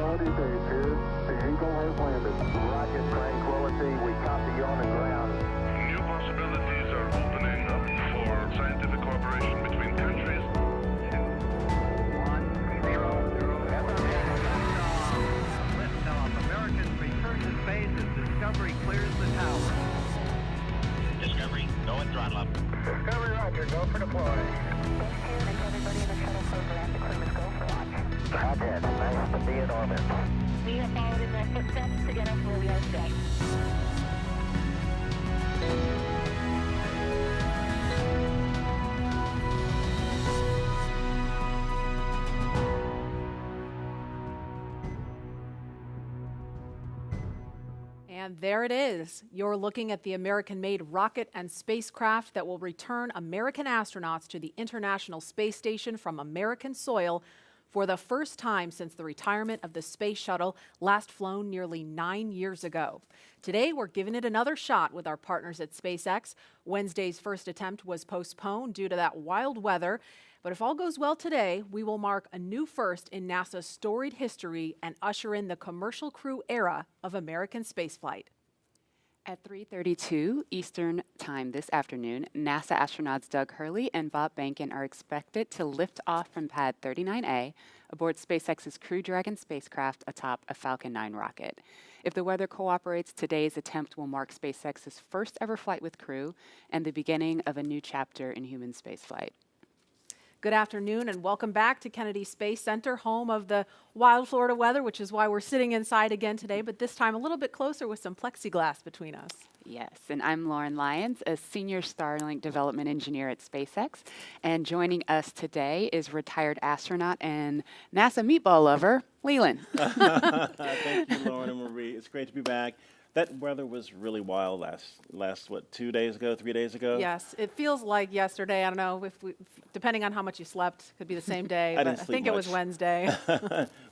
Tranquility Base here. The Eagle has landed. Rocket Tranquility, we copy you on the ground. New possibilities are opening up for scientific cooperation between countries. 1-0-0. Liftoff. Americans return to space as Discovery clears the tower. Discovery, go and throttle up. Discovery, roger. Go for deploy. Thanks everybody in the shuttle program. The crew is go for launch. Roger. Nice to be in orbit. We have followed in their footsteps to get us where we are today. And there it is. You're looking at the American-made rocket and spacecraft that will return American astronauts to the International Space Station from American soil for the first time since the retirement of the space shuttle, last flown nearly 9 years ago. Today, we're giving it another shot with our partners at SpaceX. Wednesday's first attempt was postponed due to that wild weather. But if all goes well today, we will mark a new first in NASA's storied history and usher in the commercial crew era of American spaceflight. At 3:32 Eastern Time this afternoon, NASA astronauts Doug Hurley and Bob Behnken are expected to lift off from Pad 39A aboard SpaceX's Crew Dragon spacecraft atop a Falcon 9 rocket. If the weather cooperates, today's attempt will mark SpaceX's first ever flight with crew and the beginning of a new chapter in human spaceflight. Good afternoon and welcome back to Kennedy Space Center, home of the wild Florida weather, which is why we're sitting inside again today, but this time a little bit closer with some plexiglass between us. Yes, and I'm Lauren Lyons, a senior Starlink development engineer at SpaceX, and joining us today is retired astronaut and NASA meatball lover, Leland. Thank you, Lauren and Marie. It's great to be back. That weather was really wild last what, 2 days ago, 3 days ago? Yes, it feels like yesterday. I don't know if depending on how much you slept, could be the same day. I but didn't I sleep think it was much. Wednesday.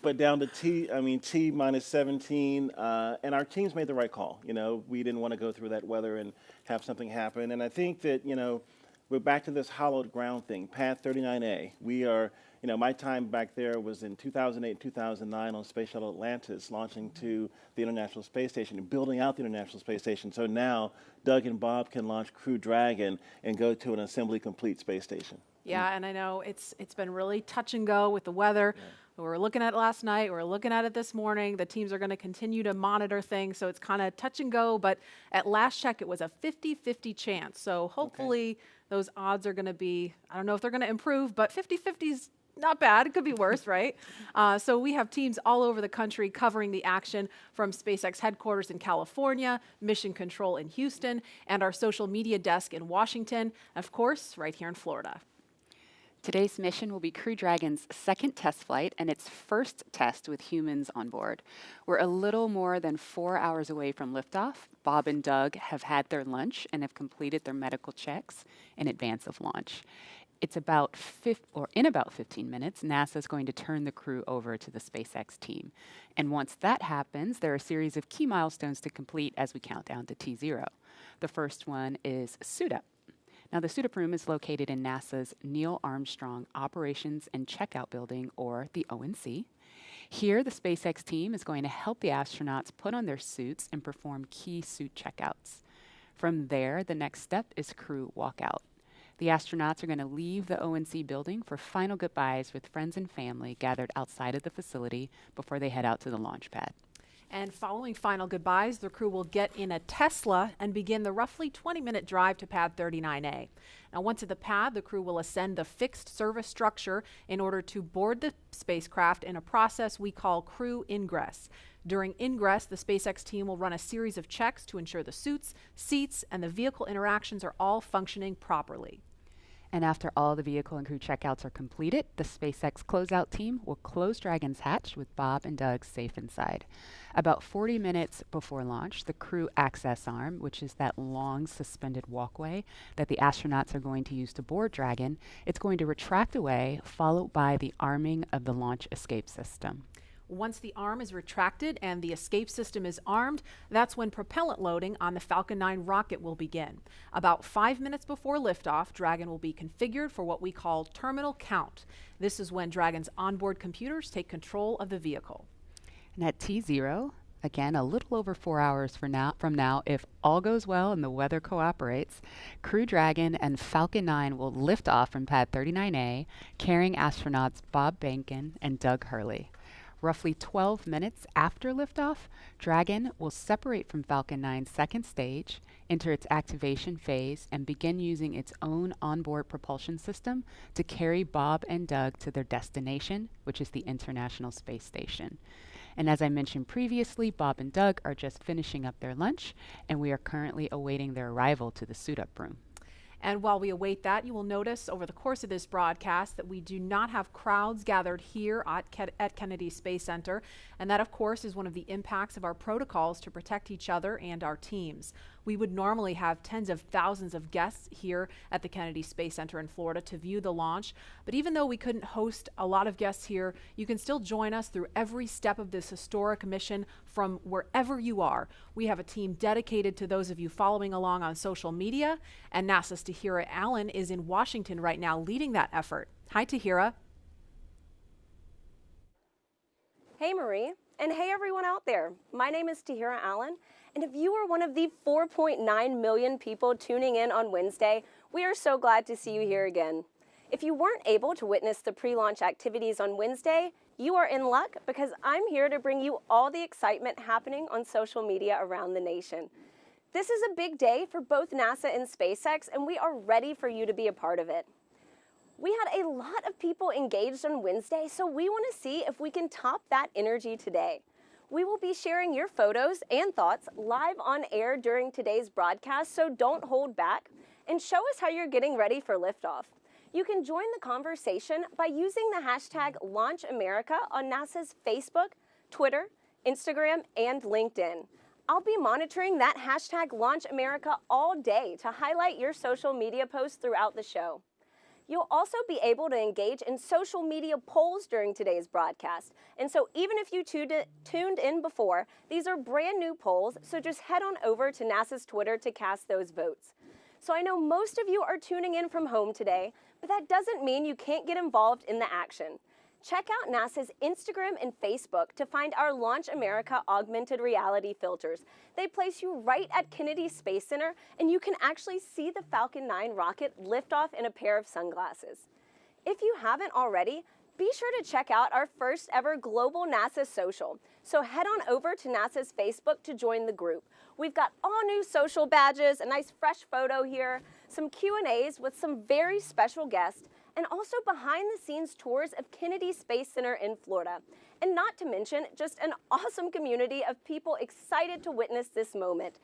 But down to T minus 17, and our teams made the right call. You know, we didn't want to go through that weather and have something happen. And I think that, you know, we're back to this hollowed ground thing, Pad 39A. We are, you know, my time back there was in 2008, 2009 on Space Shuttle Atlantis, launching to the International Space Station and building out the International Space Station. So now Doug and Bob can launch Crew Dragon and go to an assembly complete space station. Yeah, and I know it's been really touch and go with the weather. Yeah. We were looking at it last night. We were looking at it this morning. The teams are going to continue to monitor things, so it's kind of touch and go. But at last check, it was a 50-50 chance. So hopefully those odds are going to be, I don't know if they're going to improve, but 50-50 is not bad. It could be worse, right? So we have teams all over the country covering the action from SpaceX headquarters in California, Mission Control in Houston, and our social media desk in Washington, and of course, right here in Florida. Today's mission will be Crew Dragon's second test flight and its first test with humans on board. We're a little more than 4 hours away from liftoff. Bob and Doug have had their lunch and have completed their medical checks in advance of launch. In about 15 minutes, NASA is going to turn the crew over to the SpaceX team. And once that happens, there are a series of key milestones to complete as we count down to T0. The first one is suit up. Now, the suit-up room is located in NASA's Neil Armstrong Operations and Checkout Building, or the ONC. Here, the SpaceX team is going to help the astronauts put on their suits and perform key suit checkouts. From there, the next step is crew walkout. The astronauts are going to leave the ONC building for final goodbyes with friends and family gathered outside of the facility before they head out to the launch pad. And following final goodbyes, the crew will get in a Tesla and begin the roughly 20-minute drive to Pad 39A. Now, once at the pad, the crew will ascend the fixed service structure in order to board the spacecraft in a process we call crew ingress. During ingress, the SpaceX team will run a series of checks to ensure the suits, seats, and the vehicle interactions are all functioning properly. And after all the vehicle and crew checkouts are completed, the SpaceX closeout team will close Dragon's hatch with Bob and Doug safe inside. About 40 minutes before launch, the crew access arm, which is that long suspended walkway that the astronauts are going to use to board Dragon, it's going to retract away, followed by the arming of the launch escape system. Once the arm is retracted and the escape system is armed, that's when propellant loading on the Falcon 9 rocket will begin. About 5 minutes before liftoff, Dragon will be configured for what we call terminal count. This is when Dragon's onboard computers take control of the vehicle. And at T0, again, a little over 4 hours from now, if all goes well and the weather cooperates, Crew Dragon and Falcon 9 will lift off from Pad 39A, carrying astronauts Bob Behnken and Doug Hurley. Roughly 12 minutes after liftoff, Dragon will separate from Falcon 9's second stage, enter its activation phase, and begin using its own onboard propulsion system to carry Bob and Doug to their destination, which is the International Space Station. And as I mentioned previously, Bob and Doug are just finishing up their lunch, and we are currently awaiting their arrival to the suit-up room. And while we await that, you will notice over the course of this broadcast that we do not have crowds gathered here at Kennedy Space Center. And that, of course, is one of the impacts of our protocols to protect each other and our teams. We would normally have tens of thousands of guests here at the Kennedy Space Center in Florida to view the launch. But even though we couldn't host a lot of guests here, you can still join us through every step of this historic mission from wherever you are. We have a team dedicated to those of you following along on social media, and NASA's Tahira Allen is in Washington right now leading that effort. Hi, Tahira. Hey, Marie, and hey, everyone out there. My name is Tahira Allen, and if you are one of the 4.9 million people tuning in on Wednesday, we are so glad to see you here again. If you weren't able to witness the pre-launch activities on Wednesday, you are in luck because I'm here to bring you all the excitement happening on social media around the nation. This is a big day for both NASA and SpaceX, and we are ready for you to be a part of it. We had a lot of people engaged on Wednesday, so we want to see if we can top that energy today. We will be sharing your photos and thoughts live on air during today's broadcast, so don't hold back and show us how you're getting ready for liftoff. You can join the conversation by using the hashtag LaunchAmerica on NASA's Facebook, Twitter, Instagram, and LinkedIn. I'll be monitoring that hashtag LaunchAmerica all day to highlight your social media posts throughout the show. You'll also be able to engage in social media polls during today's broadcast. And so even if you tuned in before, these are brand new polls, so just head on over to NASA's Twitter to cast those votes. So I know most of you are tuning in from home today, but that doesn't mean you can't get involved in the action. Check out NASA's Instagram and Facebook to find our Launch America augmented reality filters. They place you right at Kennedy Space Center, and you can actually see the Falcon 9 rocket lift off in a pair of sunglasses. If you haven't already, be sure to check out our first ever global NASA social. So head on over to NASA's Facebook to join the group. We've got all new social badges, a nice fresh photo here, some Q&As with some very special guests, and also behind-the-scenes tours of Kennedy Space Center in Florida. And not to mention, just an awesome community of people excited to witness this moment.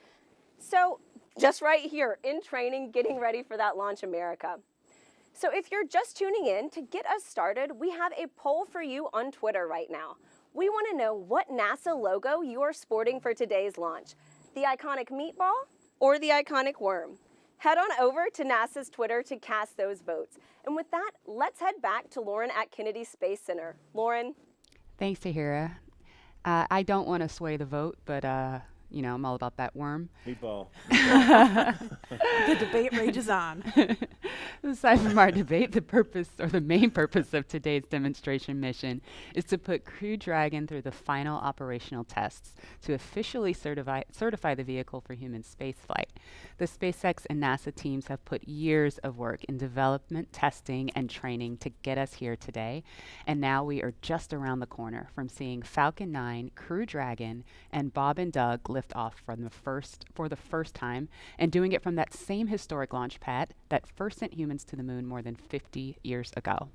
So, just right here in training, getting ready for that Launch America. So if you're just tuning in, to get us started, we have a poll for you on Twitter right now. We want to know what NASA logo you are sporting for today's launch. The iconic meatball or the iconic worm? Head on over to NASA's Twitter to cast those votes. And with that, let's head back to Lauren at Kennedy Space Center. Lauren? Thanks, Tahira. I don't want to sway the vote, but you know, I'm all about that worm. Meatball. The debate rages on. Aside from our debate, the purpose or the main purpose of today's demonstration mission is to put Crew Dragon through the final operational tests to officially certify the vehicle for human spaceflight. The SpaceX and NASA teams have put years of work in development, testing, and training to get us here today. And now we are just around the corner from seeing Falcon 9, Crew Dragon, and Bob and Doug lift off for the first time, and doing it from that same historic launch pad that first sent humans to the moon more than 50 years ago.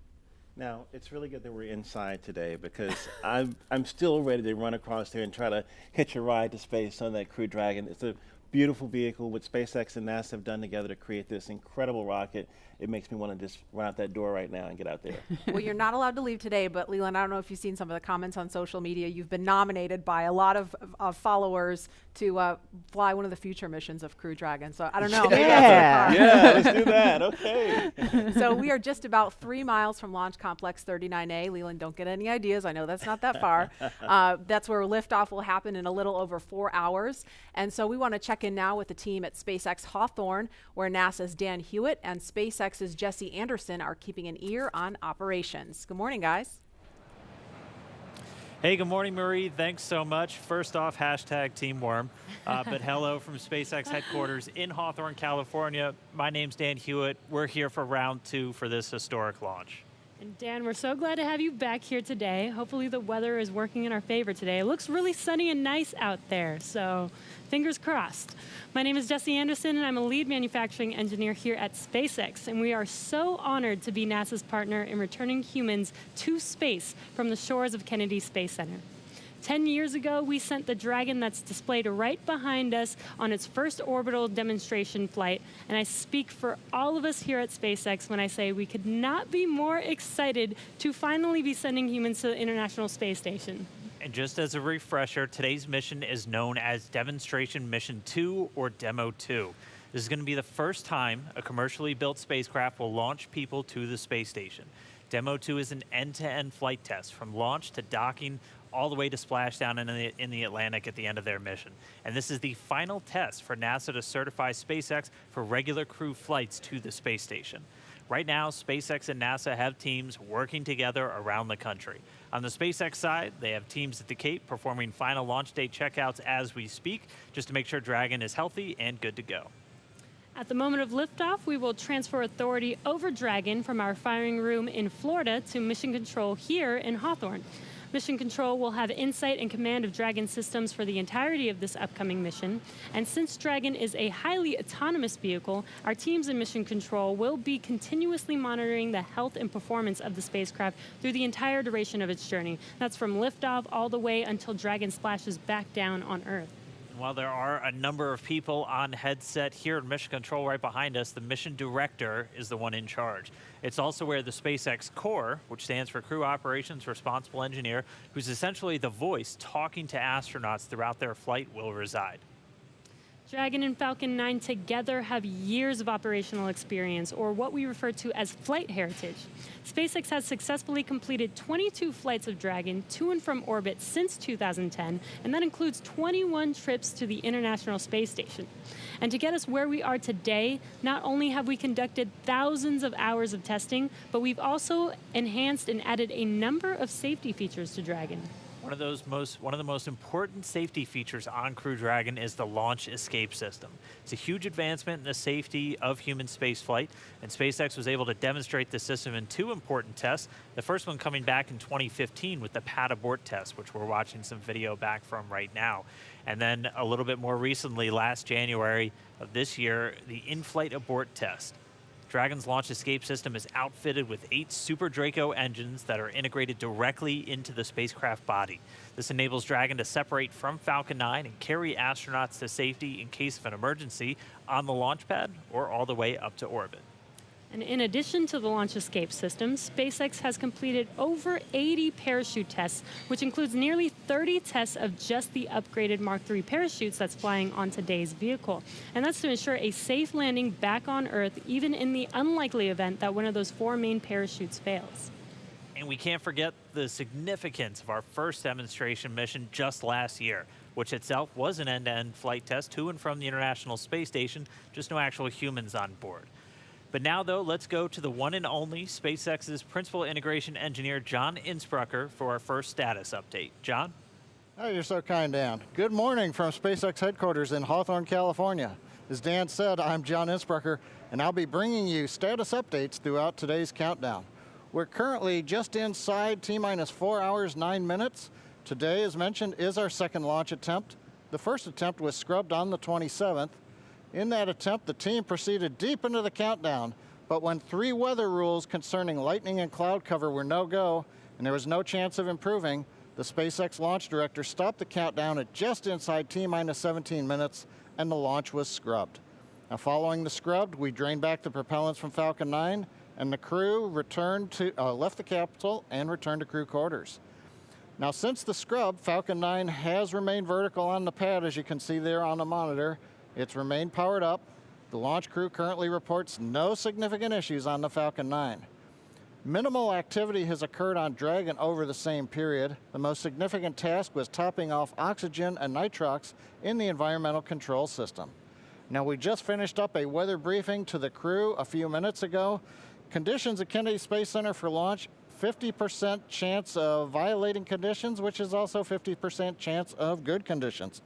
Now, it's really good that we're inside today because I'm still ready to run across there and try to hitch a ride to space on that Crew Dragon. It's a beautiful vehicle what SpaceX and NASA have done together to create this incredible rocket. It makes me want to just run out that door right now and get out there. Well, you're not allowed to leave today, but Leland, I don't know if you've seen some of the comments on social media. You've been nominated by a lot of followers to fly one of the future missions of Crew Dragon. So I don't know. Yeah, let's do that. Okay. So we are just about 3 miles from Launch Complex 39A. Leland, don't get any ideas. I know that's not that far. That's where liftoff will happen in a little over 4 hours. And so we want to check in now with the team at SpaceX Hawthorne, where NASA's Dan Hewitt and SpaceX's Jesse Anderson are keeping an ear on operations. Good morning, guys. Hey, good morning, Marie. Thanks so much. First off, hashtag Team Worm. But hello from SpaceX headquarters in Hawthorne, California. My name's Dan Hewitt. We're here for round 2 for this historic launch. And Dan, we're so glad to have you back here today. Hopefully the weather is working in our favor today. It looks really sunny and nice out there, so fingers crossed. My name is Jesse Anderson, and I'm a lead manufacturing engineer here at SpaceX, and we are so honored to be NASA's partner in returning humans to space from the shores of Kennedy Space Center. 10 years ago, we sent the Dragon that's displayed right behind us on its first orbital demonstration flight, and I speak for all of us here at SpaceX when I say we could not be more excited to finally be sending humans to the International Space Station. And just as a refresher, today's mission is known as Demonstration Mission 2 or Demo 2. This is going to be the first time a commercially built spacecraft will launch people to the space station. Demo 2 is an end-to-end flight test from launch to docking all the way to splashdown in the Atlantic at the end of their mission. And this is the final test for NASA to certify SpaceX for regular crew flights to the space station. Right now, SpaceX and NASA have teams working together around the country. On the SpaceX side, they have teams at the Cape performing final launch day checkouts as we speak, just to make sure Dragon is healthy and good to go. At the moment of liftoff, we will transfer authority over Dragon from our firing room in Florida to Mission Control here in Hawthorne. Mission Control will have insight and command of Dragon systems for the entirety of this upcoming mission. And since Dragon is a highly autonomous vehicle, our teams in Mission Control will be continuously monitoring the health and performance of the spacecraft through the entire duration of its journey. That's from liftoff all the way until Dragon splashes back down on Earth. While there are a number of people on headset here in Mission Control right behind us, the mission director is the one in charge. It's also where the SpaceX Core, which stands for Crew Operations Responsible Engineer, who's essentially the voice talking to astronauts throughout their flight, will reside. Dragon and Falcon 9 together have years of operational experience, or what we refer to as flight heritage. SpaceX has successfully completed 22 flights of Dragon to and from orbit since 2010, and that includes 21 trips to the International Space Station. And to get us where we are today, not only have we conducted thousands of hours of testing, but we've also enhanced and added a number of safety features to Dragon. One of the most important safety features on Crew Dragon is the launch escape system. It's a huge advancement in the safety of human spaceflight, and SpaceX was able to demonstrate the system in 2 important tests. The first one coming back in 2015 with the pad abort test, which we're watching some video back from right now. And then a little bit more recently, last January of this year, the in-flight abort test. Dragon's launch escape system is outfitted with 8 Super Draco engines that are integrated directly into the spacecraft body. This enables Dragon to separate from Falcon 9 and carry astronauts to safety in case of an emergency on the launch pad or all the way up to orbit. And in addition to the launch escape system, SpaceX has completed over 80 parachute tests, which includes nearly 30 tests of just the upgraded Mark III parachutes that's flying on today's vehicle. And that's to ensure a safe landing back on Earth, even in the unlikely event that one of those 4 main parachutes fails. And we can't forget the significance of our first demonstration mission just last year, which itself was an end-to-end flight test to and from the International Space Station, just no actual humans on board. But now, though, let's go to the one and only SpaceX's Principal Integration Engineer, John Innsbrucker, for our first status update. John? Oh, you're so kind, Dan. Good morning from SpaceX headquarters in Hawthorne, California. As Dan said, I'm John Innsbrucker, and I'll be bringing you status updates throughout today's countdown. We're currently just inside T-minus 4 hours, 9 minutes. Today, as mentioned, is our second launch attempt. The first attempt was scrubbed on the 27th. In that attempt, the team proceeded deep into the countdown, but when 3 weather rules concerning lightning and cloud cover were no-go, and there was no chance of improving, the SpaceX launch director stopped the countdown at just inside T-minus 17 minutes, and the launch was scrubbed. Now, following the scrub, we drained back the propellants from Falcon 9, and the crew left the capsule and returned to crew quarters. Now, since the scrub, Falcon 9 has remained vertical on the pad, as you can see there on the monitor. It's remained powered up. The launch crew currently reports no significant issues on the Falcon 9. Minimal activity has occurred on Dragon over the same period. The most significant task was topping off oxygen and nitrox in the environmental control system. Now, we just finished up a weather briefing to the crew a few minutes ago. Conditions at Kennedy Space Center for launch 50% chance of violating conditions, which is also 50% chance of good conditions.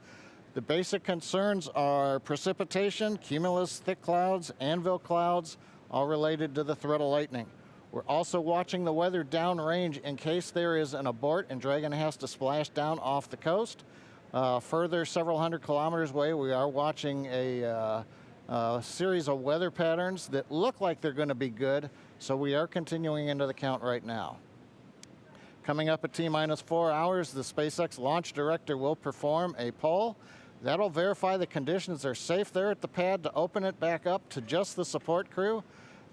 The basic concerns are precipitation, cumulus thick clouds, anvil clouds, all related to the threat of lightning. We're also watching the weather downrange in case there is an abort and Dragon has to splash down off the coast. Further, several hundred kilometers away, we are watching a series of weather patterns that look like they're going to be good, so we are continuing into the count right now. Coming up at T-minus 4 hours, the SpaceX launch director will perform a poll. That'll verify the conditions are safe there at the pad to open it back up to just the support crew.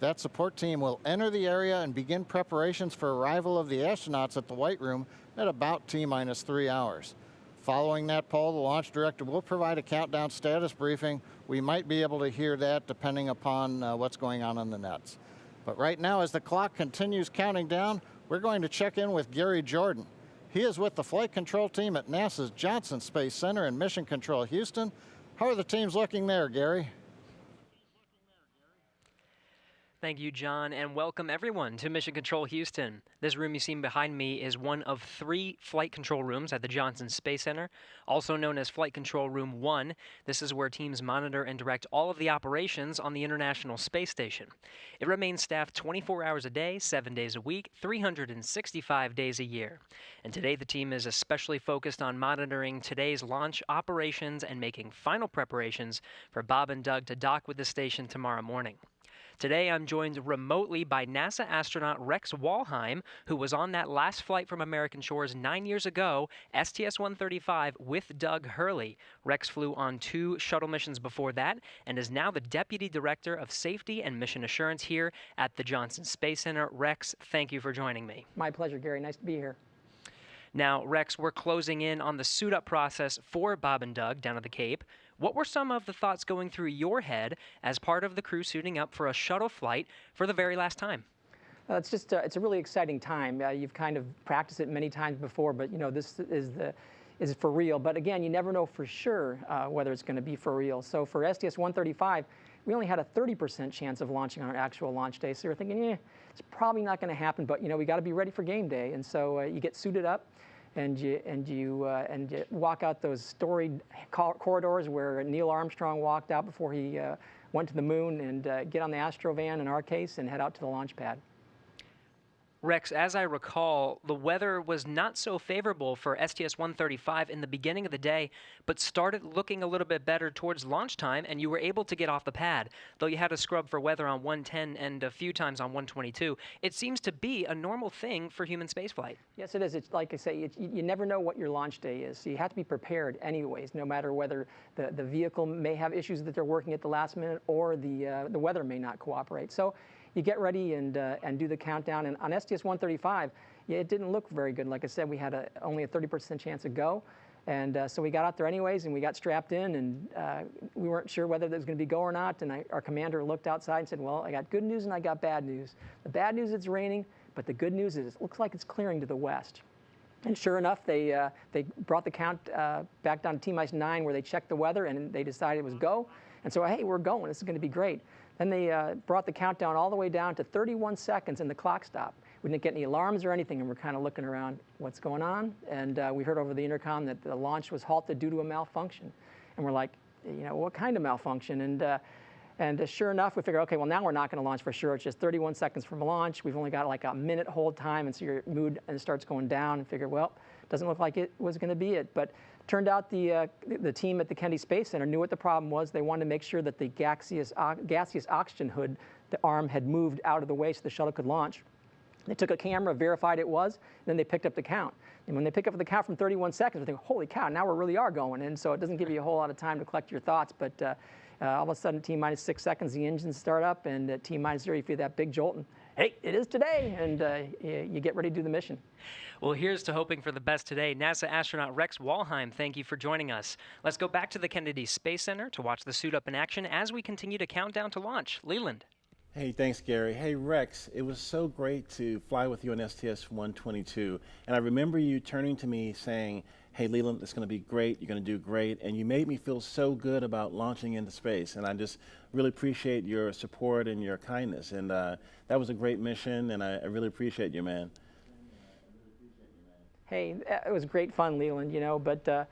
That support team will enter the area and begin preparations for arrival of the astronauts at the White Room at about T-minus 3 hours. Following that poll, the launch director will provide a countdown status briefing. We might be able to hear that depending upon what's going on the nets. But right now, as the clock continues counting down, we're going to check in with Gary Jordan. He is with the flight control team at NASA's Johnson Space Center in Mission Control, Houston. How are the teams looking there, Gary? Thank you, John, and welcome everyone to Mission Control Houston. This room you see behind me is one of 3 flight control rooms at the Johnson Space Center, also known as Flight Control Room 1. This is where teams monitor and direct all of the operations on the International Space Station. It remains staffed 24 hours a day, 7 days a week, 365 days a year. And today the team is especially focused on monitoring today's launch operations and making final preparations for Bob and Doug to dock with the station tomorrow morning. Today, I'm joined remotely by NASA astronaut Rex Walheim, who was on that last flight from American shores 9 years ago, STS-135, with Doug Hurley. Rex flew on 2 shuttle missions before that and is now the Deputy Director of Safety and Mission Assurance here at the Johnson Space Center. Rex, thank you for joining me. My pleasure, Gary. Nice to be here. Now, Rex, we're closing in on the suit-up process for Bob and Doug down at the Cape. What were some of the thoughts going through your head as part of the crew suiting up for a shuttle flight for the very last time? It's just it's a really exciting time. You've kind of practiced it many times before, but you know this is for real. But again, you never know for sure whether it's going to be for real. So for STS-135, we only had a 30% chance of launching on our actual launch day. So you're thinking, it's probably not going to happen. But you know, we got to be ready for game day. And so you get suited up. And you walk out those storied corridors where Neil Armstrong walked out before he went to the moon, and get on the Astrovan in our case and head out to the launch pad. Rex, as I recall, the weather was not so favorable for STS-135 in the beginning of the day, but started looking a little bit better towards launch time, and you were able to get off the pad, though you had to scrub for weather on 110 and a few times on 122. It seems to be a normal thing for human spaceflight. Yes, it is. It's like I say, you never know what your launch day is, so you have to be prepared anyways, no matter whether the vehicle may have issues that they're working at the last minute or the weather may not cooperate. So you get ready and do the countdown. And on STS-135, it didn't look very good. Like I said, we had only a 30% chance of go. And so we got out there anyways, and we got strapped in, and we weren't sure whether there was going to be go or not. And our commander looked outside and said, well, I got good news and I got bad news. The bad news is it's raining, but the good news is it looks like it's clearing to the west. And sure enough, they brought the count back down to T-minus 9, where they checked the weather, and they decided it was go. And so, hey, we're going. This is going to be great. Then they brought the countdown all the way down to 31 seconds, and the clock stopped. We didn't get any alarms or anything, and we're kind of looking around, what's going on? And we heard over the intercom that the launch was halted due to a malfunction. And we're like, you know, what kind of malfunction? And sure enough, we figured, okay, well, now we're not going to launch for sure. It's just 31 seconds from launch. We've only got like a minute hold time, and so your mood starts going down, and figure, well, doesn't look like it was going to be it. But turned out the team at the Kennedy Space Center knew what the problem was. They wanted to make sure that the gaseous oxygen hood, the arm, had moved out of the way so the shuttle could launch. They took a camera, verified it was, and then they picked up the count. And when they pick up the count from 31 seconds, they think, holy cow, now we really are going. And so it doesn't give you a whole lot of time to collect your thoughts, but all of a sudden, T-minus 6 seconds, the engines start up, and at T-minus 0, you feel that big jolt, and hey, it is today, and you get ready to do the mission. Well, here's to hoping for the best today. NASA astronaut Rex Walheim, thank you for joining us. Let's go back to the Kennedy Space Center to watch the suit up in action as we continue to count down to launch. Leland. Hey, thanks, Gary. Hey, Rex, it was so great to fly with you on STS-122, and I remember you turning to me saying, hey, Leland, it's going to be great, you're going to do great, and you made me feel so good about launching into space, and I just really appreciate your support and your kindness, and that was a great mission, and I really appreciate you, man. Hey, it was great fun, Leland, but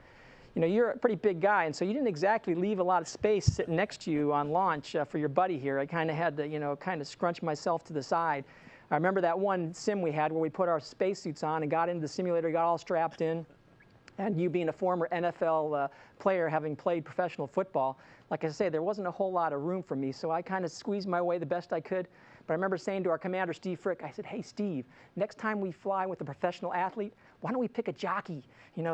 you're a pretty big guy, and so you didn't exactly leave a lot of space sitting next to you on launch for your buddy here. I kind of had to, kind of scrunch myself to the side. I remember that one sim we had where we put our spacesuits on and got into the simulator, got all strapped in. And you being a former NFL player, having played professional football, like I say, there wasn't a whole lot of room for me, so I kind of squeezed my way the best I could. But I remember saying to our commander, Steve Frick, I said, hey, Steve, next time we fly with a professional athlete, why don't we pick a jockey?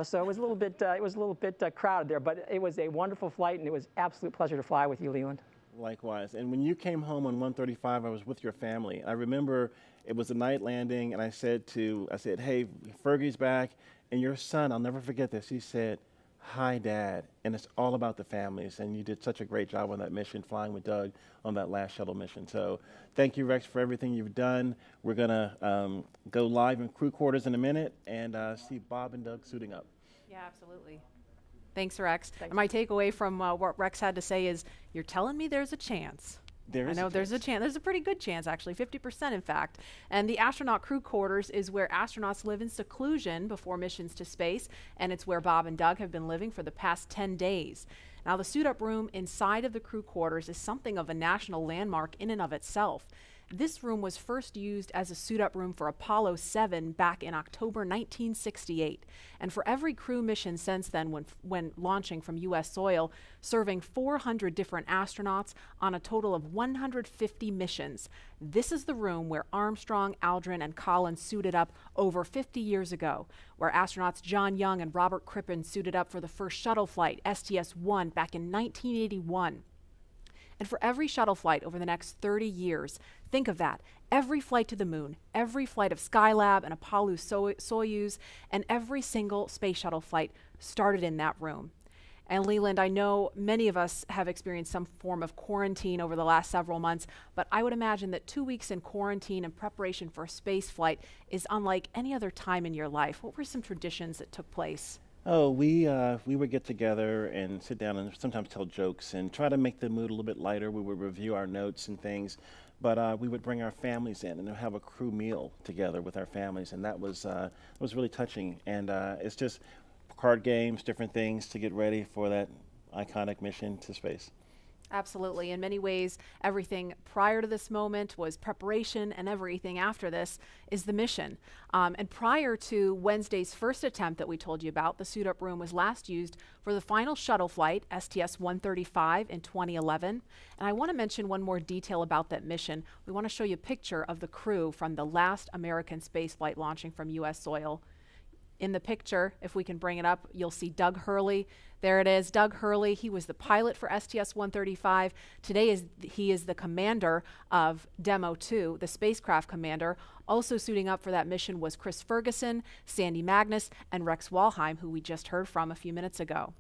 So it was a little bit, crowded there, but it was a wonderful flight, and it was absolute pleasure to fly with you, Leland. Likewise. And when you came home on 135, I was with your family. I remember it was a night landing, and I said, hey, Fergie's back, and your son, I'll never forget this, he said, hi, Dad, and it's all about the families, and you did such a great job on that mission, flying with Doug on that last shuttle mission. So thank you, Rex, for everything you've done. We're going to go live in crew quarters in a minute and see Bob and Doug suiting up. Yeah, absolutely. Thanks, Rex. And my takeaway from what Rex had to say is, you're telling me there's a chance. There is I know there's a chance. There's a pretty good chance, actually, 50% in fact. And the astronaut crew quarters is where astronauts live in seclusion before missions to space, and it's where Bob and Doug have been living for the past 10 days. Now, the suit-up room inside of the crew quarters is something of a national landmark in and of itself. This room was first used as a suit-up room for Apollo 7 back in October 1968. And for every crew mission since then, when launching from U.S. soil, serving 400 different astronauts on a total of 150 missions. This is the room where Armstrong, Aldrin, and Collins suited up over 50 years ago, where astronauts John Young and Robert Crippen suited up for the first shuttle flight, STS-1, back in 1981. And for every shuttle flight over the next 30 years, think of that. Every flight to the moon, every flight of Skylab and Apollo Soyuz, and every single space shuttle flight started in that room. And Leland, I know many of us have experienced some form of quarantine over the last several months, but I would imagine that 2 weeks in quarantine in preparation for a space flight is unlike any other time in your life. What were some traditions that took place? Oh, we would get together and sit down and sometimes tell jokes and try to make the mood a little bit lighter. We would review our notes and things, but we would bring our families in and have a crew meal together with our families, and that was really touching. And it's just card games, different things to get ready for that iconic mission to space. Absolutely. In many ways, everything prior to this moment was preparation, and everything after this is the mission. And prior to Wednesday's first attempt that we told you about, the suit-up room was last used for the final shuttle flight, STS-135, in 2011. And I want to mention one more detail about that mission. We want to show you a picture of the crew from the last American space flight launching from U.S. soil. In the picture, if we can bring it up, you'll see Doug Hurley. There it is, Doug Hurley. He was the pilot for STS-135. Today he is the commander of Demo 2, the spacecraft commander. Also suiting up for that mission was Chris Ferguson, Sandy Magnus, and Rex Walheim, who we just heard from a few minutes ago.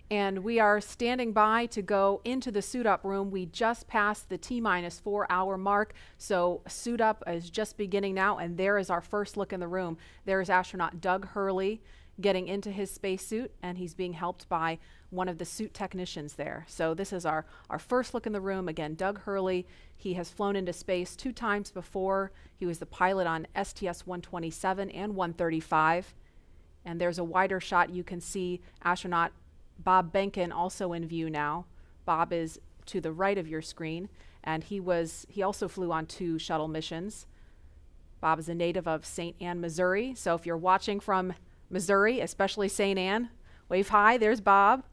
And we are standing by to go into the suit-up room. We just passed the T-minus 4-hour mark, so suit-up is just beginning now, and there is our first look in the room. There is astronaut Doug Hurley getting into his spacesuit, and he's being helped by one of the suit technicians there. So this is our first look in the room. Again, Doug Hurley, he has flown into space 2 times before. He was the pilot on STS-127 and 135. And there's a wider shot. You can see astronaut Bob Behnken also in view now. Bob is to the right of your screen, and he also flew on 2 shuttle missions. Bob is a native of St. Anne, Missouri. So if you're watching from Missouri, especially St. Anne, wave hi, there's Bob.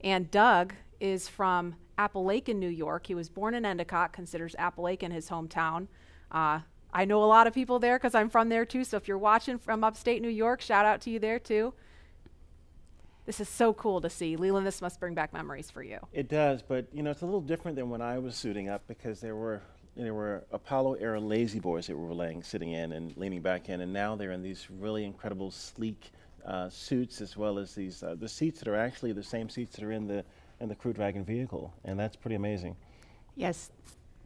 And Doug is from Appalachian, New York. He was born in Endicott, considers Appalachian his hometown. I know a lot of people there because I'm from there too, so if you're watching from upstate New York, shout out to you there too. This is so cool to see. Leland, this must bring back memories for you. It does, but it's a little different than when I was suiting up, because there were Apollo era lazy boys that were sitting in and leaning back in, and now they're in these really incredible sleek suits, as well as these the seats that are actually the same seats that are in the Crew Dragon vehicle, and that's pretty amazing. Yes,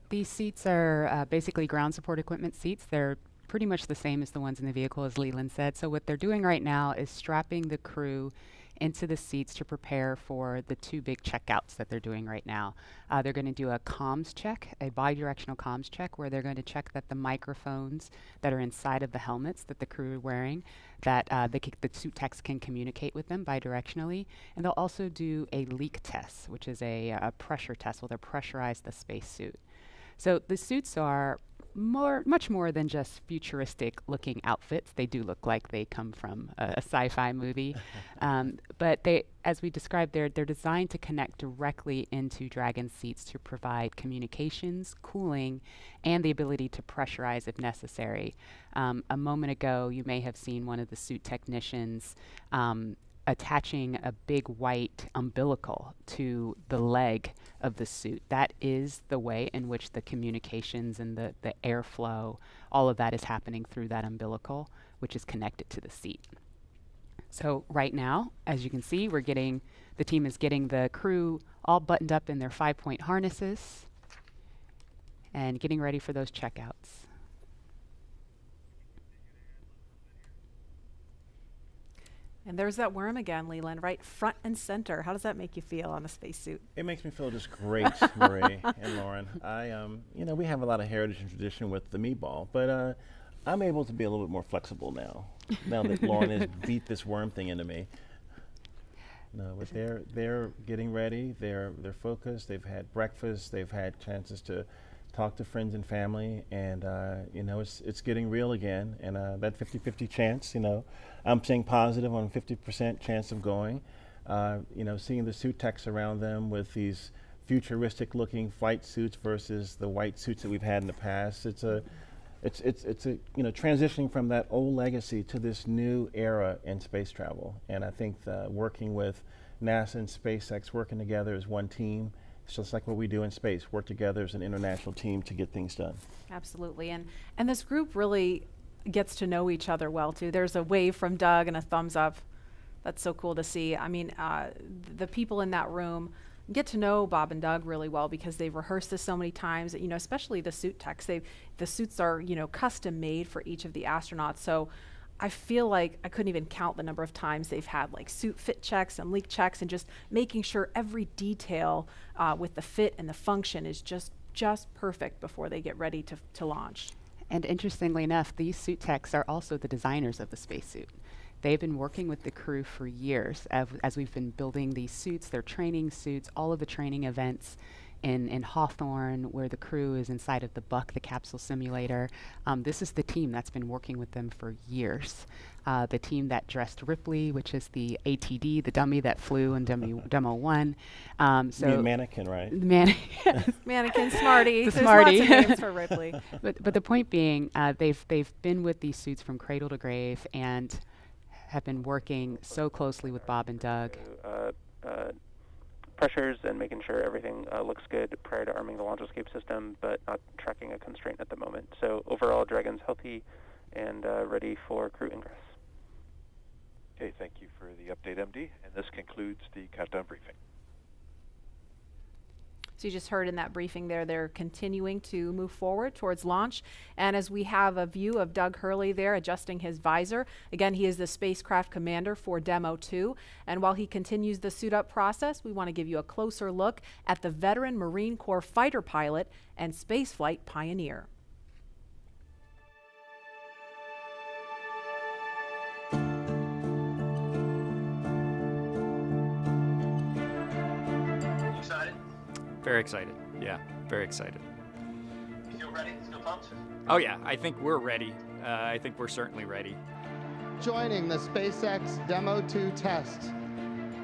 these seats are basically ground support equipment seats. They're pretty much the same as the ones in the vehicle, as Leland said. So what they're doing right now is strapping the crew into the seats to prepare for the 2 big checkouts that they're doing right now. They're going to do a comms check, a bidirectional comms check, where they're going to check that the microphones that are inside of the helmets that the crew are wearing, that the suit techs can communicate with them bidirectionally. And they'll also do a leak test, which is a pressure test where they'll pressurize the spacesuit. So the suits are much more than just futuristic-looking outfits. They do look like they come from a sci-fi movie, but they, as we described, they're designed to connect directly into Dragon seats to provide communications, cooling, and the ability to pressurize if necessary. A moment ago, you may have seen one of the suit technicians attaching a big white umbilical to the leg of the suit. That is the way in which the communications and the airflow, all of that is happening through that umbilical, which is connected to the seat. So right now, as you can see, the team is getting the crew all buttoned up in their 5-point harnesses and getting ready for those checkouts. And there's that worm again, Leland, right front and center. How does that make you feel on a spacesuit? It makes me feel just great, Marie and Lauren. We have a lot of heritage and tradition with the meatball, but I'm able to be a little bit more flexible now that Lauren has beat this worm thing into me. No, but they're getting ready. They're focused. They've had breakfast. They've had chances to talk to friends and family, and it's getting real again. And that 50-50 chance, I'm saying positive on 50% chance of going. Seeing the suit techs around them with these futuristic-looking flight suits versus the white suits that we've had in the past. It's transitioning from that old legacy to this new era in space travel. And I think working with NASA and SpaceX, working together as one team. It's just like what we do in space, work together as an international team to get things done. Absolutely, and this group really gets to know each other well too. There's a wave from Doug and a thumbs up. That's so cool to see. I mean, the people in that room get to know Bob and Doug really well because they've rehearsed this so many times, especially the suit techs. The suits are, custom made for each of the astronauts. So I feel like I couldn't even count the number of times they've had like suit fit checks and leak checks and just making sure every detail with the fit and the function is just perfect before they get ready to launch. And interestingly enough, these suit techs are also the designers of the spacesuit. They've been working with the crew for years as we've been building these suits, their training suits, all of the training events in Hawthorne, where the crew is inside of the Buck, the capsule simulator. This is the team that's been working with them for years. The team that dressed Ripley, which is the ATD, the dummy that flew in Demo 1. So mannequin, right? Mannequin, Smarty. The There's Smarty. lots of names for Ripley. But the point being, they've been with these suits from cradle to grave and have been working so closely with Bob and Doug. Pressures and making sure everything looks good prior to arming the launch escape system, but not tracking a constraint at the moment. So overall, Dragon's healthy and ready for crew ingress. Okay, thank you for the update, MD. And this concludes the countdown briefing. So you just heard in that briefing there, they're continuing to move forward towards launch. And as we have a view of Doug Hurley there adjusting his visor, again, he is the spacecraft commander for Demo 2. And while he continues the suit up process, we want to give you a closer look at the veteran Marine Corps fighter pilot and spaceflight pioneer. Very excited. Yeah, very excited. You feel ready? Feel pumped? Oh yeah, I think we're ready. I think we're certainly ready. Joining the SpaceX Demo 2 test.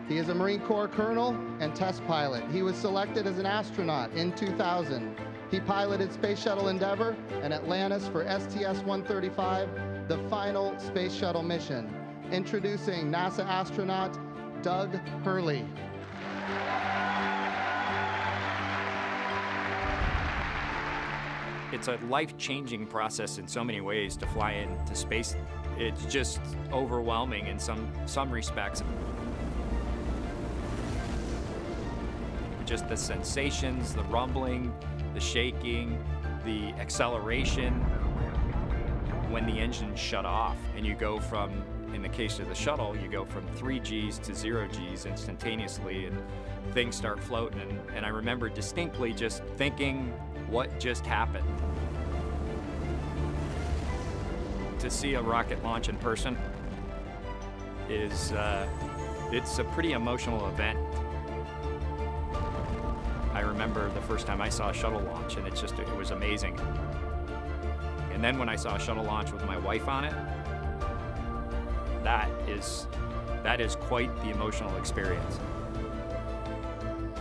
He is a Marine Corps colonel and test pilot. He was selected as an astronaut in 2000. He piloted Space Shuttle Endeavour and Atlantis for STS-135, the final space shuttle mission. Introducing NASA astronaut Doug Hurley. It's a life-changing process in so many ways to fly into space. It's just overwhelming in some respects. Just the sensations, the rumbling, the shaking, the acceleration when the engine shut off and you go from in the case of the shuttle, you go from 3 Gs to 0 Gs instantaneously, and things start floating. And I remember distinctly just thinking, what just happened? To see a rocket launch in person is, it's a pretty emotional event. I remember the first time I saw a shuttle launch, and it was amazing. And then when I saw a shuttle launch with my wife on it, that is quite the emotional experience.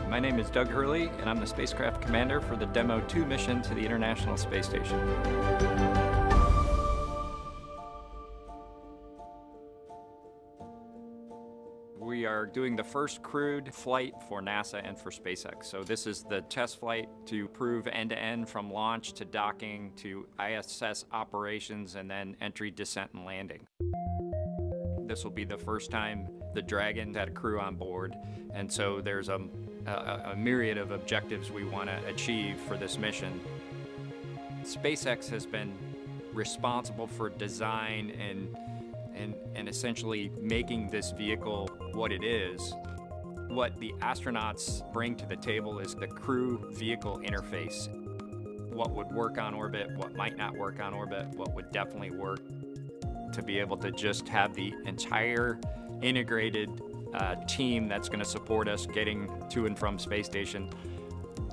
My name is Doug Hurley, and I'm the spacecraft commander for the Demo 2 mission to the International Space Station. We are doing the first crewed flight for NASA and for SpaceX. So this is the test flight to prove end-to-end from launch to docking to ISS operations and then entry, descent, and landing. This will be the first time the Dragon had a crew on board, and so there's a myriad of objectives we want to achieve for this mission. SpaceX has been responsible for design and essentially making this vehicle what it is. What the astronauts bring to the table is the crew vehicle interface. What would work on orbit, what might not work on orbit, what would definitely work. To be able to just have the entire integrated team that's going to support us getting to and from space station,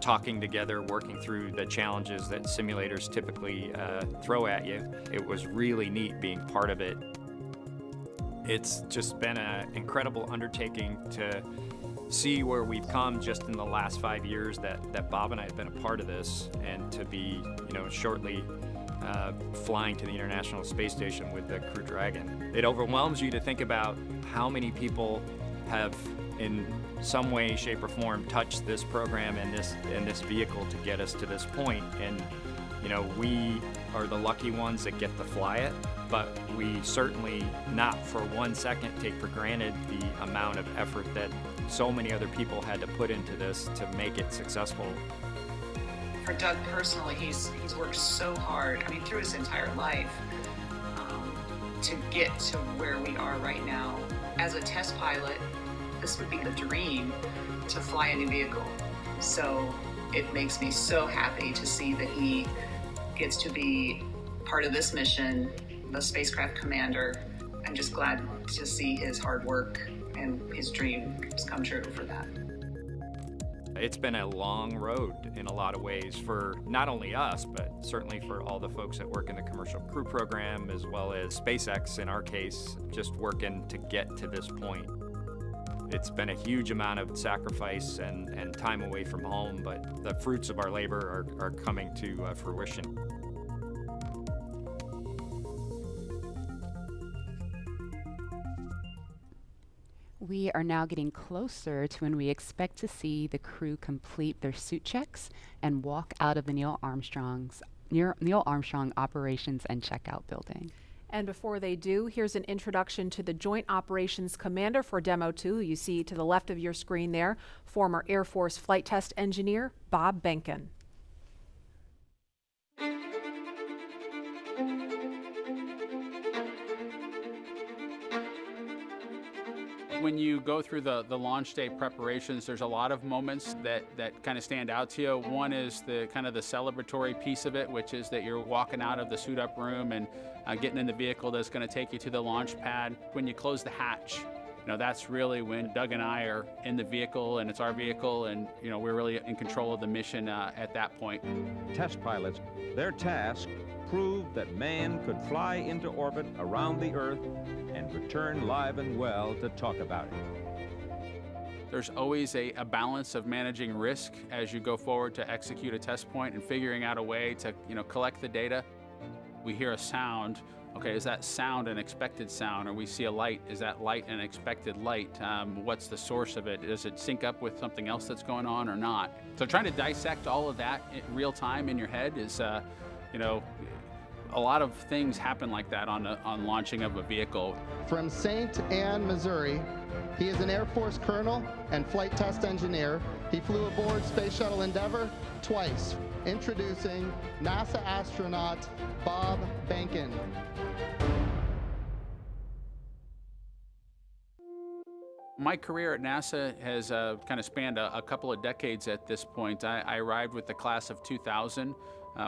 talking together, working through the challenges that simulators typically throw at you. It was really neat being part of it. It's just been an incredible undertaking to see where we've come just in the last 5 years that Bob and I have been a part of this, and to be, shortly flying to the International Space Station with the Crew Dragon. It overwhelms you to think about how many people have, in some way, shape, or form, touched this program and this vehicle to get us to this point. And we are the lucky ones that get to fly it, but we certainly not for 1 second take for granted the amount of effort that so many other people had to put into this to make it successful. For Doug personally, he's worked so hard, through his entire life, to get to where we are right now. As a test pilot, this would be the dream to fly a new vehicle. So it makes me so happy to see that he gets to be part of this mission, the spacecraft commander. I'm just glad to see his hard work and his dreams come true for that. It's been a long road in a lot of ways for not only us, but certainly for all the folks that work in the commercial crew program, as well as SpaceX in our case, just working to get to this point. It's been a huge amount of sacrifice and time away from home, but the fruits of our labor are coming to fruition. We are now getting closer to when we expect to see the crew complete their suit checks and walk out of the Neil Armstrong Operations and Checkout building. And before they do, here's an introduction to the Joint Operations Commander for Demo 2. You see to the left of your screen there, former Air Force flight test engineer Bob Behnken. When you go through the launch day preparations, there's a lot of moments that kind of stand out to you. One is the kind of the celebratory piece of it, which is that you're walking out of the suit up room and getting in the vehicle that's going to take you to the launch pad. When you close the hatch, that's really when Doug and I are in the vehicle, and it's our vehicle, and we're really in control of the mission at that point. Test pilots, their task proved that man could fly into orbit around the Earth and return live and well to talk about it. There's always a balance of managing risk as you go forward to execute a test point and figuring out a way to collect the data. We hear a sound. Okay, is that sound an expected sound? Or we see a light, is that light an expected light? What's the source of it? Does it sync up with something else that's going on or not? So trying to dissect all of that in real time in your head is, a lot of things happen like that on launching of a vehicle. From St. Anne, Missouri, he is an Air Force colonel and flight test engineer. He flew aboard Space Shuttle Endeavour twice. Introducing NASA astronaut Bob Behnken. My career at NASA has kind of spanned a couple of decades at this point. I arrived with the class of 2000,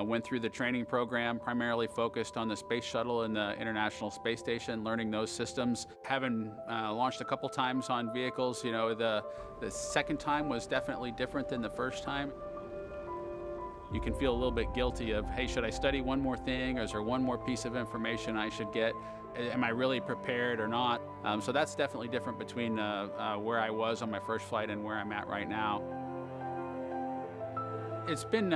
went through the training program, primarily focused on the space shuttle and the International Space Station, learning those systems. Having launched a couple times on vehicles, you know, the second time was definitely different than the first time. You can feel a little bit guilty of, hey, should I study one more thing, or is there one more piece of information I should get? Am I really prepared or not? So that's definitely different between where I was on my first flight and where I'm at right now. It's been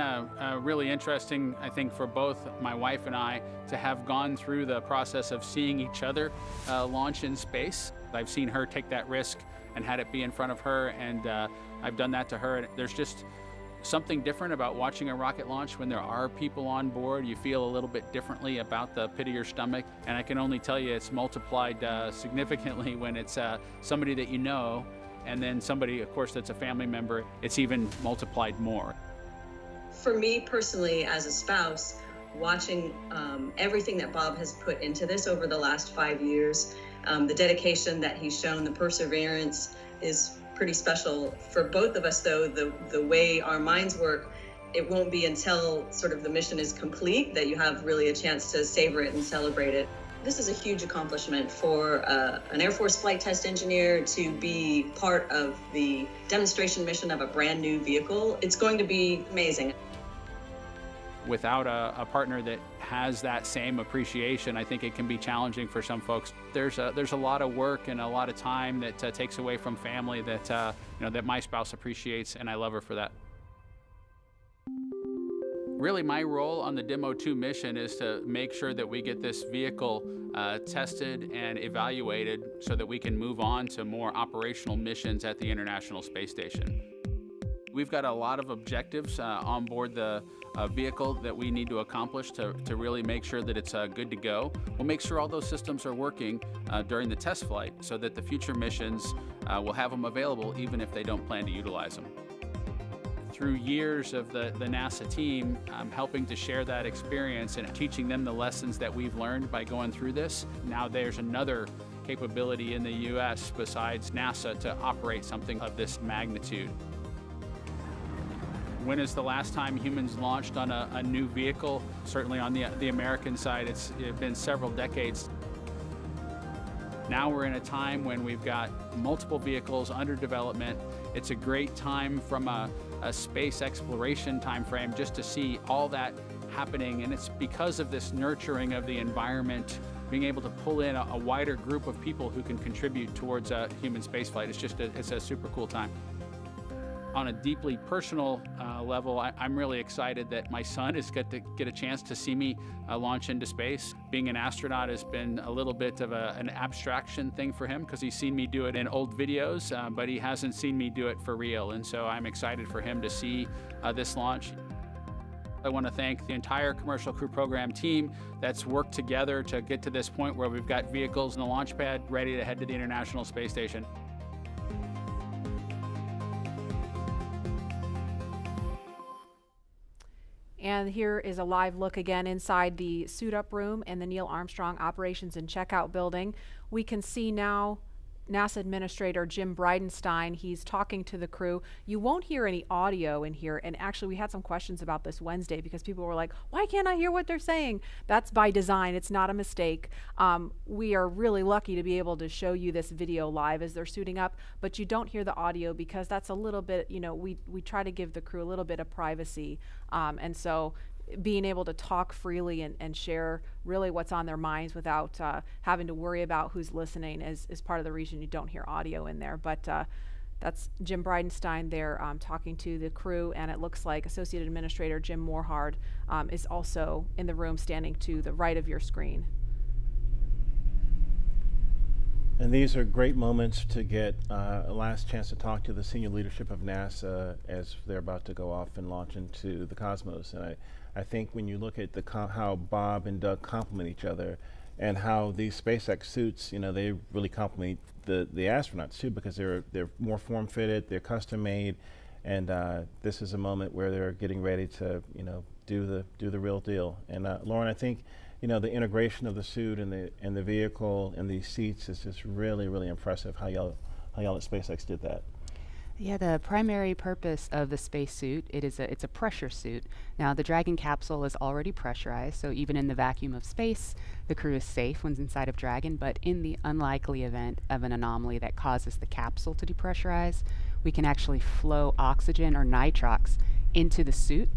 really interesting, I think, for both my wife and I to have gone through the process of seeing each other launch in space. I've seen her take that risk and had it be in front of her, and I've done that to her. And there's just something different about watching a rocket launch when there are people on board. You feel a little bit differently about the pit of your stomach, and I can only tell you it's multiplied significantly when it's somebody that you know, and then somebody, of course, that's a family member. It's even multiplied more. For me personally, as a spouse, watching everything that Bob has put into this over the last 5 years, the dedication that he's shown, the perseverance is pretty special. For both of us, though, the way our minds work, it won't be until sort of the mission is complete that you have really a chance to savor it and celebrate it. This is a huge accomplishment for an Air Force flight test engineer to be part of the demonstration mission of a brand new vehicle. It's going to be amazing. Without a partner that has that same appreciation, I think it can be challenging for some folks. There's a lot of work and a lot of time that takes away from family that that my spouse appreciates, and I love her for that. Really, my role on the Demo 2 mission is to make sure that we get this vehicle tested and evaluated so that we can move on to more operational missions at the International Space Station. We've got a lot of objectives on board the vehicle that we need to accomplish to really make sure that it's good to go. We'll make sure all those systems are working during the test flight so that the future missions will have them available even if they don't plan to utilize them. Through years of the NASA team, I'm helping to share that experience and teaching them the lessons that we've learned by going through this. Now there's another capability in the U.S. besides NASA to operate something of this magnitude. When is the last time humans launched on a new vehicle? Certainly on the American side, it's been several decades. Now we're in a time when we've got multiple vehicles under development. It's a great time from a space exploration time frame just to see all that happening, and it's because of this nurturing of the environment, being able to pull in a wider group of people who can contribute towards human spaceflight. It's a super cool time. On a deeply personal level, I'm really excited that my son is get a chance to see me launch into space. Being an astronaut has been a little bit of an abstraction thing for him because he's seen me do it in old videos, but he hasn't seen me do it for real. And so I'm excited for him to see this launch. I want to thank the entire Commercial Crew Program team that's worked together to get to this point where we've got vehicles in the launch pad ready to head to the International Space Station. And here is a live look again inside the suit-up room in the Neil Armstrong Operations and Checkout Building. We can see now NASA Administrator Jim Bridenstine. He's talking to the crew. You won't hear any audio in here, and actually we had some questions about this Wednesday because people were like, why can't I hear what they're saying? That's by design. It's not a mistake. We are really lucky to be able to show you this video live as they're suiting up, but you don't hear the audio because that's a little bit, we try to give the crew a little bit of privacy, and so being able to talk freely and share really what's on their minds without having to worry about who's listening is part of the reason you don't hear audio in there. But that's Jim Bridenstine there talking to the crew, and it looks like Associate Administrator Jim Morehard is also in the room standing to the right of your screen. And these are great moments to get a last chance to talk to the senior leadership of NASA as they're about to go off and launch into the cosmos. And I think when you look at how Bob and Doug complement each other and how these SpaceX suits, they really complement the astronauts too, because they're more form-fitted, they're custom-made, and this is a moment where they're getting ready to, do the real deal. And Lauren, I think, the integration of the suit and the vehicle and these seats is just really, really impressive. How how y'all at SpaceX did that. Yeah, the primary purpose of the spacesuit, it's a pressure suit. Now, the Dragon capsule is already pressurized, so even in the vacuum of space, the crew is safe when inside of Dragon, but in the unlikely event of an anomaly that causes the capsule to depressurize, we can actually flow oxygen or nitrox into the suit,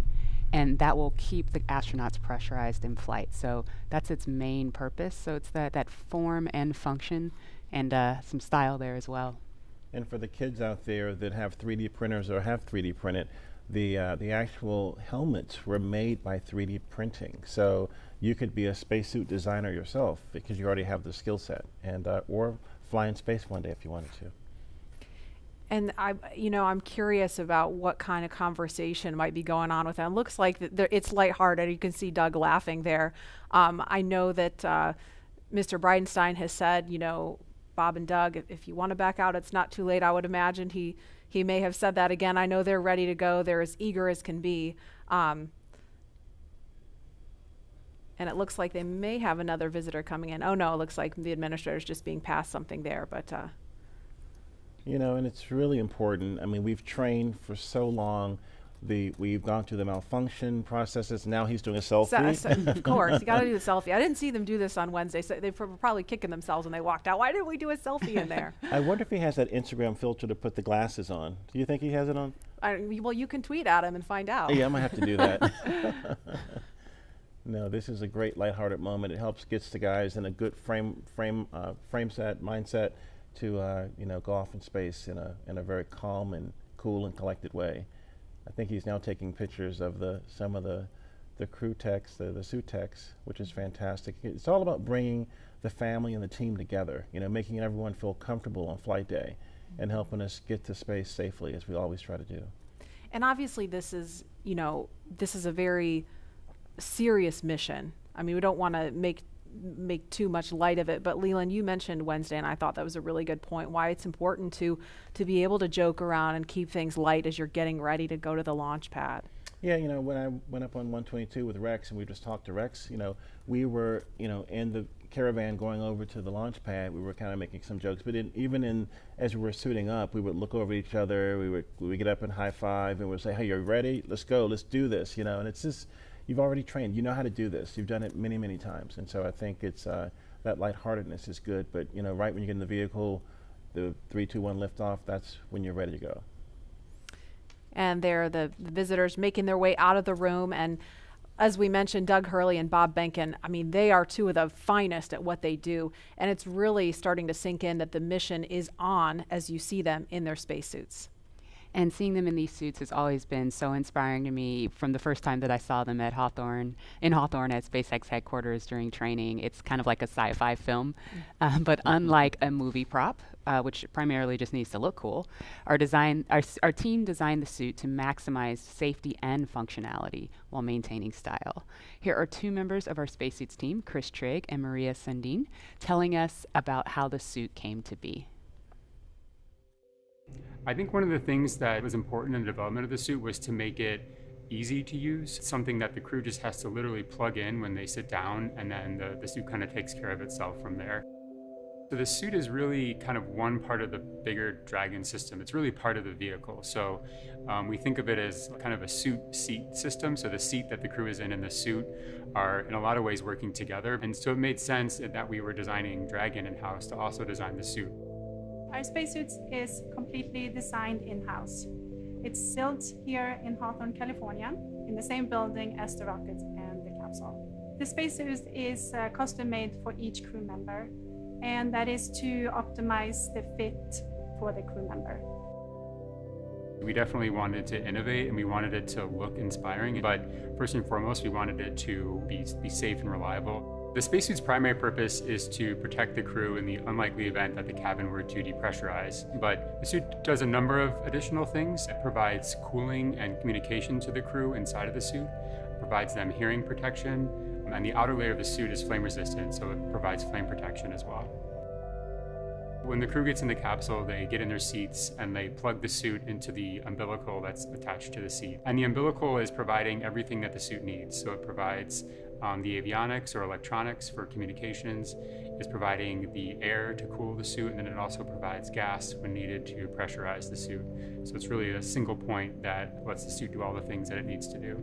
and that will keep the astronauts pressurized in flight. So that's its main purpose. So it's that form and function, and some style there as well. And for the kids out there that have 3D printers or have 3D printed, the actual helmets were made by 3D printing. So you could be a spacesuit designer yourself because you already have the skill set, and or fly in space one day if you wanted to. And I'm curious about what kind of conversation might be going on with them. Looks like it's lighthearted. You can see Doug laughing there. I know that Mr. Bridenstine has said, Bob and Doug, if you want to back out, it's not too late. I would imagine he may have said that again. I know they're ready to go. They're as eager as can be. And it looks like they may have another visitor coming in. Oh, no, it looks like the administrator's just being passed something there. But and it's really important. I mean, we've trained for so long. We've gone through the malfunction processes. Now he's doing a selfie. Of course, you got to do the selfie. I didn't see them do this on Wednesday, so they were probably kicking themselves when they walked out. Why didn't we do a selfie in there? I wonder if he has that Instagram filter to put the glasses on. Do you think he has it on? Well, you can tweet at him and find out. Yeah, I might have to do that. No, this is a great lighthearted moment. It helps gets the guys in a good mindset to go off in space in a very calm and cool and collected way. I think he's now taking pictures of some of the crew techs, the suit techs, which is fantastic. It's all about bringing the family and the team together, making everyone feel comfortable on flight day and helping us get to space safely, as we always try to do. And obviously this is a very serious mission. I mean, we don't want to make too much light of it, but Leland, you mentioned Wednesday, and I thought that was a really good point, why it's important to be able to joke around and keep things light as you're getting ready to go to the launch pad. Yeah, when I went up on 122 with Rex and we just talked to Rex, we were, in the caravan going over to the launch pad, we were kind of making some jokes, but as we were suiting up, we would look over each other, we would get up and high five, and we'd say, hey, you're ready? Let's go, let's do this, and it's just, you've already trained. You know how to do this. You've done it many, many times. And so I think it's that lightheartedness is good. But, right when you get in the vehicle, the 3, 2, 1 liftoff, that's when you're ready to go. And they're the visitors making their way out of the room. And as we mentioned, Doug Hurley and Bob Behnken, I mean, they are two of the finest at what they do. And it's really starting to sink in that the mission is on as you see them in their spacesuits. And seeing them in these suits has always been so inspiring to me from the first time that I saw them in Hawthorne at SpaceX headquarters during training. It's kind of like a sci-fi film, but unlike a movie prop, which primarily just needs to look cool, our team designed the suit to maximize safety and functionality while maintaining style. Here are two members of our spacesuits team, Chris Trigg and Maria Sundin, telling us about how the suit came to be. I think one of the things that was important in the development of the suit was to make it easy to use, something that the crew just has to literally plug in when they sit down, and then the suit kind of takes care of itself from there. So the suit is really kind of one part of the bigger Dragon system. It's really part of the vehicle. So we think of it as kind of a suit-seat system. So the seat that the crew is in and the suit are in a lot of ways working together. And so it made sense that we were designing Dragon in-house to also design the suit. Our spacesuit is completely designed in-house. It's built here in Hawthorne, California, in the same building as the rocket and the capsule. The spacesuit is custom-made for each crew member, and that is to optimize the fit for the crew member. We definitely wanted to innovate, and we wanted it to look inspiring, but first and foremost, we wanted it to be safe and reliable. The spacesuit's primary purpose is to protect the crew in the unlikely event that the cabin were to depressurize. But the suit does a number of additional things. It provides cooling and communication to the crew inside of the suit, provides them hearing protection, and the outer layer of the suit is flame resistant, so it provides flame protection as well. When the crew gets in the capsule, they get in their seats and they plug the suit into the umbilical that's attached to the seat. And the umbilical is providing everything that the suit needs. So it provides the avionics or electronics for communications, is providing the air to cool the suit, and then it also provides gas when needed to pressurize the suit. So it's really a single point that lets the suit do all the things that it needs to do.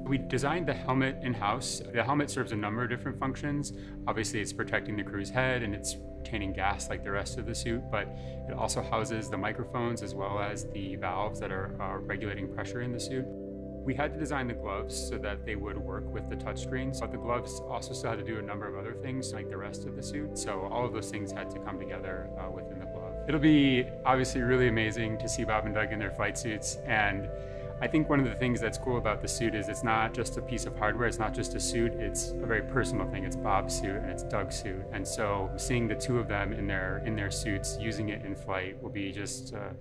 We designed the helmet in-house. The helmet serves a number of different functions. Obviously, it's protecting the crew's head and it's retaining gas like the rest of the suit, but it also houses the microphones as well as the valves that are regulating pressure in the suit. We had to design the gloves so that they would work with the touchscreens, but the gloves also still had to do a number of other things like the rest of the suit. So all of those things had to come together within the glove. It'll be obviously really amazing to see Bob and Doug in their flight suits, and I think one of the things that's cool about the suit is it's not just a piece of hardware, it's not just a suit, it's a very personal thing. It's Bob's suit and it's Doug's suit. And so seeing the two of them in their suits using it in flight will be just a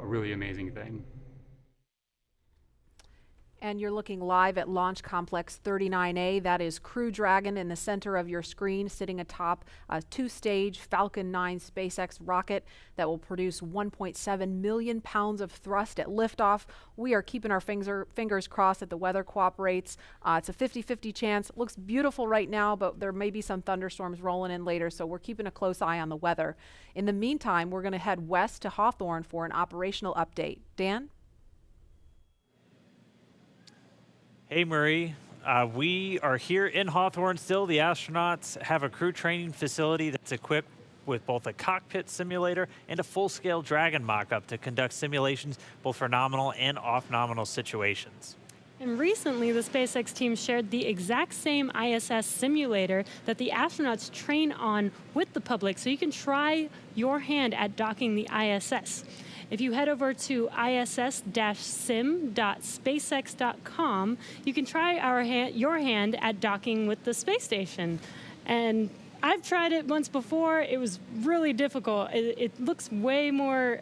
really amazing thing. And you're looking live at Launch Complex 39A. That is Crew Dragon in the center of your screen, sitting atop a two-stage Falcon 9 SpaceX rocket that will produce 1.7 million pounds of thrust at liftoff. We are keeping our fingers crossed that the weather cooperates. It's a 50-50 chance. It looks beautiful right now, but there may be some thunderstorms rolling in later, so we're keeping a close eye on the weather. In the meantime, we're going to head west to Hawthorne for an operational update. Dan? Hey, Marie. We are here in Hawthorne still. The astronauts have a crew training facility that's equipped with both a cockpit simulator and a full-scale Dragon mock-up to conduct simulations both for nominal and off-nominal situations. And recently, the SpaceX team shared the exact same ISS simulator that the astronauts train on with the public, so you can try your hand at docking the ISS. If you head over to iss-sim.spacex.com, you can try your hand at docking with the space station. And I've tried it once before. It was really difficult. It looks way more,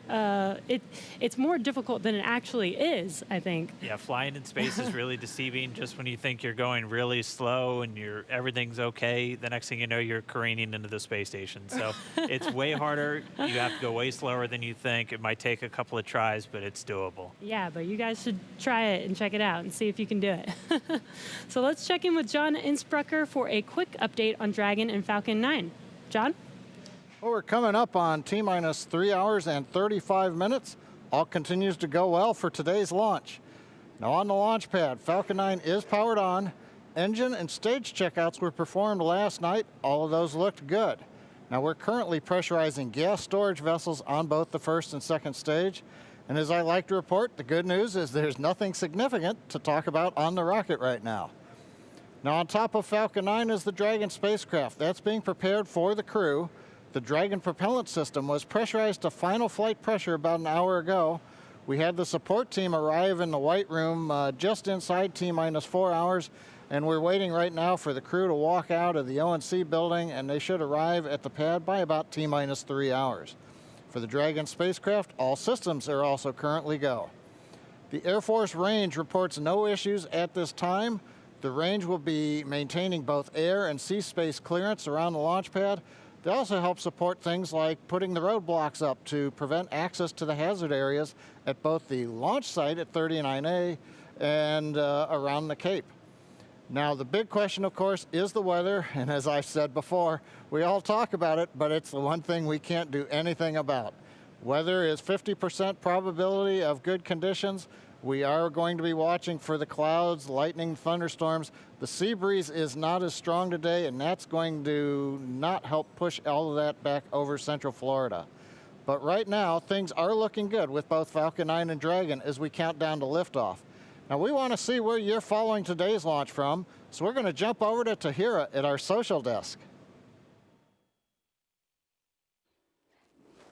it's more difficult than it actually is, I think. Yeah, flying in space is really deceiving. Just when you think you're going really slow and everything's okay, the next thing you know, you're careening into the space station. So it's way harder. You have to go way slower than you think. It might take a couple of tries, but it's doable. Yeah, but you guys should try it and check it out and see if you can do it. So let's check in with John Innsbrucker for a quick update on Dragon and Falcon 9. John? Well, we're coming up on T-minus 3 hours and 35 minutes. All continues to go well for today's launch. Now on the launch pad, Falcon 9 is powered on. Engine and stage checkouts were performed last night. All of those looked good. Now we're currently pressurizing gas storage vessels on both the first and second stage. And as I like to report, the good news is there's nothing significant to talk about on the rocket right now. Now on top of Falcon 9 is the Dragon spacecraft. That's being prepared for the crew. The Dragon propellant system was pressurized to final flight pressure about an hour ago. We had the support team arrive in the White Room just inside T-minus 4 hours, and we're waiting right now for the crew to walk out of the ONC building, and they should arrive at the pad by about T-minus 3 hours. For the Dragon spacecraft, all systems are also currently go. The Air Force range reports no issues at this time. The range will be maintaining both air and sea space clearance around the launch pad. They also help support things like putting the roadblocks up to prevent access to the hazard areas at both the launch site at 39A and around the Cape. Now, the big question, of course, is the weather. And as I've said before, we all talk about it, but it's the one thing we can't do anything about. Weather is 50% probability of good conditions. We are going to be watching for the clouds, lightning, thunderstorms. The sea breeze is not as strong today, and that's going to not help push all of that back over Central Florida. But right now, things are looking good with both Falcon 9 and Dragon as we count down to liftoff. Now, we want to see where you're following today's launch from, so we're going to jump over to Tahira at our social desk.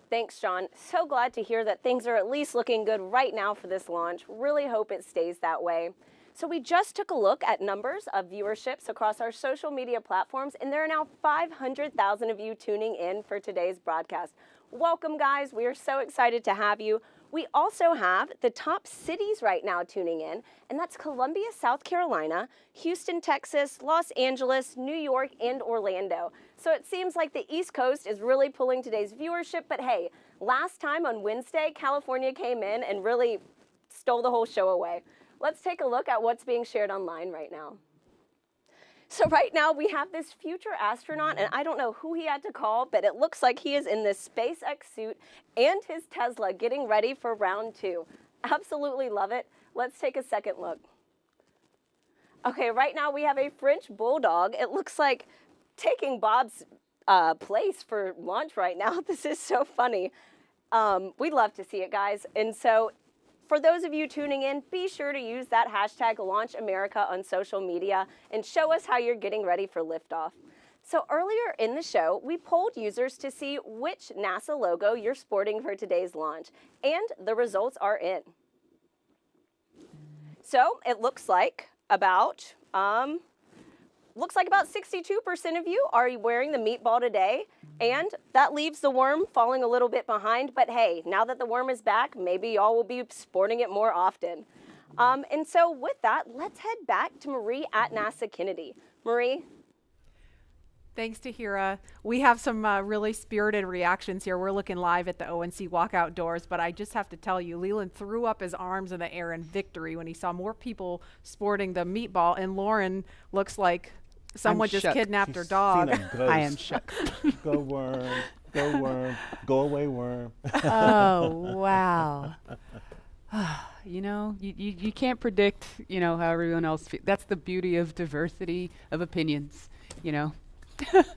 Thanks, John. So glad to hear that things are at least looking good right now for this launch. Really hope it stays that way. So we just took a look at numbers of viewerships across our social media platforms, and there are now 500,000 of you tuning in for today's broadcast. Welcome, guys. We are so excited to have you. We also have the top cities right now tuning in, and that's Columbia, South Carolina, Houston, Texas, Los Angeles, New York, and Orlando. So it seems like the East Coast is really pulling today's viewership, but hey, last time on Wednesday, California came in and really stole the whole show away. Let's take a look at what's being shared online right now. So right now we have this future astronaut, and I don't know who he had to call, but it looks like he is in this SpaceX suit and his Tesla getting ready for round 2. Absolutely love it. Let's take a second look. Okay, right now we have a French bulldog. It looks like taking Bob's place for launch right now. This is so funny. We'd love to see it, guys. And so for those of you tuning in, be sure to use that hashtag LaunchAmerica on social media and show us how you're getting ready for liftoff. So earlier in the show, we polled users to see which NASA logo you're sporting for today's launch, and the results are in. So it looks like about 62% of you are wearing the meatball today, and that leaves the worm falling a little bit behind. But hey, now that the worm is back, maybe y'all will be sporting it more often. And so with that, let's head back to Marie at NASA Kennedy. Marie? Thanks, Tahira. We have some really spirited reactions here. We're looking live at the ONC walkout doors, but I just have to tell you, Leland threw up his arms in the air in victory when he saw more people sporting the meatball, and Lauren looks like someone just kidnapped her dog. I am shook. Go worm, go worm, go away worm. Oh, wow. You know, you can't predict, you know, how everyone else feels. That's the beauty of diversity of opinions, you know.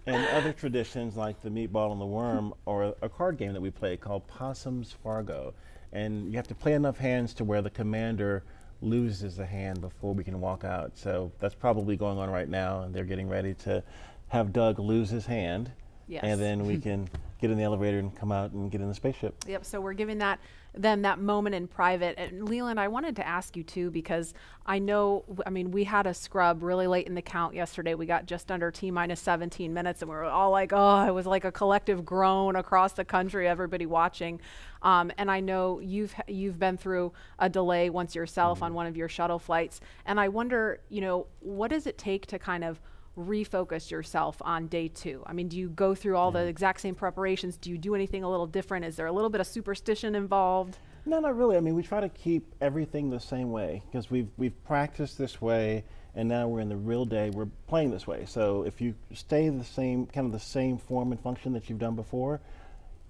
And other traditions like the meatball and the worm, or a card game that we play called Possum's Fargo. And you have to play enough hands to where the commander loses a hand before we can walk out. So that's probably going on right now, and they're getting ready to have Doug lose his hand. Yes. And then we can get in the elevator and come out and get in the spaceship. Yep, so we're giving them that moment in private. And Leland, I wanted to ask you too, because I know, I mean, we had a scrub really late in the count yesterday. We got just under T-minus 17 minutes, and we were all like, oh, it was like a collective groan across the country, everybody watching. And I know you've been through a delay once yourself on one of your shuttle flights. And I wonder, you know, what does it take to kind of refocus yourself on day 2? I mean, do you go through all the exact same preparations? Do you do anything a little different? Is there a little bit of superstition involved? No, not really. I mean, we try to keep everything the same way because we've practiced this way, and now we're in the real day. We're playing this way. So if you stay the same, kind of the same form and function that you've done before,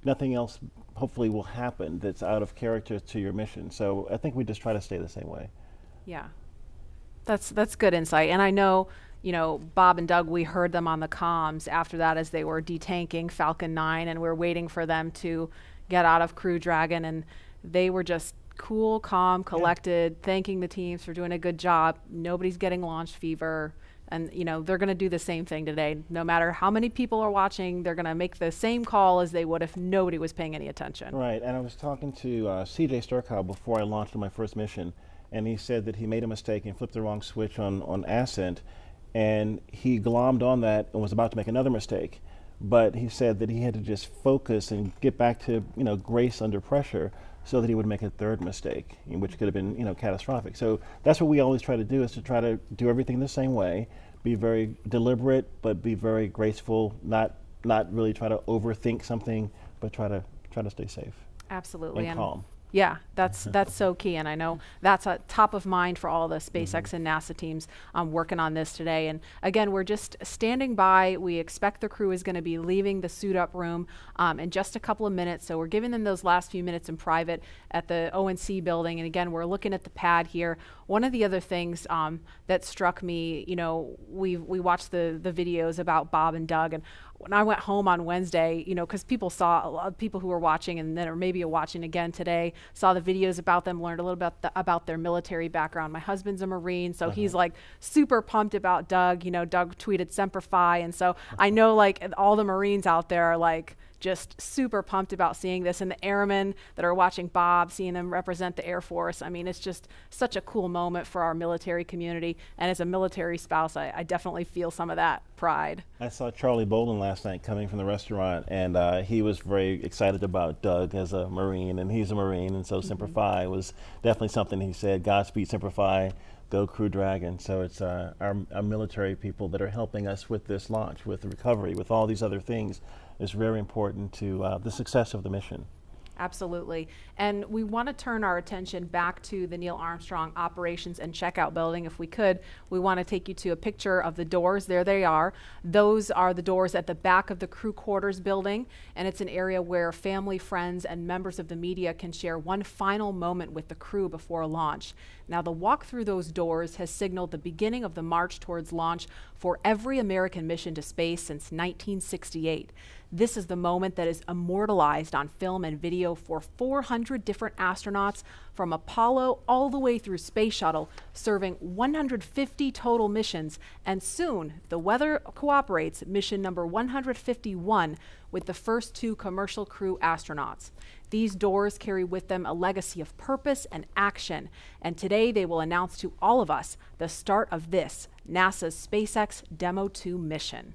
nothing else hopefully will happen that's out of character to your mission. So I think we just try to stay the same way. Yeah, that's good insight. And I know, you know, Bob and Doug, we heard them on the comms after that as they were detanking Falcon 9, and we're waiting for them to get out of Crew Dragon, and they were just cool, calm, collected, thanking the teams for doing a good job. Nobody's getting launch fever, and you know, they're going to do the same thing today. No matter how many people are watching, they're going to make the same call as they would if nobody was paying any attention. Right, and I was talking to CJ Sturkow before I launched on my first mission, and he said that he made a mistake and flipped the wrong switch on Ascent, and he glommed on that and was about to make another mistake. But he said that he had to just focus and get back to, you know, grace under pressure so that he would make a third mistake, which could have been, you know, catastrophic. So that's what we always try to do, is to try to do everything the same way, be very deliberate, but be very graceful, not really try to overthink something, but try to stay safe. Absolutely. And calm. Yeah, that's so key, and I know that's top of mind for all the SpaceX and NASA teams working on this today. And again, we're just standing by. We expect the crew is going to be leaving the suit-up room in just a couple of minutes, so we're giving them those last few minutes in private at the ONC building. And again, we're looking at the pad here. One of the other things that struck me, you know, we watched the videos about Bob and Doug, and when I went home on Wednesday, you know, because people saw, a lot of people who were watching and then, or maybe watching again today, saw the videos about them, learned a little bit about their military background. My husband's a Marine, so he's like super pumped about Doug. You know, Doug tweeted Semper Fi, and so I know like all the Marines out there are like just super pumped about seeing this, and the airmen that are watching Bob, seeing them represent the Air Force. I mean, it's just such a cool moment for our military community, and as a military spouse, I definitely feel some of that pride. I saw Charlie Bolden last night coming from the restaurant, and he was very excited about Doug as a Marine, and he's a Marine, and so Semper Fi was definitely something he said. Godspeed Semper Fi, go Crew Dragon. So it's our military people that are helping us with this launch, with the recovery, with all these other things, is very important to the success of the mission. Absolutely. And we want to turn our attention back to the Neil Armstrong Operations and Checkout Building. If we could, we want to take you to a picture of the doors. There they are. Those are the doors at the back of the crew quarters building, and it's an area where family, friends, and members of the media can share one final moment with the crew before launch. Now, the walk through those doors has signaled the beginning of the march towards launch for every American mission to space since 1968. This is the moment that is immortalized on film and video for 400 different astronauts from Apollo all the way through Space Shuttle, serving 150 total missions, and soon, if the weather cooperates, mission number 151 with the first 2 commercial crew astronauts. These doors carry with them a legacy of purpose and action, and today they will announce to all of us the start of this, NASA's SpaceX Demo 2 mission.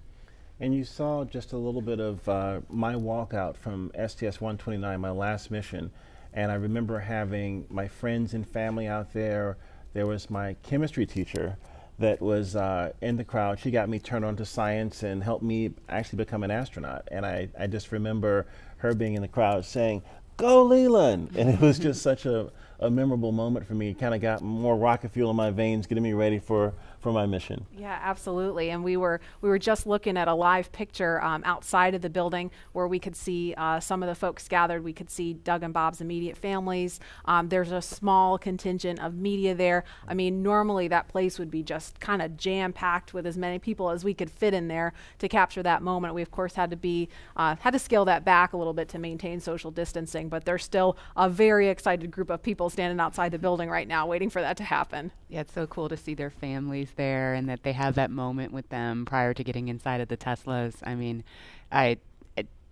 And you saw just a little bit of my walkout from STS-129, my last mission. And I remember having my friends and family out there. There was my chemistry teacher that was in the crowd. She got me turned on to science and helped me actually become an astronaut. And I just remember her being in the crowd saying, "Go Leland!" And it was just such a memorable moment for me. It kind of got more rocket fuel in my veins, getting me ready for my mission. Yeah, absolutely. And we were just looking at a live picture outside of the building where we could see some of the folks gathered. We could see Doug and Bob's immediate families. There's a small contingent of media there. I mean, normally that place would be just kind of jam-packed with as many people as we could fit in there to capture that moment. We of course had to scale that back a little bit to maintain social distancing, but there's still a very excited group of people standing outside the building right now waiting for that to happen. Yeah, it's so cool to see their families there and that they have that moment with them prior to getting inside of the Teslas. I mean,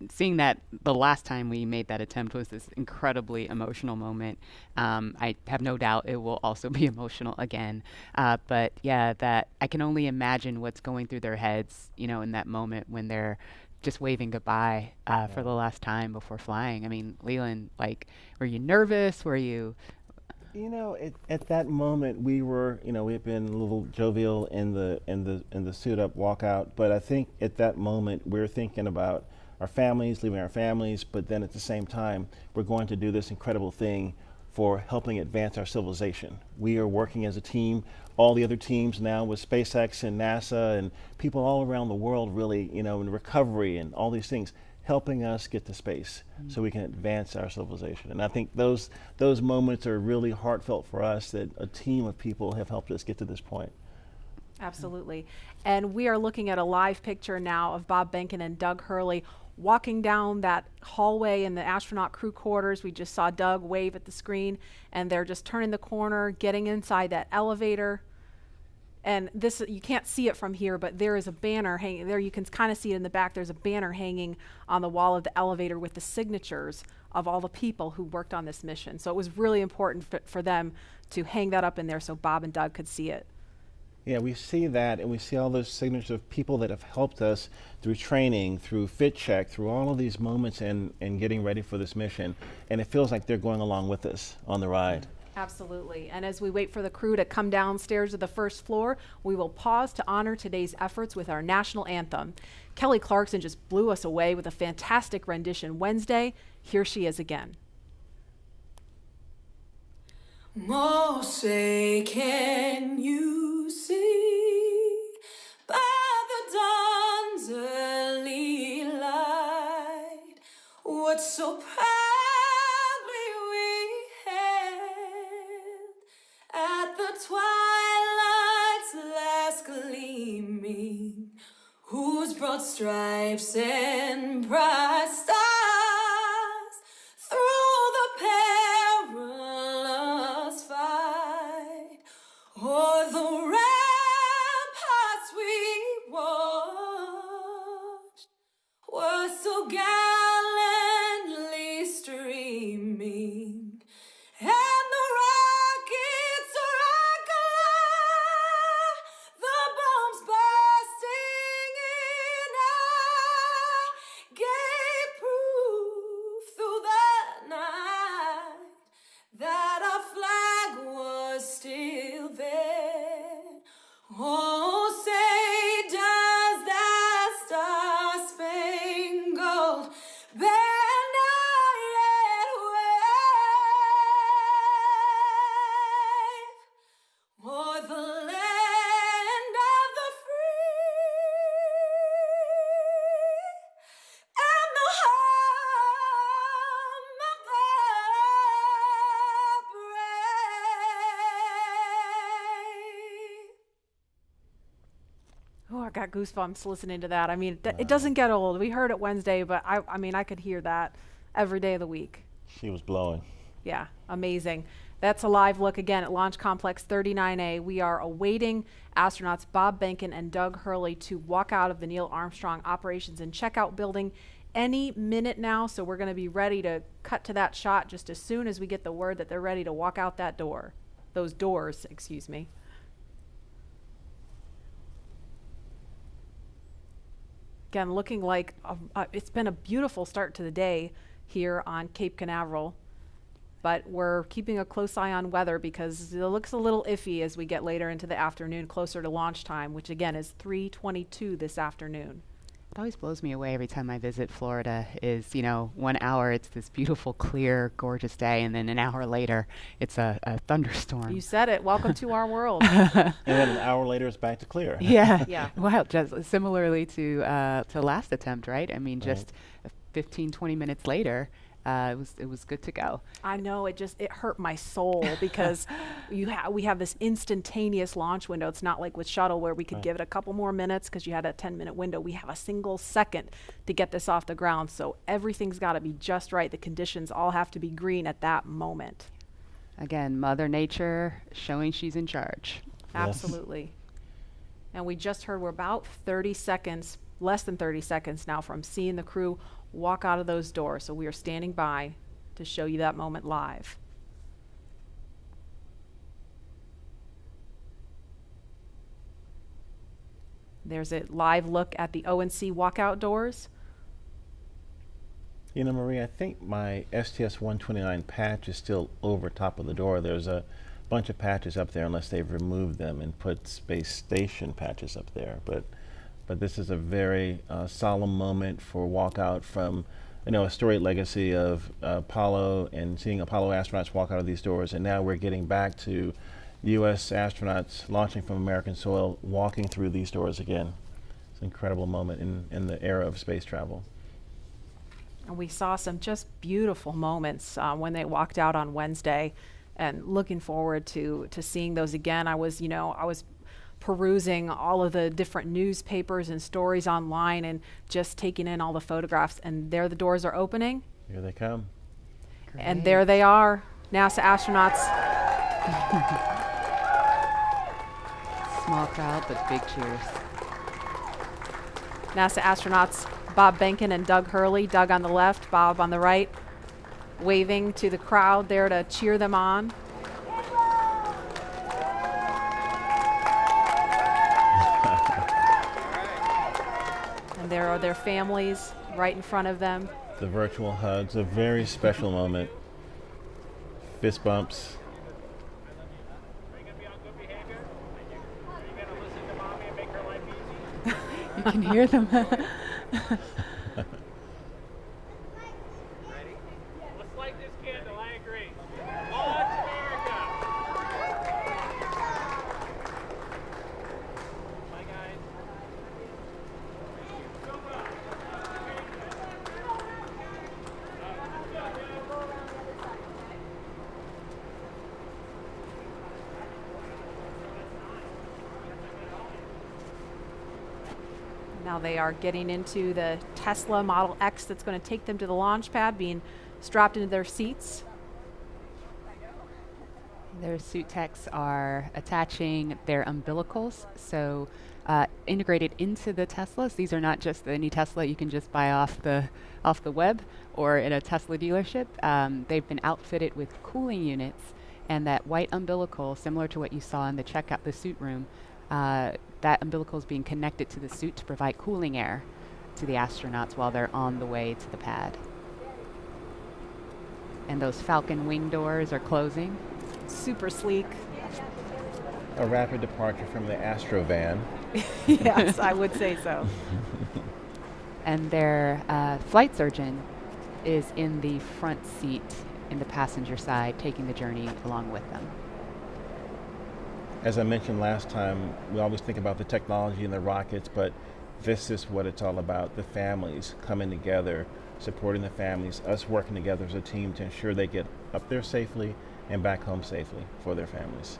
seeing that the last time we made that attempt was this incredibly emotional moment. I have no doubt it will also be emotional again. But yeah, that I can only imagine what's going through their heads, you know, in that moment when they're just waving goodbye for the last time before flying. I mean, Leland, like, were you nervous? Were you? You know, at that moment we were, you know, we had been a little jovial in the suit up walkout, but I think at that moment we're thinking about our families, leaving our families, but then at the same time we're going to do this incredible thing for helping advance our civilization. We are working as a team, all the other teams now with SpaceX and NASA and people all around the world really, you know, in recovery and all these things, helping us get to space so we can advance our civilization. And I think those moments are really heartfelt for us, that a team of people have helped us get to this point. Absolutely. And we are looking at a live picture now of Bob Behnken and Doug Hurley walking down that hallway in the astronaut crew quarters. We just saw Doug wave at the screen, and they're just turning the corner, getting inside that elevator. And this, you can't see it from here, but there is a banner hanging there. You can kind of see it in the back. There's a banner hanging on the wall of the elevator with the signatures of all the people who worked on this mission. So it was really important for them to hang that up in there so Bob and Doug could see it. Yeah, we see that, and we see all those signatures of people that have helped us through training, through fit check, through all of these moments and getting ready for this mission. And it feels like they're going along with us on the ride. Absolutely. And as we wait for the crew to come downstairs to the first floor, we will pause to honor today's efforts with our national anthem. Kelly Clarkson just blew us away with a fantastic rendition Wednesday. Here she is again. Oh, say, can you see by the dawn's early light what so proudly we hailed at the twilight's last gleaming, whose broad stripes and bright stars through the perilous fight o'er the ramparts we watched were so gallantly streaming, and the rockets regular, the bombs bursting in air, gave proof through the night that our flag was still there. Oh, say does that star-spangled got goosebumps listening to that. I mean, it doesn't get old. We heard it Wednesday, but I mean, I could hear that every day of the week. She was blowing. Yeah, amazing. That's a live look again at Launch Complex 39A. We are awaiting astronauts Bob Behnken and Doug Hurley to walk out of the Neil Armstrong Operations and Checkout building any minute now. So we're going to be ready to cut to that shot just as soon as we get the word that they're ready to walk out that door. Those doors, excuse me. Again, looking like it's been a beautiful start to the day here on Cape Canaveral. But we're keeping a close eye on weather because it looks a little iffy as we get later into the afternoon, closer to launch time, which again is 3:22 this afternoon. It always blows me away every time I visit Florida is, 1 hour it's this beautiful, clear, gorgeous day, and then an hour later it's a thunderstorm. You said it. Welcome to our world. And then an hour later it's back to clear. Yeah. Yeah. Wow, just similarly to last attempt, right? I mean, just 15, 20 minutes later, it was good to go. I know, it hurt my soul because we have this instantaneous launch window. It's not like with shuttle where we could give it a couple more minutes because you had a 10-minute window. We have a single second to get this off the ground, so everything's got to be just right. The conditions all have to be green at that moment. Again, Mother Nature showing she's in charge. Absolutely. And we just heard we're about 30 seconds, less than 30 seconds now from seeing the crew walk out of those doors. So we are standing by to show you that moment live. There's a live look at the O&C walkout doors. You know, Marie, I think my STS-129 patch is still over top of the door. There's a bunch of patches up there unless they've removed them and put space station patches up there. But this is a very solemn moment for walkout from, a storied legacy of Apollo and seeing Apollo astronauts walk out of these doors. And now we're getting back to U.S. astronauts launching from American soil, walking through these doors again. It's an incredible moment in the era of space travel. And we saw some just beautiful moments when they walked out on Wednesday, and looking forward to seeing those again. I was perusing all of the different newspapers and stories online and just taking in all the photographs, and there the doors are opening. Here they come. Great. And there they are, NASA astronauts. Small crowd, but big cheers. NASA astronauts Bob Behnken and Doug Hurley, Doug on the left, Bob on the right, waving to the crowd there to cheer them on. And there are their families right in front of them. The virtual hugs, a very special moment. Fist bumps. You can hear them. Ready? Let's light this candle, I agree. Launch America! Bye, guys. Now they are getting into the Tesla Model X that's going to take them to the launch pad, being strapped into their seats. Their suit techs are attaching their umbilicals, so integrated into the Teslas. These are not just any Tesla you can just buy off the web or in a Tesla dealership. They've been outfitted with cooling units, and that white umbilical, similar to what you saw in the suit room, that umbilical is being connected to the suit to provide cooling air to the astronauts while they're on the way to the pad. And those Falcon wing doors are closing. Super sleek. A rapid departure from the Astro van. Yes, I would say so. And their flight surgeon is in the front seat in the passenger side, taking the journey along with them. As I mentioned last time, we always think about the technology and the rockets, but this is what it's all about. The families coming together, supporting the families, us working together as a team to ensure they get up there safely and back home safely for their families.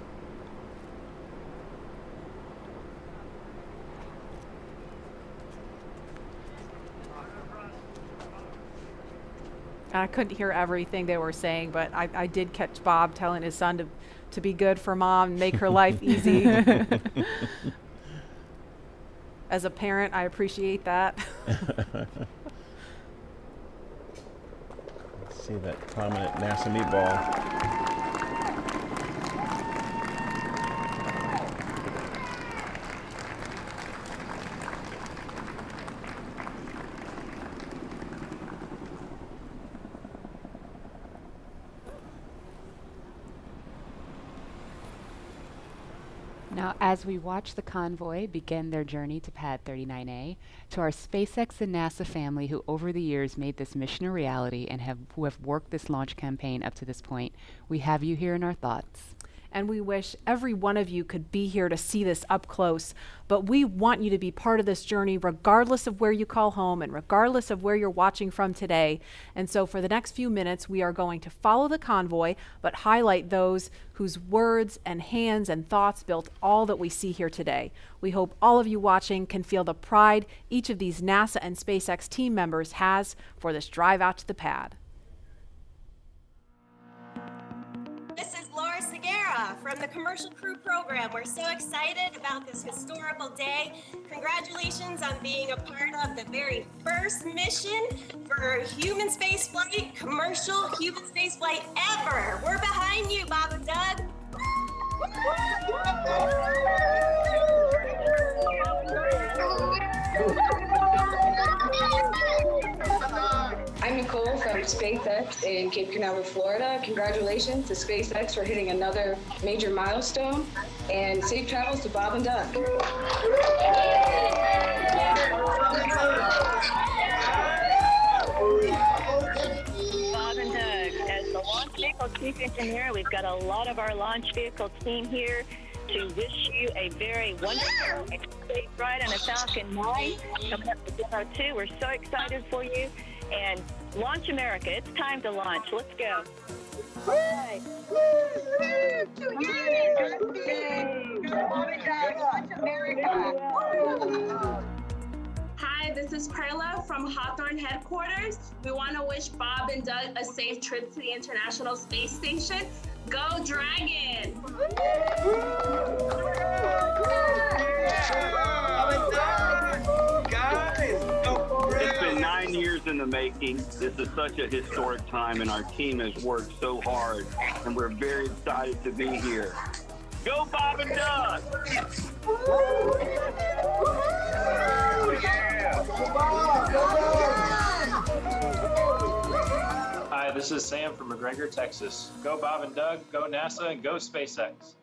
I couldn't hear everything they were saying, but I did catch Bob telling his son to be good for mom and make her life easy. As a parent, I appreciate that. Let's see that prominent NASA meatball. Now, as we watch the convoy begin their journey to Pad 39A, to our SpaceX and NASA family who over the years made this mission a reality and who have worked this launch campaign up to this point, we have you here in our thoughts. And we wish every one of you could be here to see this up close. But we want you to be part of this journey regardless of where you call home and regardless of where you're watching from today. And so for the next few minutes, we are going to follow the convoy, but highlight those whose words and hands and thoughts built all that we see here today. We hope all of you watching can feel the pride each of these NASA and SpaceX team members has for this drive out to the pad. This is Laura Segura from the Commercial Crew Program. We're so excited about this historical day. Congratulations on being a part of the very first mission for human spaceflight, commercial human spaceflight ever. We're behind you, Bob and Doug. I'm Nicole from SpaceX in Cape Canaveral, Florida. Congratulations to SpaceX for hitting another major milestone, and safe travels to Bob and Doug. Bob and Doug, as the launch vehicle chief engineer, we've got a lot of our launch vehicle team here to wish you a very wonderful and safe ride on a Falcon 9 coming up to Demo 2. We're so excited for you. And launch America. It's time to launch. Let's go. Right. Hi, this is Perla from Hawthorne headquarters. We want to wish Bob and Doug a safe trip to the International Space Station. Go Dragon! It's been 9 years in the making. This is such a historic time, and our team has worked so hard, and we're very excited to be here. Go Bob and Doug! Hi, this is Sam from McGregor, Texas. Go Bob and Doug, go NASA, and go SpaceX.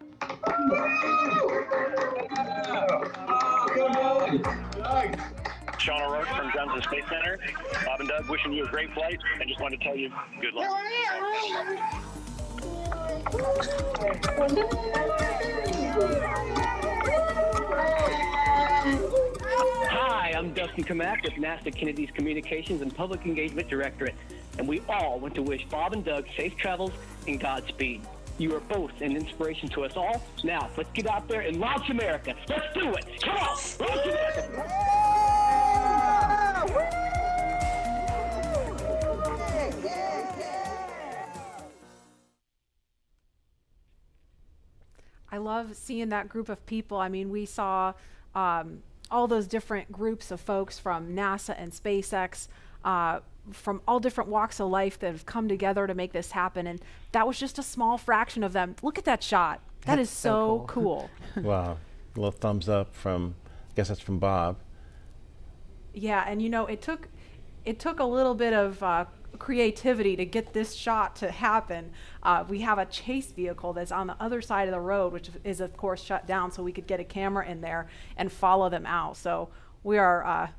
Sean O'Rourke from Johnson Space Center. Bob and Doug, wishing you a great flight, and just wanted to tell you good luck. Hi, I'm Dustin Kamak with NASA Kennedy's Communications and Public Engagement Directorate, and we all want to wish Bob and Doug safe travels and Godspeed. You are both an inspiration to us all. Now, let's get out there and launch America. Let's do it. Come on, launch America. I love seeing that group of people. I mean, we saw all those different groups of folks from NASA and SpaceX, from all different walks of life that have come together to make this happen. And that was just a small fraction of them. Look at that shot. That is so cool. Wow. A little thumbs up from, I guess that's from Bob. Yeah, and you know, it took a little bit of creativity to get this shot to happen. We have a chase vehicle that's on the other side of the road, which is of course shut down, so we could get a camera in there and follow them out. So we are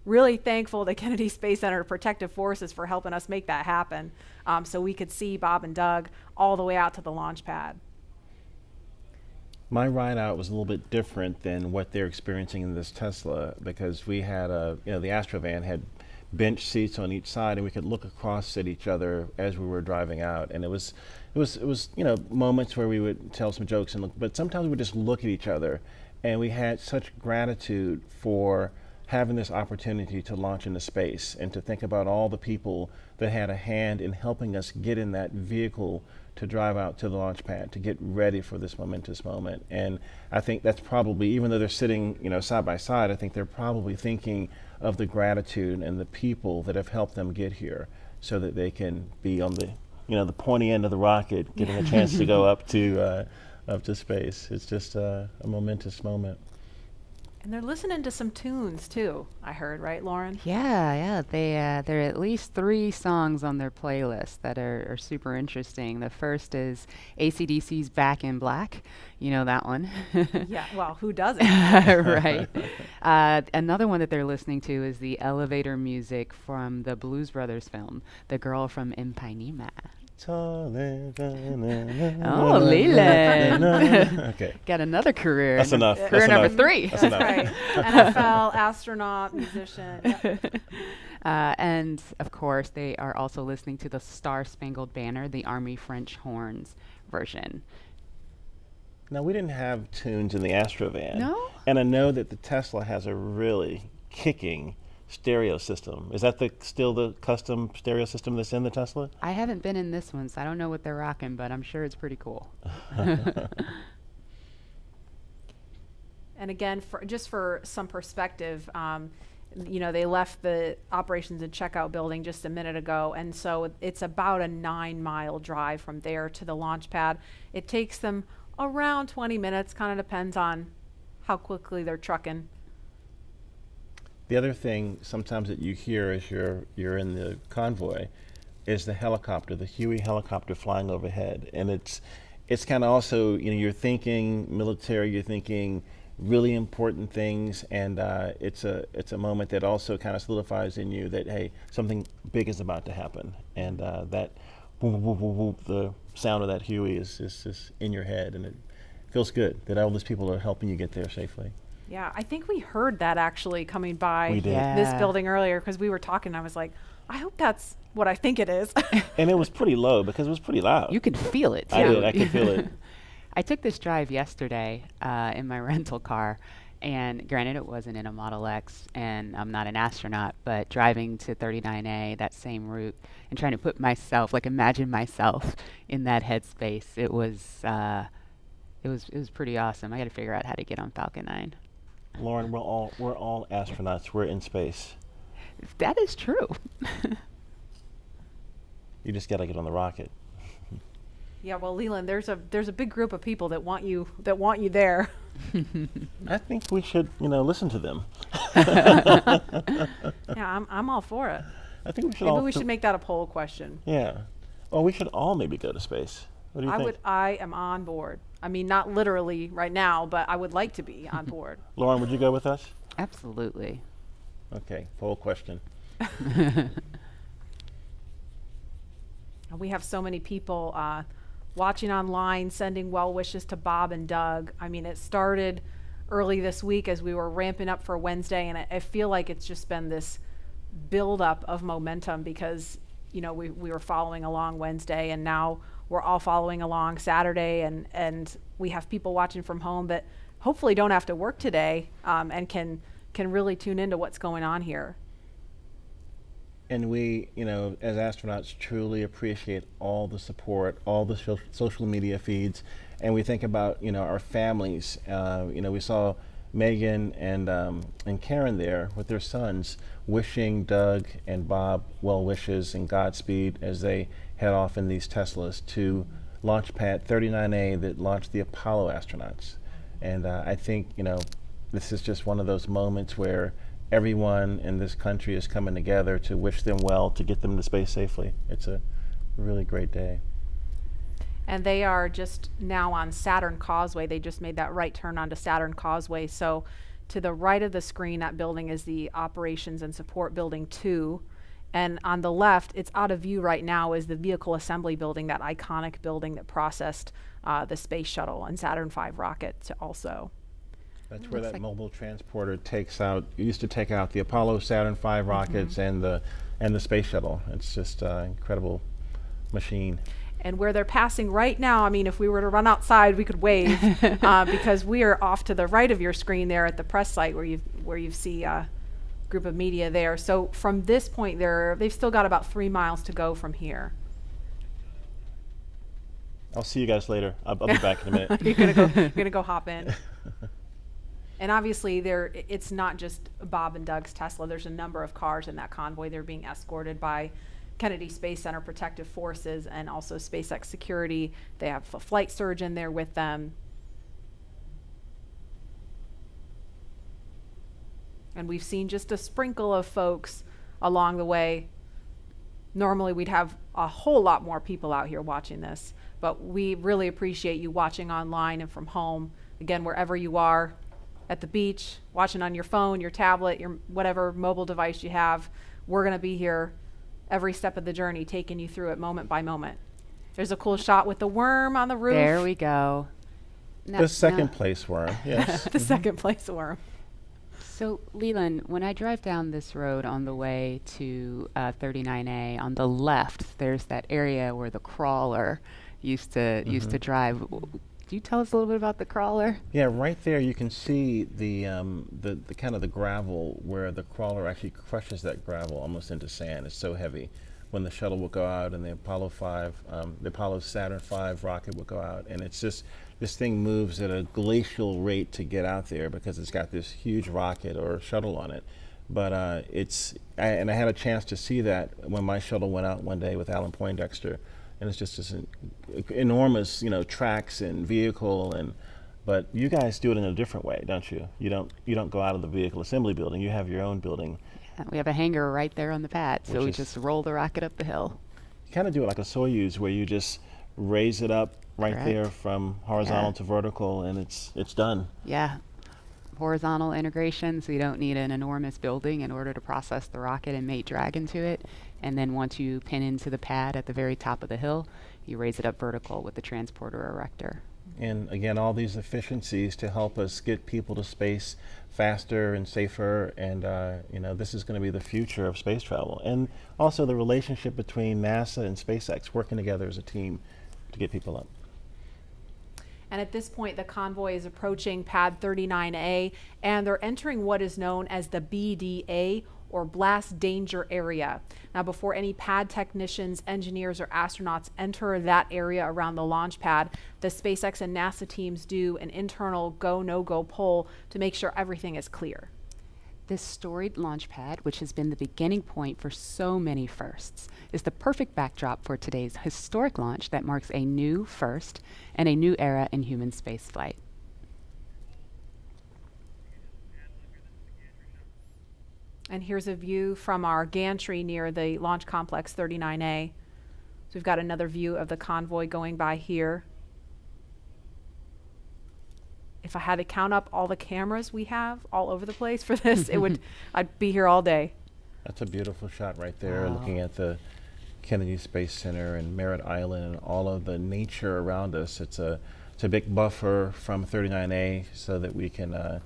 really thankful to Kennedy Space Center Protective Forces for helping us make that happen, so we could see Bob and Doug all the way out to the launch pad. My ride out was a little bit different than what they're experiencing in this Tesla, because we had the Astrovan had bench seats on each side, and we could look across at each other as we were driving out. And it was moments where we would tell some jokes and look, but sometimes we would just look at each other, and we had such gratitude for having this opportunity to launch into space and to think about all the people that had a hand in helping us get in that vehicle to drive out to the launch pad to get ready for this momentous moment. And I think that's probably, even though they're sitting, side by side, I think they're probably thinking of the gratitude and the people that have helped them get here so that they can be on the, the pointy end of the rocket, getting a chance to go up to space. It's just a momentous moment. And they're listening to some tunes too, I heard, right, Lauren? Yeah. There are at least 3 songs on their playlist that are super interesting. The first is AC/DC's Back in Black. You know that one. Yeah, well, who doesn't? Right. Another one that they're listening to is the elevator music from the Blues Brothers film, The Girl from Ipanema. Oh, Leland. Okay. Got another career. That's enough. Career number 3. That's enough. Right. NFL, astronaut, musician. Yep. And of course, they are also listening to the Star Spangled Banner, the Army French Horns version. Now, we didn't have tunes in the Astrovan. No? And I know that the Tesla has a really kicking stereo system. Is that still the custom stereo system that's in the Tesla? I haven't been in this one, so I don't know what they're rocking, but I'm sure it's pretty cool. And again, just for some perspective, they left the operations and checkout building just a minute ago, and so it's about a 9-mile drive from there to the launch pad. It takes them around 20 minutes, kind of depends on how quickly they're trucking. The other thing sometimes that you hear as you're in the convoy is the helicopter, the Huey helicopter flying overhead. And it's kind of also, you're thinking military, you're thinking really important things, and it's a moment that also kind of solidifies in you that, hey, something big is about to happen. And that whoop, whoop, whoop, whoop, the sound of that Huey is just in your head, and it feels good that all those people are helping you get there safely. Yeah, I think we heard that actually coming by Yeah. this building earlier because we were talking. I was like, I hope that's what I think it is. And it was pretty low because it was pretty loud. You could feel it, too. I did. I could feel it. I took this drive yesterday in my rental car, and granted it wasn't in a Model X, and I'm not an astronaut, but driving to 39A, that same route, and trying to imagine myself in that headspace, it was pretty awesome. I got to figure out how to get on Falcon 9. Lauren, we're all astronauts. We're in space. That is true. You just got to get on the rocket. Yeah, well, Leland, there's a big group of people that want you there. I think we should, listen to them. Yeah, I'm all for it. I think we should. Maybe we should make that a poll question. Yeah. Well, we should all maybe go to space. What do you think? I am on board. I mean, not literally right now, but I would like to be on board. Lauren, would you go with us? Absolutely. Okay, poll question. We have so many people watching online, sending well wishes to Bob and Doug. I mean, it started early this week as we were ramping up for Wednesday, and I feel like it's just been this buildup of momentum because, we were following along Wednesday, and now we're all following along Saturday, and we have people watching from home that hopefully don't have to work today and can really tune into what's going on here. And we, as astronauts, truly appreciate all the support, all the social media feeds, and we think about, our families. We saw Megan and Karen there with their sons, wishing Doug and Bob well wishes and Godspeed as they head off in these Teslas to launch pad 39A that launched the Apollo astronauts. And I think, this is just one of those moments where everyone in this country is coming together to wish them well, to get them to space safely. It's a really great day. And they are just now on Saturn Causeway. They just made that right turn onto Saturn Causeway. So to the right of the screen, that building is the Operations and Support Building 2. And on the left, it's out of view right now, is the Vehicle Assembly Building, that iconic building that processed the Space Shuttle and Saturn V rocket also. That's where that mobile transporter used to take out the Apollo, Saturn V rockets and the Space Shuttle. It's just an incredible machine. And where they're passing right now, I mean, if we were to run outside, we could wave because we are off to the right of your screen there at the press site where you see group of media there. So from this point, they've still got about 3 miles to go from here. I'll see you guys later. I'll be back in a minute. You're gonna go hop in. And obviously, it's not just Bob and Doug's Tesla. There's a number of cars in that convoy. They're being escorted by Kennedy Space Center Protective Forces and also SpaceX security. They have a flight surgeon there with them. And we've seen just a sprinkle of folks along the way. Normally, we'd have a whole lot more people out here watching this, but we really appreciate you watching online and from home. Again, wherever you are, at the beach, watching on your phone, your tablet, your whatever mobile device you have, we're going to be here every step of the journey, taking you through it moment by moment. There's a cool shot with the worm on the roof. There we go. The second place worm, yes. The second place worm. So, Leland, when I drive down this road on the way to 39A, on the left, there's that area where the crawler used to drive. Do you tell us a little bit about the crawler? Yeah, right there you can see the kind of the gravel where the crawler actually crushes that gravel almost into sand. It's so heavy. When the shuttle will go out and the Apollo Saturn V rocket will go out, and it's just, this thing moves at a glacial rate to get out there because it's got this huge rocket or shuttle on it. But I had a chance to see that when my shuttle went out one day with Alan Poindexter, and it's just this enormous, tracks and vehicle, but you guys do it in a different way, don't you? You don't go out of the vehicle assembly building. You have your own building. We have a hangar right there on the pad, so we just roll the rocket up the hill. You kind of do it like a Soyuz, where you just raise it up right there from horizontal to vertical, and it's done. Yeah, horizontal integration, so you don't need an enormous building in order to process the rocket and mate drag into it. And then once you pin into the pad at the very top of the hill, you raise it up vertical with the transporter erector. And again, all these efficiencies to help us get people to space faster and safer, and this is going to be the future of space travel. And also the relationship between NASA and SpaceX working together as a team to get people up. And at this point, the convoy is approaching pad 39A, and they're entering what is known as the BDA, or blast danger area. Now, before any pad technicians, engineers, or astronauts enter that area around the launch pad, the SpaceX and NASA teams do an internal go, no-go poll to make sure everything is clear. This storied launch pad, which has been the beginning point for so many firsts, is the perfect backdrop for today's historic launch that marks a new first and a new era in human spaceflight. And here's a view from our gantry near the Launch Complex 39A. So we've got another view of the convoy going by here. If I had to count up all the cameras we have all over the place for this, I'd be here all day. That's a beautiful shot right there, looking at the Kennedy Space Center and Merritt Island and all of the nature around us. It's a big buffer from 39A so that we can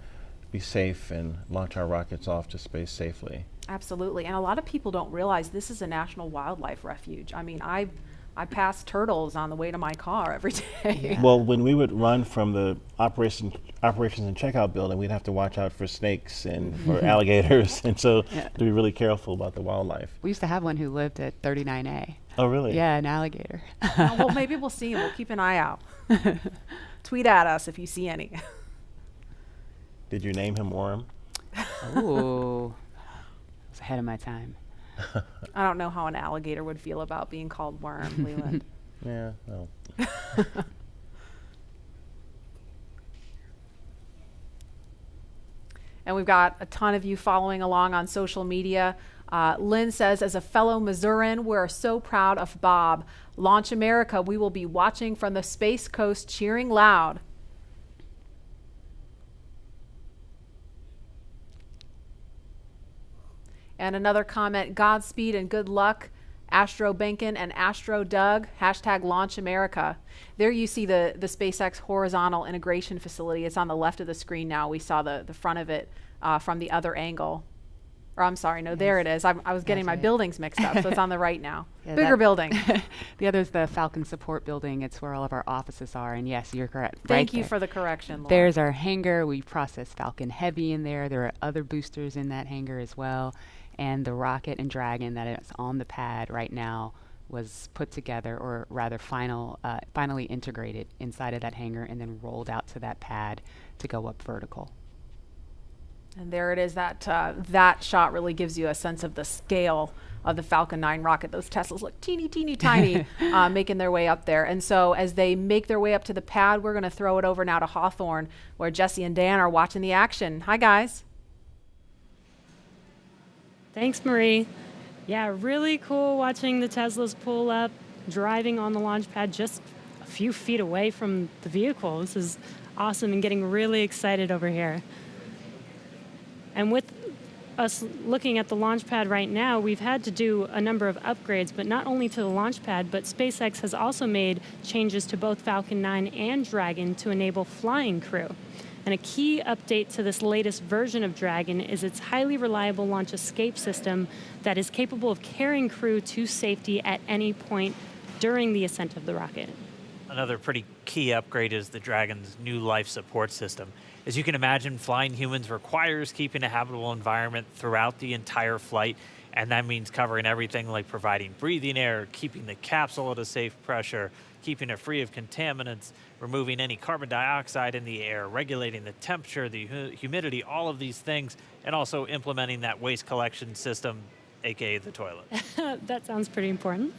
be safe and launch our rockets off to space safely. Absolutely, and a lot of people don't realize this is a national wildlife refuge. I mean, I pass turtles on the way to my car every day. Yeah. Well, when we would run from the operations and checkout building, we'd have to watch out for snakes and for alligators, and so to be really careful about the wildlife. We used to have one who lived at 39A. Oh, really? Yeah, an alligator. Well, maybe we'll see him. We'll keep an eye out. Tweet at us if you see any. Did you name him Worm? Ooh, I was ahead of my time. I don't know how an alligator would feel about being called Worm, Leland. Yeah, no. And we've got a ton of you following along on social media. Lynn says, as a fellow Missourian, we're so proud of Bob. Launch America, we will be watching from the Space Coast, cheering loud. And another comment, Godspeed and good luck, Astro Benkin and Astro Doug, hashtag Launch America. There you see the SpaceX horizontal integration facility. It's on the left of the screen now. We saw the front of it from the other angle. Or I'm sorry, no, there it is. I was getting my buildings mixed up, so it's on the right now. Yeah, Bigger building. The other is the Falcon Support Building. It's where all of our offices are. And yes, you're correct. Thank you there. for the correction, Laura. There's our hangar. We process Falcon Heavy in there. There are other boosters in that hangar as well. And the rocket and Dragon that is on the pad right now was put together, or rather finally integrated inside of that hangar and then rolled out to that pad to go up vertical. And there it is. That shot really gives you a sense of the scale of the Falcon 9 rocket. Those Teslas look teeny, teeny, tiny, making their way up there. And so as they make their way up to the pad, we're going to throw it over now to Hawthorne, where Jesse and Dan are watching the action. Hi, guys. Thanks, Marie. Yeah, really cool watching the Teslas pull up, driving on the launch pad just a few feet away from the vehicle. This is awesome and getting really excited over here. And with us looking at the launch pad right now, we've had to do a number of upgrades, but not only to the launch pad, but SpaceX has also made changes to both Falcon 9 and Dragon to enable flying crew. And a key update to this latest version of Dragon is its highly reliable launch escape system that is capable of carrying crew to safety at any point during the ascent of the rocket. Another pretty key upgrade is the Dragon's new life support system. As you can imagine, flying humans requires keeping a habitable environment throughout the entire flight, and that means covering everything like providing breathing air, keeping the capsule at a safe pressure, keeping it free of contaminants, removing any carbon dioxide in the air, regulating the temperature, the humidity, all of these things, and also implementing that waste collection system, aka the toilet. That sounds pretty important.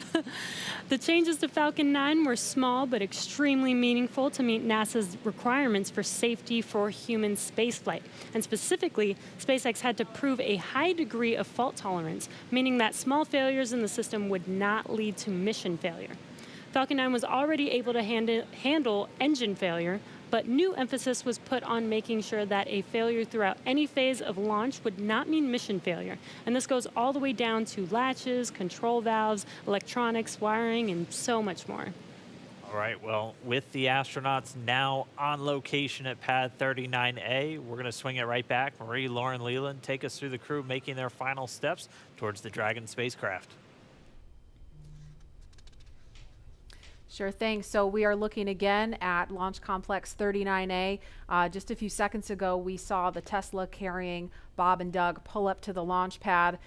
The changes to Falcon 9 were small but extremely meaningful to meet NASA's requirements for safety for human spaceflight. And specifically, SpaceX had to prove a high degree of fault tolerance, meaning that small failures in the system would not lead to mission failure. Falcon 9 was already able to handle engine failure, but new emphasis was put on making sure that a failure throughout any phase of launch would not mean mission failure. And this goes all the way down to latches, control valves, electronics, wiring, and so much more. All right, well, with the astronauts now on location at Pad 39A, we're going to swing it right back. Marie, Lauren, Leland, take us through the crew making their final steps towards the Dragon spacecraft. Sure thing. So we are looking again at Launch Complex 39A. Just a few seconds ago, we saw the Tesla carrying Bob and Doug pull up to the launch pad.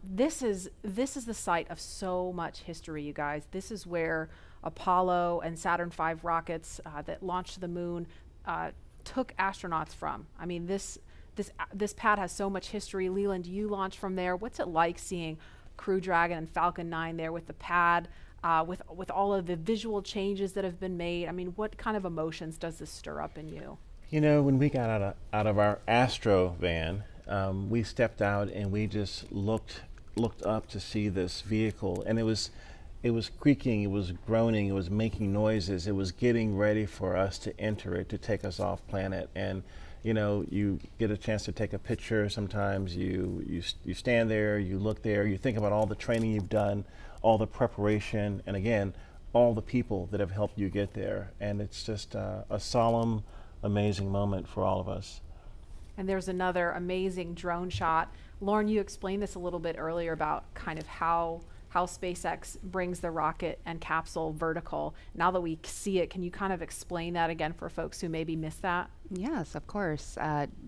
This is the site of so much history, you guys. This is where Apollo and Saturn V rockets that launched to the moon took astronauts from. I mean, this pad has so much history. Leland, you launched from there. What's it like seeing Crew Dragon and Falcon 9 there with the pad? With all of the visual changes that have been made? I mean, what kind of emotions does this stir up in you? You know, when we got out of our Astro van, we stepped out and we just looked up to see this vehicle, and it was creaking, it was groaning, it was making noises, it was getting ready for us to enter it, to take us off planet. And you know, you get a chance to take a picture. Sometimes you stand there, you look there, you think about all the training you've done, all the preparation, and again, all the people that have helped you get there. And it's just a solemn, amazing moment for all of us. And there's another amazing drone shot. Lauren, you explained this a little bit earlier about kind of how SpaceX brings the rocket and capsule vertical. Now that we see it, can you kind of explain that again for folks who maybe missed that? Yes, of course.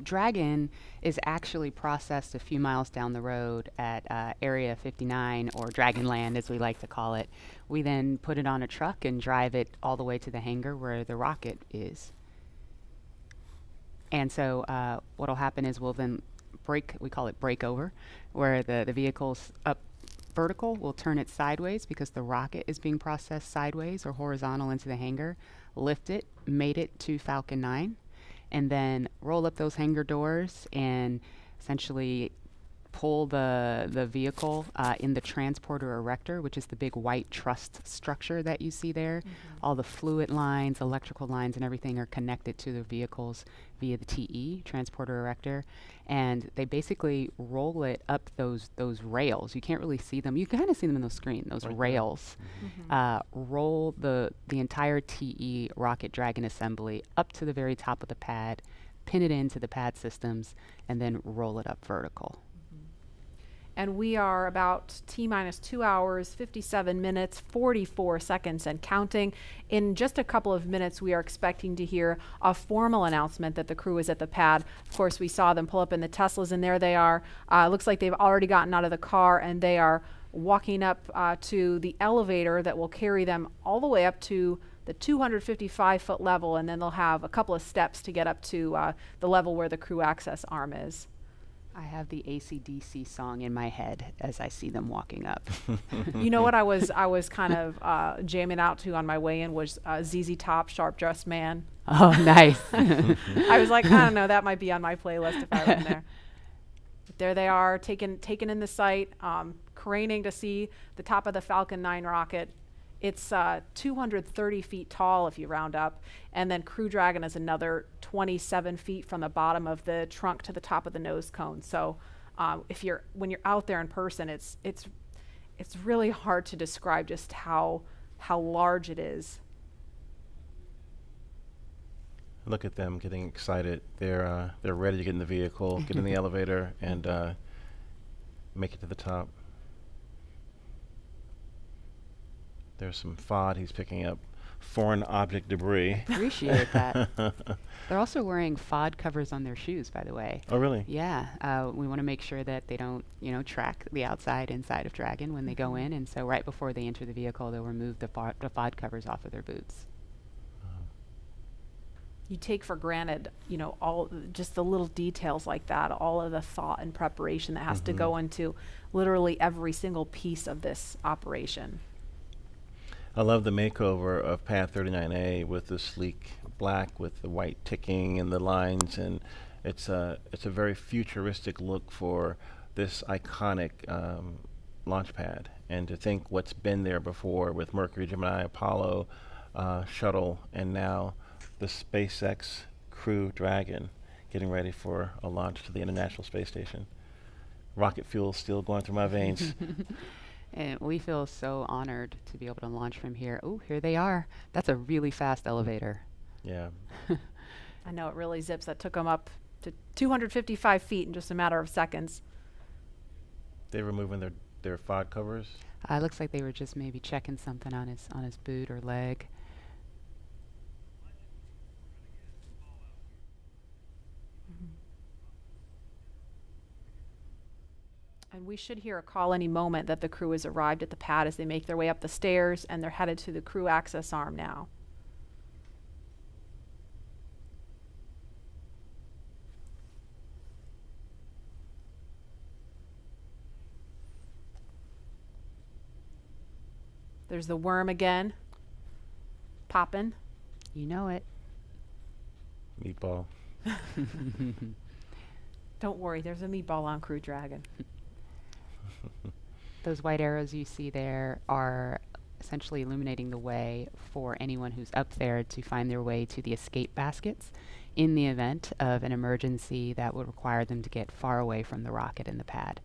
Dragon is actually processed a few miles down the road at Area 59, or Dragonland as we like to call it. We then put it on a truck and drive it all the way to the hangar where the rocket is. And so what will happen is we'll then we call it breakover, where the vehicle's up vertical, we'll turn it sideways because the rocket is being processed sideways or horizontal into the hangar, lift it, mate it to Falcon 9, and then roll up those hangar doors and essentially pull the vehicle in the transporter erector, which is the big white truss structure that you see there. All the fluid lines, electrical lines, and everything are connected to the vehicles via the TE, transporter erector. And they basically roll it up those rails. You can't really see them. You kind of see them in the screen, those rails. Roll the entire TE Rocket Dragon assembly up to the very top of the pad, pin it into the pad systems, and then roll it up vertical. And we are about T-minus 2 hours, 57 minutes, 44 seconds and counting. In just a couple of minutes, we are expecting to hear a formal announcement that the crew is at the pad. Of course, we saw them pull up in the Teslas, and there they are. Looks like they've already gotten out of the car, and they are walking up to the elevator that will carry them all the way up to the 255-foot level, and then they'll have a couple of steps to get up to the level where the crew access arm is. I have the AC/DC song in my head as I see them walking up. You know what I was kind of jamming out to on my way in was ZZ Top, Sharp Dressed Man. Oh, nice. I was like, I don't know, that might be on my playlist if I were in there. But there they are, taken in the sight, craning to see the top of the Falcon 9 rocket. It's 230 feet tall if you round up, and then Crew Dragon is another 27 feet from the bottom of the trunk to the top of the nose cone. So when you're out there in person, it's really hard to describe just how large it is. Look at them getting excited. They're ready to get in the vehicle, get in the elevator, and make it to the top. There's some FOD. He's picking up foreign object debris. Appreciate that. They're also wearing FOD covers on their shoes, by the way. Oh, really? Yeah. We want to make sure that they don't, track the inside of Dragon when they go in. And so right before they enter the vehicle, they'll remove the FOD covers off of their boots. You take for granted, all just the little details like that, all of the thought and preparation that has to go into literally every single piece of this operation. I love the makeover of Pad 39A with the sleek black with the white ticking and the lines, and it's a very futuristic look for this iconic launch pad. And to think what's been there before with Mercury, Gemini, Apollo shuttle, and now the SpaceX Crew Dragon getting ready for a launch to the International Space Station. Rocket fuel still going through my veins. And we feel so honored to be able to launch from here. Oh, here they are. That's a really fast elevator. Yeah. I know, it really zips. That took them up to 255 feet in just a matter of seconds. They're removing their FOD covers? Looks like they were just maybe checking something on his boot or leg. And we should hear a call any moment that the crew has arrived at the pad as they make their way up the stairs, and they're headed to the crew access arm now. There's the worm again, popping. You know it. Meatball. Don't worry, there's a meatball on Crew Dragon. Those white arrows you see there are essentially illuminating the way for anyone who's up there to find their way to the escape baskets in the event of an emergency that would require them to get far away from the rocket and the pad.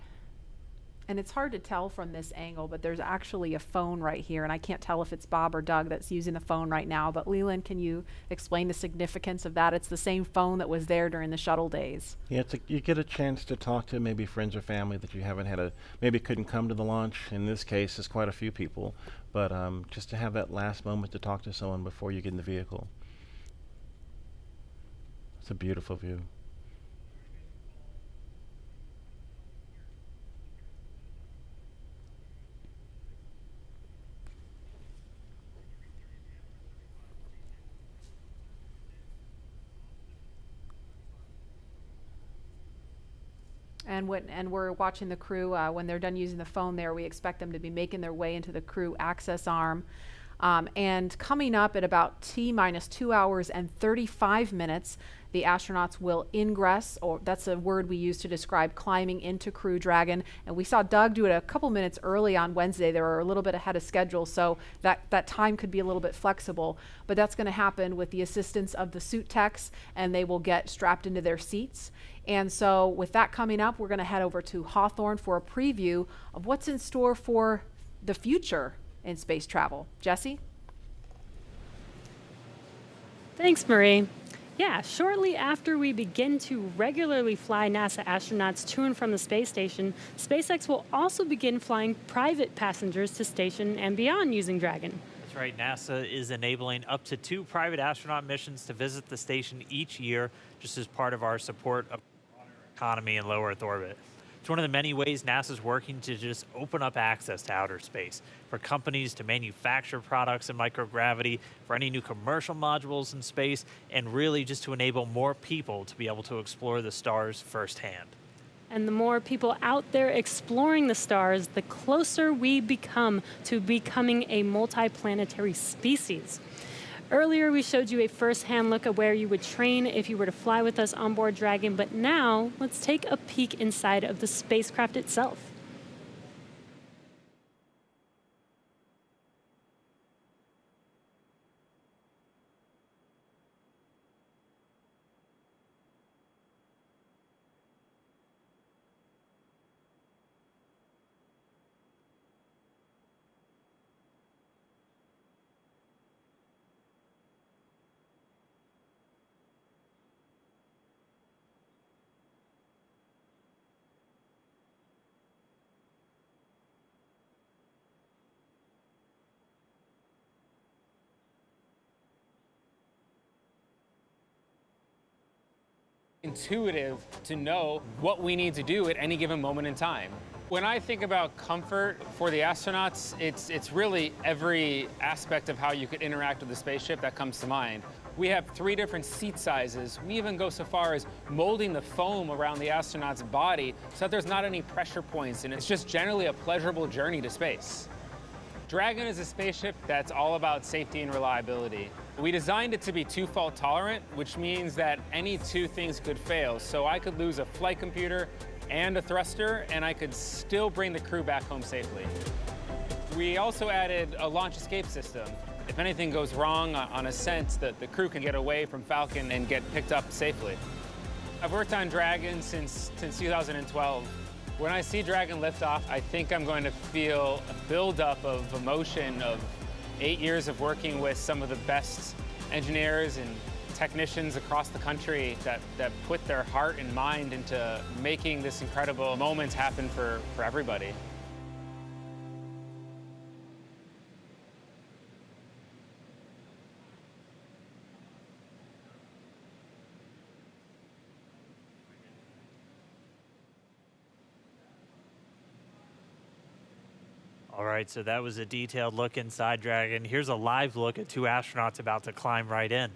And it's hard to tell from this angle, but there's actually a phone right here, and I can't tell if it's Bob or Doug that's using the phone right now. But Leland, can you explain the significance of that? It's the same phone that was there during the shuttle days. Yeah, you get a chance to talk to maybe friends or family that you haven't had maybe couldn't come to the launch. In this case, it's quite a few people, but just to have that last moment to talk to someone before you get in the vehicle. It's a beautiful view. And we're watching the crew when they're done using the phone there. We expect them to be making their way into the crew access arm. And coming up at about T-minus 2 hours and 35 minutes, the astronauts will ingress, or that's a word we use to describe climbing into Crew Dragon. And we saw Doug do it a couple minutes early on Wednesday. They were a little bit ahead of schedule, so that time could be a little bit flexible. But that's going to happen with the assistance of the suit techs, and they will get strapped into their seats. And so with that coming up, we're going to head over to Hawthorne for a preview of what's in store for the future in space travel. Jesse? Thanks, Marie. Yeah, shortly after we begin to regularly fly NASA astronauts to and from the space station, SpaceX will also begin flying private passengers to station and beyond using Dragon. That's right. NASA is enabling up to 2 private astronaut missions to visit the station each year, just as part of our support of the economy in low Earth orbit. It's one of the many ways NASA's working to just open up access to outer space for companies to manufacture products in microgravity, for any new commercial modules in space, and really just to enable more people to be able to explore the stars firsthand. And the more people out there exploring the stars, the closer we become to becoming a multiplanetary species. Earlier, we showed you a first-hand look at where you would train if you were to fly with us on board Dragon, but now let's take a peek inside of the spacecraft itself. Intuitive to know what we need to do at any given moment in time. When I think about comfort for the astronauts, it's really every aspect of how you could interact with the spaceship that comes to mind. We have 3 different seat sizes. We even go so far as molding the foam around the astronaut's body so that there's not any pressure points, and it's just generally a pleasurable journey to space. Dragon is a spaceship that's all about safety and reliability. We designed it to be 2-fault tolerant, which means that any 2 things could fail. So I could lose a flight computer and a thruster, and I could still bring the crew back home safely. We also added a launch escape system. If anything goes wrong on ascent, the crew can get away from Falcon and get picked up safely. I've worked on Dragon since 2012. When I see Dragon lift off, I think I'm going to feel a buildup of emotion of 8 years of working with some of the best engineers and technicians across the country that put their heart and mind into making this incredible moment happen for everybody. All right, so that was a detailed look inside Dragon. Here's a live look at 2 astronauts about to climb right in.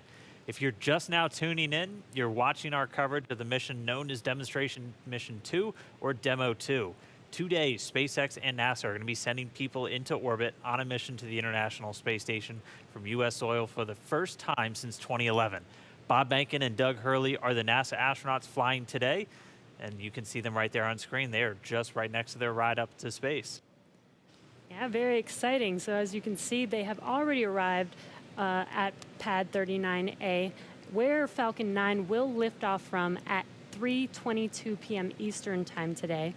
If you're just now tuning in, you're watching our coverage of the mission known as Demonstration Mission 2 or Demo 2. 2 days, SpaceX and NASA are going to be sending people into orbit on a mission to the International Space Station from U.S. soil for the first time since 2011. Bob Behnken and Doug Hurley are the NASA astronauts flying today, and you can see them right there on screen. They are just right next to their ride up to space. Yeah, very exciting. So as you can see, they have already arrived at pad 39A, where Falcon 9 will lift off from at 3:22 p.m. Eastern time today.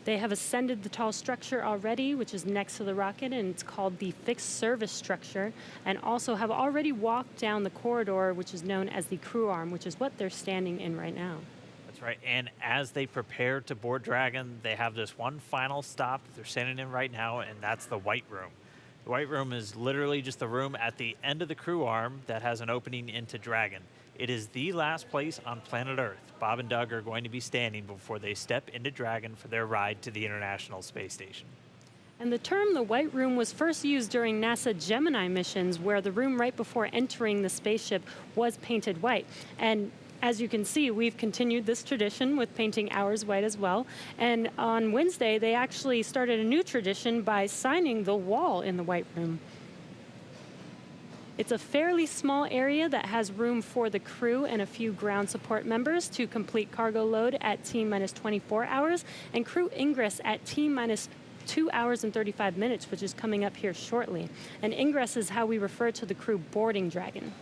They have ascended the tall structure already, which is next to the rocket, and it's called the fixed service structure, and also have already walked down the corridor, which is known as the crew arm, which is what they're standing in right now. That's right, and as they prepare to board Dragon, they have this one final stop that they're standing in right now, and that's the White Room. The White Room is literally just the room at the end of the crew arm that has an opening into Dragon. It is the last place on planet Earth Bob and Doug are going to be standing before they step into Dragon for their ride to the International Space Station. And the term the White Room was first used during NASA Gemini missions, where the room right before entering the spaceship was painted white. And as you can see, we've continued this tradition with painting ours white as well. And on Wednesday, they actually started a new tradition by signing the wall in the White Room. It's a fairly small area that has room for the crew and a few ground support members to complete cargo load at T-minus 24 hours and crew ingress at T-minus 2 hours and 35 minutes, which is coming up here shortly. And ingress is how we refer to the crew boarding Dragon.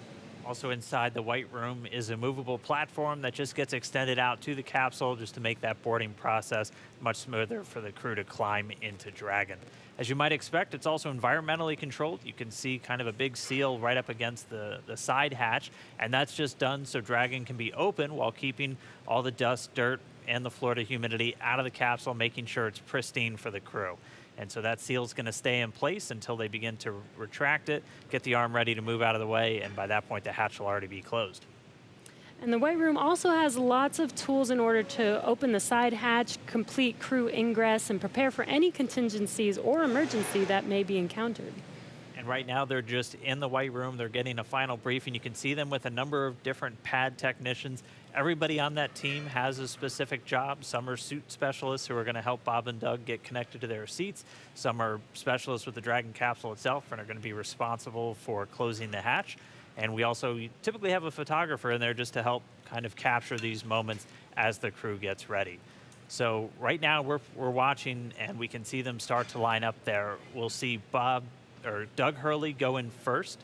Also inside the White Room is a movable platform that just gets extended out to the capsule just to make that boarding process much smoother for the crew to climb into Dragon. As you might expect, it's also environmentally controlled. You can see kind of a big seal right up against the side hatch, and that's just done so Dragon can be open while keeping all the dust, dirt, and the Florida humidity out of the capsule, making sure it's pristine for the crew. And so that seal's going to stay in place until they begin to retract it, get the arm ready to move out of the way, and by that point the hatch will already be closed. And the White Room also has lots of tools in order to open the side hatch, complete crew ingress, and prepare for any contingencies or emergency that may be encountered. And right now they're just in the White Room. They're getting a final briefing. You can see them with a number of different pad technicians. Everybody on that team has a specific job. Some are suit specialists who are going to help Bob and Doug get connected to their seats. Some are specialists with the Dragon capsule itself and are going to be responsible for closing the hatch. And we also typically have a photographer in there just to help kind of capture these moments as the crew gets ready. So right now we're watching, and we can see them start to line up there. We'll see Doug Hurley go in first,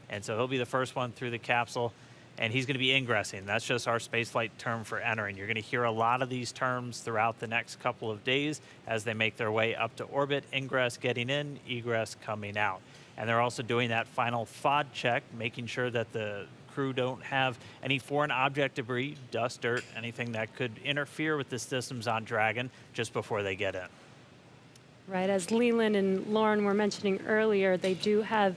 and so he'll be the first one through the capsule, and he's going to be ingressing. That's just our spaceflight term for entering. You're going to hear a lot of these terms throughout the next couple of days as they make their way up to orbit. Ingress getting in, egress coming out. And they're also doing that final FOD check, making sure that the crew don't have any foreign object debris, dust, dirt, anything that could interfere with the systems on Dragon just before they get in. Right, as Leland and Lauren were mentioning earlier, they do have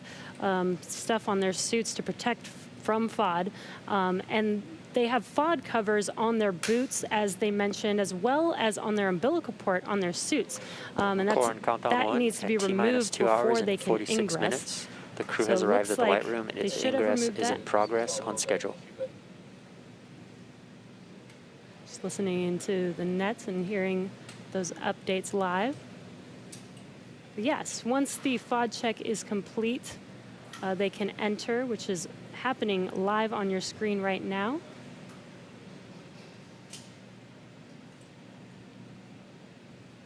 stuff on their suits to protect from FOD, and they have FOD covers on their boots, as they mentioned, as well as on their umbilical port on their suits. And that needs to be removed before they can ingress. Minutes. The crew has arrived at the White Room, and its ingress is in progress on schedule. Just listening into the nets and hearing those updates live. But yes, once the FOD check is complete, they can enter, which is happening live on your screen right now.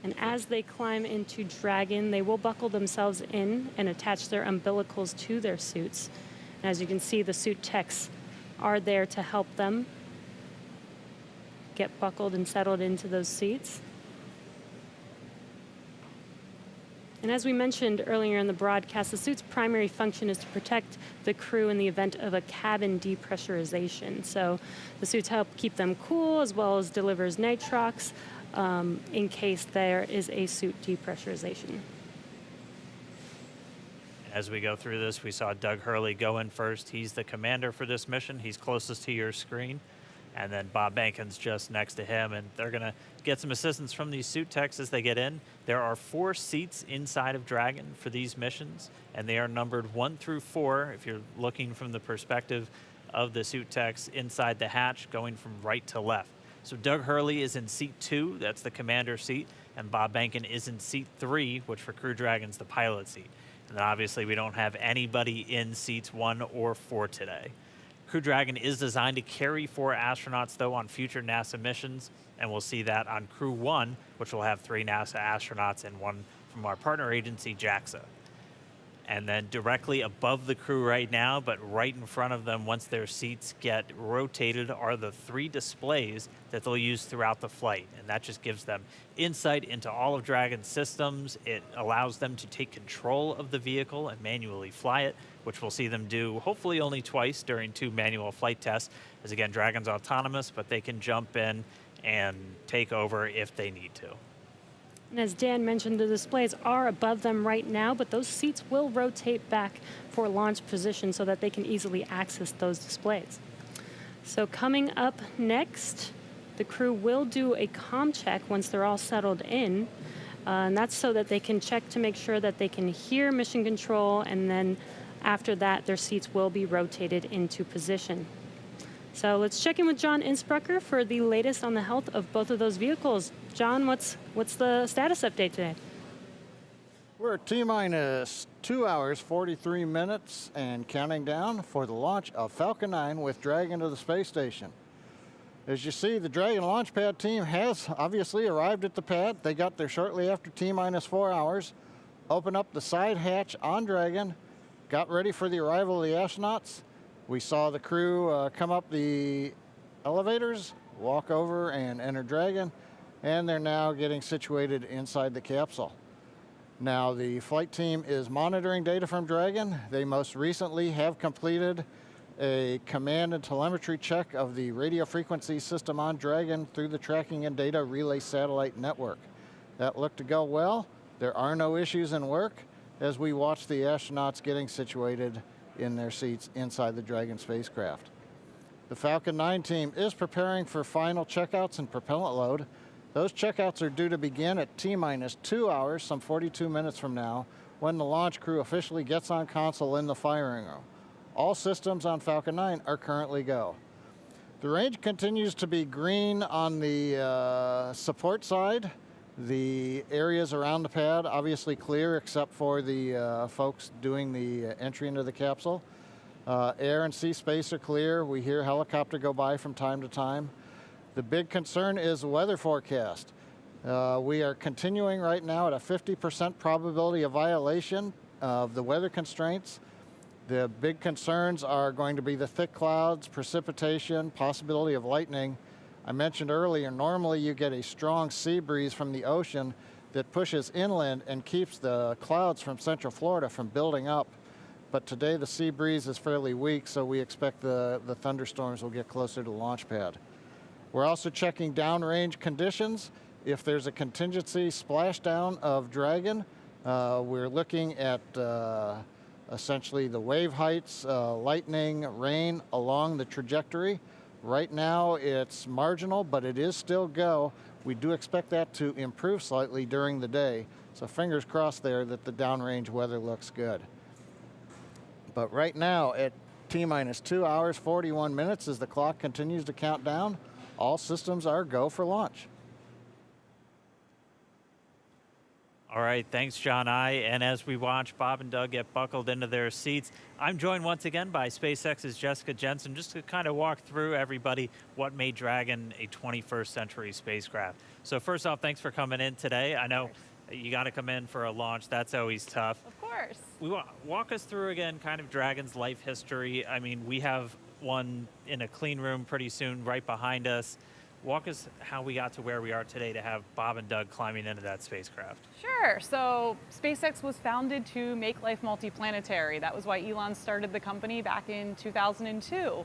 And as they climb into Dragon, they will buckle themselves in and attach their umbilicals to their suits. And as you can see, the suit techs are there to help them get buckled and settled into those seats. And as we mentioned earlier in the broadcast, the suit's primary function is to protect the crew in the event of a cabin depressurization. So the suits help keep them cool, as well as delivers nitrox in case there is a suit depressurization. As we go through this, we saw Doug Hurley go in first. He's the commander for this mission. He's closest to your screen. And then Bob Bankin's just next to him, and they're going to get some assistance from these suit techs as they get in. There are 4 seats inside of Dragon for these missions, and they are numbered 1 through 4 if you're looking from the perspective of the suit techs inside the hatch, going from right to left. So Doug Hurley is in seat 2, that's the commander seat, and Bob Bankin is in seat 3, which for Crew Dragon's the pilot seat. And then obviously we don't have anybody in seats 1 or 4 today. Crew Dragon is designed to carry 4 astronauts, though, on future NASA missions, and we'll see that on Crew 1, which will have 3 NASA astronauts and 1 from our partner agency, JAXA. And then directly above the crew right now, but right in front of them, once their seats get rotated, are the 3 displays that they'll use throughout the flight. And that just gives them insight into all of Dragon's systems. It allows them to take control of the vehicle and manually fly it, which we'll see them do hopefully only twice during 2 manual flight tests. As again, Dragon's autonomous, but they can jump in and take over if they need to. And as Dan mentioned, the displays are above them right now, but those seats will rotate back for launch position so that they can easily access those displays. So coming up next, the crew will do a comm check once they're all settled in. And that's so that they can check to make sure that they can hear mission control, and then after that, their seats will be rotated into position. So let's check in with John Innsbrucker for the latest on the health of both of those vehicles. John, what's the status update today? We're at T-minus 2 hours, 43 minutes and counting down for the launch of Falcon 9 with Dragon to the space station. As you see, the Dragon launch pad team has obviously arrived at the pad. They got there shortly after T-minus 4 hours, opened up the side hatch on Dragon, got ready for the arrival of the astronauts. We saw the crew come up the elevators, walk over and enter Dragon, and they're now getting situated inside the capsule. Now, the flight team is monitoring data from Dragon. They most recently have completed a command and telemetry check of the radio frequency system on Dragon through the tracking and data relay satellite network. That looked to go well. There are no issues in work as we watch the astronauts getting situated in their seats inside the Dragon spacecraft. The Falcon 9 team is preparing for final checkouts and propellant load. Those checkouts are due to begin at T-minus 2 hours, some 42 minutes from now, when the launch crew officially gets on console in the firing room. All systems on Falcon 9 are currently go. The range continues to be green on the support side. The areas around the pad obviously clear except for the folks doing the entry into the capsule. Air and sea space are clear. We hear helicopter go by from time to time. The big concern is the weather forecast. We are continuing right now at a 50% probability of violation of the weather constraints. The big concerns are going to be the thick clouds, precipitation, possibility of lightning. I mentioned earlier, normally you get a strong sea breeze from the ocean that pushes inland and keeps the clouds from Central Florida from building up. But today the sea breeze is fairly weak, so we expect the thunderstorms will get closer to the launch pad. We're also checking downrange conditions. If there's a contingency splashdown of Dragon, we're looking at essentially the wave heights, lightning, rain along the trajectory. Right now it's marginal, but it is still go. We do expect that to improve slightly during the day. So fingers crossed there that the downrange weather looks good. But right now at T-minus 2 hours, 41 minutes as the clock continues to count down, all systems are go for launch. All right, thanks, John I. And as we watch Bob and Doug get buckled into their seats, I'm joined once again by SpaceX's Jessica Jensen, just to kind of walk through everybody what made Dragon a 21st century spacecraft. So first off, thanks for coming in today. I know you got to come in for a launch. That's always tough. Of course. Walk us through again kind of Dragon's life history. I mean, we have one in a clean room pretty soon right behind us. Walk us how we got to where we are today to have Bob and Doug climbing into that spacecraft. Sure. So SpaceX was founded to make life multiplanetary. That was why Elon started the company back in 2002.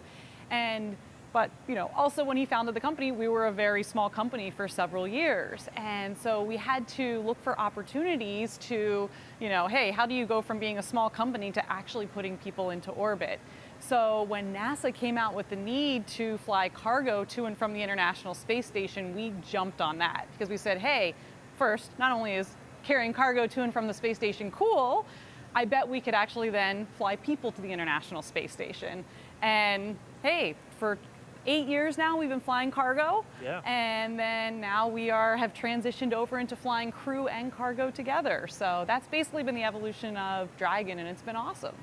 But also when he founded the company, we were a very small company for several years. And so we had to look for opportunities to, hey, how do you go from being a small company to actually putting people into orbit? So when NASA came out with the need to fly cargo to and from the International Space Station, we jumped on that because we said, hey, first, not only is carrying cargo to and from the space station cool, I bet we could actually then fly people to the International Space Station. And hey, for 8 years now, we've been flying cargo. Yeah. And then now we have transitioned over into flying crew and cargo together. So that's basically been the evolution of Dragon, and it's been awesome.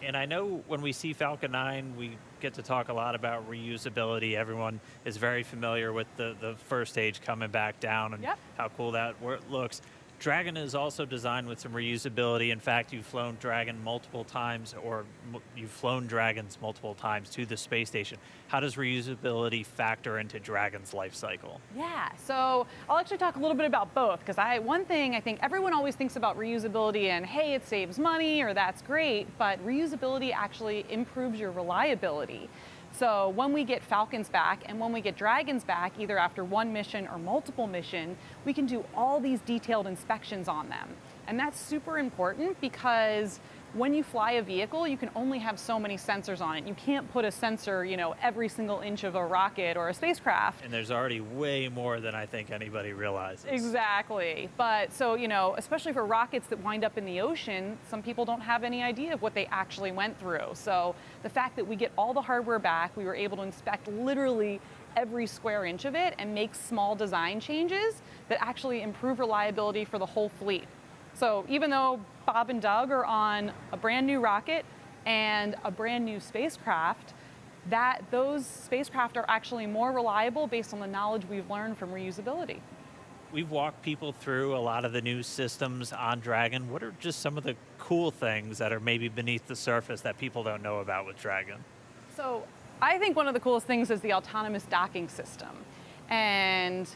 And I know when we see Falcon 9, we get to talk a lot about reusability. Everyone is very familiar with the first stage coming back down and how cool that looks. Dragon is also designed with some reusability. In fact, you've flown Dragon multiple times, or you've flown Dragons multiple times to the space station. How does reusability factor into Dragon's life cycle? Yeah, so I'll actually talk a little bit about both, because one thing I think everyone always thinks about reusability and, hey, it saves money, or that's great, but reusability actually improves your reliability. So when we get Falcons back and when we get Dragons back, either after one mission or multiple mission, we can do all these detailed inspections on them. And that's super important because when you fly a vehicle, you can only have so many sensors on it. You can't put a sensor, every single inch of a rocket or a spacecraft. And there's already way more than I think anybody realizes. Exactly. But so, especially for rockets that wind up in the ocean, some people don't have any idea of what they actually went through. So the fact that we get all the hardware back, we were able to inspect literally every square inch of it and make small design changes that actually improve reliability for the whole fleet. So even though Bob and Doug are on a brand new rocket and a brand new spacecraft, those spacecraft are actually more reliable based on the knowledge we've learned from reusability. We've walked people through a lot of the new systems on Dragon. What are just some of the cool things that are maybe beneath the surface that people don't know about with Dragon? So I think one of the coolest things is the autonomous docking system. And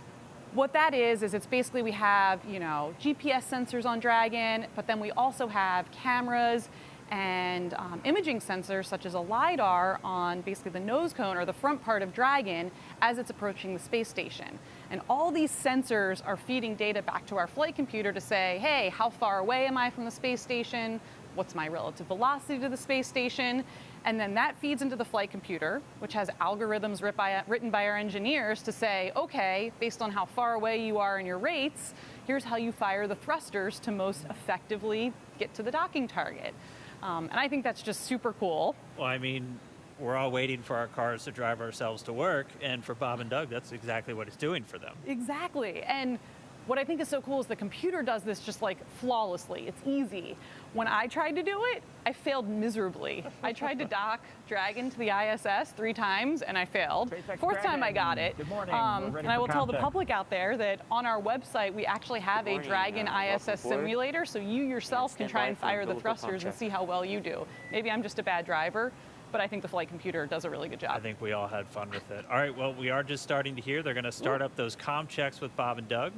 What that is it's basically we have, GPS sensors on Dragon, but then we also have cameras and imaging sensors such as a LiDAR on basically the nose cone or the front part of Dragon as it's approaching the space station. And all these sensors are feeding data back to our flight computer to say, hey, how far away am I from the space station? What's my relative velocity to the space station? And then that feeds into the flight computer, which has algorithms written by our engineers to say, okay, based on how far away you are and your rates, here's how you fire the thrusters to most effectively get to the docking target. And I think that's just super cool. Well, I mean, we're all waiting for our cars to drive ourselves to work, and for Bob and Doug, that's exactly what it's doing for them. Exactly. And what I think is so cool is the computer does this just like flawlessly. It's easy. When I tried to do it, I failed miserably. I tried to dock Dragon to the ISS 3 times and I failed. Fourth time I got it. Good morning. And I will tell the public out there that on our website we actually have a Dragon ISS simulator, so you yourself can try and fire the thrusters and see how well you do. Maybe I'm just a bad driver, but I think the flight computer does a really good job. I think we all had fun with it. All right, well, we are just starting to hear. They're going to start up those comm checks with Bob and Doug.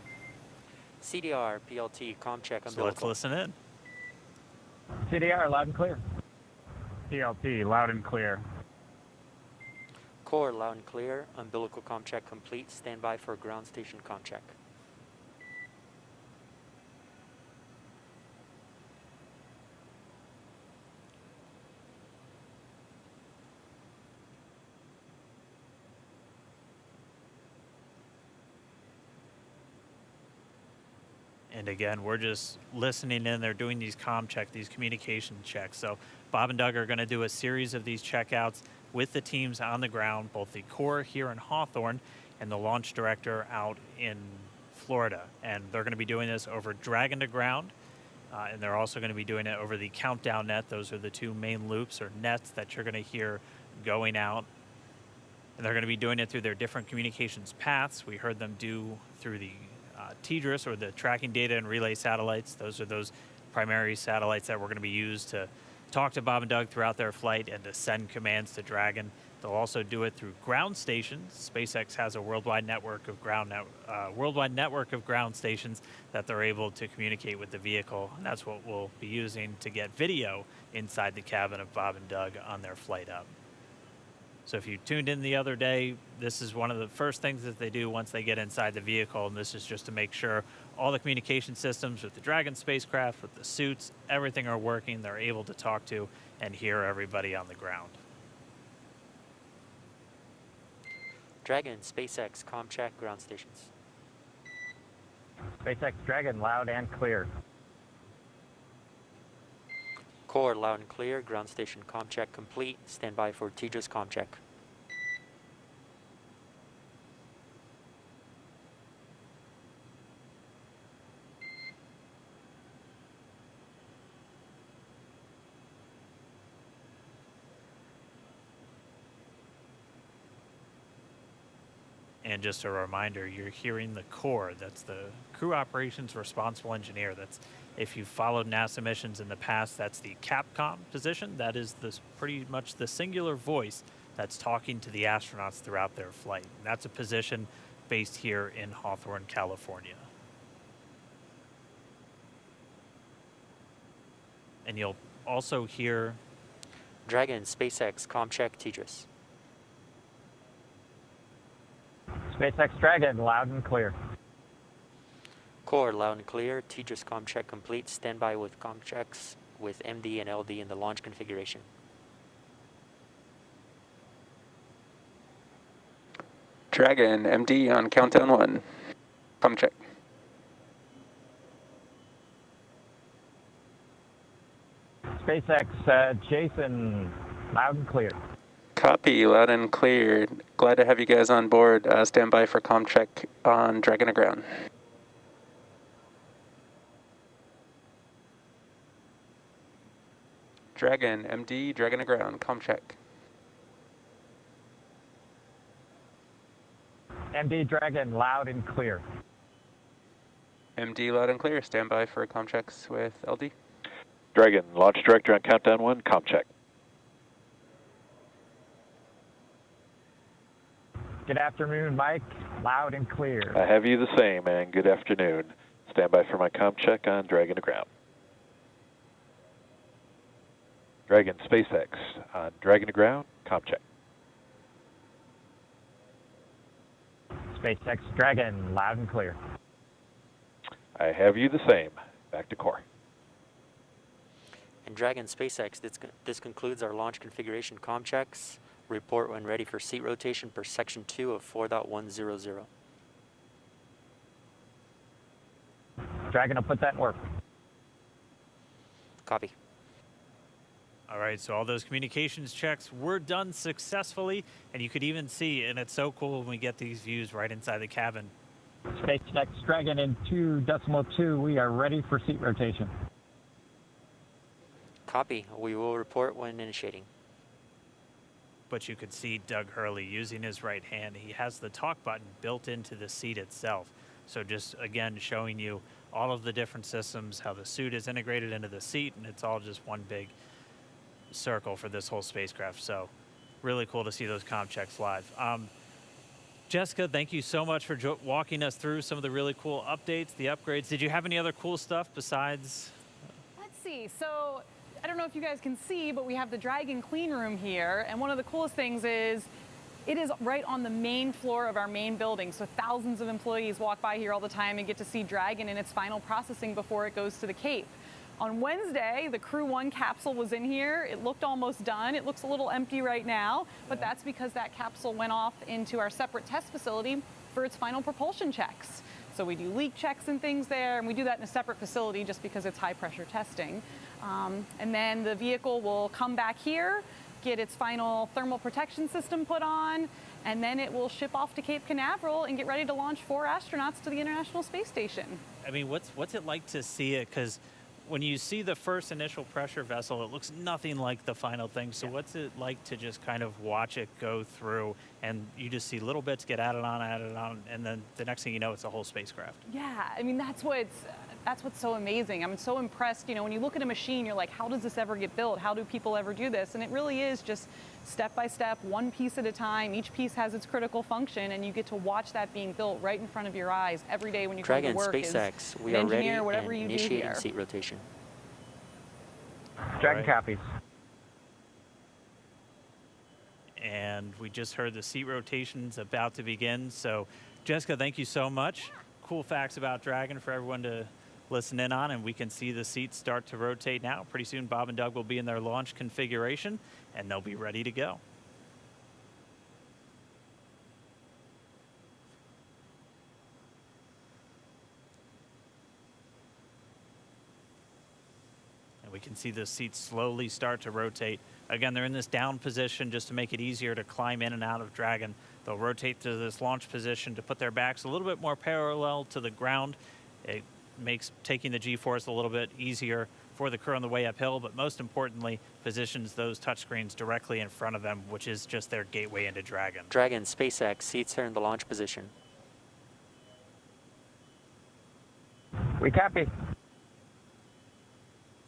CDR, PLT, comm check, umbilical. So let's listen in. CDR, loud and clear. PLT, loud and clear. Core, loud and clear. Umbilical comm check complete. Stand by for ground station comm check. And again, we're just listening in. They're doing these comm checks, these communication checks. So Bob and Doug are going to do a series of these checkouts with the teams on the ground, both the core here in Hawthorne and the launch director out in Florida. And they're going to be doing this over Dragon to ground. And they're also going to be doing it over the countdown net. Those are the 2 main loops or nets that you're going to hear going out. And they're going to be doing it through their different communications paths. We heard them do through the TDRS, or the tracking data and relay satellites. Those are those primary satellites that we're going to be used to talk to Bob and Doug throughout their flight and to send commands to Dragon. They'll also do it through ground stations. SpaceX has a worldwide network of ground stations that they're able to communicate with the vehicle, and that's what we'll be using to get video inside the cabin of Bob and Doug on their flight up. So if you tuned in the other day, this is one of the first things that they do once they get inside the vehicle, and this is just to make sure all the communication systems with the Dragon spacecraft, with the suits, everything are working. They're able to talk to and hear everybody on the ground. Dragon, SpaceX, comm check, ground stations. SpaceX Dragon, loud and clear. Core, loud and clear. Ground station comm check complete. Stand by for TDRS comm check. And just a reminder, you're hearing the core. That's the crew operations responsible engineer. That's, if you've followed NASA missions in the past, that's the Capcom position. That is pretty much the singular voice that's talking to the astronauts throughout their flight. And that's a position based here in Hawthorne, California. And you'll also hear Dragon, SpaceX, comm check, TDRS. SpaceX Dragon, loud and clear. Core, loud and clear. TDRS comm check complete. Stand by with comm checks with MD and LD in the launch configuration. Dragon, MD on countdown 1. Comm check. SpaceX Jason, loud and clear. Copy, loud and clear. Glad to have you guys on board. Stand by for comm check on Dragon to ground. Dragon, MD, Dragon to ground, comm check. MD Dragon, loud and clear. MD, loud and clear. Stand by for comm checks with LD. Dragon, launch director on countdown 1, comm check. Good afternoon, Mike. Loud and clear. I have you the same, and good afternoon. Stand by for my comm check on Dragon to ground. Dragon SpaceX on Dragon to ground, comm check. SpaceX Dragon, loud and clear. I have you the same. Back to core. And Dragon SpaceX, this concludes our launch configuration comm checks. Report when ready for seat rotation per section 2 of 4.100. Dragon will put that in work. Copy. All right, so all those communications checks were done successfully, and you could even see, and it's so cool when we get these views right inside the cabin. SpaceX Dragon in 2.2, we are ready for seat rotation. Copy. We will report when initiating. But you could see Doug Hurley using his right hand. He has the talk button built into the seat itself. So just, again, showing you all of the different systems, how the suit is integrated into the seat, and it's all just one big circle for this whole spacecraft. So really cool to see those comm checks live. Jessica, thank you so much for walking us through some of the really cool updates, the upgrades. Did you have any other cool stuff besides? Let's see. So I don't know if you guys can see, but we have the Dragon clean room here. And one of the coolest things is it is right on the main floor of our main building. So thousands of employees walk by here all the time and get to see Dragon in its final processing before it goes to the Cape. On Wednesday, the Crew 1 capsule was in here. It looked almost done. It looks a little empty right now, but that's because that capsule went off into our separate test facility for its final propulsion checks. So we do leak checks and things there, and we do that in a separate facility just because it's high pressure testing. And then the vehicle will come back here, get its final thermal protection system put on, and then it will ship off to Cape Canaveral and get ready to launch 4 astronauts to the International Space Station. I mean, what's it like to see it? Because when you see the first initial pressure vessel, it looks nothing like the final thing. So what's it like to just kind of watch it go through, and you just see little bits get added on, and then the next thing you know, it's a whole spacecraft? Yeah, I mean, that's what's so amazing. I'm so impressed. You know, when you look at a machine, you're like, how does this ever get built? How do people ever do this? And it really is just step by step, one piece at a time. Each piece has its critical function, and you get to watch that being built right in front of your eyes every day when you come to work. Dragon SpaceX, we an are ready engineer, whatever and you do initiating here. seat rotation. Dragon copies. And we just heard the seat rotation's about to begin. So, Jessica, thank you so much. Cool facts about Dragon for everyone to listen in on, and we can see the seats start to rotate now. Pretty soon, Bob and Doug will be in their launch configuration, and they'll be ready to go. And we can see the seats slowly start to rotate. Again, they're in this down position just to make it easier to climb in and out of Dragon. They'll rotate to this launch position to put their backs a little bit more parallel to the ground. It makes taking the G-force a little bit easier for the crew on the way uphill, but most importantly, positions those touchscreens directly in front of them, which is just their gateway into Dragon. Dragon SpaceX, seats are in the launch position. We copy.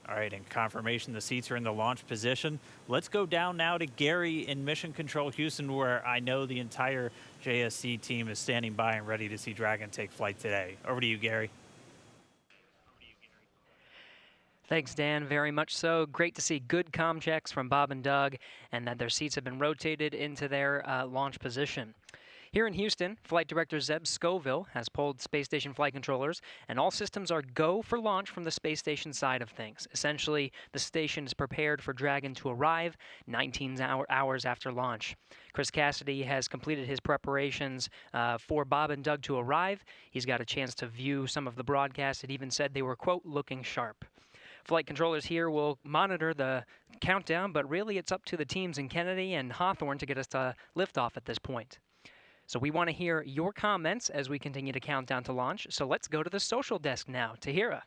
All right, and confirmation the seats are in the launch position. Let's go down now to Gary in Mission Control Houston, where I know the entire JSC team is standing by and ready to see Dragon take flight today. Over to you, Gary. Thanks, Dan. Very much so. Great to see good comm checks from Bob and Doug, and that their seats have been rotated into their launch position. Here in Houston, Flight Director Zeb Scoville has pulled space station flight controllers, and all systems are go for launch from the space station side of things. Essentially, the station is prepared for Dragon to arrive 19 hours after launch. Chris Cassidy has completed his preparations for Bob and Doug to arrive. He's got a chance to view some of the broadcasts. It even said they were, quote, looking sharp. Flight controllers here will monitor the countdown, but really it's up to the teams in Kennedy and Hawthorne to get us to liftoff at this point. So we want to hear your comments as we continue to count down to launch. So let's go to the social desk now. Tahira.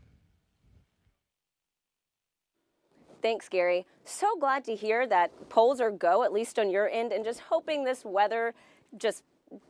Thanks, Gary. So glad to hear that polls are go, at least on your end, and just hoping this weather just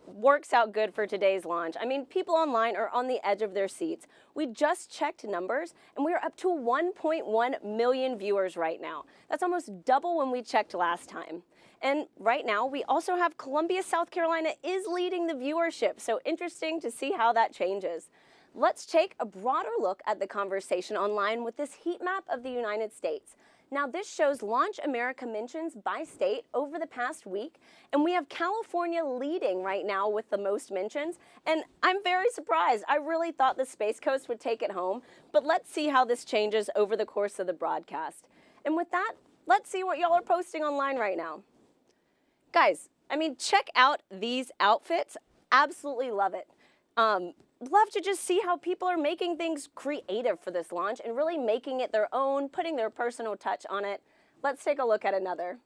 works out good for today's launch. I mean, people online are on the edge of their seats. We just checked numbers, and we are up to 1.1 million viewers right now. That's almost double when we checked last time. And right now, we also have Columbia, South Carolina is leading the viewership, so interesting to see how that changes. Let's take a broader look at the conversation online with this heat map of the United States. Now, this shows Launch America mentions by state over the past week, and we have California leading right now with the most mentions, and I'm very surprised. I really thought the Space Coast would take it home, but let's see how this changes over the course of the broadcast. And with that, let's see what y'all are posting online right now. Guys, I mean, check out these outfits. Absolutely love it. Love to just see how people are making things creative for this launch and really making it their own, putting their personal touch on it. Let's take a look at another.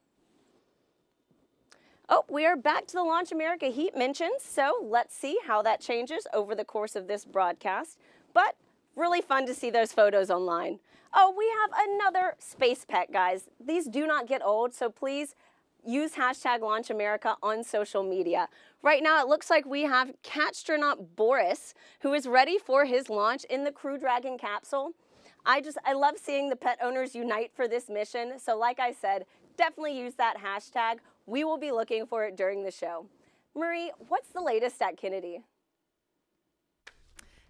Oh, we are back to the Launch America Heat mentions, so let's see how that changes over the course of this broadcast. But really fun to see those photos online. Oh, we have another space pet, guys. These do not get old, so please use hashtag Launch America on social media. Right now, it looks like we have Catstronaut Boris, who is ready for his launch in the Crew Dragon capsule. I love seeing the pet owners unite for this mission. So like I said, definitely use that hashtag. We will be looking for it during the show. Marie, what's the latest at Kennedy?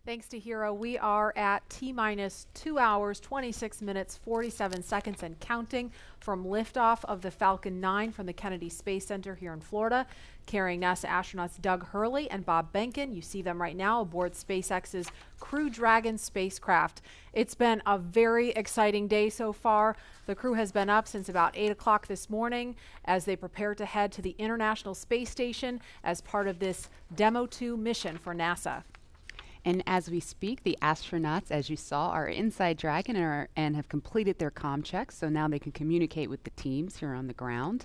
Thanks to Hero, we are at T-minus 2 hours, 26 minutes, 47 seconds and counting from liftoff of the Falcon 9 from the Kennedy Space Center here in Florida, carrying NASA astronauts Doug Hurley and Bob Behnken. You see them right now aboard SpaceX's Crew Dragon spacecraft. It's been a very exciting day so far. The crew has been up since about 8 o'clock this morning as they prepare to head to the International Space Station as part of this Demo 2 mission for NASA. And as we speak, the astronauts, as you saw, are inside Dragon and have completed their comm checks, so now they can communicate with the teams here on the ground.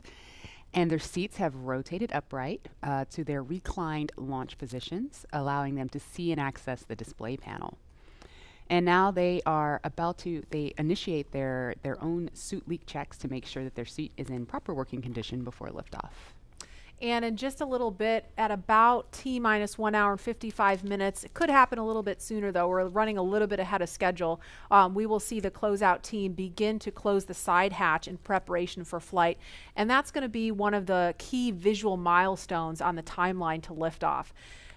And their seats have rotated upright to their reclined launch positions, allowing them to see and access the display panel. And now they are about to initiate their own suit leak checks to make sure that their seat is in proper working condition before liftoff. And in just a little bit, at about T-minus 1 hour and 55 minutes, it could happen a little bit sooner though, we're running a little bit ahead of schedule, we will see the closeout team begin to close the side hatch in preparation for flight. And that's going to be one of the key visual milestones on the timeline to liftoff.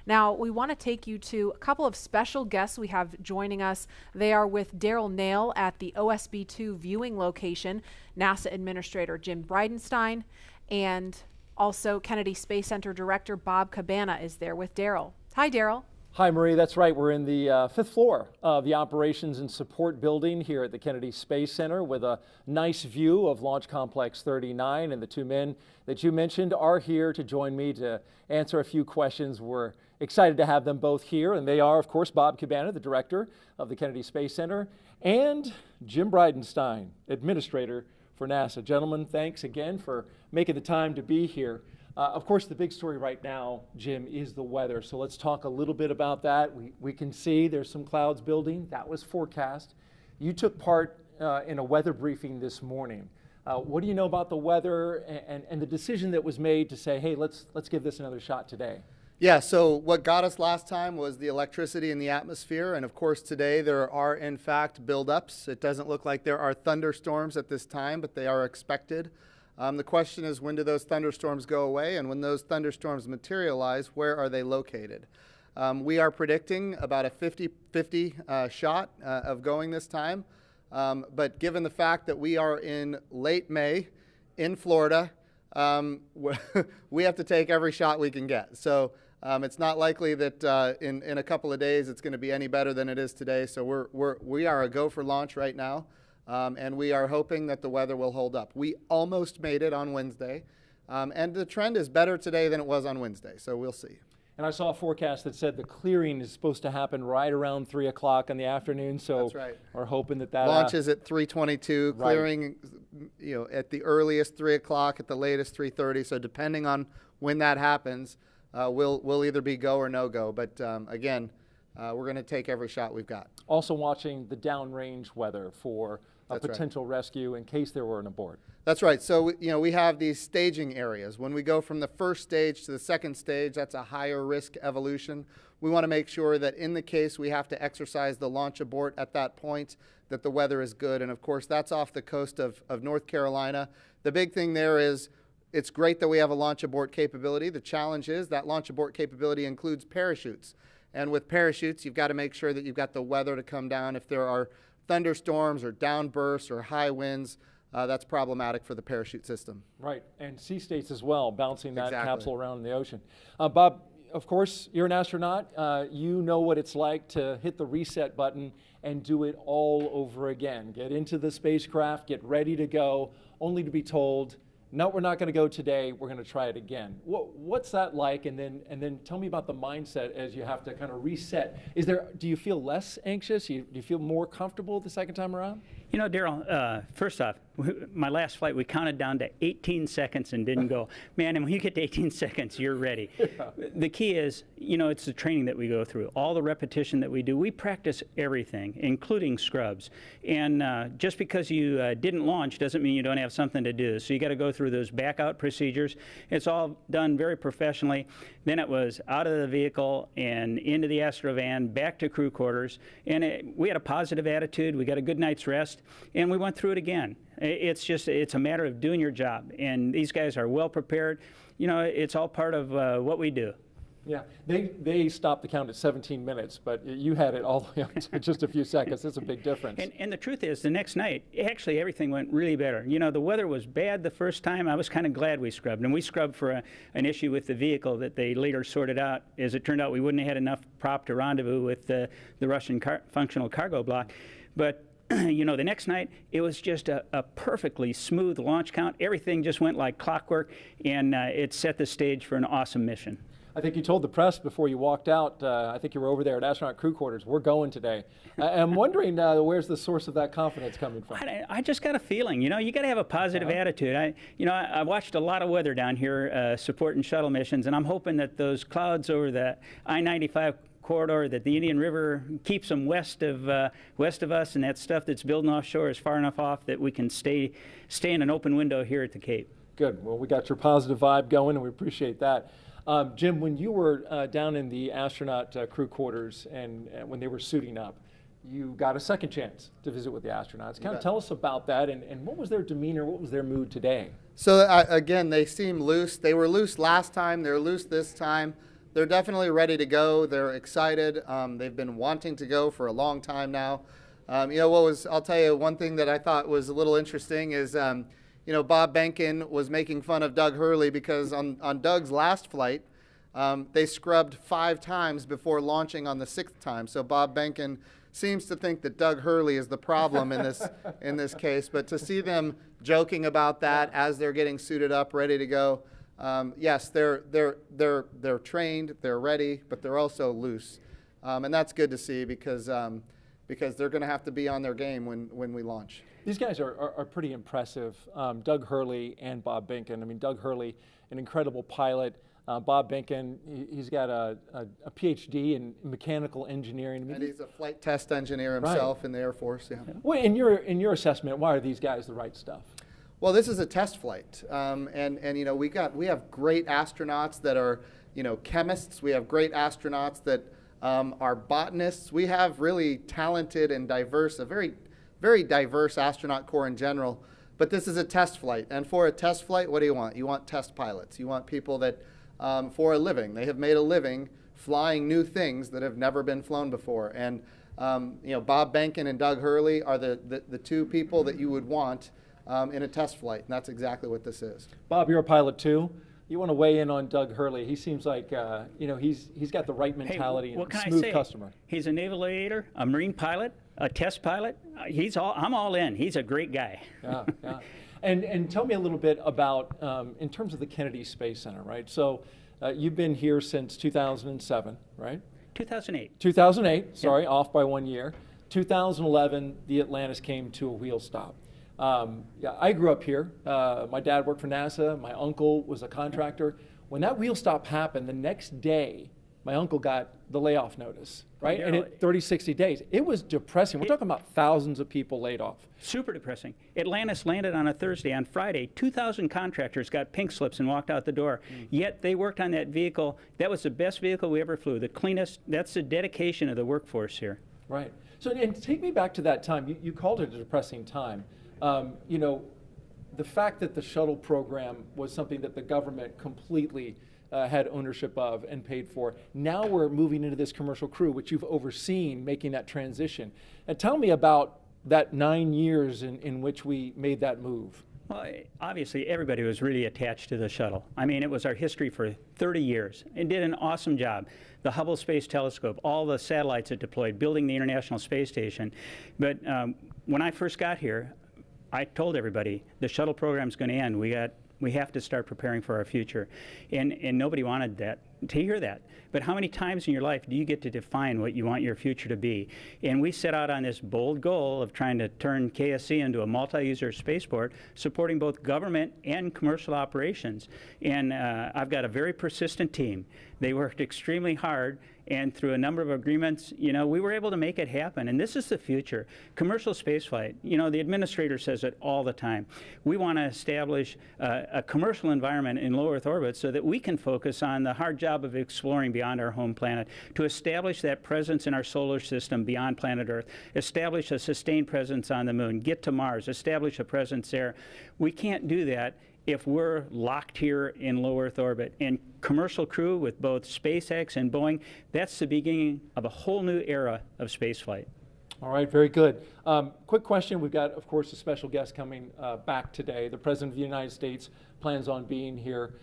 Now, we want to take you to a couple of special guests we have joining us. They are with Daryl Nail at the OSB-2 viewing location, NASA Administrator Jim Bridenstine, and also Kennedy Space Center Director Bob Cabana is there with Daryl. Hi, Daryl. Hi, Marie. That's right. We're in the 5th floor of the Operations and Support Building here at the Kennedy Space Center with a nice view of Launch Complex 39. And the two men that you mentioned are here to join me to answer a few questions. We're excited to have them both here. And they are, of course, Bob Cabana, the Director of the Kennedy Space Center, and Jim Bridenstine, Administrator for NASA. Gentlemen, thanks again for making the time to be here. Of course, the big story right now, Jim, is the weather. So let's talk a little bit about that. We can see there's some clouds building. That was forecast. You took part in a weather briefing this morning. What do you know about the weather and the decision that was made to say, hey, let's give this another shot today? Yeah, so what got us last time was the electricity in the atmosphere, and of course today there are in fact buildups. It doesn't look like there are thunderstorms at this time, but they are expected. The question is, when do those thunderstorms go away, and when those thunderstorms materialize, where are they located? We are predicting about a 50-50 shot of going this time, but given the fact that we are in late May in Florida, we have to take every shot we can get. So it's not likely that in a couple of days it's going to be any better than it is today. So we are a go for launch right now, and we are hoping that the weather will hold up. We almost made it on Wednesday, and the trend is better today than it was on Wednesday. So we'll see. And I saw a forecast that said the clearing is supposed to happen right around 3 o'clock in the afternoon. So that's right. We're hoping that launch is at 3:22, right. Clearing, at the earliest 3 o'clock, at the latest 3:30. So depending on when that happens, we'll either be go or no go. But again, we're going to take every shot we've got. Also watching the downrange weather for a potential rescue in case there were an abort. That's right. So, we have these staging areas. When we go from the first stage to the second stage, that's a higher risk evolution. We want to make sure that in the case we have to exercise the launch abort at that point, that the weather is good. And of course, that's off the coast of North Carolina. The big thing there is it's great that we have a launch abort capability. The challenge is that launch abort capability includes parachutes. And with parachutes, you've got to make sure that you've got the weather to come down. If there are thunderstorms or downbursts or high winds, that's problematic for the parachute system. Right, and sea states as well, bouncing that Exactly. capsule around in the ocean. Bob, of course, you're an astronaut. You know what it's like to hit the reset button and do it all over again. Get into the spacecraft, get ready to go, only to be told, no, we're not going to go today. We're going to try it again. What's that like? And then tell me about the mindset as you have to kind of reset. Do you feel less anxious? Do you feel more comfortable the second time around? You know, Daryl, first off, my last flight, we counted down to 18 seconds and didn't go. Man, and when you get to 18 seconds, you're ready. Yeah. The key is, it's the training that we go through. All the repetition that we do, we practice everything, including scrubs. And just because you didn't launch doesn't mean you don't have something to do. So you got to go through those back out procedures. It's all done very professionally. Then it was out of the vehicle and into the Astrovan, back to crew quarters. And we had a positive attitude. We got a good night's rest. And we went through it again. It's a matter of doing your job. And these guys are well prepared. It's all part of what we do. Yeah, they stopped the count at 17 minutes, but you had it all the way up to just a few seconds. That's a big difference. And the truth is, the next night, actually everything went really better. The weather was bad the first time. I was kind of glad we scrubbed. And we scrubbed for an issue with the vehicle that they later sorted out. As it turned out, we wouldn't have had enough prop to rendezvous with the Russian functional cargo block. But the next night, it was just a perfectly smooth launch count. Everything just went like clockwork, and it set the stage for an awesome mission. I think you told the press before you walked out, I think you were over there at astronaut crew quarters, we're going today. I'm wondering where's the source of that confidence coming from? I just got a feeling, you got to have a positive attitude. I watched a lot of weather down here supporting shuttle missions, and I'm hoping that those clouds over the I-95 corridor, that the Indian River keeps them west of us, and that stuff that's building offshore is far enough off that we can stay in an open window here at the Cape. Good. Well, we got your positive vibe going, and we appreciate that. Jim, when you were down in the astronaut crew quarters and when they were suiting up, you got a second chance to visit with the astronauts. Kind of tell us about that and what was their demeanor, what was their mood today? So again, they seem loose. They were loose last time, they're loose this time. They're definitely ready to go. They're excited. They've been wanting to go for a long time now. I'll tell you one thing that I thought was a little interesting is Bob Behnken was making fun of Doug Hurley because on Doug's last flight, they scrubbed 5 times before launching on the 6th time. So Bob Behnken seems to think that Doug Hurley is the problem in this case. But to see them joking about that as they're getting suited up, ready to go, yes, they're trained, they're ready, but they're also loose, and that's good to see because they're going to have to be on their game when we launch. These guys are pretty impressive, Doug Hurley and Bob Behnken. I mean, Doug Hurley, an incredible pilot. Bob Behnken, he's got a PhD in mechanical engineering. And he's a flight test engineer himself in the Air Force. Yeah. Well, in your assessment, why are these guys the right stuff? Well, this is a test flight, and we have great astronauts that are chemists. We have great astronauts that are botanists. We have really talented and diverse, a very very diverse astronaut corps in general. But this is a test flight, and for a test flight, what do you want? You want test pilots. You want people that, for a living, they have made a living flying new things that have never been flown before. And Bob Behnken and Doug Hurley are the 2 people that you would want in a test flight, and that's exactly what this is. Bob, you're a pilot too. You want to weigh in on Doug Hurley? He seems like he's got the right mentality and a smooth customer. He's a naval aviator, a marine pilot, a test pilot. I'm all in. He's a great guy. Yeah, yeah. And tell me a little bit about in terms of the Kennedy Space Center, right? So you've been here since 2007, right? 2008. 2008. Sorry, off by 1 year. 2011, the Atlantis came to a wheel stop. I grew up here. My dad worked for NASA. My uncle was a contractor. When that wheel stop happened, the next day, my uncle got the layoff notice, right? Yeah. And it 30, 60 days. It was depressing. We're talking about thousands of people laid off. Super depressing. Atlantis landed on a Thursday. On Friday, 2,000 contractors got pink slips and walked out the door. Yet they worked on that vehicle. That was the best vehicle we ever flew, the cleanest. That's the dedication of the workforce here. Right. So, and take me back to that time. You called it a depressing time. You know, the fact that the shuttle program was something that the government completely had ownership of and paid for. Now we're moving into this commercial crew, which you've overseen making that transition. And tell me about that 9 years in which we made that move. Well, obviously, everybody was really attached to the shuttle. I mean, it was our history for 30 years. It did an awesome job. The Hubble Space Telescope, all the satellites it deployed, building the International Space Station. But when I first got here, I told everybody the shuttle program's going to end. We have to start preparing for our future. And nobody wanted that, to hear that. But how many times in your life do you get to define what you want your future to be? And we set out on this bold goal of trying to turn KSC into a multi-user spaceport, supporting both government and commercial operations. And I've got a very persistent team. They worked extremely hard, and through a number of agreements, you know, we were able to make it happen. And this is the future. Commercial spaceflight, you know, the administrator says it all the time. We want to establish a commercial environment in low Earth orbit so that we can focus on the hard job of exploring beyond our home planet, to establish that presence in our solar system beyond planet Earth, establish a sustained presence on the moon, get to Mars, establish a presence there. We can't do that if we're locked here in low Earth orbit. And commercial crew with both SpaceX and Boeing, that's the beginning of a whole new era of spaceflight. All right, very good. Quick question. We've got, of course, a special guest coming back today. The President of the United States plans on being here.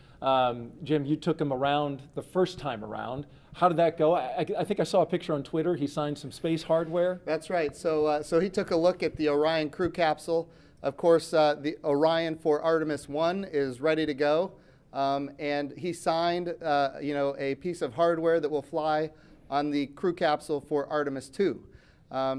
Jim, you took him around the first time around. How did that go? I think I saw a picture on Twitter. He signed some space hardware. That's right. So he took a look at the Orion crew capsule. Of course, the Orion for Artemis 1 is ready to go. And he signed, you know, a piece of hardware that will fly on the crew capsule for Artemis 2.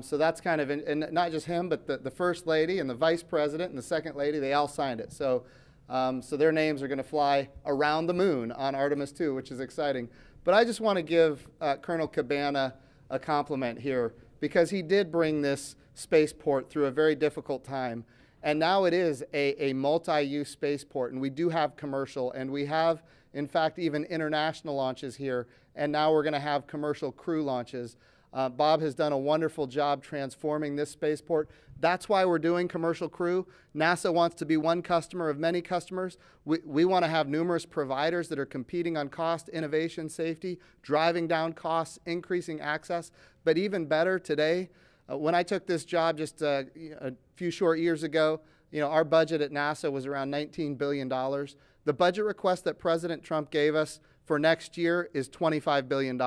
So that's kind of, and not just him, but the First Lady and the Vice President and the Second Lady, they all signed it. So, so their names are going to fly around the moon on Artemis 2, which is exciting. But I just want to give Colonel Cabana a compliment here, because he did bring this spaceport through a very difficult time. And now it is a multi-use spaceport, and we do have commercial, and we have, in fact, even international launches here, and now we're going to have commercial crew launches. Bob has done a wonderful job transforming this spaceport. That's why we're doing commercial crew. NASA wants to be one customer of many customers. We want to have numerous providers that are competing on cost, innovation, safety, driving down costs, increasing access. But even better today, when I took this job just a few short years ago, you know, our budget at NASA was around $19 billion. The budget request that President Trump gave us for next year is $25 billion.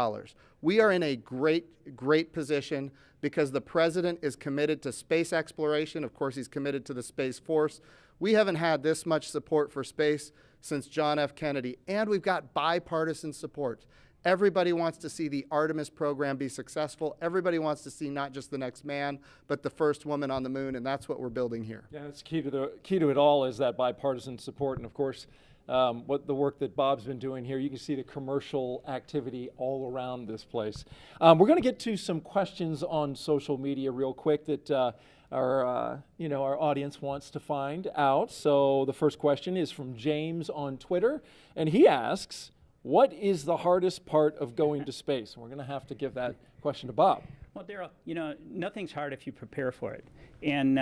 We are in a great position because the President is committed to space exploration. Of course, he's committed to the Space Force. We haven't had this much support for space since John F. Kennedy, and we've got bipartisan support. Everybody wants to see the Artemis program be successful. Everybody wants to see not just the next man, but the first woman on the moon, and that's what we're building here. Yeah, that's key to it all is that bipartisan support, and of course, what the work that Bob's been doing here. You can see the commercial activity all around this place. We're going to get to some questions on social media real quick that our audience wants to find out. So the first question is from James on Twitter, and he asks, what is the hardest part of going to space? And we're going to have to give that question to Bob. Well, Daryl, you know, nothing's hard if you prepare for it. And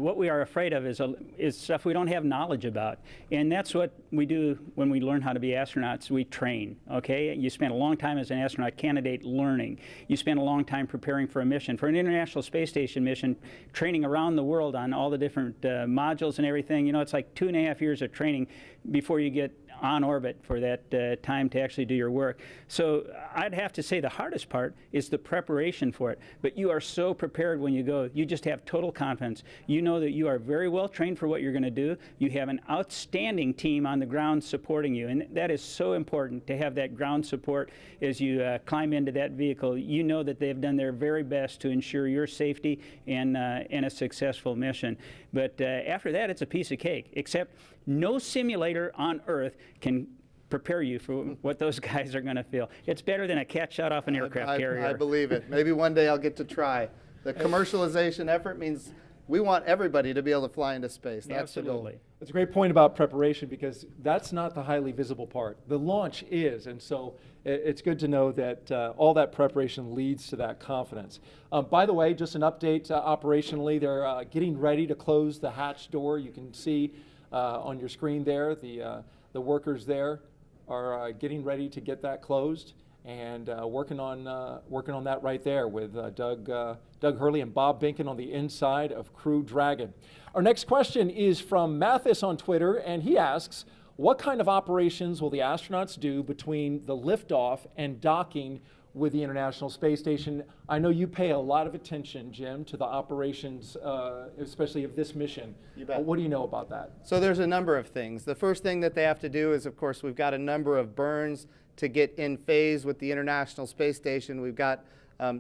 what we are afraid of is stuff we don't have knowledge about. And that's what we do when we learn how to be astronauts. We train, okay? You spend a long time as an astronaut candidate learning. You spend a long time preparing for a mission. For an International Space Station mission, training around the world on all the different modules and everything, you know, it's like 2.5 years of training before you get on orbit for that time to actually do your work. So I'd have to say the hardest part is the preparation for it. But you are so prepared when you go. You just have total confidence. You know that you are very well trained for what you're going to do. You have an outstanding team on the ground supporting you. And that is so important to have that ground support as you climb into that vehicle. You know that they've done their very best to ensure your safety and a successful mission. But after that, it's a piece of cake, except no simulator on Earth can prepare you for what those guys are going to feel. It's better than a cat shot off an aircraft carrier. I believe it. Maybe one day I'll get to try. The commercialization effort means we want everybody to be able to fly into space. That's the goal. It's a great point about preparation, because that's not the highly visible part. The launch is, and so it's good to know that all that preparation leads to that confidence. By the way, just an update operationally, they're getting ready to close the hatch door. You can see on your screen there, the workers there are getting ready to get that closed, and working on that right there with Doug Hurley and Bob Binken on the inside of Crew Dragon. Our next question is from Mathis on Twitter, and he asks, what kind of operations will the astronauts do between the liftoff and docking with the International Space Station? I know you pay a lot of attention, Jim, to the operations, especially of this mission. You bet. What do you know about that? So there's a number of things. The first thing that they have to do is, of course, we've got a number of burns to get in phase with the International Space Station. We've got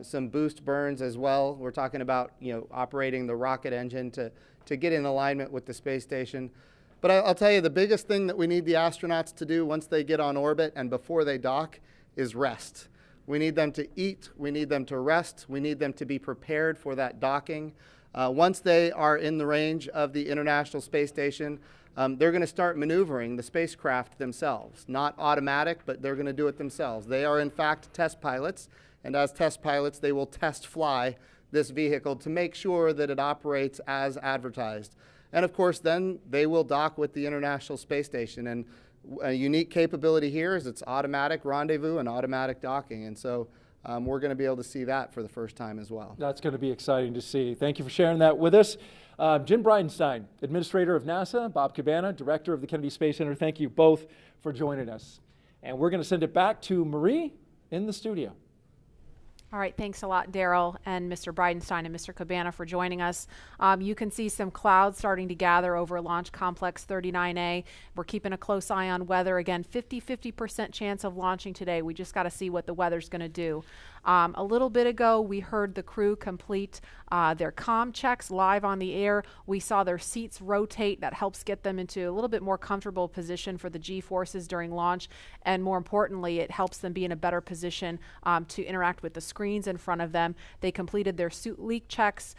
some boost burns as well. We're talking about, operating the rocket engine to get in alignment with the space station. But I'll tell you, the biggest thing that we need the astronauts to do once they get on orbit and before they dock is rest. We need them to eat, we need them to rest, we need them to be prepared for that docking. Once they are in the range of the International Space Station, they're going to start maneuvering the spacecraft themselves. Not automatic, but they're going to do it themselves. They are in fact test pilots, and as test pilots they will test fly this vehicle to make sure that it operates as advertised. And of course then they will dock with the International Space Station. And a unique capability here is it's automatic rendezvous and automatic docking, and so we're going to be able to see that for the first time as well. That's going to be exciting to see. Thank you for sharing that with us. Jim Bridenstine, Administrator of NASA, Bob Cabana, Director of the Kennedy Space Center, thank you both for joining us. And we're going to send it back to Marie in the studio. All right, thanks a lot, Daryl and Mr. Bridenstine and Mr. Cabana for joining us. You can see some clouds starting to gather over Launch Complex 39A. We're keeping a close eye on weather. Again, 50% chance of launching today. We just got to see what the weather's going to do. A little bit ago, we heard the crew complete their comm checks live on the air. We saw their seats rotate. That helps get them into a little bit more comfortable position for the G-forces during launch. And more importantly, it helps them be in a better position to interact with the screens in front of them. They completed their suit leak checks.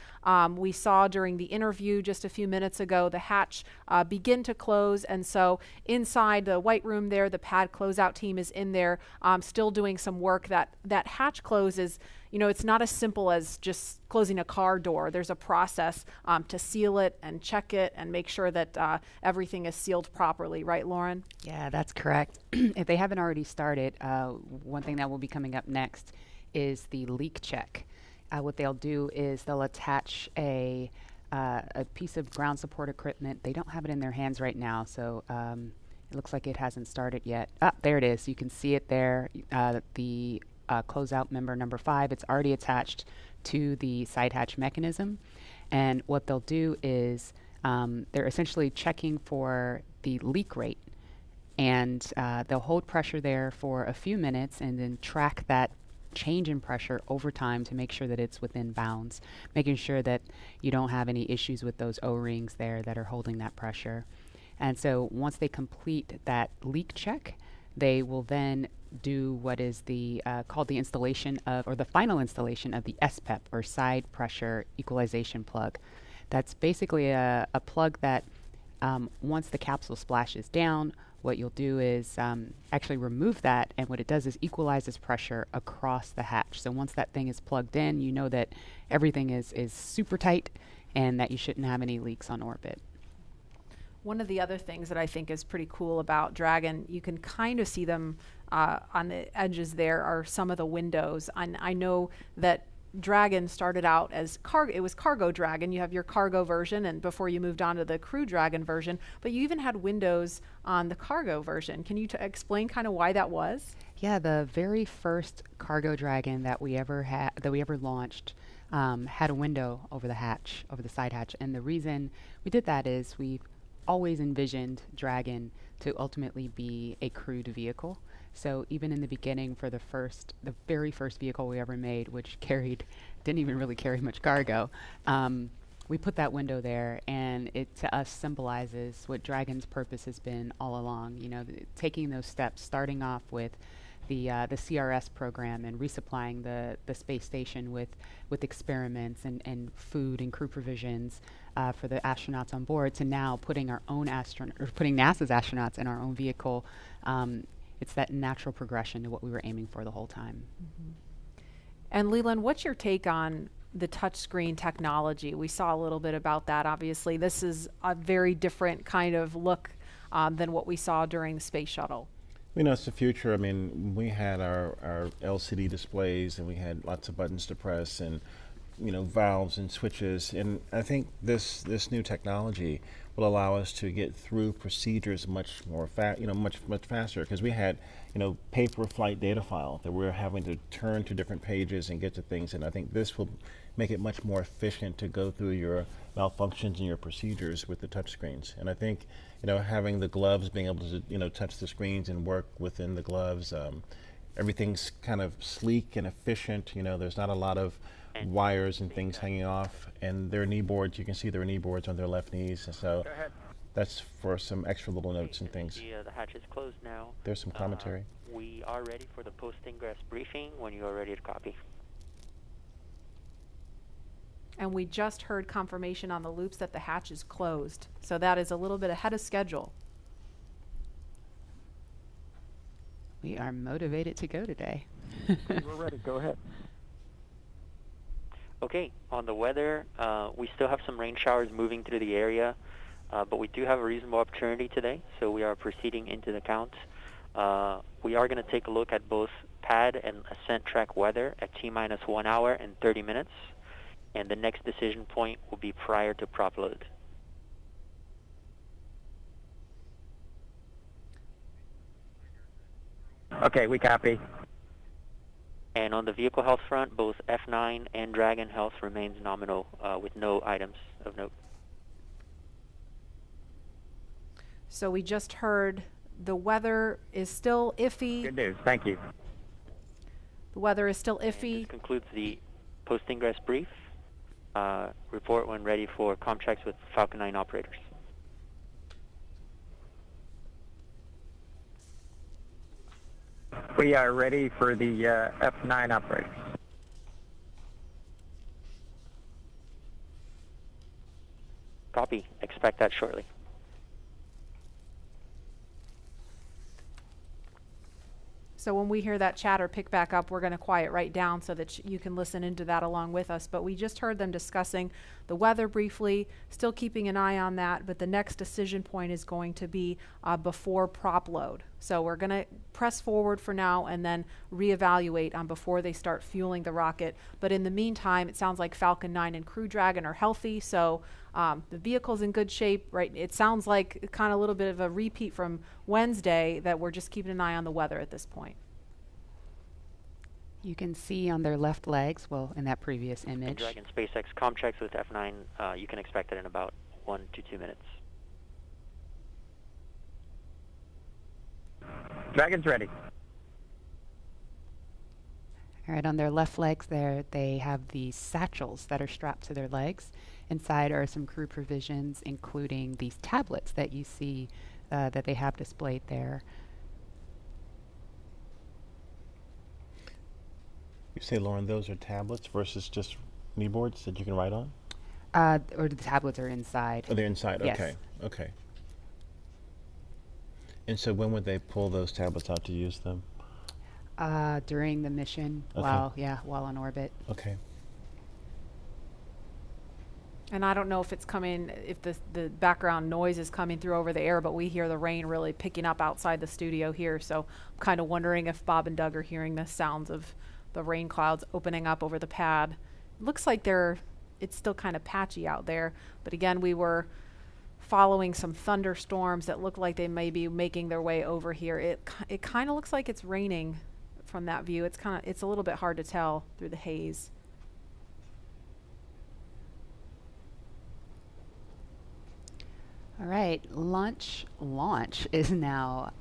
We saw during the interview just a few minutes ago the hatch begin to close. And so inside the white room there, the pad closeout team is in there still doing some work. That hatch closes, it's not as simple as just closing a car door. There's a process to seal it and check it and make sure that everything is sealed properly. Right, Lauren? Yeah, that's correct. If they haven't already started, one thing that will be coming up next is the leak check. What they'll do is they'll attach a piece of ground support equipment. They don't have it in their hands right now, so it looks like it hasn't started yet. There it is. You can see it there. The closeout member number 5, it's already attached to the side hatch mechanism. And what they'll do is they're essentially checking for the leak rate. And they'll hold pressure there for a few minutes and then track that change in pressure over time to make sure that it's within bounds, making sure that you don't have any issues with those O-rings there that are holding that pressure. And so once they complete that leak check, they will then do what is the called the installation of, or the final installation of the SPEP, or side pressure equalization plug. That's basically a plug that once the capsule splashes down, what you'll do is actually remove that, and what it does is equalizes pressure across the hatch. So once that thing is plugged in, you know that everything is super tight and that you shouldn't have any leaks on orbit. One of the other things that I think is pretty cool about Dragon, you can kind of see them on the edges there are some of the windows. And I know that Dragon started out as it was Cargo Dragon. You have your cargo version, and before you moved on to the Crew Dragon version, but you even had windows on the cargo version. Can you explain kind of why that was? Yeah, the very first Cargo Dragon that we ever launched had a window over the hatch, over the side hatch. And the reason we did that is we always envisioned Dragon to ultimately be a crewed vehicle. So even in the beginning, for the very first vehicle we ever made, which didn't even really carry much cargo, we put that window there, and it to us symbolizes what Dragon's purpose has been all along. You know, taking those steps, starting off with the CRS program and resupplying the space station with experiments and food and crew provisions for the astronauts on board, to now putting our own putting NASA's astronauts in our own vehicle. It's that natural progression to what we were aiming for the whole time. Mm-hmm. And Leland, what's your take on the touchscreen technology? We saw a little bit about that. Obviously, this is a very different kind of look than what we saw during the space shuttle. You know, it's the future. I mean, we had our LCD displays, and we had lots of buttons to press, and you know, valves and switches. And I think this new technology will allow us to get through procedures much more much faster, because we had, you know, paper flight data file that we're having to turn to different pages and get to things. And I think this will make it much more efficient to go through your malfunctions and your procedures with the touchscreens. And I think, you know, having the gloves, being able to, you know, touch the screens and work within the gloves, everything's kind of sleek and efficient. You know, there's not a lot of wires and things hanging off, and their knee boards, you can see their knee boards on their left knees. And so that's for some extra little notes and things. The hatch is closed now. There's some commentary. We are ready for the post-ingress briefing when you are ready to copy. And we just heard confirmation on the loops that the hatch is closed. So that is a little bit ahead of schedule. We are motivated to go today. We're ready. Go ahead. Okay, on the weather, we still have some rain showers moving through the area, but we do have a reasonable opportunity today, so we are proceeding into the count. We are going to take a look at both pad and ascent track weather at T-minus 1 hour and 30 minutes, and the next decision point will be prior to prop load. Okay, we copy. And on the vehicle health front, both F9 and Dragon health remains nominal with no items of note. So we just heard the weather is still iffy. Good news. Thank you. The weather is still iffy. This concludes the post-ingress brief. Report when ready for comm checks with Falcon 9 operators. We are ready for the F9 operators. Copy. Expect that shortly. So when we hear that chatter pick back up, we're going to quiet right down so that you can listen into that along with us. But we just heard them discussing the weather briefly, still keeping an eye on that. But the next decision point is going to be before prop load. So we're going to press forward for now and then reevaluate before they start fueling the rocket. But in the meantime, it sounds like Falcon 9 and Crew Dragon are healthy. So the vehicle's in good shape, right? It sounds like kind of a little bit of a repeat from Wednesday, that we're just keeping an eye on the weather at this point. You can see on their left legs, well, in that previous image. And Dragon SpaceX comm checks with F9, you can expect it in about 1 to 2 minutes. Dragon's ready. All right, on their left legs there, they have these satchels that are strapped to their legs. Inside are some crew provisions, including these tablets that you see that they have displayed there. You say, Lauren, those are tablets versus just knee boards that you can write on? Or the tablets are inside. Oh, they're inside. Yes. Okay. Okay. And so when would they pull those tablets out to use them? During the mission, Okay. while on orbit. Okay. And I don't know if it's coming, if the background noise is coming through over the air, but we hear the rain really picking up outside the studio here. So I'm kind of wondering if Bob and Doug are hearing the sounds of the rain clouds opening up over the pad. Looks like it's still kind of patchy out there. But again, we were following some thunderstorms that look like they may be making their way over here. It kind of looks like it's raining from that view. It's a little bit hard to tell through the haze. All right, launch is now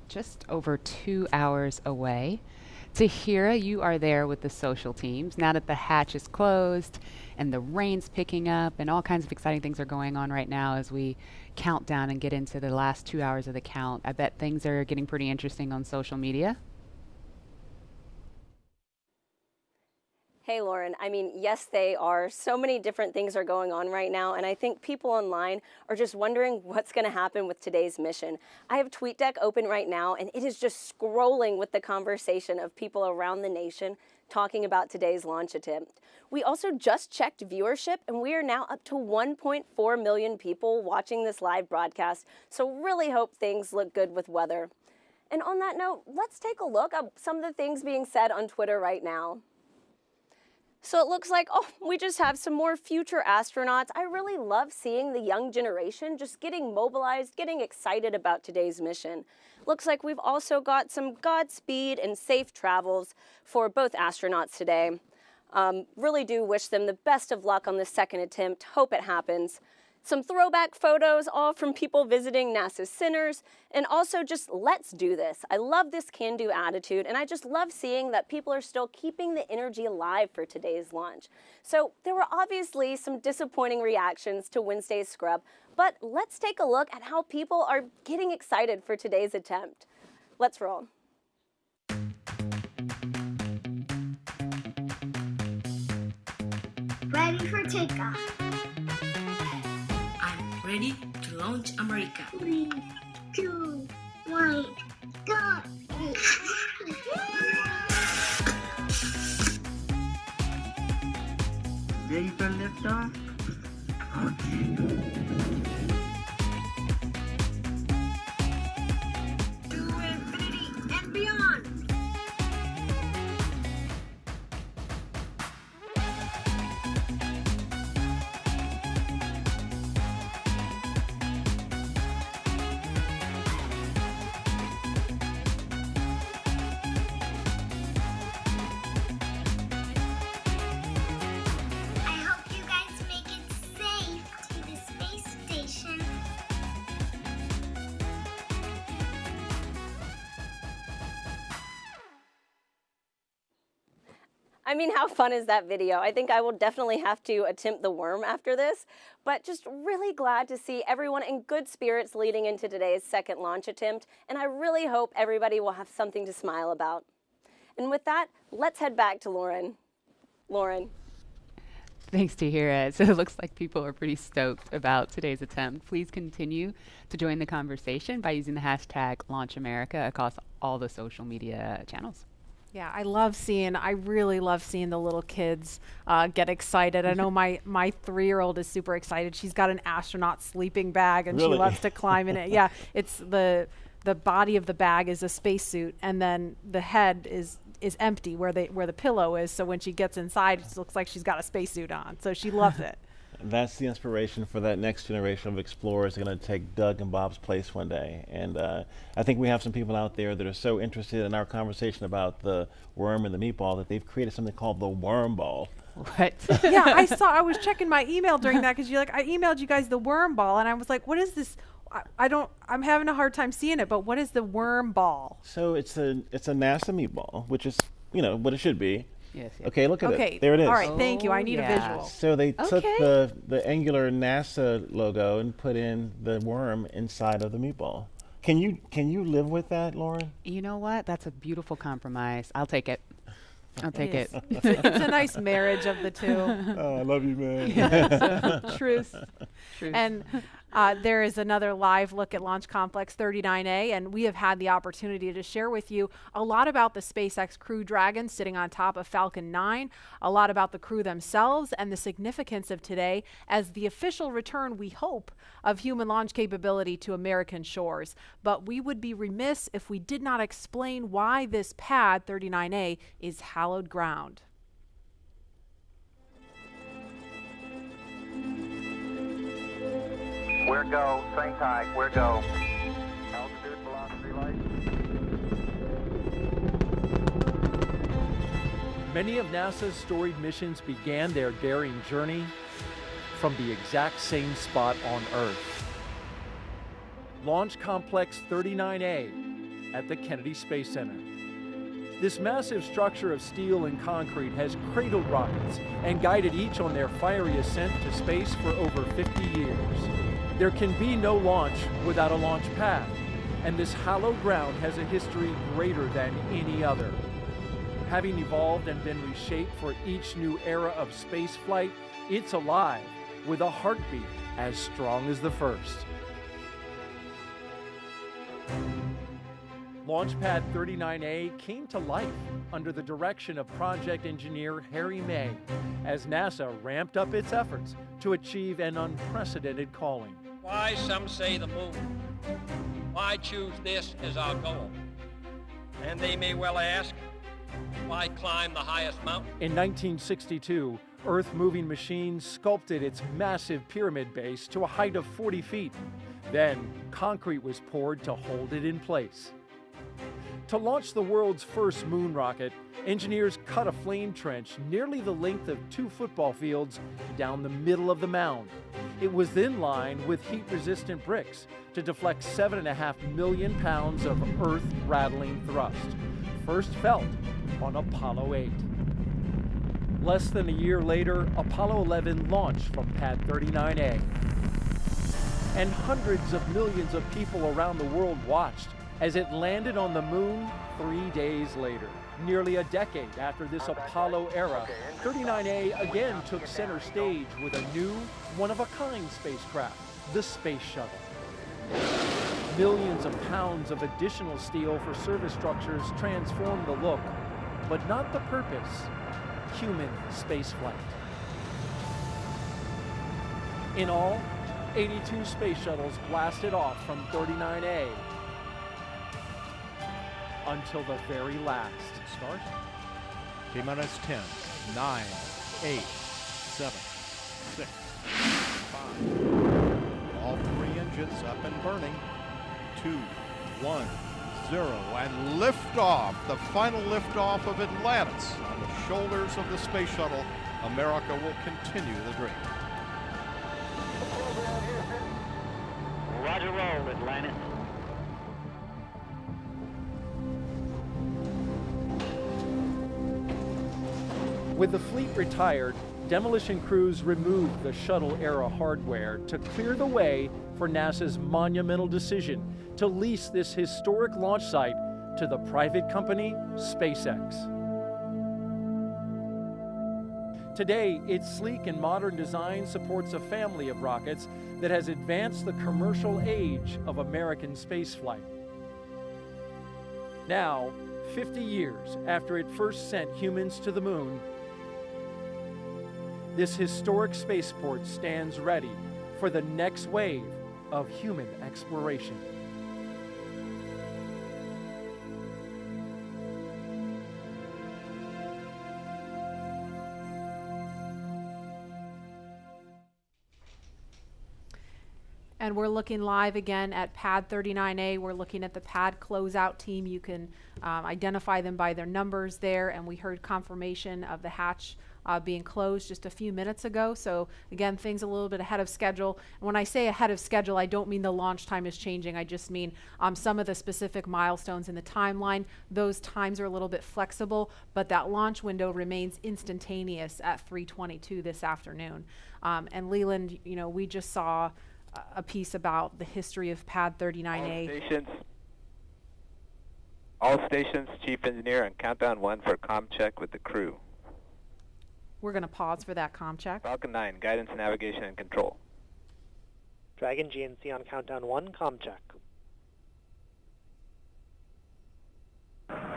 just over 2 hours away. Tahira, you are there with the social teams. Now that the hatch is closed and the rain's picking up and all kinds of exciting things are going on right now as we count down and get into the last 2 hours of the count, I bet things are getting pretty interesting on social media. Hey, Lauren. I mean, yes, they are. So many different things are going on right now, and I think people online are just wondering what's going to happen with today's mission. I have TweetDeck open right now, and it is just scrolling with the conversation of people around the nation talking about today's launch attempt. We also just checked viewership, and we are now up to 1.4 million people watching this live broadcast, so really hope things look good with weather. And on that note, let's take a look at some of the things being said on Twitter right now. So it looks like, oh, we just have some more future astronauts. I really love seeing the young generation just getting mobilized, getting excited about today's mission. Looks like we've also got some Godspeed and safe travels for both astronauts today. Really do wish them the best of luck on the second attempt. Hope it happens. Some throwback photos, all from people visiting NASA's centers, and also just let's do this. I love this can-do attitude, and I just love seeing that people are still keeping the energy alive for today's launch. So there were obviously some disappointing reactions to Wednesday's scrub, but let's take a look at how people are getting excited for today's attempt. Let's roll. Ready for takeoff. Ready to launch America. 3, 2, 1, go! Ready for liftoff? To infinity and beyond! I mean, how fun is that video? I think I will definitely have to attempt the worm after this, but just really glad to see everyone in good spirits leading into today's second launch attempt, and I really hope everybody will have something to smile about. And with that, let's head back to Lauren. Lauren. Thanks, Tahira. So it looks like people are pretty stoked about today's attempt. Please continue to join the conversation by using the hashtag #LaunchAmerica across all the social media channels. Yeah, I really love seeing the little kids get excited. I know my 3-year-old is super excited. She's got an astronaut sleeping bag and Really? she loves to climb in it. Yeah, it's the body of the bag is a spacesuit, and then the head is empty where the pillow is. So when she gets inside, it looks like she's got a spacesuit on. So she loves it. That's the inspiration for that next generation of explorers going to take Doug and Bob's place one day. And I think we have some people out there that are so interested in our conversation about the worm and the meatball that they've created something called the worm ball. What? Yeah, I was checking my email during that because I emailed you guys the worm ball, and I was like, what is this? I'm having a hard time seeing it, but what is the worm ball? So it's a NASA meatball, which is, what it should be. Yes. Okay, look at Okay, it. There it is. all right, thank you. I need a visual. So they took the angular NASA logo and put in the worm inside of the meatball. Can you live with that, Lauren? You know what? That's a beautiful compromise. I'll take it. I'll take it. It's a nice marriage of the two. Oh, I love you, man. Yeah, truth. And there is another live look at Launch Complex 39A, and we have had the opportunity to share with you a lot about the SpaceX Crew Dragon sitting on top of Falcon 9, a lot about the crew themselves, and the significance of today as the official return, we hope, of human launch capability to American shores. But we would be remiss if we did not explain why this pad, 39A, is hallowed ground. We're go, swing tight, we're go. Altitude, velocity, light. Many of NASA's storied missions began their daring journey from the exact same spot on Earth. Launch Complex 39A at the Kennedy Space Center. This massive structure of steel and concrete has cradled rockets and guided each on their fiery ascent to space for over 50 years. There can be no launch without a launch pad, and this hallowed ground has a history greater than any other. Having evolved and been reshaped for each new era of space flight, it's alive with a heartbeat as strong as the first. Launchpad 39A came to life under the direction of project engineer Harry May as NASA ramped up its efforts to achieve an unprecedented calling. Why, some say the moon. Why choose this as our goal? And they may well ask, why climb the highest mountain? In 1962, Earth-moving machines sculpted its massive pyramid base to a height of 40 feet. Then, concrete was poured to hold it in place. To launch the world's first moon rocket, engineers cut a flame trench nearly the length of 2 football fields down the middle of the mound. It was then lined with heat-resistant bricks to deflect 7.5 million pounds of earth-rattling thrust, first felt on Apollo 8. Less than a year later, Apollo 11 launched from Pad 39A. And hundreds of millions of people around the world watched as it landed on the moon 3 days later. Nearly a decade after this Apollo era, 39A again took center stage with a new, one-of-a-kind spacecraft, the Space Shuttle. Millions of pounds of additional steel for surface structures transformed the look, but not the purpose: human spaceflight. In all, 82 space shuttles blasted off from 39A until the very last. Start. T-minus 10, 9, 8, 7, 6, 5. All 3 engines up and burning. 2, 1, 0, and liftoff. The final liftoff of Atlantis on the shoulders of the space shuttle. America will continue the dream. Roger roll, Atlantis. With the fleet retired, demolition crews removed the shuttle-era hardware to clear the way for NASA's monumental decision to lease this historic launch site to the private company SpaceX. Today, its sleek and modern design supports a family of rockets that has advanced the commercial age of American spaceflight. Now, 50 years after it first sent humans to the moon, this historic spaceport stands ready for the next wave of human exploration. And we're looking live again at Pad 39A. We're looking at the pad closeout team. You can identify them by their numbers there, and we heard confirmation of the hatch being closed just a few minutes ago. So again, things a little bit ahead of schedule. And when I say ahead of schedule, I don't mean the launch time is changing. I just mean some of the specific milestones in the timeline. Those times are a little bit flexible, but that launch window remains instantaneous at 3:22 this afternoon. And Leland, you know, we just saw a piece about the history of Pad 39A. All stations, Chief Engineer, on countdown 1 for comm check with the crew. We're going to pause for that comm check. Falcon 9, guidance, navigation, and control. Dragon GNC on countdown 1, comm check.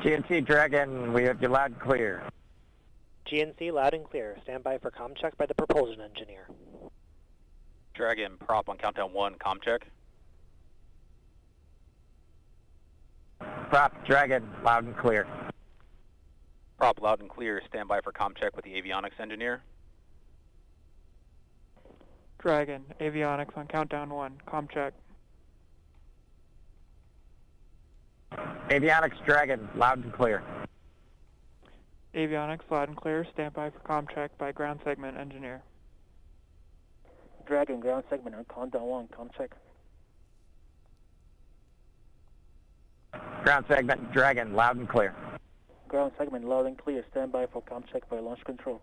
GNC Dragon, we have you loud and clear. GNC loud and clear. Stand by for comm check by the propulsion engineer. Dragon, prop on countdown 1, comm check. Prop Dragon, loud and clear. Prop loud and clear. Stand by for comm check with the avionics engineer. Dragon, avionics on countdown 1, comm check. Avionics Dragon, loud and clear. Avionics loud and clear. Stand by for comm check by ground segment engineer. Dragon, ground segment on countdown 1, comm check. Ground segment Dragon, loud and clear. ground segment loud and clear. Stand by for comm check by launch control.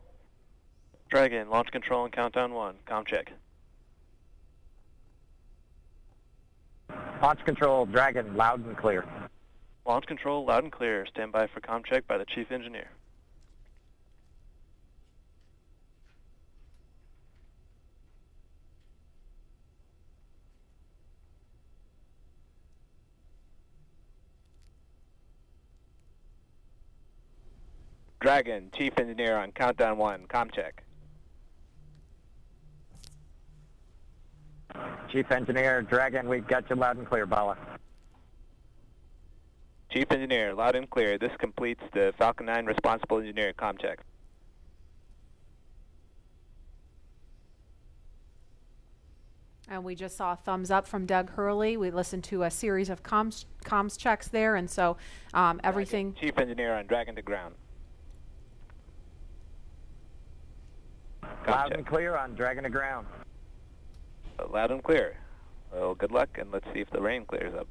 Dragon, launch control and countdown 1. Comm check. Launch control, Dragon, loud and clear. Launch control, loud and clear. Stand by for comm check by the chief engineer. Dragon, chief engineer on countdown 1. Comm check. Chief engineer, Dragon, we've got you loud and clear, Bala. Chief engineer, loud and clear. This completes the Falcon 9 responsible engineer comm check. And we just saw a thumbs up from Doug Hurley. We listened to a series of comms checks there, and so everything. Dragon, chief engineer on Dragon to ground. Loud and clear on Dragon to ground. Loud and clear. Well, good luck, and let's see if the rain clears up.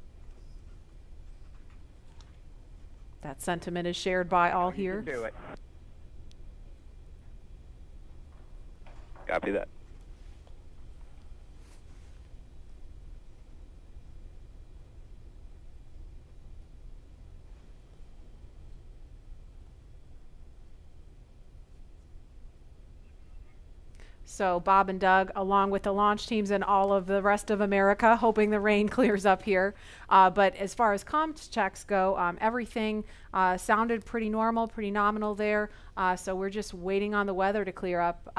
That sentiment is shared by all here. You can do it. Copy that. So Bob and Doug, along with the launch teams and all of the rest of America, hoping the rain clears up here. But as far as comms checks go, everything sounded pretty normal, pretty nominal there. So we're just waiting on the weather to clear up.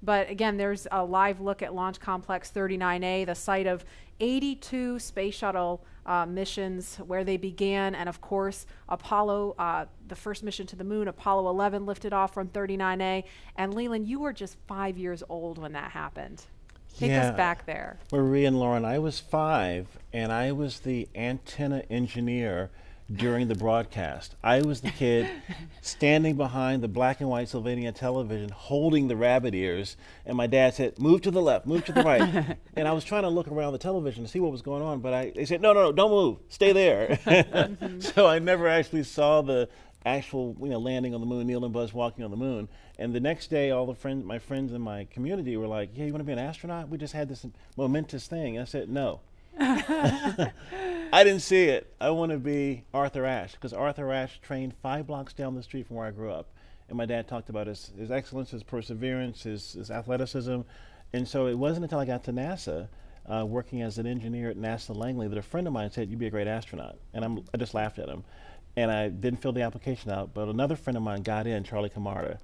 But again, there's a live look at Launch Complex 39A, the site of 82 space shuttle missions where they began. And of course, Apollo, the first mission to the moon, Apollo 11 lifted off from 39A. And Leland, you were just 5 years old when that happened. Take us back there. Marie and Lauren, I was 5, and I was the antenna engineer during the broadcast. I was the kid standing behind the black and white Sylvania television holding the rabbit ears, and my dad said, move to the left, move to the right. And I was trying to look around the television to see what was going on, but they said, no, don't move, stay there. So I never actually saw the actual landing on the moon, Neil and Buzz walking on the moon. And the next day, all my friends in my community were like, yeah, you want to be an astronaut? We just had this momentous thing. And I said, no. I didn't see it. I want to be Arthur Ashe, because Arthur Ashe trained 5 blocks down the street from where I grew up. And my dad talked about his excellence, his perseverance, his athleticism. And so it wasn't until I got to NASA, working as an engineer at NASA Langley, that a friend of mine said, you'd be a great astronaut. And I just laughed at him. And I didn't fill the application out, but another friend of mine got in, Charlie Camarda.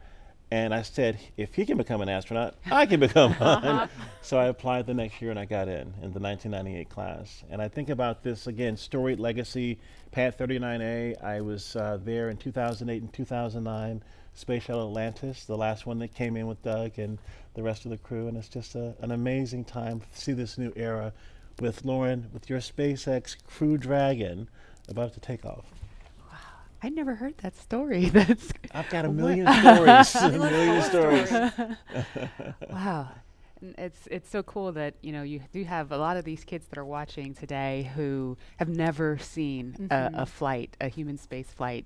And I said, if he can become an astronaut, I can become one. So I applied the next year and I got in the 1998 class. And I think about this, again, storied legacy, Pad 39A. I was there in 2008 and 2009, Space Shuttle Atlantis, the last one that came in with Doug and the rest of the crew. And it's just an amazing time to see this new era with Lauren, with your SpaceX Crew Dragon about to take off. I never heard that story. I've got a million stories. A million stories. Wow. And it's so cool that you do have a lot of these kids that are watching today who have never seen a human space flight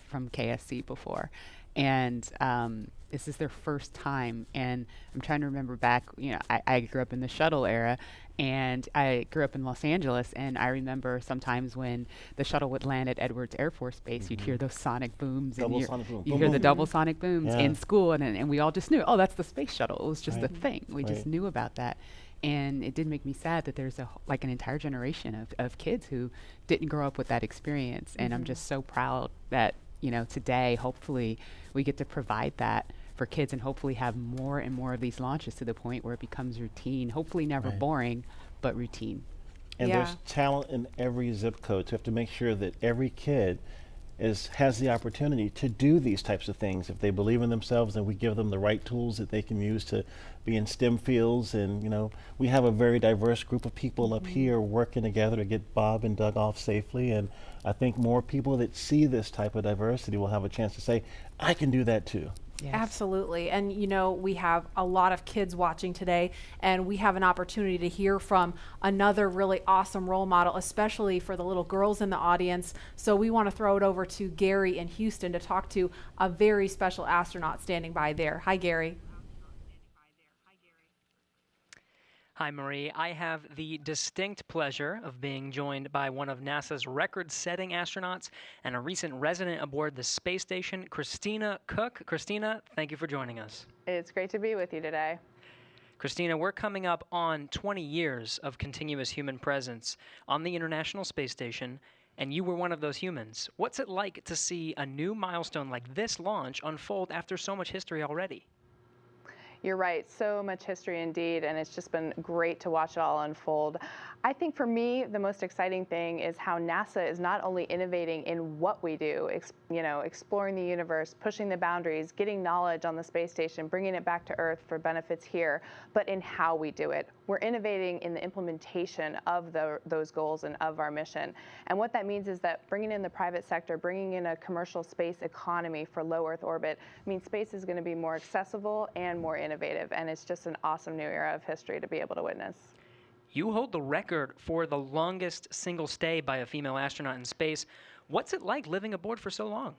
from KSC before. And this is their first time. And I'm trying to remember back, I grew up in the shuttle era, and I grew up in Los Angeles, and I remember sometimes when the shuttle would land at Edwards Air Force Base, you'd hear those sonic booms. Double sonic boom. You hear the double sonic booms Yeah. in school, and we all just knew, oh, that's the space shuttle. It was just a thing. We Right. just knew about that. And it did make me sad that there's an entire generation of kids who didn't grow up with that experience. And I'm just so proud that, today, hopefully, we get to provide that for kids and hopefully have more and more of these launches to the point where it becomes routine, hopefully never boring, but routine. And there's talent in every zip code, so you have to make sure that every kid has the opportunity to do these types of things. If they believe in themselves and we give them the right tools that they can use to be in STEM fields. And we have a very diverse group of people up here working together to get Bob and Doug off safely. And I think more people that see this type of diversity will have a chance to say, I can do that too. Yes. Absolutely. And, you know, we have a lot of kids watching today, and we have an opportunity to hear from another really awesome role model, especially for the little girls in the audience. So we want to throw it over to Gary in Houston to talk to a very special astronaut standing by there. Hi, Gary. Hi, Marie. I have the distinct pleasure of being joined by one of NASA's record-setting astronauts and a recent resident aboard the space station, Christina Cook. Christina, thank you for joining us. It's great to be with you today. Christina, we're coming up on 20 years of continuous human presence on the International Space Station, and you were one of those humans. What's it like to see a new milestone like this launch unfold after so much history already? You're right, so much history indeed, and it's just been great to watch it all unfold. I think for me, the most exciting thing is how NASA is not only innovating in what we do, exploring the universe, pushing the boundaries, getting knowledge on the space station, bringing it back to Earth for benefits here, but in how we do it. We're innovating in the implementation of those goals and of our mission. And what that means is that bringing in the private sector, bringing in a commercial space economy for low Earth orbit means space is going to be more accessible and more innovative. And it's just an awesome new era of history to be able to witness. You hold the record for the longest single stay by a female astronaut in space. What's it like living aboard for so long?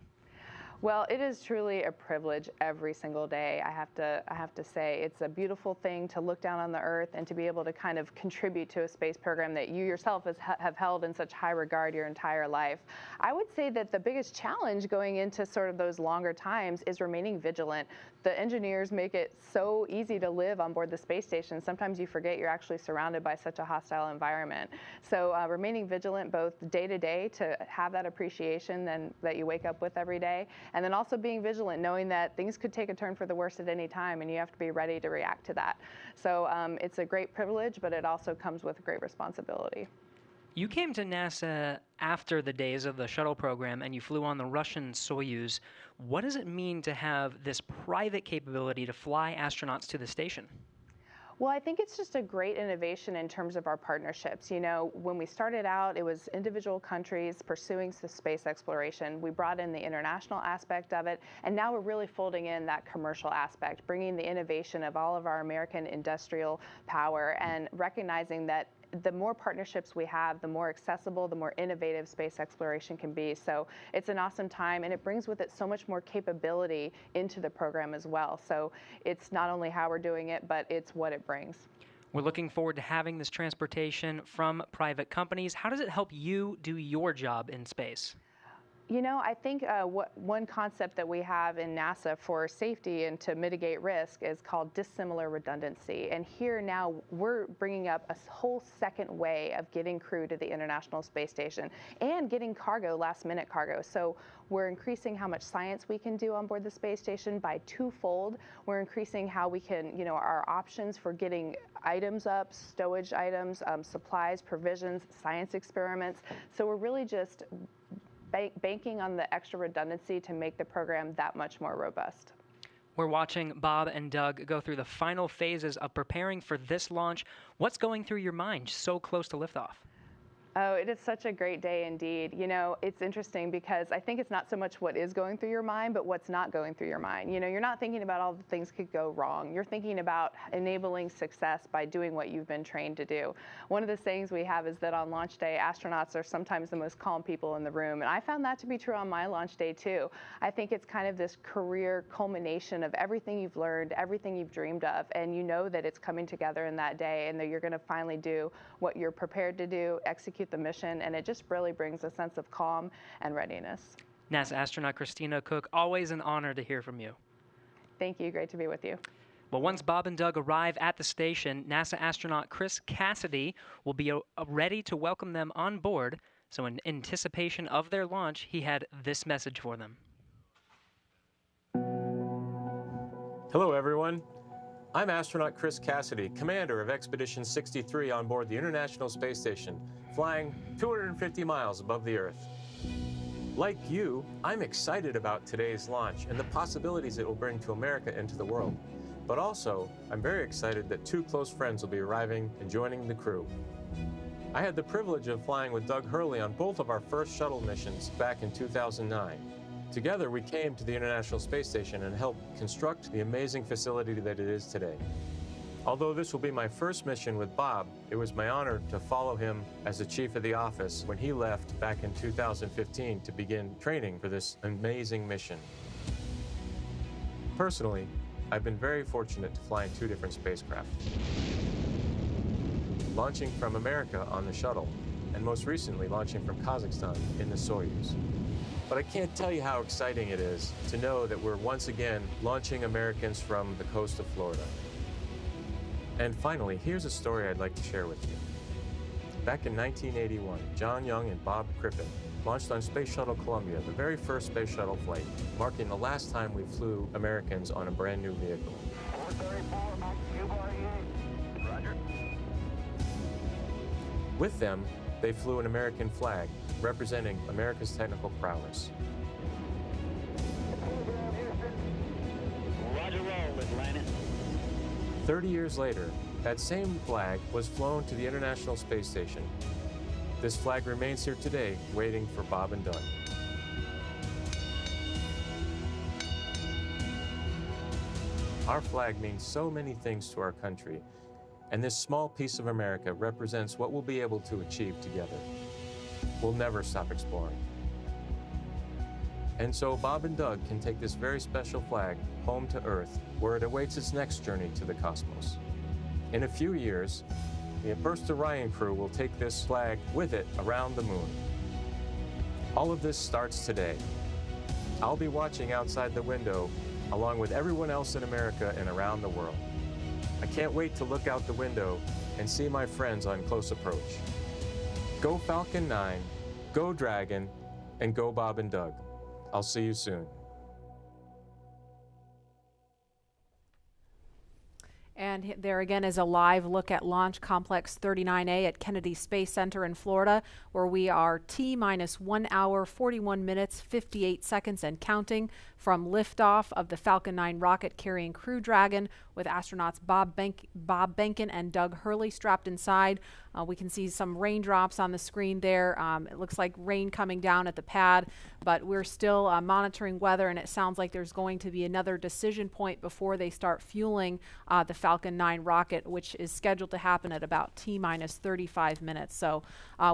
Well, it is truly a privilege every single day. I have to say, it's a beautiful thing to look down on the Earth and to be able to kind of contribute to a space program that you yourself have held in such high regard your entire life. I would say that the biggest challenge going into sort of those longer times is remaining vigilant. The engineers make it so easy to live on board the space station. Sometimes you forget you're actually surrounded by such a hostile environment. So remaining vigilant both day to day to have that appreciation that you wake up with every day, and then also being vigilant, knowing that things could take a turn for the worse at any time, and you have to be ready to react to that. So it's a great privilege, but it also comes with great responsibility. You came to NASA after the days of the shuttle program, and you flew on the Russian Soyuz. What does it mean to have this private capability to fly astronauts to the station? Well, I think it's just a great innovation in terms of our partnerships. You know, when we started out, it was individual countries pursuing the space exploration. We brought in the international aspect of it, and now we're really folding in that commercial aspect, bringing the innovation of all of our American industrial power and recognizing that the more partnerships we have, the more accessible, the more innovative space exploration can be. So it's an awesome time, and it brings with it so much more capability into the program as well. So it's not only how we're doing it, but it's what it brings. We're looking forward to having this transportation from private companies. How does it help you do your job in space? You know, I think one concept that we have in NASA for safety and to mitigate risk is called dissimilar redundancy. And here now we're bringing up a whole second way of getting crew to the International Space Station and getting cargo, last-minute cargo. So we're increasing how much science we can do on board the space station by twofold. We're increasing how we can, our options for getting items up, stowage items, supplies, provisions, science experiments. So we're really just banking on the extra redundancy to make the program that much more robust. We're watching Bob and Doug go through the final phases of preparing for this launch. What's going through your mind so close to liftoff? Oh, it is such a great day indeed. You know, it's interesting because I think it's not so much what is going through your mind, but what's not going through your mind. You know, you're not thinking about all the things could go wrong. You're thinking about enabling success by doing what you've been trained to do. One of the sayings we have is that on launch day, astronauts are sometimes the most calm people in the room. And I found that to be true on my launch day too. I think it's kind of this career culmination of everything you've learned, everything you've dreamed of, and you know that it's coming together in that day and that you're going to finally do what you're prepared to do, execute the mission, and it just really brings a sense of calm and readiness. NASA astronaut Christina Cook, always an honor to hear from you. Thank you. Great to be with you. Well, once Bob and Doug arrive at the station, NASA astronaut Chris Cassidy will be ready to welcome them on board. So in anticipation of their launch, he had this message for them. Hello, everyone. I'm astronaut Chris Cassidy, commander of Expedition 63 on board the International Space Station, flying 250 miles above the Earth. Like you, I'm excited about today's launch and the possibilities it will bring to America and to the world. But also, I'm very excited that two close friends will be arriving and joining the crew. I had the privilege of flying with Doug Hurley on both of our first shuttle missions back in 2009. Together, we came to the International Space Station and helped construct the amazing facility that it is today. Although this will be my first mission with Bob, it was my honor to follow him as the chief of the office when he left back in 2015 to begin training for this amazing mission. Personally, I've been very fortunate to fly in 2 different spacecraft. Launching from America on the shuttle, and most recently launching from Kazakhstan in the Soyuz. But I can't tell you how exciting it is to know that we're once again launching Americans from the coast of Florida. And finally, here's a story I'd like to share with you. Back in 1981, John Young and Bob Crippen launched on Space Shuttle Columbia, the very first space shuttle flight, marking the last time we flew Americans on a brand new vehicle. 434, Max Q-48. Roger. With them, they flew an American flag, representing America's technical prowess. Roger roll, Atlanta. 30 years later, that same flag was flown to the International Space Station. This flag remains here today, waiting for Bob and Doug. Our flag means so many things to our country, and this small piece of America represents what we'll be able to achieve together. We'll never stop exploring. And so Bob and Doug can take this very special flag home to Earth, where it awaits its next journey to the cosmos. In a few years, the first Orion crew will take this flag with it around the moon. All of this starts today. I'll be watching outside the window along with everyone else in America and around the world. I can't wait to look out the window and see my friends on close approach. Go Falcon 9, go Dragon, and go Bob and Doug. I'll see you soon. And there again is a live look at Launch Complex 39A at Kennedy Space Center in Florida, where we are T-minus 1 hour, 41 minutes, 58 seconds and counting from liftoff of the Falcon 9 rocket carrying Crew Dragon with astronauts Bob Behnken and Doug Hurley strapped inside. We can see some raindrops on the screen there. It looks like rain coming down at the pad, but we're still monitoring weather, and it sounds like there's going to be another decision point before they start fueling the Falcon 9 rocket, which is scheduled to happen at about T-minus 35 minutes. So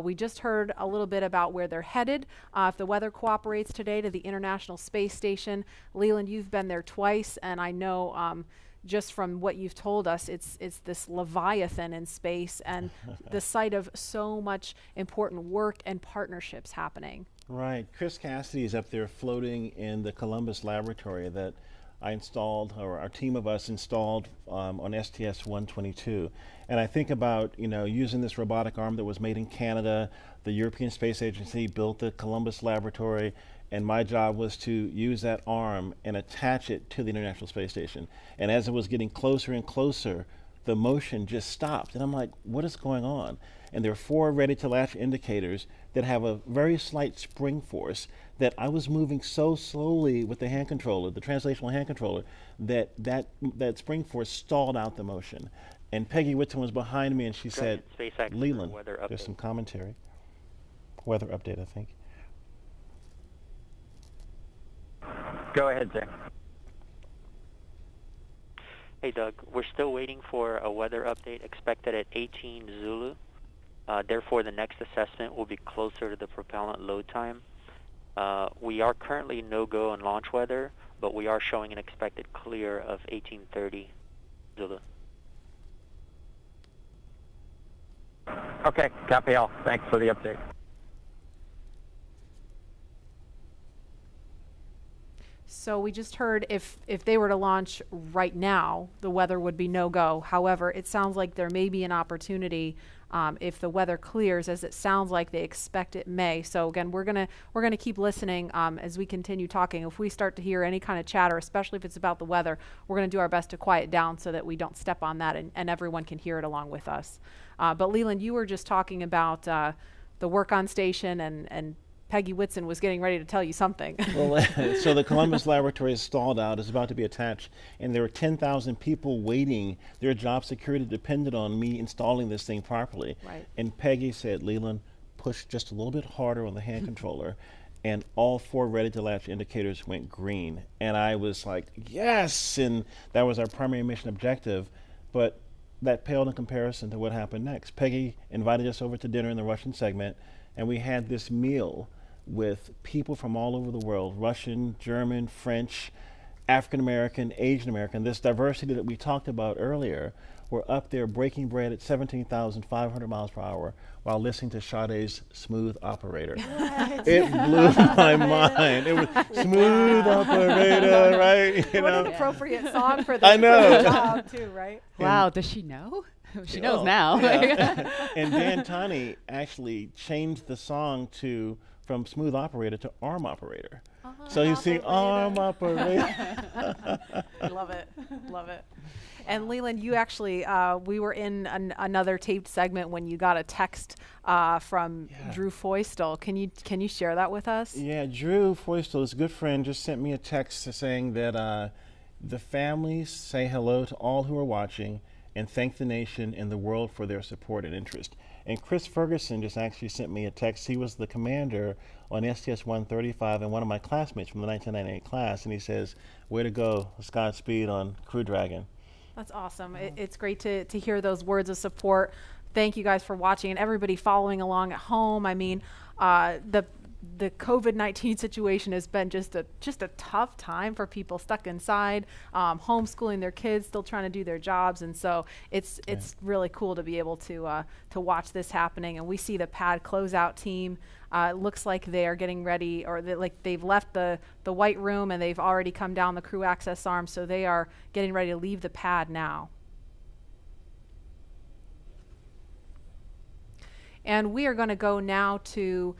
we just heard a little bit about where they're headed. If the weather cooperates today, to the International Space Station. Leland, you've been there twice, and I know just from what you've told us, it's this Leviathan in space and the site of so much important work and partnerships happening. Right. Chris Cassidy is up there floating in the Columbus laboratory that I installed, or our team of us installed on STS-122. And I think about, using this robotic arm that was made in Canada. The European Space Agency built the Columbus laboratory, and my job was to use that arm and attach it to the International Space Station. And as it was getting closer and closer, the motion just stopped. And I'm like, what is going on? And there are 4 ready-to-latch indicators that have a very slight spring force that I was moving so slowly with the hand controller, the translational hand controller, that spring force stalled out the motion. And Peggy Whitson was behind me, and she said, Spacex Leland, weather there's update. some commentary. Weather update, I think. Go ahead, Jay. Hey, Doug, we're still waiting for a weather update expected at 18 Zulu. Therefore, the next assessment will be closer to the propellant load time. We are currently no-go on launch weather, but we are showing an expected clear of 1830 Zulu. Okay, copy all. Thanks for the update. So we just heard if they were to launch right now, the weather would be no-go. However, it sounds like there may be an opportunity if the weather clears, as it sounds like they expect it may. So again, we're gonna keep listening as we continue talking. If we start to hear any kind of chatter, especially if it's about the weather, we're gonna do our best to quiet down so that we don't step on that and everyone can hear it along with us. But Leland, you were just talking about the work on station, and Peggy Whitson was getting ready to tell you something. Well, so the Columbus laboratory is stalled out. It's about to be attached, and there are 10,000 people waiting. Their job security depended on me installing this thing properly. Right. And Peggy said, Leland, push just a little bit harder on the hand controller. and all 4 ready-to-latch indicators went green. And I was like, yes! And that was our primary mission objective. But that paled in comparison to what happened next. Peggy invited us over to dinner in the Russian segment, and we had this meal with people from all over the world, Russian, German, French, African American, Asian American, this diversity that we talked about earlier. Were up there breaking bread at 17,500 miles per hour while listening to Sade's Smooth Operator. What? It blew my mind. It was Smooth Operator, right? What an appropriate song for this I know. job too, right? Wow, does she know? She knows Oh, now. yeah. And Dan Tani actually changed the song from Smooth Operator to Arm Operator. So you see Arm Operator. Love it. Love it. And Leland, you actually, we were in another taped segment when you got a text from Drew Foystel. Can you share that with us? Yeah, Drew Foystel, his good friend, just sent me a text saying that the families say hello to all who are watching and thank the nation and the world for their support and interest. And Chris Ferguson just actually sent me a text. He was the commander on STS-135 and one of my classmates from the 1998 class, and he says, way to go, Godspeed on Crew Dragon. That's awesome. It's great to hear those words of support. Thank you guys for watching and everybody following along at home. I mean, the COVID-19 situation has been just a tough time for people stuck inside, homeschooling their kids, still trying to do their jobs, and so it's really cool to be able to watch this happening. And we see the pad closeout team. Looks like they are getting ready, or they've left the white room and they've already come down the crew access arm, so they are getting ready to leave the pad now. And we are going to go now to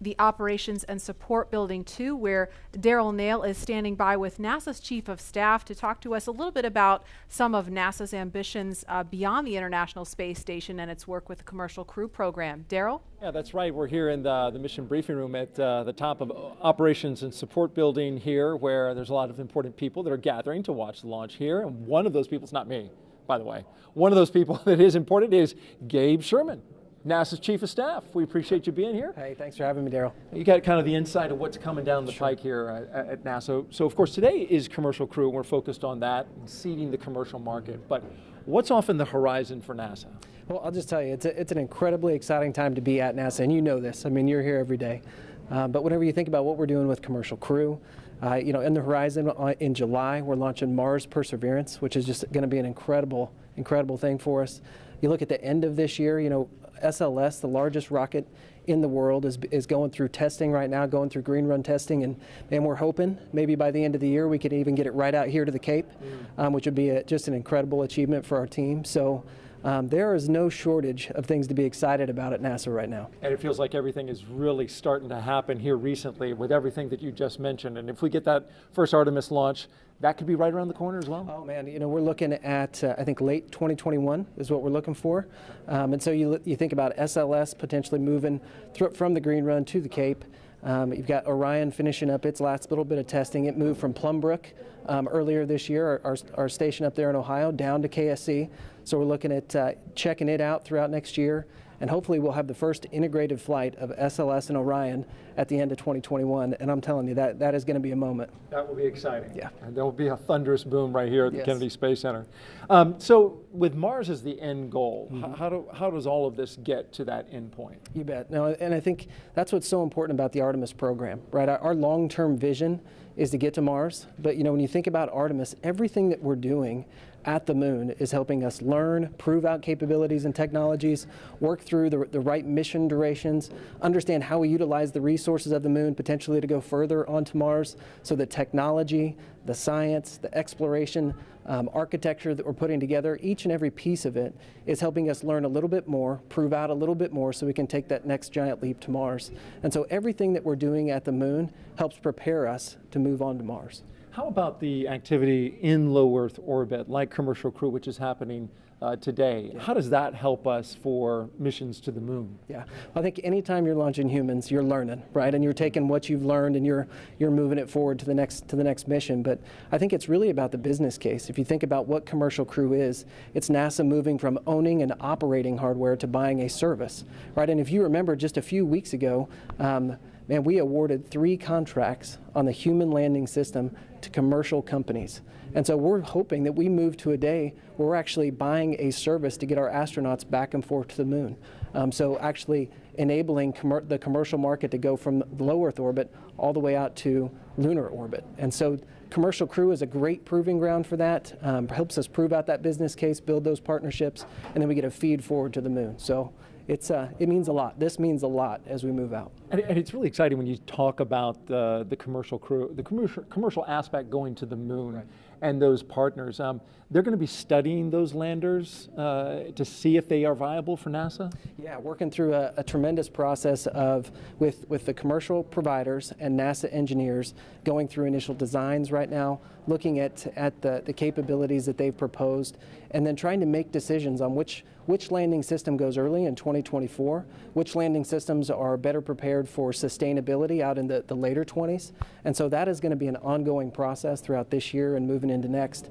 the Operations and Support Building 2, where Daryl Nail is standing by with NASA's Chief of Staff to talk to us a little bit about some of NASA's ambitions beyond the International Space Station and its work with the Commercial Crew Program. Daryl? Yeah, that's right. We're here in the mission briefing room at the top of Operations and Support Building here, where there's a lot of important people that are gathering to watch the launch here. And one of those people, it's not me, by the way, one of those people that is important is Gabe Sherman, NASA's Chief of Staff. We appreciate you being here. Hey, thanks for having me, Daryl. You got kind of the insight of what's coming down the pike here at NASA. So of course today is Commercial Crew, and we're focused on that and seeding the commercial market. But what's off in the horizon for NASA? Well, I'll just tell you, it's an incredibly exciting time to be at NASA, and you know this. I mean, you're here every day. But whenever you think about what we're doing with Commercial Crew, in the horizon in July, we're launching Mars Perseverance, which is just going to be an incredible thing for us. You look at the end of this year, SLS, the largest rocket in the world, is going through testing right now, going through green run testing, and we're hoping maybe by the end of the year we could even get it right out here to the Cape, which would be just an incredible achievement for our team. So there is no shortage of things to be excited about at NASA right now. And it feels like everything is really starting to happen here recently with everything that you just mentioned. And if we get that first Artemis launch, that could be right around the corner as well. Oh man, we're looking at I think late 2021 is what we're looking for. And so you think about SLS potentially moving from the green run to the Cape. You've got Orion finishing up its last little bit of testing. It moved from Plumbrook earlier this year, our station up there in Ohio, down to KSC. So we're looking at checking it out throughout next year. And hopefully we'll have the first integrated flight of SLS and Orion at the end of 2021. And I'm telling you, that is going to be a moment. That will be exciting. Yeah. And there will be a thunderous boom right here at the Yes. Kennedy Space Center. So with Mars as the end goal, how does all of this get to that end point? You bet. No, and I think that's what's so important about the Artemis program, right? Our long-term vision is to get to Mars. But when you think about Artemis, everything that we're doing at the moon is helping us learn, prove out capabilities and technologies, work through the right mission durations, understand how we utilize the resources of the moon potentially to go further onto Mars. So the technology, the science, the exploration, architecture that we're putting together, each and every piece of it is helping us learn a little bit more, prove out a little bit more so we can take that next giant leap to Mars. And so everything that we're doing at the moon helps prepare us to move on to Mars. How about the activity in low Earth orbit, like Commercial Crew, which is happening today? Yeah. How does that help us for missions to the moon? Yeah, I think anytime you're launching humans, you're learning, right? And you're taking what you've learned and you're moving it forward to the next mission. But I think it's really about the business case. If you think about what Commercial Crew is, it's NASA moving from owning and operating hardware to buying a service, right? And if you remember just a few weeks ago, man, we awarded 3 contracts on the human landing system to commercial companies. And so we're hoping that we move to a day where we're actually buying a service to get our astronauts back and forth to the moon. So actually enabling the commercial market to go from low Earth orbit all the way out to lunar orbit. And so Commercial Crew is a great proving ground for that, helps us prove out that business case, build those partnerships, and then we get a feed forward to the moon. So it means a lot. This means a lot as we move out. And it's really exciting when you talk about the commercial crew, the commercial aspect going to the moon, right, and those partners. They're going to be studying those landers to see if they are viable for NASA? Yeah, working through a tremendous process with the commercial providers and NASA engineers, going through initial designs right now, looking at the capabilities that they've proposed, and then trying to make decisions on which landing system goes early in 2024, which landing systems are better prepared for sustainability out in the later 20s. And so that is going to be an ongoing process throughout this year and moving into next.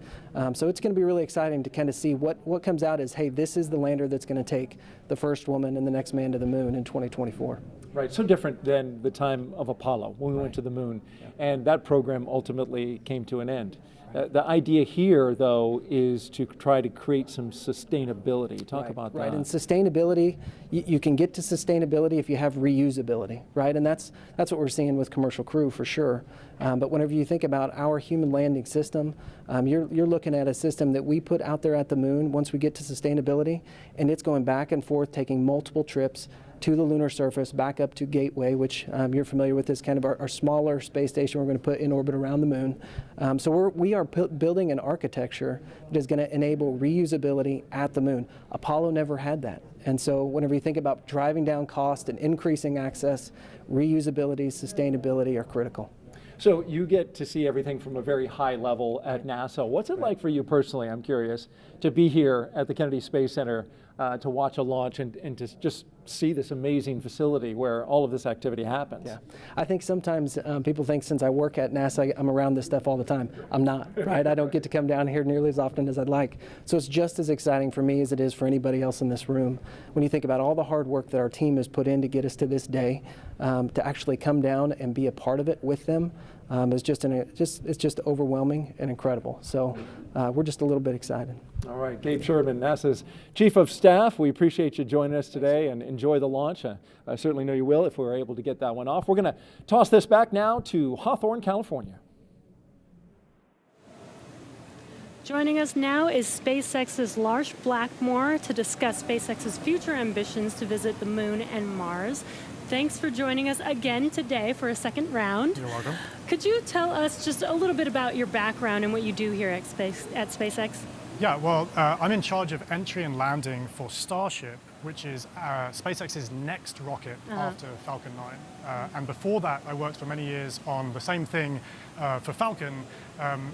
So it's going to be really exciting to kind of see what comes out as, hey, this is the lander that's going to take the first woman and the next man to the moon in 2024. Right, so different than the time of Apollo when we went to the moon, and that program ultimately came to an end. The idea here, though, is to try to create some sustainability. Talk about that. Right, and sustainability, you can get to sustainability if you have reusability, right? And that's what we're seeing with Commercial Crew for sure. But whenever you think about our human landing system, you're looking at a system that we put out there at the moon once we get to sustainability, and it's going back and forth, taking multiple trips to the lunar surface, back up to Gateway, which you're familiar with, is kind of our smaller space station we're going to put in orbit around the moon. So we are building an architecture that is going to enable reusability at the moon. Apollo never had that. And so whenever you think about driving down cost and increasing access, reusability, sustainability are critical. So you get to see everything from a very high level at NASA. What's it like for you personally, I'm curious, to be here at the Kennedy Space Center to watch a launch and to just see this amazing facility where all of this activity happens? Yeah, I think sometimes people think since I work at NASA, I'm around this stuff all the time. I'm not, right? I don't get to come down here nearly as often as I'd like. So it's just as exciting for me as it is for anybody else in this room. When you think about all the hard work that our team has put in to get us to this day, to actually come down and be a part of it with them, it's just overwhelming and incredible. So we're just a little bit excited. All right, Gabe Sherman, NASA's Chief of Staff. We appreciate you joining us today and enjoy the launch. I certainly know you will if we're able to get that one off. We're going to toss this back now to Hawthorne, California. Joining us now is SpaceX's Lars Blackmore to discuss SpaceX's future ambitions to visit the moon and Mars. Thanks for joining us again today for a second round. You're welcome. Could you tell us just a little bit about your background and what you do here at SpaceX? Yeah, well, I'm in charge of entry and landing for Starship, which is SpaceX's next rocket after Falcon 9. And before that, I worked for many years on the same thing for Falcon.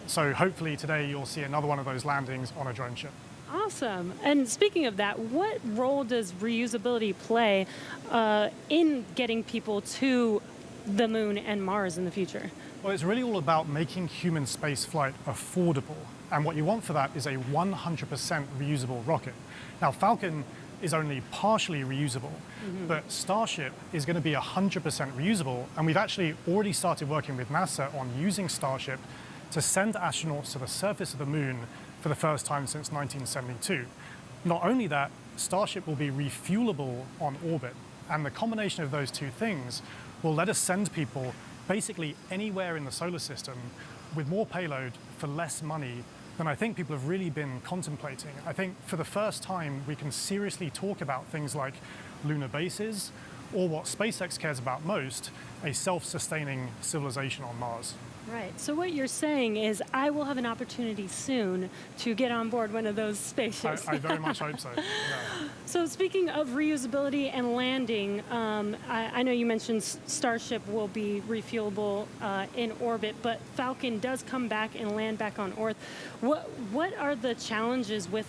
So hopefully today you'll see another one of those landings on a drone ship. Awesome. And speaking of that, what role does reusability play in getting people to the moon and Mars in the future? Well, it's really all about making human space flight affordable. And what you want for that is a 100% reusable rocket. Now, Falcon is only partially reusable, but Starship is going to be 100% reusable. And we've actually already started working with NASA on using Starship to send astronauts to the surface of the moon for the first time since 1972. Not only that, Starship will be refuelable on orbit. And the combination of those two things will let us send people basically anywhere in the solar system with more payload for less money than I think people have really been contemplating. I think for the first time, we can seriously talk about things like lunar bases, or what SpaceX cares about most, a self-sustaining civilization on Mars. Right. So what you're saying is I will have an opportunity soon to get on board one of those spaceships. I very much hope so. Yeah. So speaking of reusability and landing, I know you mentioned Starship will be refuelable in orbit, but Falcon does come back and land back on Earth. What are the challenges with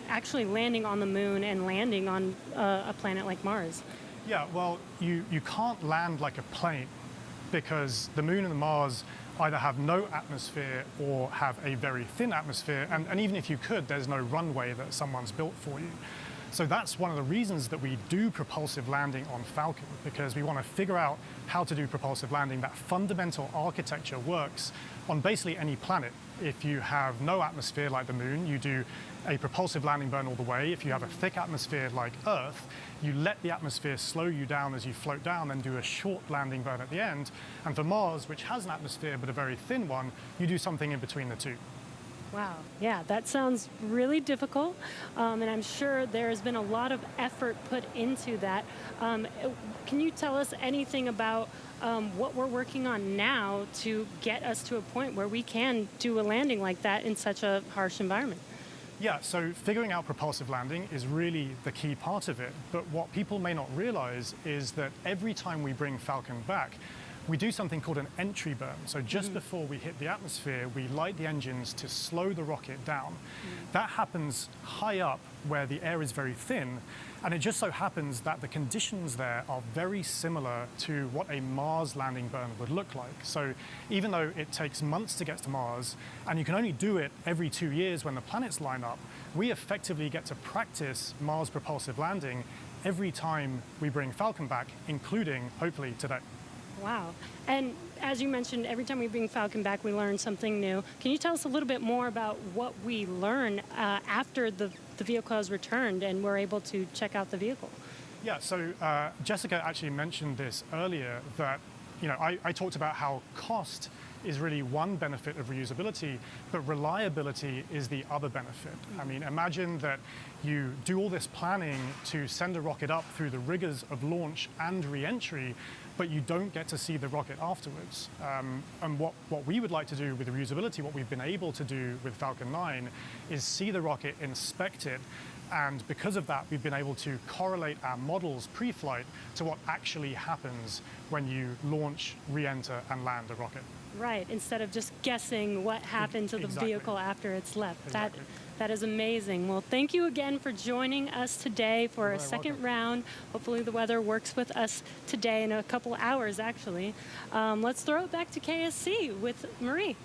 actually landing on the moon and landing on a planet like Mars? Yeah, well, you can't land like a plane, because the moon and the Mars either have no atmosphere or have a very thin atmosphere, and even if you could, there's no runway that someone's built for you. So that's one of the reasons that we do propulsive landing on Falcon, because we want to figure out how to do propulsive landing. That fundamental architecture works on basically any planet. If you have no atmosphere like the moon, you do a propulsive landing burn all the way. If you have a thick atmosphere like Earth, you let the atmosphere slow you down as you float down, then do a short landing burn at the end. And for Mars, which has an atmosphere but a very thin one, you do something in between the two. Wow, yeah, that sounds really difficult, and I'm sure there's been a lot of effort put into that. Can you tell us anything about what we're working on now to get us to a point where we can do a landing like that in such a harsh environment? Yeah, so figuring out propulsive landing is really the key part of it, but what people may not realize is that every time we bring Falcon back, we do something called an entry burn. So just before we hit the atmosphere, we light the engines to slow the rocket down. That happens high up where the air is very thin, and it just so happens that the conditions there are very similar to what a Mars landing burn would look like. So even though it takes months to get to Mars, and you can only do it every 2 years when the planets line up, we effectively get to practice Mars propulsive landing every time we bring Falcon back, including, hopefully, today. Wow. And as you mentioned, every time we bring Falcon back, we learn something new. Can you tell us a little bit more about what we learn after the vehicle has returned and we're able to check out the vehicle? Yeah, so Jessica actually mentioned this earlier, that I talked about how cost is really one benefit of reusability, but reliability is the other benefit. I mean, imagine that you do all this planning to send a rocket up through the rigors of launch and re-entry, but you don't get to see the rocket afterwards. And what we would like to do with reusability, what we've been able to do with Falcon 9, is see the rocket, inspect it, and because of that, we've been able to correlate our models pre-flight to what actually happens when you launch, re-enter, and land a rocket. Right, instead of just guessing what happened to the vehicle after it's left. Exactly. That is amazing. Well, thank you again for joining us today for a second round. Hopefully the weather works with us today in a couple hours, actually. Let's throw it back to KSC with Marie.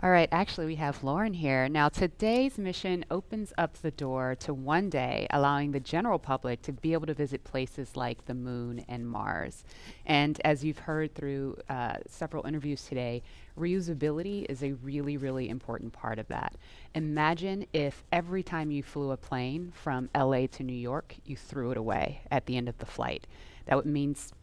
All right, actually, we have Lauren here. Now, today's mission opens up the door to one day, allowing the general public to be able to visit places like the moon and Mars. And as you've heard through several interviews today, reusability is a really, really important part of that. Imagine if every time you flew a plane from LA to New York, you threw it away at the end of the flight. That means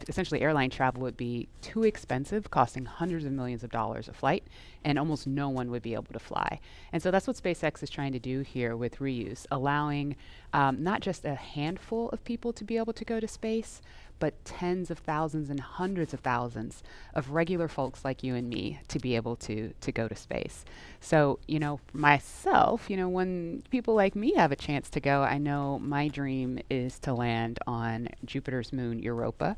essentially airline travel would be too expensive, costing hundreds of millions of dollars a flight, and almost no one would be able to fly. And so that's what SpaceX is trying to do here with reuse, allowing not just a handful of people to be able to go to space, but tens of thousands and hundreds of thousands of regular folks like you and me to be able to go to space. So, myself, when people like me have a chance to go, I know my dream is to land on Jupiter's moon, Europa.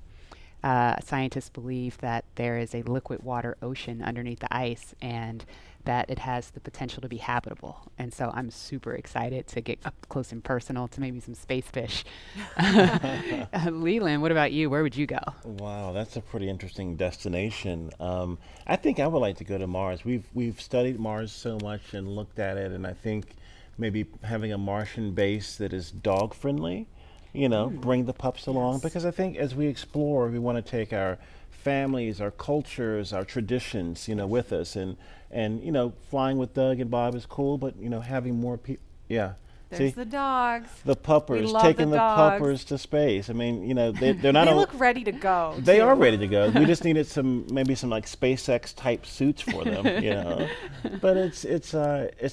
Scientists believe that there is a liquid water ocean underneath the ice and that it has the potential to be habitable. And so I'm super excited to get up close and personal to maybe some space fish. Leland, what about you? Where would you go? Wow, that's a pretty interesting destination. I think I would like to go to Mars. We've studied Mars so much and looked at it, and I think maybe having a Martian base that is dog friendly, bring the pups along, because I think as we explore, we want to take our families, our cultures, our traditions, with us, and flying with Doug and Bob is cool, but having more people, There's the dogs. The puppers, taking the puppers to space. I mean, they're not. They look ready to go. They are ready to go. We just needed maybe some like SpaceX type suits for them, But it's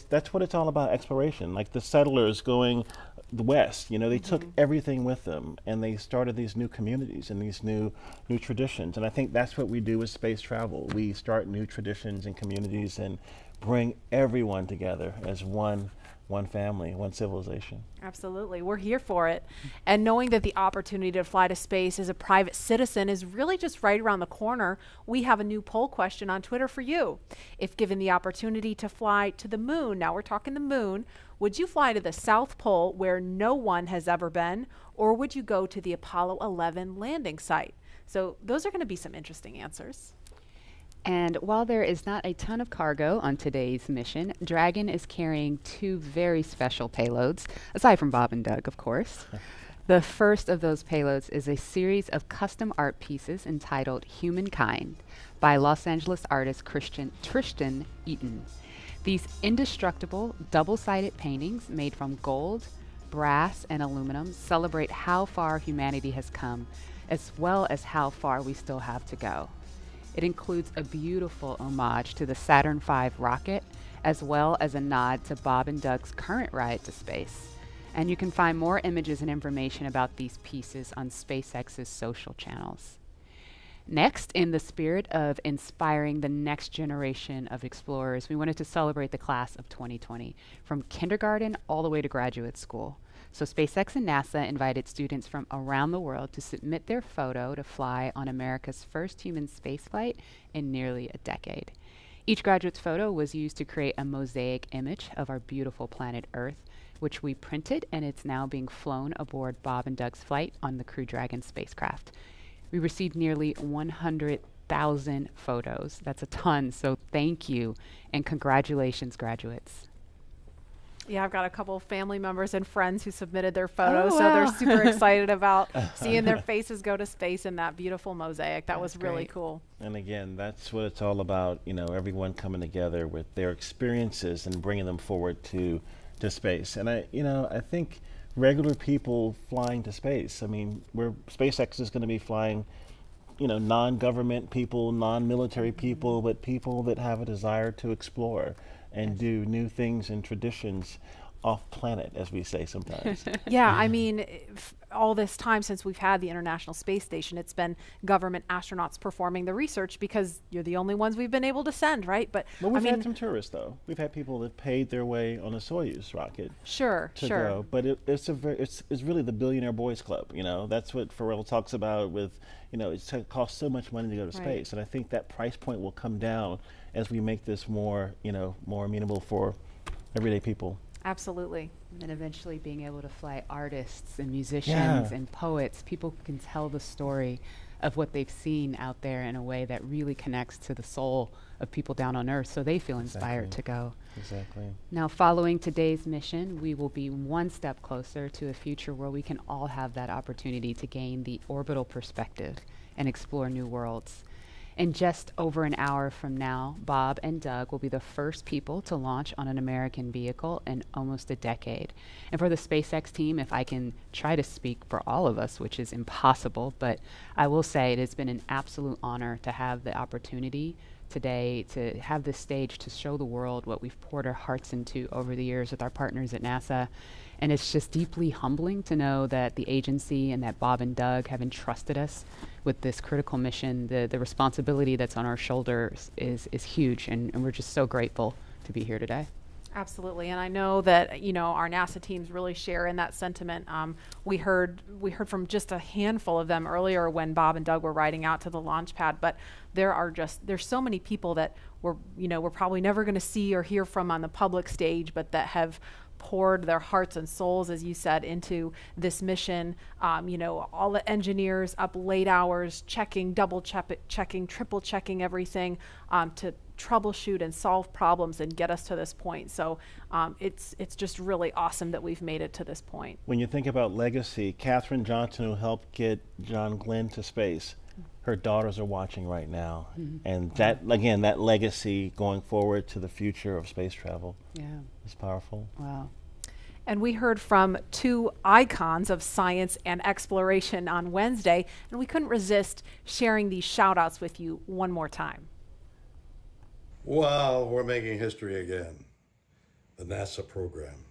that's what it's all about, exploration. Like the settlers going west, they took everything with them, and they started these new communities and these new traditions. And I think that's what we do with space travel. We start new traditions and communities and bring everyone together as one family, one civilization. Absolutely. We're here for it. And knowing that the opportunity to fly to space as a private citizen is really just right around the corner, we have a new poll question on Twitter for you. If given the opportunity to fly to the moon, now we're talking the moon, would you fly to the South Pole where no one has ever been, or would you go to the Apollo 11 landing site? So those are going to be some interesting answers. And while there is not a ton of cargo on today's mission, Dragon is carrying 2 very special payloads, aside from Bob and Doug, of course. The first of those payloads is a series of custom art pieces entitled Humankind by Los Angeles artist Tristan Eaton. These indestructible, double-sided paintings made from gold, brass, and aluminum celebrate how far humanity has come, as well as how far we still have to go. It includes a beautiful homage to the Saturn V rocket, as well as a nod to Bob and Doug's current ride to space. And you can find more images and information about these pieces on SpaceX's social channels. Next, in the spirit of inspiring the next generation of explorers, we wanted to celebrate the class of 2020, from kindergarten all the way to graduate school. So SpaceX and NASA invited students from around the world to submit their photo to fly on America's first human spaceflight in nearly a decade. Each graduate's photo was used to create a mosaic image of our beautiful planet Earth, which we printed, and it's now being flown aboard Bob and Doug's flight on the Crew Dragon spacecraft. We received nearly 100,000 photos. That's a ton, so thank you, and congratulations, graduates. Yeah, I've got a couple of family members and friends who submitted their photos, so they're super excited about seeing their faces go to space in that beautiful mosaic. That was really cool. And again, that's what it's all about, you know, everyone coming together with their experiences and bringing them forward to space. And I think regular people flying to space, I mean, SpaceX is going to be flying, you know, non-government people, non-military people, but people that have a desire to explore and do new things and traditions off planet, as we say sometimes. Yeah, I mean, all this time since we've had the International Space Station, it's been government astronauts performing the research because you're the only ones we've been able to send, right? But we've had some tourists, though. We've had people that paid their way on a Soyuz rocket. Sure. Go. But it's really the billionaire boys club. You know, that's what Pharrell talks about with, you know, it costs so much money to go to space, and I think that price point will come down as we make this more, you know, more amenable for everyday people. Absolutely. And then eventually being able to fly artists and musicians and poets. People can tell the story of what they've seen out there in a way that really connects to the soul of people down on Earth, so they feel inspired to go. Exactly. Now, following today's mission, we will be one step closer to a future where we can all have that opportunity to gain the orbital perspective and explore new worlds. In just over an hour from now, Bob and Doug will be the first people to launch on an American vehicle in almost a decade. And for the SpaceX team, if I can try to speak for all of us, which is impossible, but I will say it has been an absolute honor to have the opportunity today to have this stage to show the world what we've poured our hearts into over the years with our partners at NASA. And it's just deeply humbling to know that the agency and that Bob and Doug have entrusted us with this critical mission. The responsibility that's on our shoulders is huge, and we're just so grateful to be here today. Absolutely, and I know that, you know, our NASA teams really share in that sentiment. We heard from just a handful of them earlier when Bob and Doug were riding out to the launch pad, but there's so many people that we're probably never going to see or hear from on the public stage, but that have poured their hearts and souls, as you said, into this mission. You know, all the engineers up late hours checking, double checking, triple checking everything to troubleshoot and solve problems and get us to this point. So it's just really awesome that we've made it to this point. When you think about legacy, Katherine Johnson, who helped get John Glenn to space, her daughters are watching right now. And that, again, that legacy going forward to the future of space travel is powerful. Wow. And we heard from two icons of science and exploration on Wednesday, and we couldn't resist sharing these shout outs with you one more time. Wow, we're making history again. The NASA program.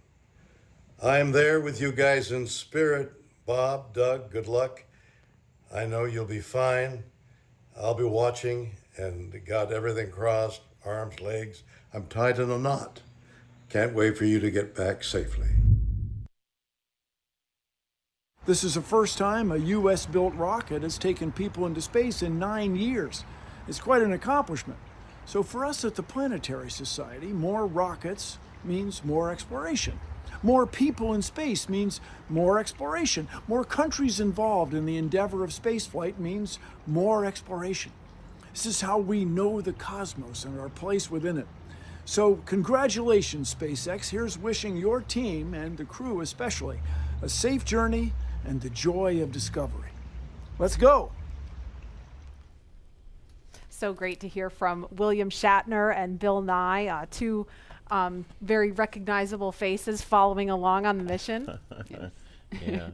I am there with you guys in spirit. Bob, Doug, good luck. I know you'll be fine. I'll be watching and got everything crossed, arms, legs. I'm tied in a knot. Can't wait for you to get back safely. This is the first time a U.S.-built rocket has taken people into space in 9 years. It's quite an accomplishment. So for us at the Planetary Society, more rockets means more exploration. More people in space means more exploration. More countries involved in the endeavor of spaceflight means more exploration. This is how we know the cosmos and our place within it. So congratulations, SpaceX. Here's wishing your team, and the crew especially, a safe journey and the joy of discovery. Let's go. So great to hear from William Shatner and Bill Nye, two very recognizable faces following along on the mission. Yeah.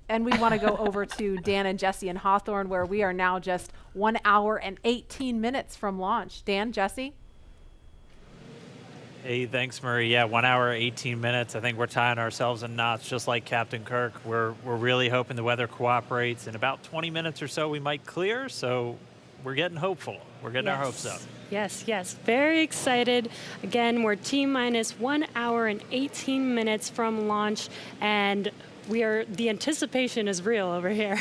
And we want to go over to Dan and Jesse in Hawthorne, where we are now just 1 hour and 18 minutes from launch. Dan, Jesse? Hey, thanks, Marie. Yeah, 1 hour, 18 minutes. I think we're tying ourselves in knots, just like Captain Kirk. We're really hoping the weather cooperates. In about 20 minutes or so, we might clear. So we're getting hopeful. We're getting our hopes up. Yes, yes. Very excited. Again, we're T-minus 1 hour and 18 minutes from launch, and the anticipation is real over here.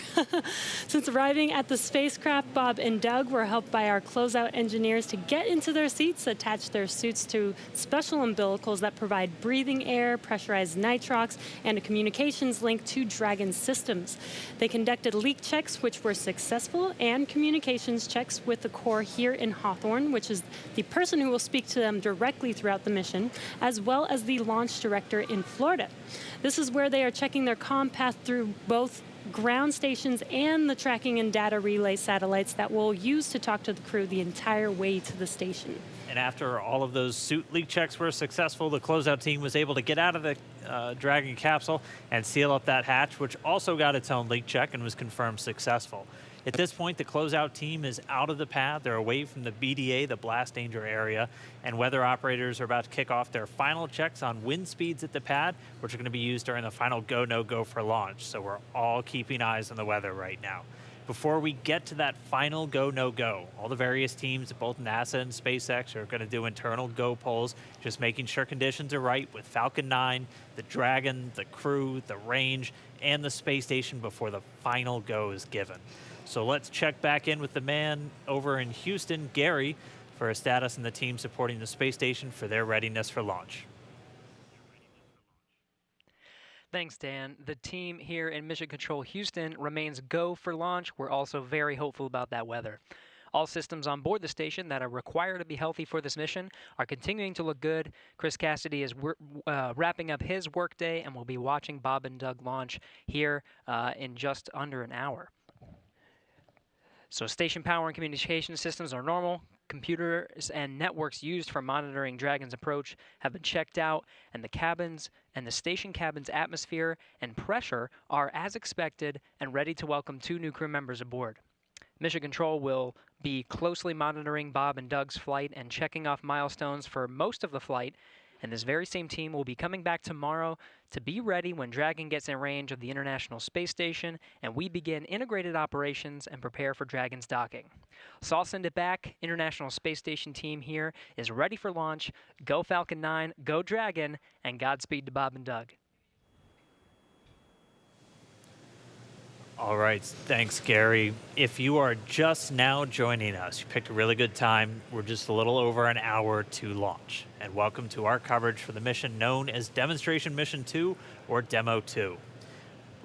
Since arriving at the spacecraft, Bob and Doug were helped by our closeout engineers to get into their seats, attach their suits to special umbilicals that provide breathing air, pressurized nitrox, and a communications link to Dragon systems. They conducted leak checks, which were successful, and communications checks with the Corps here in Hawthorne, which is the person who will speak to them directly throughout the mission, as well as the launch director in Florida. This is where they are checking their comm path through both ground stations and the tracking and data relay satellites that we'll use to talk to the crew the entire way to the station. And after all of those suit leak checks were successful, the closeout team was able to get out of the Dragon capsule and seal up that hatch, which also got its own leak check and was confirmed successful. At this point, the closeout team is out of the pad. They're away from the BDA, the blast danger area, and weather operators are about to kick off their final checks on wind speeds at the pad, which are going to be used during the final go, no go for launch. So we're all keeping eyes on the weather right now. Before we get to that final go, no go, all the various teams at both NASA and SpaceX are going to do internal go polls, just making sure conditions are right with Falcon 9, the Dragon, the crew, the range, and the space station before the final go is given. So let's check back in with the man over in Houston, Gary, for a status and the team supporting the space station for their readiness for launch. Thanks, Dan. The team here in Mission Control Houston remains go for launch. We're also very hopeful about that weather. All systems on board the station that are required to be healthy for this mission are continuing to look good. Chris Cassidy is wrapping up his workday, and we'll be watching Bob and Doug launch here in just under an hour. So station power and communication systems are normal. Computers and networks used for monitoring Dragon's approach have been checked out, and the cabins and the station cabin's atmosphere and pressure are as expected and ready to welcome 2 new crew members aboard. Mission Control will be closely monitoring Bob and Doug's flight and checking off milestones for most of the flight, and this very same team will be coming back tomorrow to be ready when Dragon gets in range of the International Space Station and we begin integrated operations and prepare for Dragon's docking. So I'll send it back. International Space Station team here is ready for launch. Go Falcon 9, go Dragon, and Godspeed to Bob and Doug. All right, thanks, Gary. If you are just now joining us, you picked a really good time. We're just a little over an hour to launch. And welcome to our coverage for the mission known as Demonstration Mission 2, or Demo 2.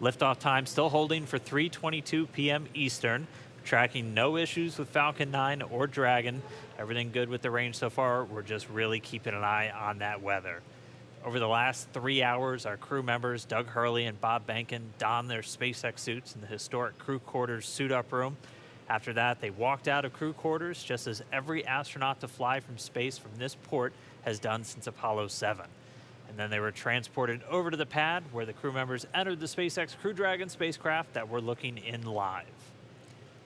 Liftoff time still holding for 3:22 p.m. Eastern. Tracking no issues with Falcon 9 or Dragon. Everything good with the range so far. We're just really keeping an eye on that weather. Over the last 3 hours, our crew members, Doug Hurley and Bob Bankin, donned their SpaceX suits in the historic crew quarters suit-up room. After that, they walked out of crew quarters, just as every astronaut to fly from space from this port has done since Apollo 7. And then they were transported over to the pad, where the crew members entered the SpaceX Crew Dragon spacecraft that we're looking in live.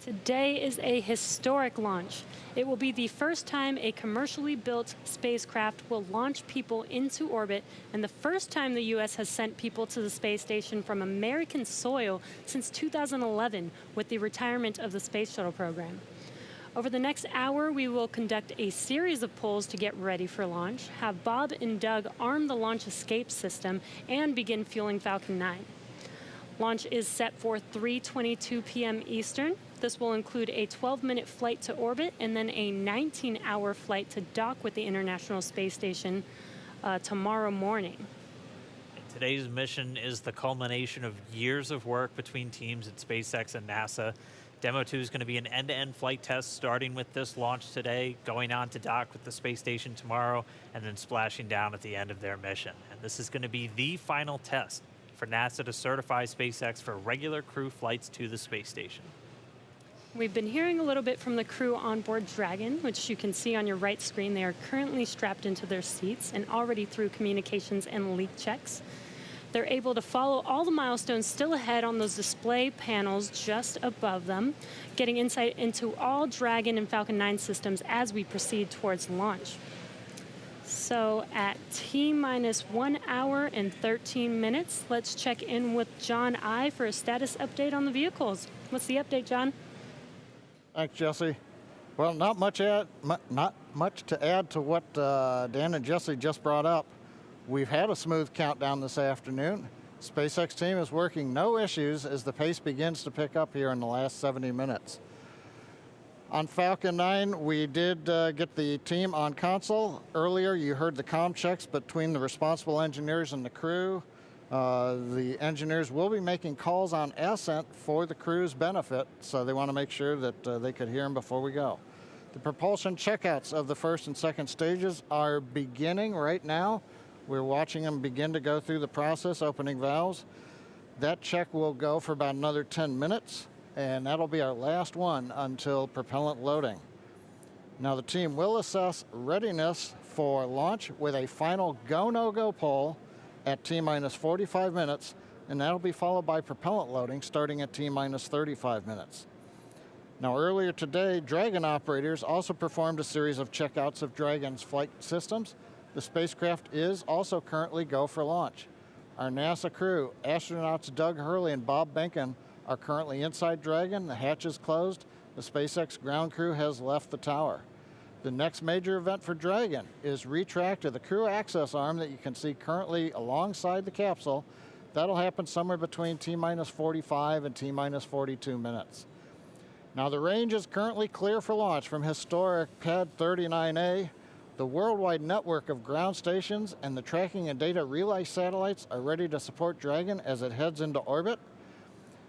Today is a historic launch. It will be the first time a commercially built spacecraft will launch people into orbit, and the first time the U.S. has sent people to the space station from American soil since 2011 with the retirement of the Space Shuttle program. Over the next hour, we will conduct a series of polls to get ready for launch, have Bob and Doug arm the launch escape system, and begin fueling Falcon 9. Launch is set for 3:22 p.m. Eastern. This will include a 12-minute flight to orbit and then a 19-hour flight to dock with the International Space Station tomorrow morning. Today's mission is the culmination of years of work between teams at SpaceX and NASA. Demo 2 is going to be an end-to-end flight test starting with this launch today, going on to dock with the space station tomorrow, and then splashing down at the end of their mission. And this is going to be the final test for NASA to certify SpaceX for regular crew flights to the space station. We've been hearing a little bit from the crew on board Dragon, which you can see on your right screen. They are currently strapped into their seats and already through communications and leak checks. They're able to follow all the milestones still ahead on those display panels just above them, getting insight into all Dragon and Falcon 9 systems as we proceed towards launch. So at T-minus 1 hour and 13 minutes, let's check in with John I for a status update on the vehicles. What's the update, John? Thanks, Jesse. Well, not much to add to what Dan and Jesse just brought up. We've had a smooth countdown this afternoon. SpaceX team is working no issues as the pace begins to pick up here in the last 70 minutes. On Falcon 9, we did get the team on console. Earlier, you heard the comm checks between the responsible engineers and the crew. The engineers will be making calls on ascent for the crew's benefit, so they want to make sure that they could hear them before we go. The propulsion checkouts of the first and second stages are beginning right now. We're watching them begin to go through the process, opening valves. That check will go for about another 10 minutes, and that'll be our last one until propellant loading. Now the team will assess readiness for launch with a final go-no-go poll at T-minus 45 minutes, and that'll be followed by propellant loading starting at T-minus 35 minutes. Now earlier today, Dragon operators also performed a series of checkouts of Dragon's flight systems. The spacecraft is also currently go for launch. Our NASA crew, astronauts Doug Hurley and Bob Behnken, are currently inside Dragon. The hatch is closed. The SpaceX ground crew has left the tower. The next major event for Dragon is retract to the crew access arm that you can see currently alongside the capsule. That'll happen somewhere between T-minus 45 and T-minus 42 minutes. Now the range is currently clear for launch from historic Pad 39A. The worldwide network of ground stations and the tracking and data relay satellites are ready to support Dragon as it heads into orbit.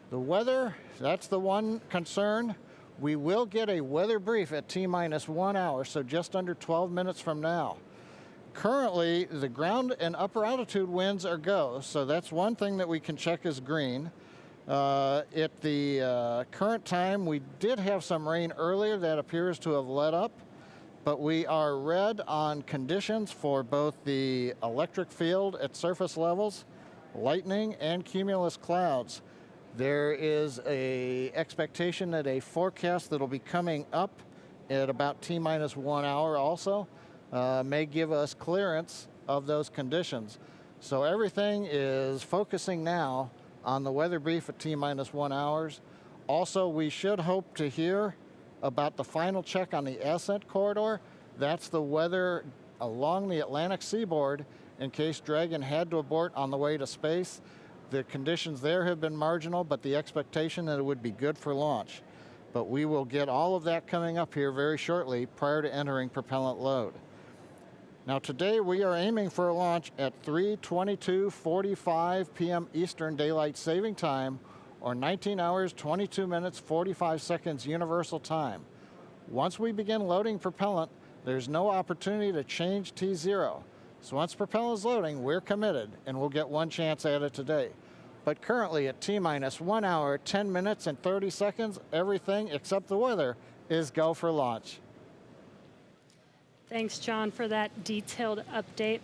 The weather, that's the one concern. We will get a weather brief at T-minus 1 hour, so just under 12 minutes from now. Currently, the ground and upper altitude winds are go, so that's one thing that we can check as green. At the current time, we did have some rain earlier that appears to have let up, but we are red on conditions for both the electric field at surface levels, lightning, and cumulus clouds. There is an expectation that a forecast that'll be coming up at about T-minus 1 hour also may give us clearance of those conditions. So everything is focusing now on the weather brief at T-minus 1 hours. Also, we should hope to hear about the final check on the ascent corridor. That's the weather along the Atlantic seaboard in case Dragon had to abort on the way to space. The conditions there have been marginal, but the expectation that it would be good for launch. But we will get all of that coming up here very shortly prior to entering propellant load. Now today we are aiming for a launch at 3:22:45 p.m. Eastern Daylight Saving Time, or 19 hours, 22 minutes, 45 seconds Universal Time. Once we begin loading propellant, there's no opportunity to change T0. So once propellant is loading, we're committed, and we'll get one chance at it today. But currently at T-minus 1 hour, 10 minutes, and 30 seconds, everything except the weather is go for launch. Thanks, John, for that detailed update.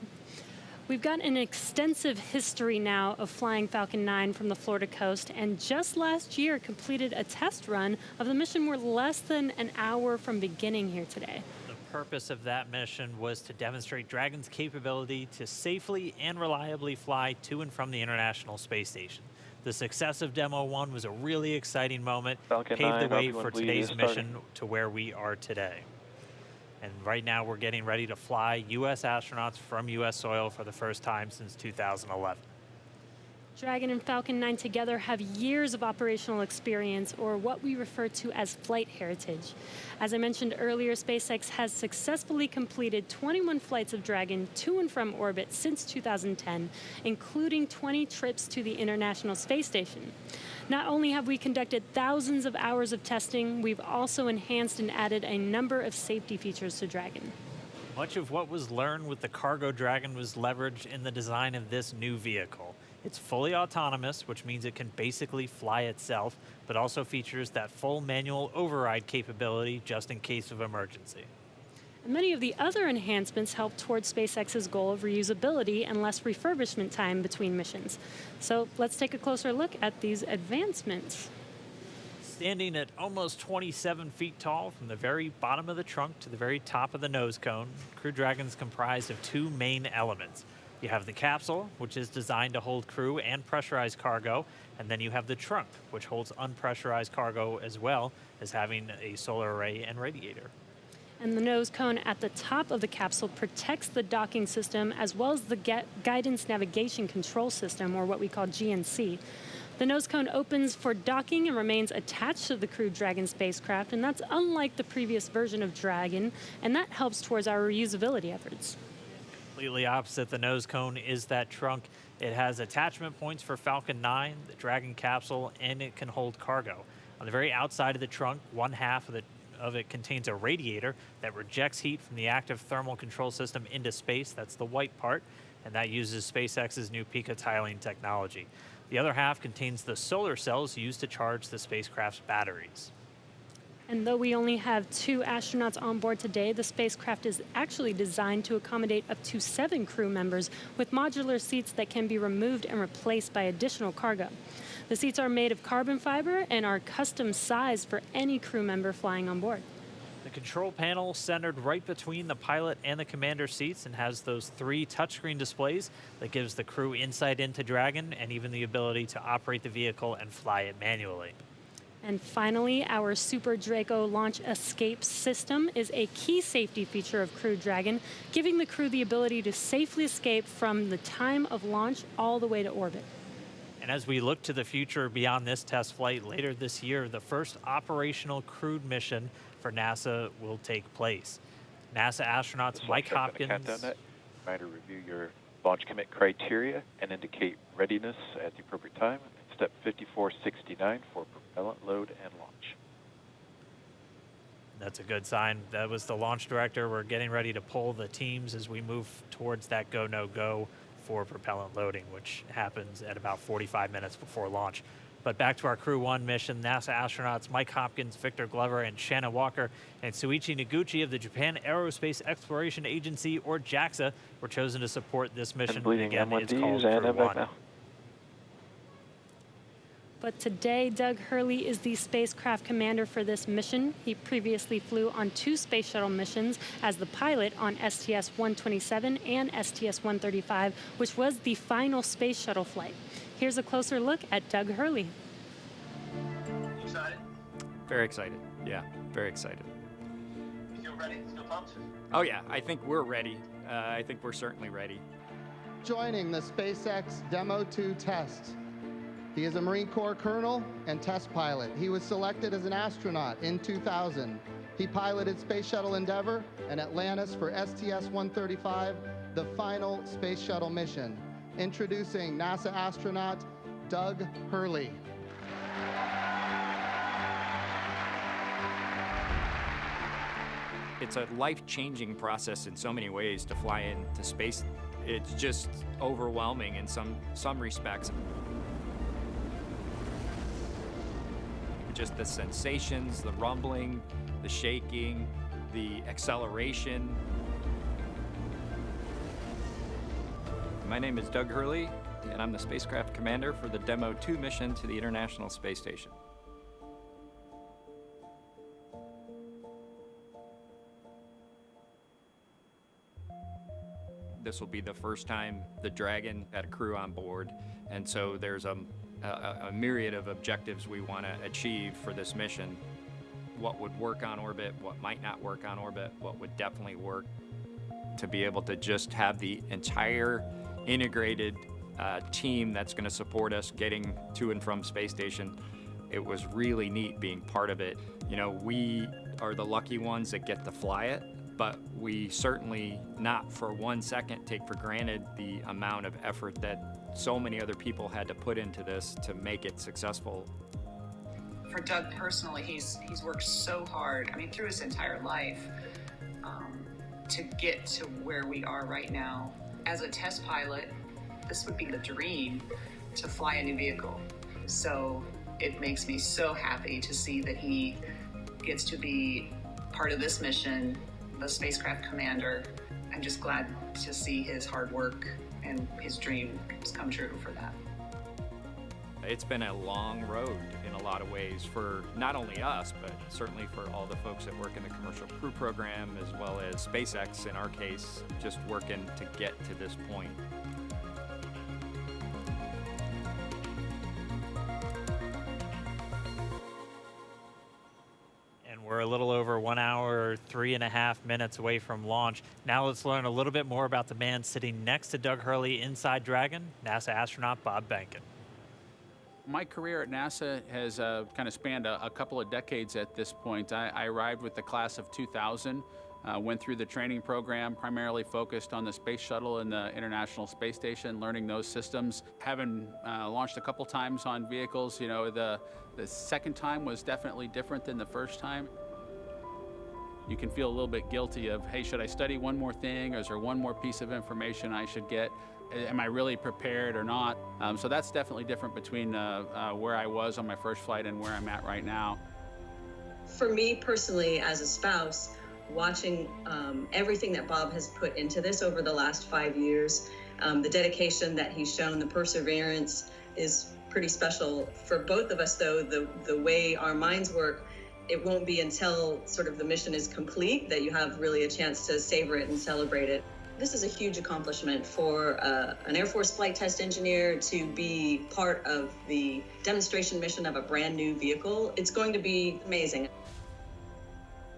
We've got an extensive history now of flying Falcon 9 from the Florida coast, and just last year completed a test run of the mission. We're less than an hour from beginning here today. The purpose of that mission was to demonstrate Dragon's capability to safely and reliably fly to and from the International Space Station. The success of Demo 1 was a really exciting moment, Falcon paved 9, the way Falcon for 1, today's please, mission to where we are today. And right now we're getting ready to fly U.S. astronauts from U.S. soil for the first time since 2011. Dragon and Falcon 9 together have years of operational experience, or what we refer to as flight heritage. As I mentioned earlier, SpaceX has successfully completed 21 flights of Dragon to and from orbit since 2010, including 20 trips to the International Space Station. Not only have we conducted thousands of hours of testing, we've also enhanced and added a number of safety features to Dragon. Much of what was learned with the Cargo Dragon was leveraged in the design of this new vehicle. It's fully autonomous, which means it can basically fly itself, but also features that full manual override capability just in case of emergency. Many of the other enhancements help towards SpaceX's goal of reusability and less refurbishment time between missions. So let's take a closer look at these advancements. Standing at almost 27 feet tall from the very bottom of the trunk to the very top of the nose cone, Crew Dragon's comprised of two main elements. You have the capsule, which is designed to hold crew and pressurized cargo, and then you have the trunk, which holds unpressurized cargo as well as having a solar array and radiator. And the nose cone at the top of the capsule protects the docking system as well as the guidance navigation control system, or what we call GNC. The nose cone opens for docking and remains attached to the Crew Dragon spacecraft, and that's unlike the previous version of Dragon, and that helps towards our reusability efforts. Completely opposite the nose cone is that trunk. It has attachment points for Falcon 9, the Dragon capsule, and it can hold cargo. On the very outside of the trunk, one half of it contains a radiator that rejects heat from the active thermal control system into space. That's the white part, and that uses SpaceX's new picotiling technology. The other half contains the solar cells used to charge the spacecraft's batteries. And though we only have 2 astronauts on board today, the spacecraft is actually designed to accommodate up to 7 crew members with modular seats that can be removed and replaced by additional cargo. The seats are made of carbon fiber and are custom sized for any crew member flying on board. The control panel centered right between the pilot and the commander seats and has those 3 touchscreen displays that gives the crew insight into Dragon and even the ability to operate the vehicle and fly it manually. And finally, our Super Draco launch escape system is a key safety feature of Crew Dragon, giving the crew the ability to safely escape from the time of launch all the way to orbit. And as we look to the future beyond this test flight later this year, the first operational crewed mission for NASA will take place. NASA astronauts Mike Hopkins. Reminder, review your launch commit criteria and indicate readiness at the appropriate time. Step 5469 for propellant load and launch. That's a good sign. That was the launch director. We're getting ready to pull the teams as we move towards that go, no go for propellant loading, which happens at about 45 minutes before launch. But back to our Crew 1 mission, NASA astronauts Mike Hopkins, Victor Glover, and Shanna Walker, and Suichi Noguchi of the Japan Aerospace Exploration Agency, or JAXA, were chosen to support this mission. Again, it's called Crew 1. But today, Doug Hurley is the spacecraft commander for this mission. He previously flew on 2 space shuttle missions as the pilot on STS-127 and STS-135, which was the final space shuttle flight. Here's a closer look at Doug Hurley. Excited? Very excited. Yeah, very excited. You feel ready? Still pumped? Oh yeah, I think we're ready. I think we're certainly ready. Joining the SpaceX Demo 2 test. He is a Marine Corps colonel and test pilot. He was selected as an astronaut in 2000. He piloted Space Shuttle Endeavour and Atlantis for STS-135, the final space shuttle mission. Introducing NASA astronaut Doug Hurley. It's a life-changing process in so many ways to fly into space. It's just overwhelming in some respects. Just the sensations, the rumbling, the shaking, the acceleration. My name is Doug Hurley, and I'm the spacecraft commander for the Demo 2 mission to the International Space Station. This will be the first time the Dragon had a crew on board, and so there's a myriad of objectives we want to achieve for this mission. What would work on orbit, what might not work on orbit, what would definitely work. To be able to just have the entire integrated team that's going to support us getting to and from space station. It was really neat being part of it. You know, we are the lucky ones that get to fly it, but we certainly not for 1 second take for granted the amount of effort that so many other people had to put into this to make it successful. For Doug personally, he's worked so hard, I mean, through his entire life, to get to where we are right now. As a test pilot, this would be the dream, to fly a new vehicle. So it makes me so happy to see that he gets to be part of this mission, the spacecraft commander. I'm just glad to see his hard work and his dreams come true for that. It's been a long road in a lot of ways for not only us, but certainly for all the folks that work in the Commercial Crew Program, as well as SpaceX in our case, just working to get to this point. And we're a little over 1 hour, 3.5 minutes away from launch. Now let's learn a little bit more about the man sitting next to Doug Hurley inside Dragon, NASA astronaut Bob Behnken. My career at NASA has kind of spanned a couple of decades at this point. I arrived with the class of 2000, went through the training program, primarily focused on the space shuttle and the International Space Station, learning those systems. Having launched a couple times on vehicles, you know, the second time was definitely different than the first time. You can feel a little bit guilty of, hey, should I study one more thing, or is there one more piece of information I should get? Am I really prepared or not? So that's definitely different between where I was on my first flight and where I'm at right now. For me personally, as a spouse, watching everything that Bob has put into this over the last 5 years, the dedication that he's shown, the perseverance is pretty special. For both of us, though, the way our minds work, it won't be until sort of the mission is complete that you have really a chance to savor it and celebrate it. This is a huge accomplishment for an Air Force flight test engineer to be part of the demonstration mission of a brand new vehicle. It's going to be amazing.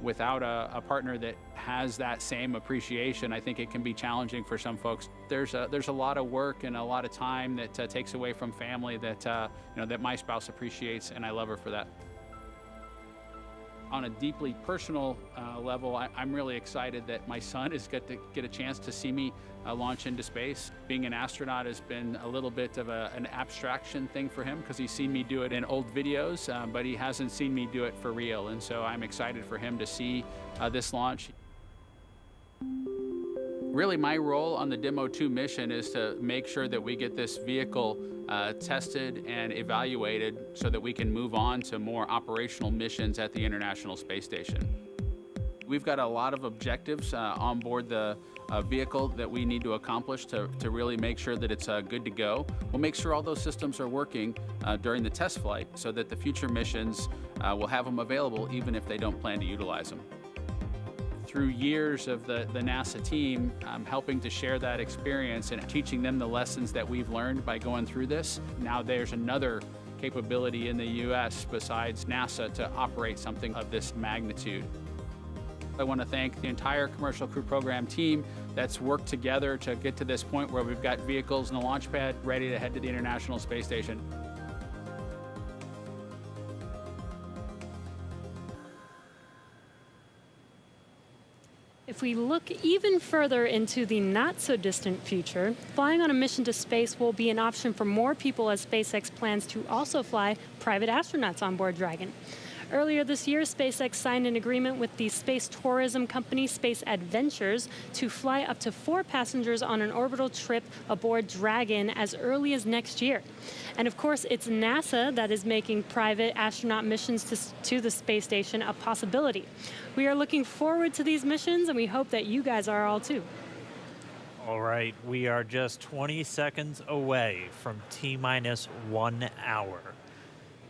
Without a partner that has that same appreciation, I think it can be challenging for some folks. There's a lot of work and a lot of time that takes away from family that that my spouse appreciates, and I love her for that. On a deeply personal level, I'm really excited that my son is going to get a chance to see me launch into space. Being an astronaut has been a little bit of an abstraction thing for him because he's seen me do it in old videos, but he hasn't seen me do it for real. And so I'm excited for him to see this launch. Really, my role on the Demo 2 mission is to make sure that we get this vehicle tested and evaluated so that we can move on to more operational missions at the International Space Station. We've got a lot of objectives on board the vehicle that we need to accomplish to really make sure that it's good to go. We'll make sure all those systems are working during the test flight so that the future missions will have them available even if they don't plan to utilize them. Through years of the NASA team, helping to share that experience and teaching them the lessons that we've learned by going through this. Now there's another capability in the U.S. besides NASA to operate something of this magnitude. I want to thank the entire Commercial Crew Program team that's worked together to get to this point where we've got vehicles in the launch pad ready to head to the International Space Station. If we look even further into the not-so-distant future, flying on a mission to space will be an option for more people as SpaceX plans to also fly private astronauts on board Dragon. Earlier this year, SpaceX signed an agreement with the space tourism company Space Adventures to fly up to 4 passengers on an orbital trip aboard Dragon as early as next year. And of course, it's NASA that is making private astronaut missions to the space station a possibility. We are looking forward to these missions, and we hope that you guys are all too. All right, we are just 20 seconds away from T-minus 1 hour.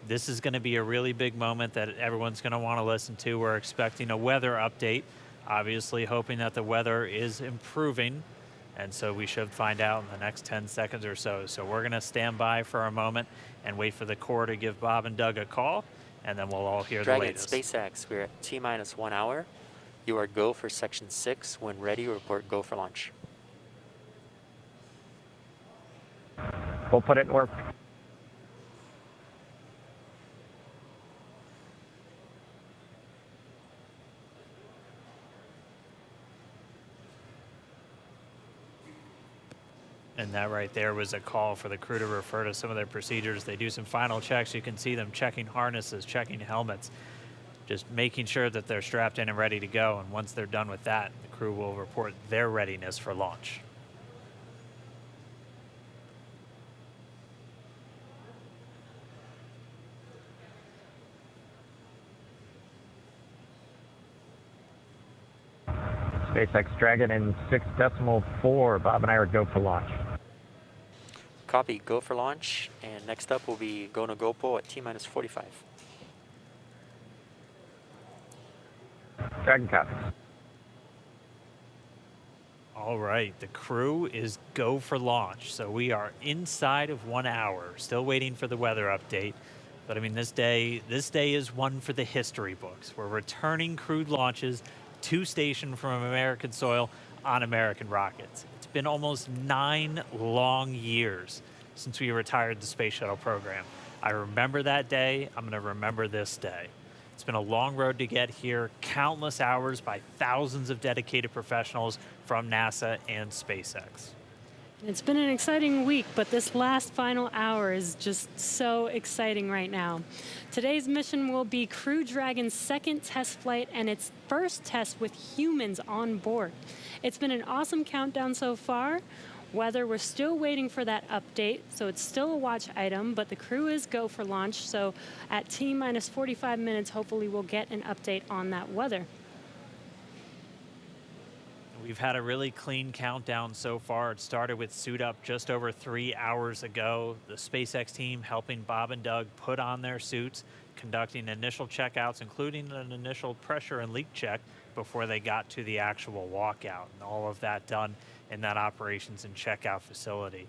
This is going to be a really big moment that everyone's going to want to listen to. We're expecting a weather update, obviously hoping that the weather is improving, and so we should find out in the next 10 seconds or so. So we're going to stand by for a moment and wait for the Corps to give Bob and Doug a call, and then we'll all hear the latest. SpaceX, we're at T-minus 1 hour. You are go for Section 6. When ready, report go for launch. We'll put it in work. And that right there was a call for the crew to refer to some of their procedures. They do some final checks. You can see them checking harnesses, checking helmets, just making sure that they're strapped in and ready to go. And once they're done with that, the crew will report their readiness for launch. SpaceX Dragon in 6.4. Bob and I are go for launch. Copy, go for launch, and next up will be go no GoPro at T-minus 45. Dragon copies. All right, the crew is go for launch. So we are inside of 1 hour, still waiting for the weather update. But I mean, this day is one for the history books. We're returning crewed launches to station from American soil on American rockets. It's been almost 9 long years since we retired the space shuttle program. I remember that day. I'm going to remember this day. It's been a long road to get here, countless hours by thousands of dedicated professionals from NASA and SpaceX. It's been an exciting week, but this last final hour is just so exciting right now. Today's mission will be Crew Dragon's second test flight and its first test with humans on board. It's been an awesome countdown so far. Weather, we're still waiting for that update, so it's still a watch item, but the crew is go for launch, so at T-minus 45 minutes, hopefully we'll get an update on that weather. We've had a really clean countdown so far. It started with suit up just over 3 hours ago. The SpaceX team helping Bob and Doug put on their suits, conducting initial checkouts, including an initial pressure and leak check before they got to the actual walkout. And all of that done in that operations and checkout facility.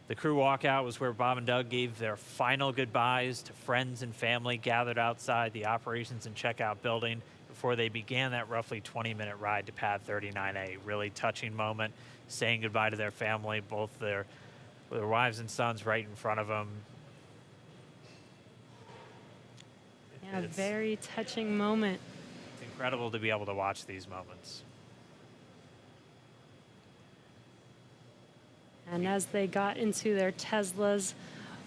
The crew walkout was where Bob and Doug gave their final goodbyes to friends and family gathered outside the operations and checkout building before they began that roughly 20-minute ride to pad 39A. Really touching moment, saying goodbye to their family, both their wives and sons right in front of them. Yeah, very touching moment. It's incredible to be able to watch these moments. And as they got into their Teslas,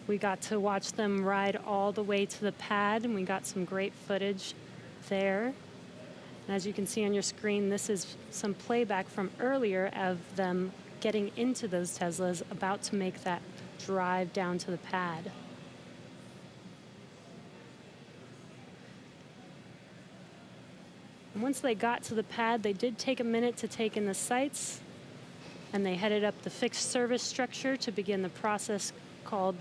we got to watch them ride all the way to the pad, and we got some great footage there. And as you can see on your screen, this is some playback from earlier of them getting into those Teslas, about to make that drive down to the pad. And once they got to the pad, they did take a minute to take in the sights, and they headed up the fixed service structure to begin the process called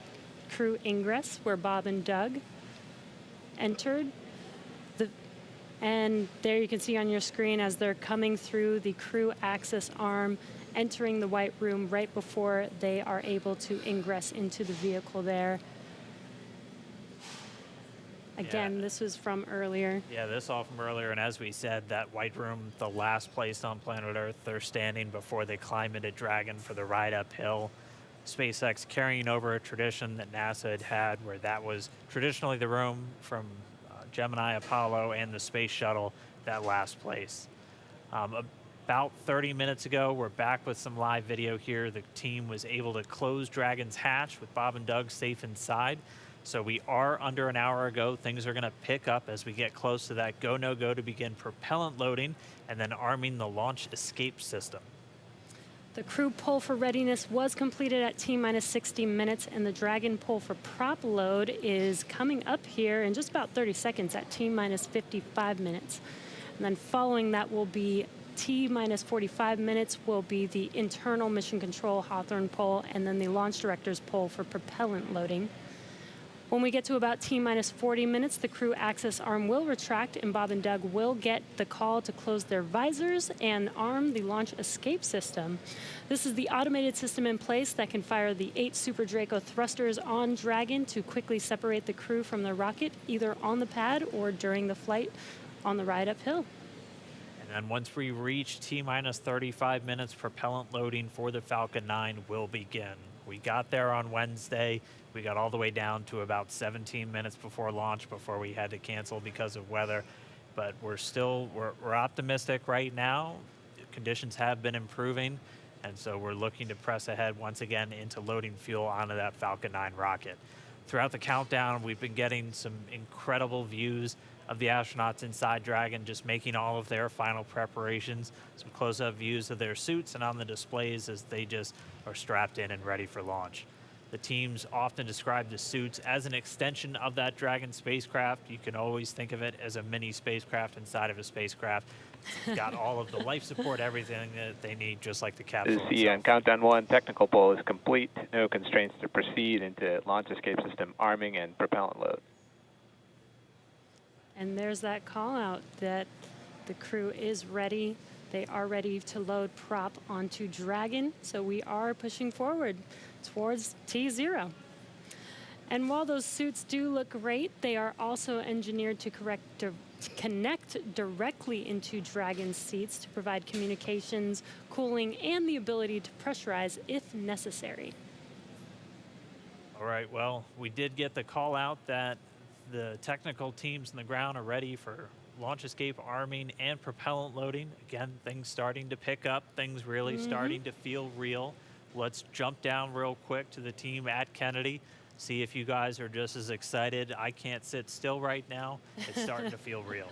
crew ingress, where Bob and Doug entered. And there you can see on your screen as they're coming through the crew access arm, entering the white room right before they are able to ingress into the vehicle there. Again, this was from earlier. Yeah, this all from earlier, and as we said, that white room, the last place on planet Earth they're standing before they climb into Dragon for the ride uphill. SpaceX carrying over a tradition that NASA had where that was traditionally the room from Gemini, Apollo, and the space shuttle, that last place. About 30 minutes ago, we're back with some live video here. The team was able to close Dragon's hatch with Bob and Doug safe inside. So we are under an hour ago. Things are going to pick up as we get close to that go, no go to begin propellant loading and then arming the launch escape system. The crew pull for readiness was completed at T-minus 60 minutes, and the Dragon pull for prop load is coming up here in just about 30 seconds at T-minus 55 minutes. And then following that will be T-minus 45 minutes will be the internal mission control Hawthorne pull, and then the launch director's pull for propellant loading. When we get to about T-minus 40 minutes, the crew access arm will retract, and Bob and Doug will get the call to close their visors and arm the launch escape system. This is the automated system in place that can fire the 8 Super Draco thrusters on Dragon to quickly separate the crew from the rocket, either on the pad or during the flight on the ride uphill. And then once we reach T-minus 35 minutes, propellant loading for the Falcon 9 will begin. We got there on Wednesday. We got all the way down to about 17 minutes before launch before we had to cancel because of weather. But we're optimistic right now. Conditions have been improving, and so we're looking to press ahead once again into loading fuel onto that Falcon 9 rocket. Throughout the countdown, we've been getting some incredible views of the astronauts inside Dragon, just making all of their final preparations, some close-up views of their suits and on the displays as they just are strapped in and ready for launch. The teams often describe the suits as an extension of that Dragon spacecraft. You can always think of it as a mini spacecraft inside of a spacecraft. It's got all of the life support, everything that they need, just like the capsule The itself. on countdown 1, technical poll is complete. No constraints to proceed into launch escape system arming and propellant load. And there's that call out that the crew is ready. They are ready to load prop onto Dragon. So we are pushing forward towards T0. And while those suits do look great, they are also engineered to connect directly into Dragon seats to provide communications, cooling, and the ability to pressurize if necessary. All right, well, we did get the call out that the technical teams on the ground are ready for launch escape arming and propellant loading. Again, things starting to pick up, things really starting to feel real. Let's jump down real quick to the team at Kennedy, see if you guys are just as excited. I can't sit still right now. It's starting to feel real.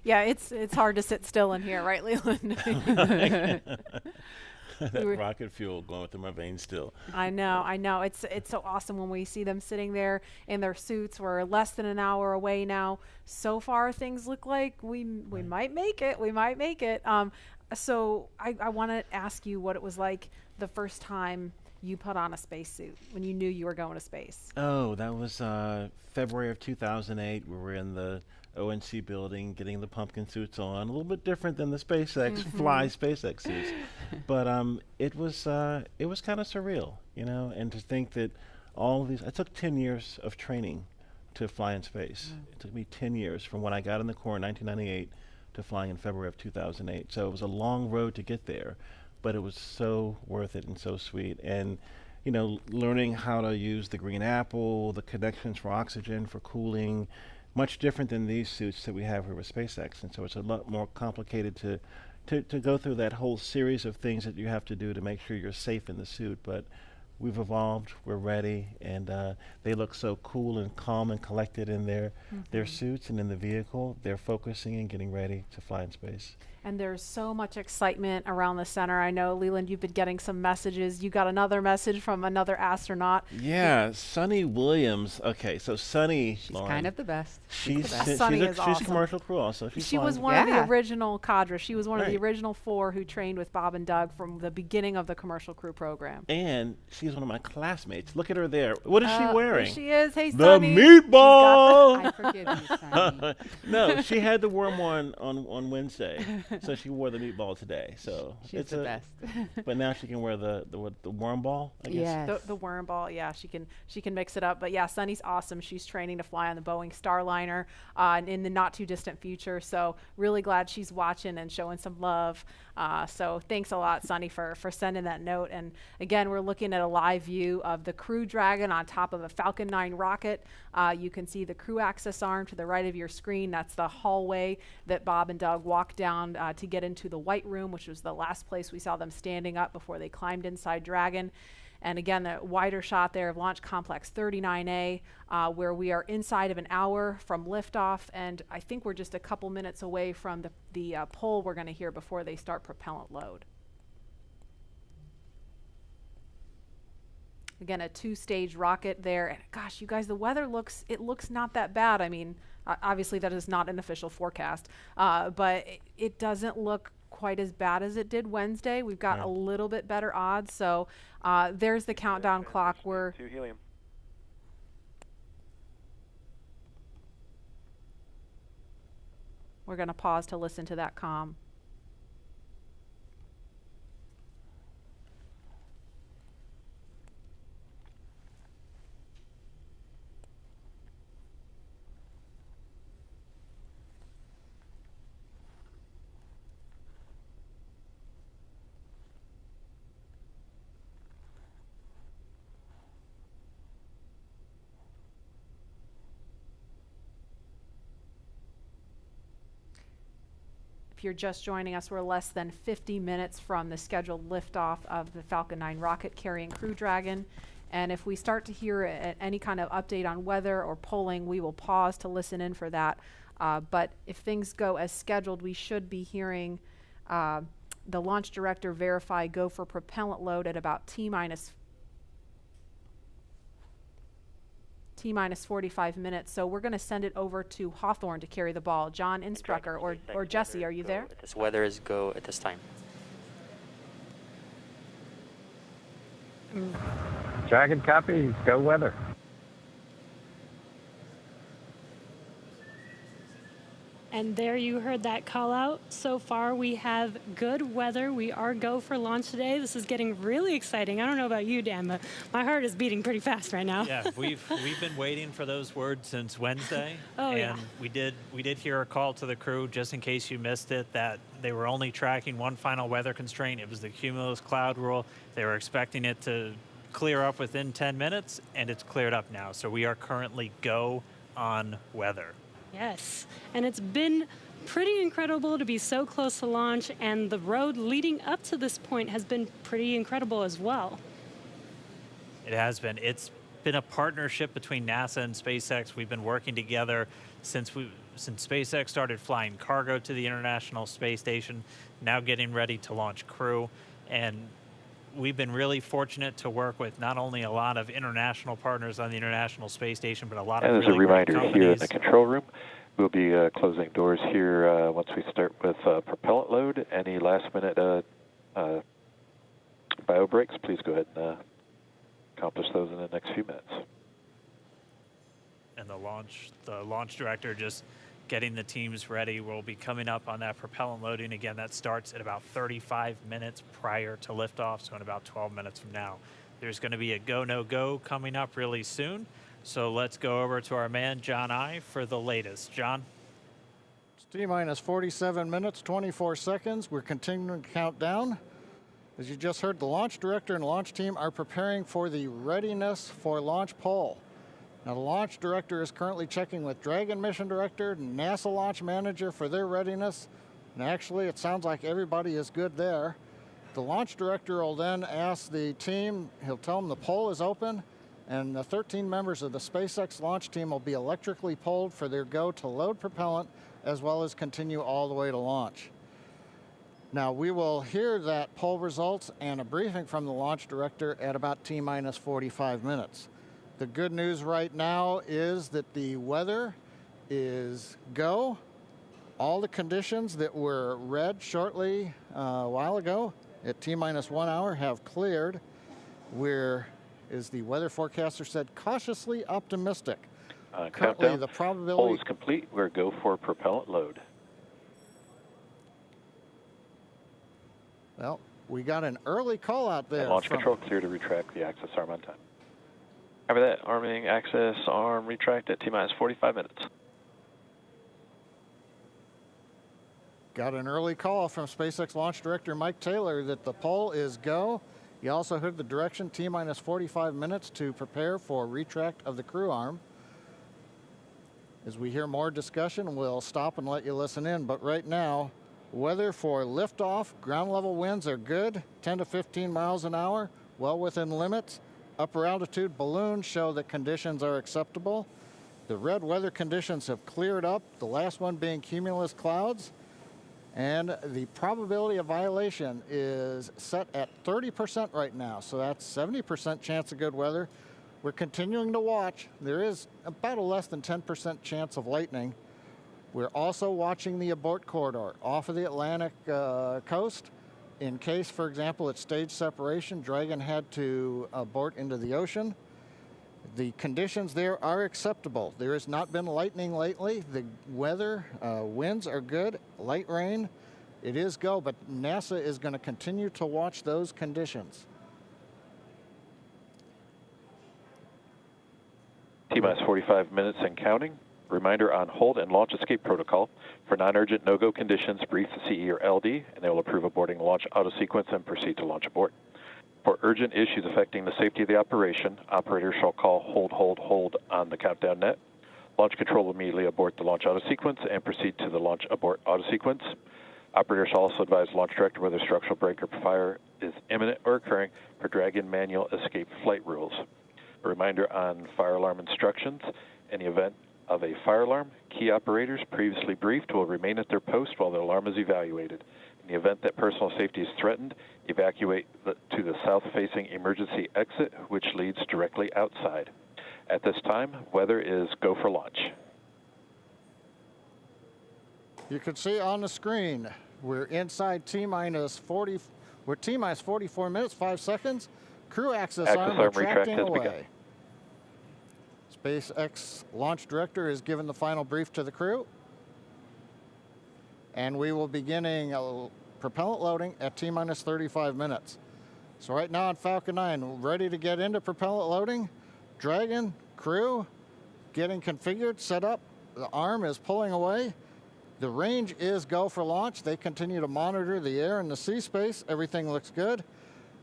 Yeah, it's hard to sit still in here, right, Leland? That rocket fuel going through my veins still. I know. It's so awesome when we see them sitting there in their suits. We're less than an hour away now. So far, things look like we might make it. We might make it. So I want to ask you what it was like the first time you put on a spacesuit when you knew you were going to space. Oh, that was February of 2008. We were in the ONC building getting the pumpkin suits on. A little bit different than the SpaceX fly SpaceX suits, but it was kind of surreal, you know. And to think that all of these, it took 10 years of training to fly in space. It took me 10 years from when I got in the Corps in 1998 to flying in February of 2008. So it was a long road to get there, but it was so worth it and so sweet. And you know, learning how to use the green apple, the connections for oxygen, for cooling, much different than these suits that we have here with SpaceX. And so it's a lot more complicated to go through that whole series of things that you have to do to make sure you're safe in the suit. But we've evolved, we're ready, and they look so cool and calm and collected in their suits and in the vehicle. They're focusing and getting ready to fly in space. And there's so much excitement around the center. I know, Leland, you've been getting some messages. You got another message from another astronaut. Yeah, Sunny Williams. Okay, so Sunny, She's Lauren, kind of the best. She's Sunny she's a commercial crew also. She was one of the original cadre. She was one of the original 4 who trained with Bob and Doug from the beginning of the commercial crew program. And she's one of my classmates. Look at her there. What is she wearing? There she is. Hey, the Sunny. meatball. I forgive you, Sunny. No, she had the worm on Wednesday. So she wore the meatball today. So she's the best. But now she can wear the worm ball, I guess. Yes. The worm ball, yeah, she can mix it up. But yeah, Sunny's awesome. She's training to fly on the Boeing Starliner in the not too distant future. So really glad she's watching and showing some love. So thanks a lot, Sunny, for sending that note. And again, we're looking at a live view of the Crew Dragon on top of a Falcon 9 rocket. You can see the crew access arm to the right of your screen. That's the hallway that Bob and Doug walked down to get into the White Room, which was the last place we saw them standing up before they climbed inside Dragon. And again, the wider shot there of Launch Complex 39A, where we are inside of an hour from liftoff, and I think we're just a couple minutes away from the poll we're going to hear before they start propellant load. Again, a 2-stage rocket there, and gosh, you guys, the weather looks not that bad. I mean, obviously that is not an official forecast, but it doesn't look quite as bad as it did Wednesday. We've got a little bit better odds. So there's the countdown clock. We're to helium. going to pause to listen to that comm. If you're just joining us, we're less than 50 minutes from the scheduled liftoff of the Falcon 9 rocket carrying Crew Dragon. And if we start to hear any kind of update on weather or polling, we will pause to listen in for that. But if things go as scheduled, we should be hearing the launch director verify go for propellant load at about T-minus 45 minutes. So we're going to send it over to Hawthorne to carry the ball. John Innsbrucker or Jesse, are you there? This weather is go at this time. Dragon copies, go weather. And there you heard that call out. So far we have good weather. We are go for launch today. This is getting really exciting. I don't know about you, Dan, but my heart is beating pretty fast right now. Yeah, we've been waiting for those words since Wednesday. Oh, and we did hear a call to the crew, just in case you missed it, that they were only tracking one final weather constraint. It was the cumulus cloud rule. They were expecting it to clear up within 10 minutes, and it's cleared up now. So we are currently go on weather. Yes, and it's been pretty incredible to be so close to launch, and the road leading up to this point has been pretty incredible as well. It has been. It's been a partnership between NASA and SpaceX. We've been working together since SpaceX started flying cargo to the International Space Station, now getting ready to launch Crew. And we've been really fortunate to work with not only a lot of international partners on the International Space Station, but a lot of really great reminder companies. Here in the control room, we'll be closing doors here once we start with propellant load. Any last-minute bio breaks, please go ahead and accomplish those in the next few minutes. And the launch director just getting the teams ready. We'll be coming up on that propellant loading. Again, that starts at about 35 minutes prior to liftoff, so in about 12 minutes from now. There's going to be a go, no go coming up really soon. So let's go over to our man, John I, for the latest. John? It's T-minus 47 minutes, 24 seconds. We're continuing to count down. As you just heard, the launch director and launch team are preparing for the readiness for launch poll. Now, the launch director is currently checking with Dragon mission director, NASA launch manager for their readiness. And actually, it sounds like everybody is good there. The launch director will then ask the team, he'll tell them the poll is open, and the 13 members of the SpaceX launch team will be electrically polled for their go to load propellant, as well as continue all the way to launch. Now, we will hear that poll results and a briefing from the launch director at about T-minus 45 minutes. The good news right now is that the weather is go. All the conditions that were read shortly a while ago at T-minus 1 hour have cleared. We're, as the weather forecaster said, cautiously optimistic. Currently, Countdown. the probability... Poll is complete. We're go for propellant load. Well, we got an early call out there. And launch control clear to retract the access arm on time. After that, arming access arm retract at T-minus 45 minutes. Got an early call from SpaceX launch director Mike Taylor that the poll is go. You also heard the direction T-minus 45 minutes to prepare for retract of the crew arm. As we hear more discussion, we'll stop and let you listen in. But right now, weather for liftoff, ground level winds are good, 10 to 15 miles an hour, well within limits. Upper altitude balloons show that conditions are acceptable. The red weather conditions have cleared up, the last one being cumulus clouds. And the probability of violation is set at 30% right now, so that's 70% chance of good weather. We're continuing to watch. There is about a less than 10% chance of lightning. We're also watching the abort corridor off of the Atlantic coast. In case, for example, at stage separation, Dragon had to abort into the ocean. The conditions there are acceptable. There has not been lightning lately. The weather, winds are good, light rain. It is go, but NASA is going to continue to watch those conditions. T-minus 45 minutes and counting. Reminder on hold and launch escape protocol. For non-urgent no-go conditions, brief the CE or LD, and they will approve aborting launch auto sequence and proceed to launch abort. For urgent issues affecting the safety of the operation, operators shall call hold on the countdown net. Launch control will immediately abort the launch auto sequence and proceed to the launch abort auto sequence. Operators also advise launch director whether structural break or fire is imminent or occurring per Dragon manual escape flight rules. A reminder on fire alarm instructions. In the event of a fire alarm, key operators previously briefed will remain at their post while the alarm is evaluated. In the event that personal safety is threatened, evacuate to the south-facing emergency exit, which leads directly outside. At this time, weather is go for launch. You can see on the screen, we're inside T-minus 40, we're T-minus 44 minutes, 5 seconds. Crew access arm retracting away. SpaceX launch director is giving the final brief to the crew. And we will be beginning propellant loading at T-minus 35 minutes. So right now on Falcon 9, ready to get into propellant loading. Dragon, crew, getting configured, set up. The arm is pulling away. The range is go for launch. They continue to monitor the air and the sea space. Everything looks good.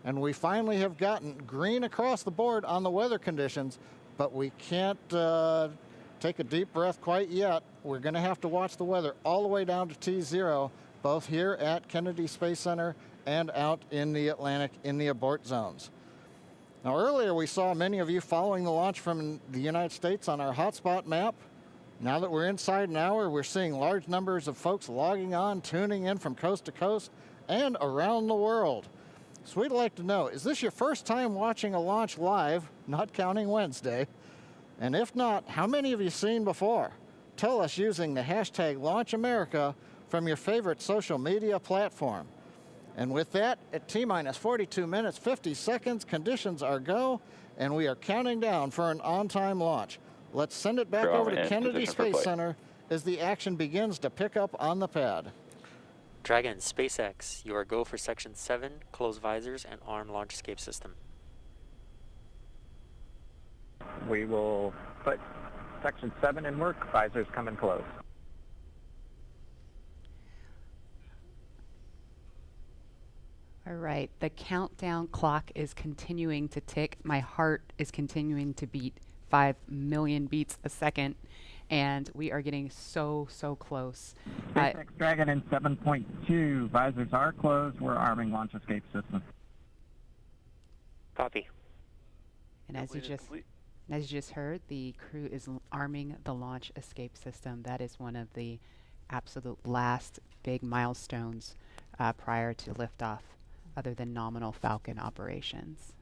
And we finally have gotten green across the board on the weather conditions, but we can't take a deep breath quite yet. We're going to have to watch the weather all the way down to T0, both here at Kennedy Space Center and out in the Atlantic in the abort zones. Now, earlier we saw many of you following the launch from the United States on our hotspot map. Now that we're inside an hour, we're seeing large numbers of folks logging on, tuning in from coast to coast and around the world. So we'd like to know, is this your first time watching a launch live, not counting Wednesday? And if not, how many have you seen before? Tell us using the hashtag LaunchAmerica from your favorite social media platform. And with that, at T-minus 42 minutes, 50 seconds, conditions are go, and we are counting down for an on-time launch. Let's send it back over to Kennedy Space Center as the action begins to pick up on the pad. Dragon, SpaceX, you are go for Section 7, close visors and arm launch escape system. We will put Section 7 in work, visors come in close. All right, the countdown clock is continuing to tick. My heart is continuing to beat 5 million beats a second, and we are getting so close. SpaceX Dragon in 7.2, visors are closed. We're arming launch escape system. Copy. And as you just heard, the crew is arming the launch escape system. That is one of the absolute last big milestones prior to liftoff, other than nominal Falcon operations.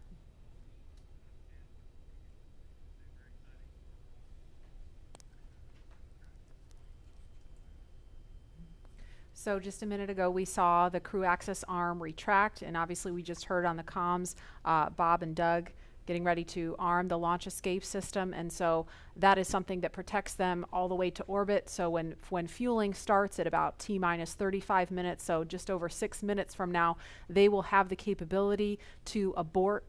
So just a minute ago, we saw the crew access arm retract, and obviously we just heard on the comms Bob and Doug getting ready to arm the launch escape system, and so that is something that protects them all the way to orbit. So when fueling starts at about T-minus 35 minutes, so just over 6 minutes from now, they will have the capability to abort,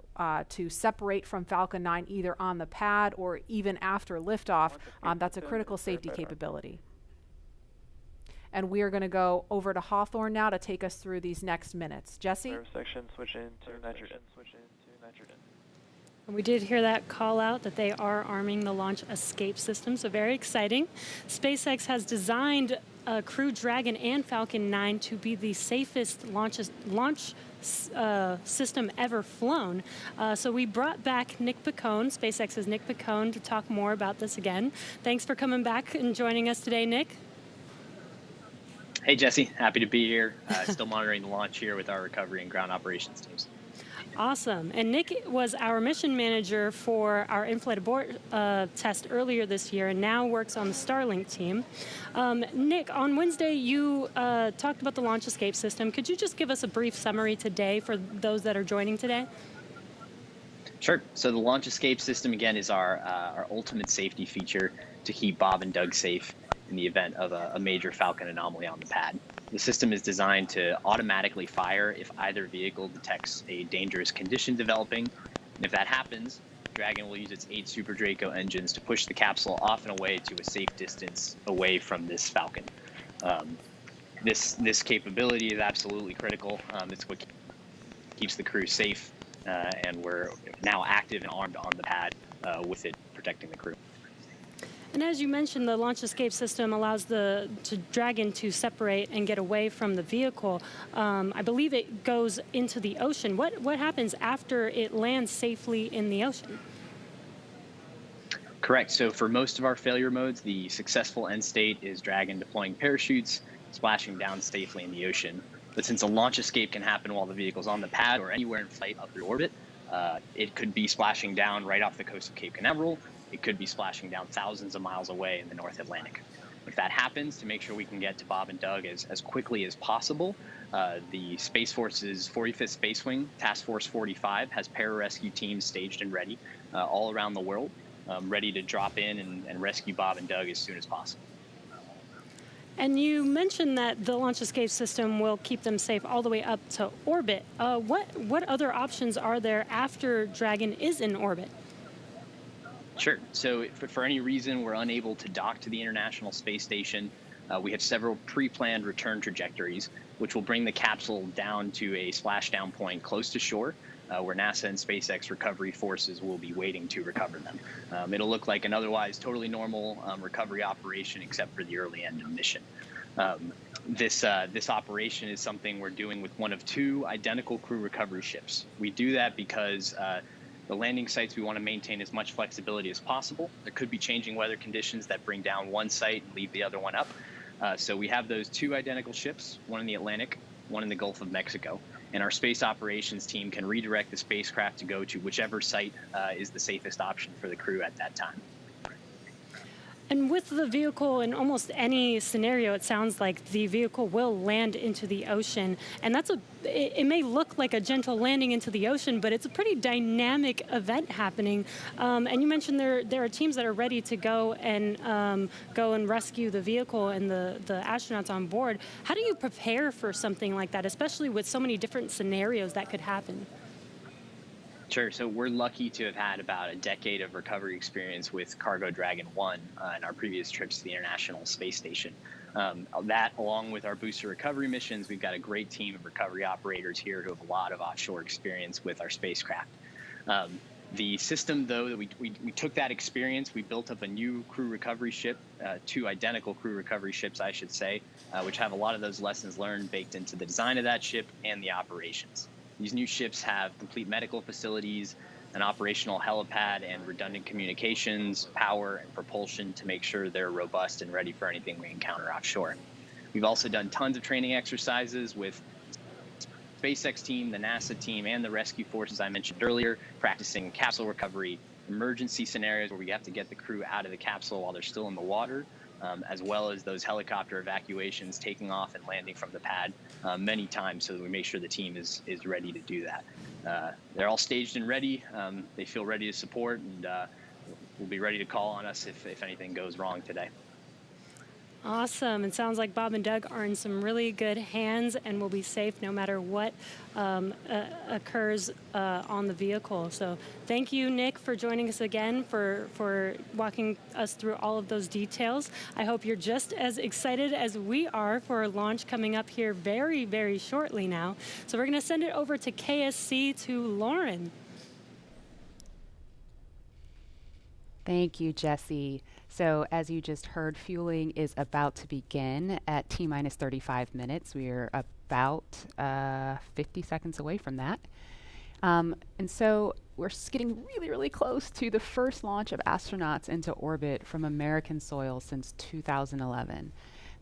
to separate from Falcon 9 either on the pad or even after liftoff. That's a critical safety capability. And we are going to go over to Hawthorne now to take us through these next minutes. Jesse? Section, switch into nitrogen. And we did hear that call out that they are arming the launch escape system, so very exciting. SpaceX has designed Crew Dragon and Falcon 9 to be the safest launch system ever flown. So we brought back Nick Picone, SpaceX's Nick Picone, to talk more about this again. Thanks for coming back and joining us today, Nick. Hey, Jesse. Happy to be here. Still monitoring the launch here with our recovery and ground operations teams. Awesome. And Nick was our mission manager for our in-flight abort test earlier this year and now works on the Starlink team. Nick, on Wednesday, you talked about the launch escape system. Could you just give us a brief summary today for those that are joining today? Sure. So the launch escape system, again, is our ultimate safety feature to keep Bob and Doug safe in the event of a major Falcon anomaly on the pad. The system is designed to automatically fire if either vehicle detects a dangerous condition developing. And if that happens, Dragon will use its 8 Super Draco engines to push the capsule off and away to a safe distance away from this Falcon. This capability is absolutely critical. It's what keeps the crew safe, and we're now active and armed on the pad with it protecting the crew. And as you mentioned, the launch escape system allows the Dragon to separate and get away from the vehicle. I believe it goes into the ocean. What happens after it lands safely in the ocean? Correct. So for most of our failure modes, the successful end state is Dragon deploying parachutes, splashing down safely in the ocean. But since a launch escape can happen while the vehicle's on the pad or anywhere in flight up through orbit, it could be splashing down right off the coast of Cape Canaveral. It could be splashing down thousands of miles away in the North Atlantic. If that happens, to make sure we can get to Bob and Doug as quickly as possible, the Space Force's 45th Space Wing, Task Force 45, has pararescue teams staged and ready all around the world, ready to drop in and rescue Bob and Doug as soon as possible. And you mentioned that the launch escape system will keep them safe all the way up to orbit. What other options are there after Dragon is in orbit? Sure. So if for any reason we're unable to dock to the International Space Station, we have several pre-planned return trajectories, which will bring the capsule down to a splashdown point close to shore, where NASA and SpaceX recovery forces will be waiting to recover them. It'll look like an otherwise totally normal recovery operation, except for the early end of mission. This operation is something we're doing with one of two identical crew recovery ships. We do that because the landing sites, we want to maintain as much flexibility as possible. There could be changing weather conditions that bring down one site and leave the other one up. So we have those two identical ships, one in the Atlantic, one in the Gulf of Mexico. And our space operations team can redirect the spacecraft to go to whichever site is the safest option for the crew at that time. And with the vehicle, in almost any scenario, it sounds like the vehicle will land into the ocean. And it may look like a gentle landing into the ocean, but it's a pretty dynamic event happening. And you mentioned there are teams that are ready to go and rescue the vehicle and the astronauts on board. How do you prepare for something like that, especially with so many different scenarios that could happen? Sure. So we're lucky to have had about a decade of recovery experience with Cargo Dragon 1 in our previous trips to the International Space Station. That, along with our booster recovery missions, we've got a great team of recovery operators here who have a lot of offshore experience with our spacecraft. The system, though, that we took that experience, we built up a new crew recovery ship, two identical crew recovery ships, I should say, which have a lot of those lessons learned baked into the design of that ship and the operations. These new ships have complete medical facilities, an operational helipad, and redundant communications, power, and propulsion to make sure they're robust and ready for anything we encounter offshore. We've also done tons of training exercises with SpaceX team, the NASA team, and the rescue forces I mentioned earlier, practicing capsule recovery, emergency scenarios where we have to get the crew out of the capsule while they're still in the water, as well as those helicopter evacuations, taking off and landing from the pad many times so that we make sure the team is ready to do that. They're all staged and ready. They feel ready to support, and will be ready to call on us if anything goes wrong today. Awesome. It sounds like Bob and Doug are in some really good hands and will be safe no matter what occurs on the vehicle. So thank you, Nick, for joining us again, for walking us through all of those details. I hope you're just as excited as we are for a launch coming up here very, very shortly now. So we're going to send it over to KSC to Lauren. Thank you, Jesse. So as you just heard, fueling is about to begin at T-minus 35 minutes. We are about 50 seconds away from that. And so we're getting really, really close to the first launch of astronauts into orbit from American soil since 2011.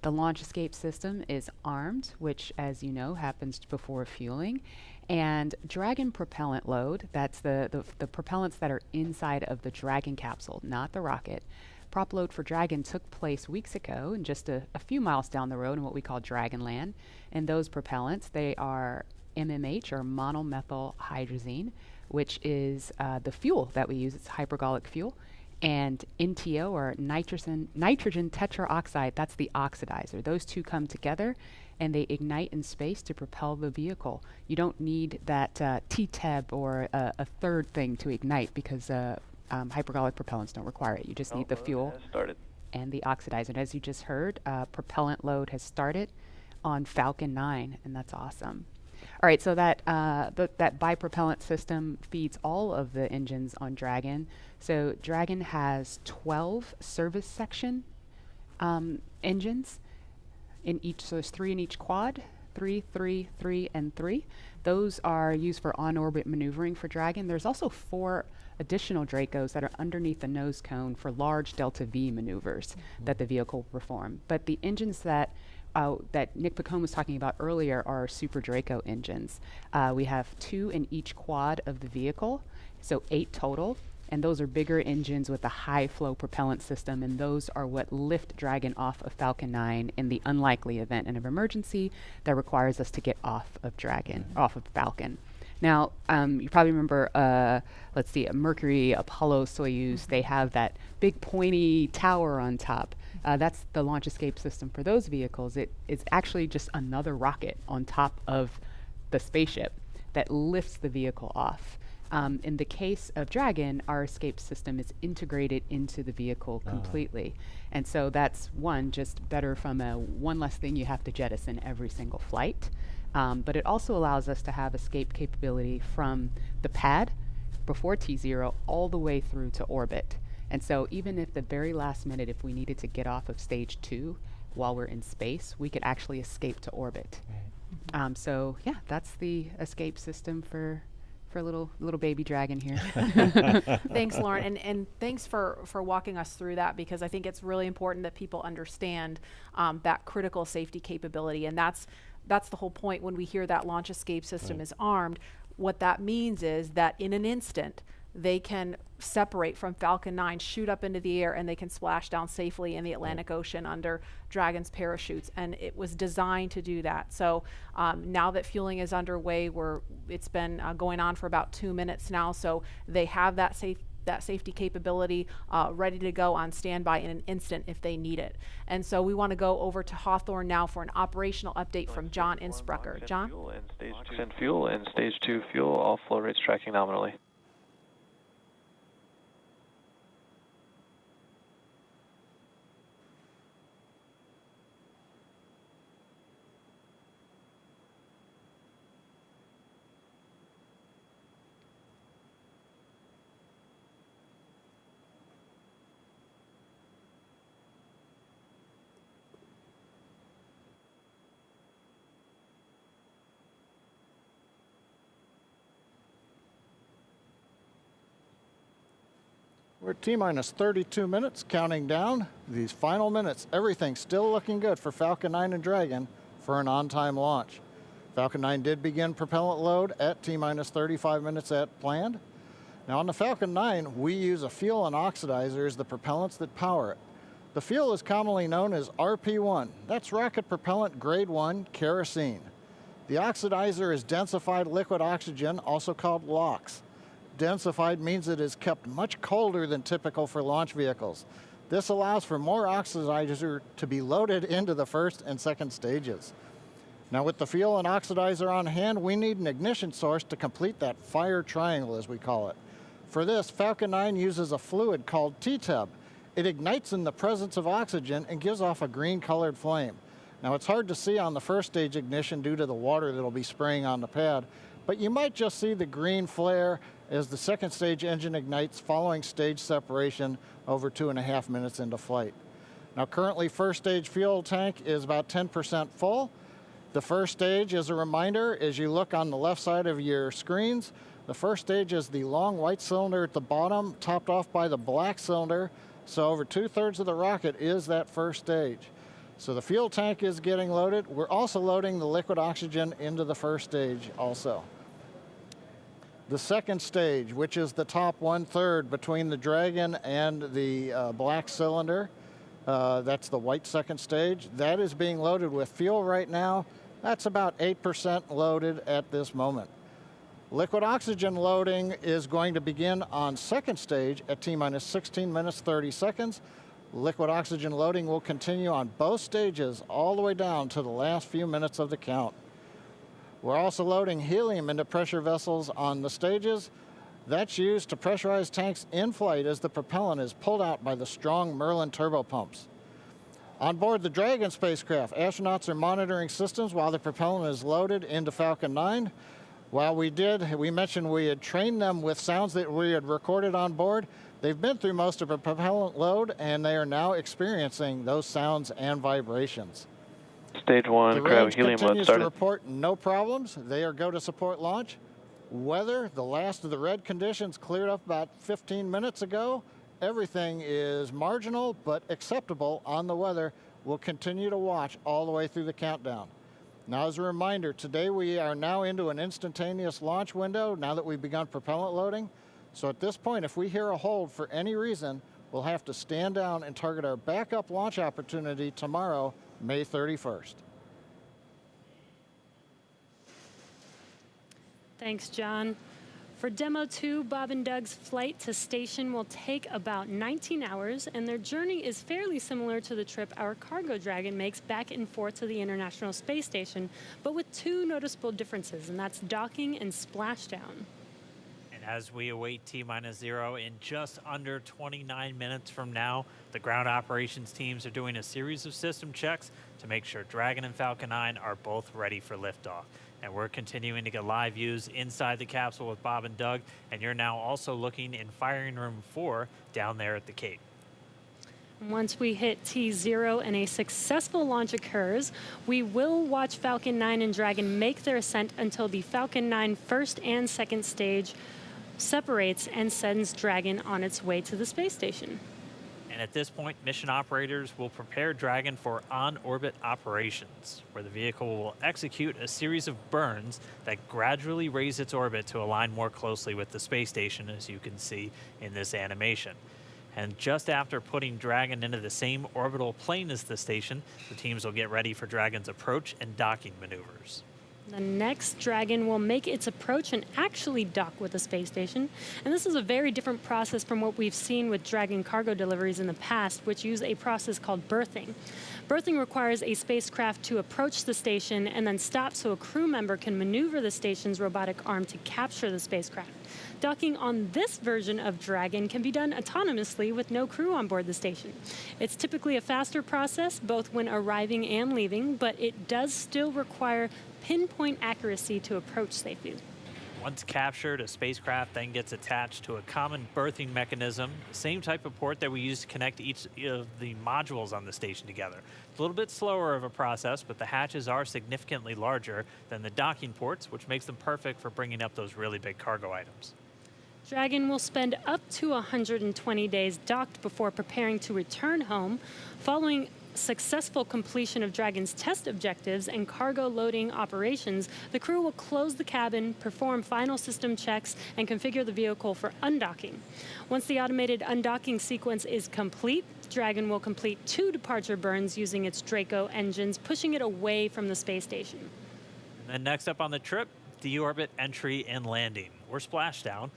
The launch escape system is armed, which, as you know, happens before fueling. And Dragon propellant load, that's the propellants that are inside of the Dragon capsule, not the rocket. Prop load for Dragon took place weeks ago and just a few miles down the road in what we call Dragonland. And those propellants, they are MMH, or monomethyl hydrazine, which is the fuel that we use. It's hypergolic fuel. And NTO, or nitrogen tetraoxide, that's the oxidizer. Those two come together and they ignite in space to propel the vehicle. You don't need that TTEB or a third thing to ignite because hypergolic propellants don't require it. You just need the fuel and the oxidizer. And as you just heard, propellant load has started on Falcon 9, and that's awesome. All right, so that that bipropellant system feeds all of the engines on Dragon. So Dragon has 12 service section engines in each, so there's 3 in each quad, 3, 3, 3, and 3. Those are used for on-orbit maneuvering for Dragon. There's also 4 additional Dracos that are underneath the nose cone for large Delta V maneuvers that the vehicle will perform. But the engines that Nick Picone was talking about earlier are Super Draco engines. We have 2 in each quad of the vehicle, so 8 total. And those are bigger engines with a high flow propellant system, and those are what lift Dragon off of Falcon 9 in the unlikely event of emergency that requires us to get off of Dragon, off of Falcon. Now, you probably remember, let's see, Mercury, Apollo, Soyuz, they have that big pointy tower on top. That's the launch escape system for those vehicles. It is actually just another rocket on top of the spaceship that lifts the vehicle off. In the case of Dragon, our escape system is integrated into the vehicle completely. And so that's just better from one less thing you have to jettison every single flight. But it also allows us to have escape capability from the pad before T0 all the way through to orbit. And so even if the very last minute, if we needed to get off of stage 2 while we're in space, we could actually escape to orbit. So yeah, that's the escape system for little baby Dragon here. Thanks, Lauren, and thanks for walking us through that, because I think it's really important that people understand that critical safety capability, and that's the whole point when we hear that launch escape system is armed. What that means is that in an instant they can separate from Falcon 9, shoot up into the air, and they can splash down safely in the Atlantic Ocean under Dragon's parachutes. And it was designed to do that. So now that fueling is underway, it's been going on for about 2 minutes now. So they have that safety capability ready to go on standby in an instant if they need it. And so we want to go over to Hawthorne now for an operational update from John Insprucker. John? Fuel and stage 2 fuel, all flow rates tracking nominally. We're T-minus 32 minutes, counting down these final minutes. Everything's still looking good for Falcon 9 and Dragon for an on-time launch. Falcon 9 did begin propellant load at T-minus 35 minutes at planned. Now on the Falcon 9, we use a fuel and oxidizer as the propellants that power it. The fuel is commonly known as RP1. That's rocket propellant grade 1 kerosene. The oxidizer is densified liquid oxygen, also called LOX. Densified means it is kept much colder than typical for launch vehicles. This allows for more oxidizer to be loaded into the first and second stages. Now with the fuel and oxidizer on hand, we need an ignition source to complete that fire triangle, as we call it. For this, Falcon 9 uses a fluid called T-Tub. It ignites in the presence of oxygen and gives off a green-colored flame. Now it's hard to see on the first stage ignition due to the water that'll be spraying on the pad, but you might just see the green flare as the second stage engine ignites following stage separation over 2.5 minutes into flight. Now currently first stage fuel tank is about 10% full. The first stage, as a reminder, as you look on the left side of your screens, the first stage is the long white cylinder at the bottom, topped off by the black cylinder. So over 2/3 of the rocket is that first stage. So the fuel tank is getting loaded. We're also loading the liquid oxygen into the first stage also. The second stage, which is the top 1/3 between the Dragon and the black cylinder, that's the white second stage, that is being loaded with fuel right now. That's about 8% loaded at this moment. Liquid oxygen loading is going to begin on second stage at T-minus 16 minutes 30 seconds. Liquid oxygen loading will continue on both stages all the way down to the last few minutes of the count. We're also loading helium into pressure vessels on the stages. That's used to pressurize tanks in flight as the propellant is pulled out by the strong Merlin turbopumps. On board the Dragon spacecraft, astronauts are monitoring systems while the propellant is loaded into Falcon 9. While we mentioned we had trained them with sounds that we had recorded on board. They've been through most of a propellant load, and they are now experiencing those sounds and vibrations. Stage 1, cryo helium load continues started. to report no problems. They are go to support launch. Weather, the last of the red conditions cleared up about 15 minutes ago. Everything is marginal but acceptable on the weather. We'll continue to watch all the way through the countdown. Now, as a reminder, today we are now into an instantaneous launch window now that we've begun propellant loading. So at this point, if we hear a hold for any reason, we'll have to stand down and target our backup launch opportunity tomorrow, May 31st. Thanks, John. For Demo 2, Bob and Doug's flight to station will take about 19 hours, and their journey is fairly similar to the trip our Cargo Dragon makes back and forth to the International Space Station, but with two noticeable differences, and that's docking and splashdown. And as we await T-0 in just under 29 minutes from now, the ground operations teams are doing a series of system checks to make sure Dragon and Falcon 9 are both ready for liftoff. And we're continuing to get live views inside the capsule with Bob and Doug, and you're now also looking in firing room 4 down there at the Cape. Once we hit T0 and a successful launch occurs, we will watch Falcon 9 and Dragon make their ascent until the Falcon 9 first and second stage separates and sends Dragon on its way to the space station. And at this point, mission operators will prepare Dragon for on-orbit operations, where the vehicle will execute a series of burns that gradually raise its orbit to align more closely with the space station, as you can see in this animation. And just after putting Dragon into the same orbital plane as the station, the teams will get ready for Dragon's approach and docking maneuvers. The next Dragon will make its approach and actually dock with the space station. And this is a very different process from what we've seen with Dragon cargo deliveries in the past, which use a process called berthing. Berthing requires a spacecraft to approach the station and then stop so a crew member can maneuver the station's robotic arm to capture the spacecraft. Docking on this version of Dragon can be done autonomously with no crew on board the station. It's typically a faster process, both when arriving and leaving, but it does still require pinpoint accuracy to approach safely. Once captured, a spacecraft then gets attached to a common berthing mechanism, the same type of port that we use to connect each of the modules on the station together. It's a little bit slower of a process, but the hatches are significantly larger than the docking ports, which makes them perfect for bringing up those really big cargo items. Dragon will spend up to 120 days docked before preparing to return home. Following successful completion of Dragon's test objectives and cargo loading operations, the crew will close the cabin, perform final system checks, and configure the vehicle for undocking. Once the automated undocking sequence is complete, Dragon will complete 2 departure burns using its Draco engines, pushing it away from the space station. And then next up on the trip, deorbit entry and landing, or splashdown,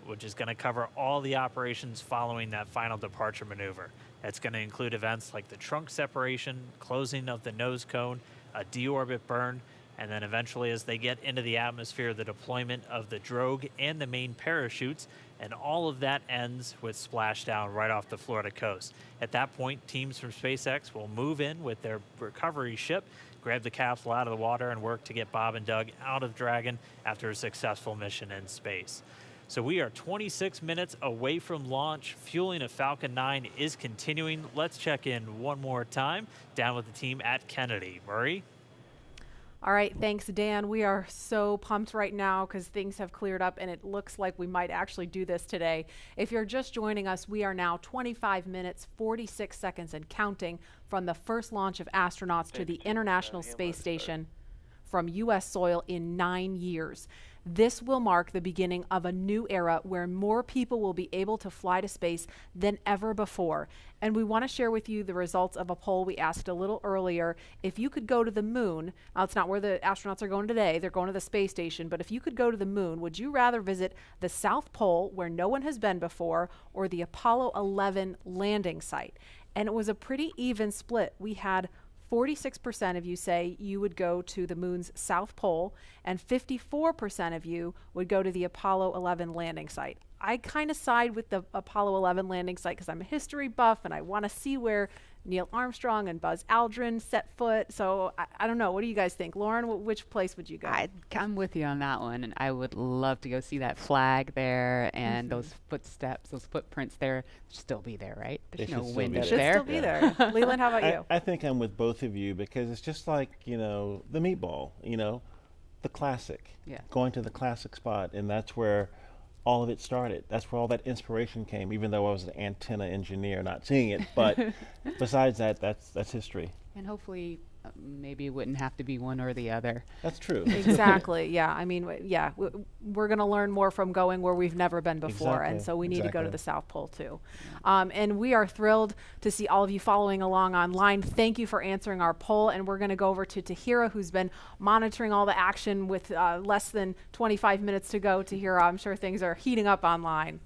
which is going to cover all the operations following that final departure maneuver. It's going to include events like the trunk separation, closing of the nose cone, a deorbit burn, and then eventually as they get into the atmosphere, the deployment of the drogue and the main parachutes, and all of that ends with splashdown right off the Florida coast. At that point, teams from SpaceX will move in with their recovery ship, grab the capsule out of the water, and work to get Bob and Doug out of Dragon after a successful mission in space. So we are 26 minutes away from launch. Fueling of Falcon 9 is continuing. Let's check in one more time down with the team at Kennedy. Murray? All right, thanks, Dan. We are so pumped right now because things have cleared up and it looks like we might actually do this today. If you're just joining us, we are now 25 minutes, 46 seconds and counting from the first launch of astronauts to the International Space Station from U.S. soil in 9 years. This will mark the beginning of a new era where more people will be able to fly to space than ever before. And we want to share with you the results of a poll we asked a little earlier. If you could go to the moon, now it's not where the astronauts are going today, they're going to the space station, but if you could go to the moon, would you rather visit the South Pole where no one has been before or the Apollo 11 landing site? And it was a pretty even split. We had 46% of you say you would go to the moon's south pole, and 54% of you would go to the Apollo 11 landing site. I kind of side with the Apollo 11 landing site because I'm a history buff and I want to see where Neil Armstrong and Buzz Aldrin set foot. So I don't know. What do you guys think? Lauren, which place would you go? I'm with you on that one. And I would love to go see that flag there and those footsteps, those footprints there. Still be there, right? There's no wind up there. Should still be there. Leland, how about you? I think I'm with both of you because it's just like, you know, the meatball, you know, the classic. Yeah. Going to the classic spot. And that's where all of it started. That's where all that inspiration came, even though I was an antenna engineer not seeing it. But besides that, that's history. And hopefully maybe it wouldn't have to be one or the other. That's true. Exactly. Yeah. I mean, yeah, we're going to learn more from going where we've never been before. Exactly. And so we need to go to the South Pole too. And we are thrilled to see all of you following along online. Thank you for answering our poll. And we're going to go over to Tahira, who's been monitoring all the action with less than 25 minutes to go. Tahira, I'm sure things are heating up online.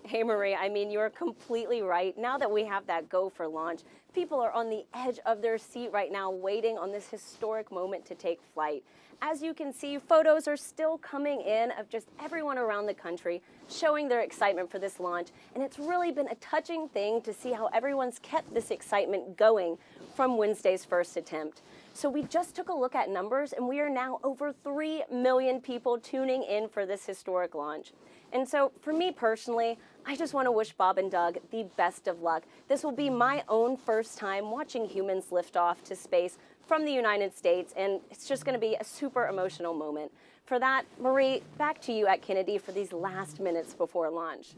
Hey, Marie, I mean, you're completely right. Now that we have that go for launch, people are on the edge of their seat right now, waiting on this historic moment to take flight. As you can see, photos are still coming in of just everyone around the country showing their excitement for this launch. And it's really been a touching thing to see how everyone's kept this excitement going from Wednesday's first attempt. So we just took a look at numbers, and we are now over 3 million people tuning in for this historic launch. And so for me personally, I just want to wish Bob and Doug the best of luck. This will be my own first time watching humans lift off to space from the United States, and it's just going to be a super emotional moment. For that, Marie, back to you at Kennedy for these last minutes before launch.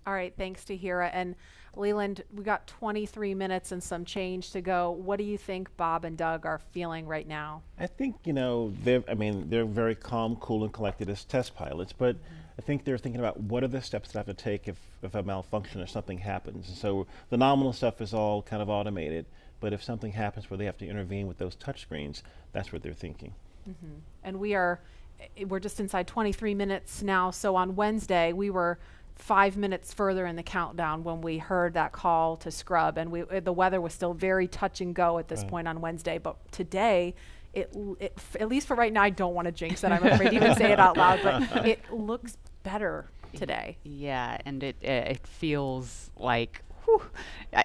All right, thanks, Tahira. And Leland, we got 23 minutes and some change to go. What do you think Bob and Doug are feeling right now? I think, you know, they're very calm, cool, and collected as test pilots, but I think they're thinking about what are the steps that I have to take if a malfunction or something happens. And so the nominal stuff is all kind of automated, but if something happens where they have to intervene with those touchscreens, that's what they're thinking. And we're just inside 23 minutes now. So on Wednesday, we were 5 minutes further in the countdown when we heard that call to scrub, and the weather was still very touch and go at this point on Wednesday. But today, it at least for right now, I don't want to jinx it. I'm afraid to even say it out loud, but it looks better today. Yeah, and it feels like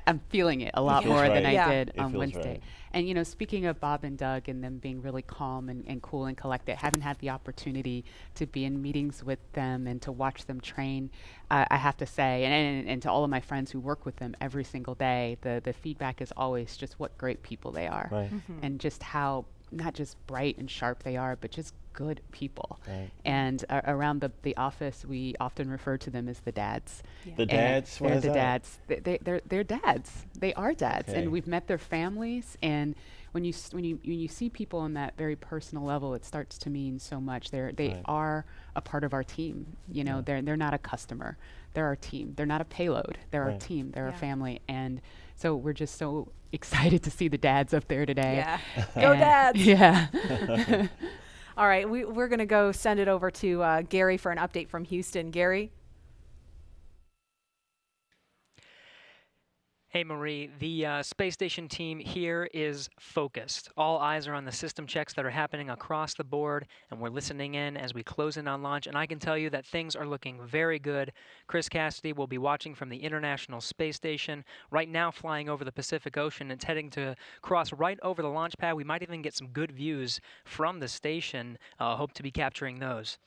I'm feeling it a lot more than I did on Wednesday. Right. And, you know, speaking of Bob and Doug and them being really calm and cool and collected, haven't had the opportunity to be in meetings with them and to watch them train. I have to say, and to all of my friends who work with them every single day, the feedback is always just what great people they are. Right. And just how not just bright and sharp they are, but just good people. Right. And around the office, we often refer to them as the dads. The dads? They're the that? dads. They're dads. They are dads, Okay. and we've met their families. And when you see people on that very personal level, it starts to mean so much. They are a part of our team. You know, they're not a customer. They're our team. They're not a payload. They're our team. They're our family. And so we're just so excited to see the dads up there today. Yeah. Go dads. Yeah. All right, we're going to go send it over to Gary for an update from Houston. Gary? Hey, Marie, the space station team here is focused. All eyes are on the system checks that are happening across the board, and we're listening in as we close in on launch, and I can tell you that things are looking very good. Chris Cassidy will be watching from the International Space Station, right now flying over the Pacific Ocean. It's heading to cross right over the launch pad. We might even get some good views from the station. Hope to be capturing those.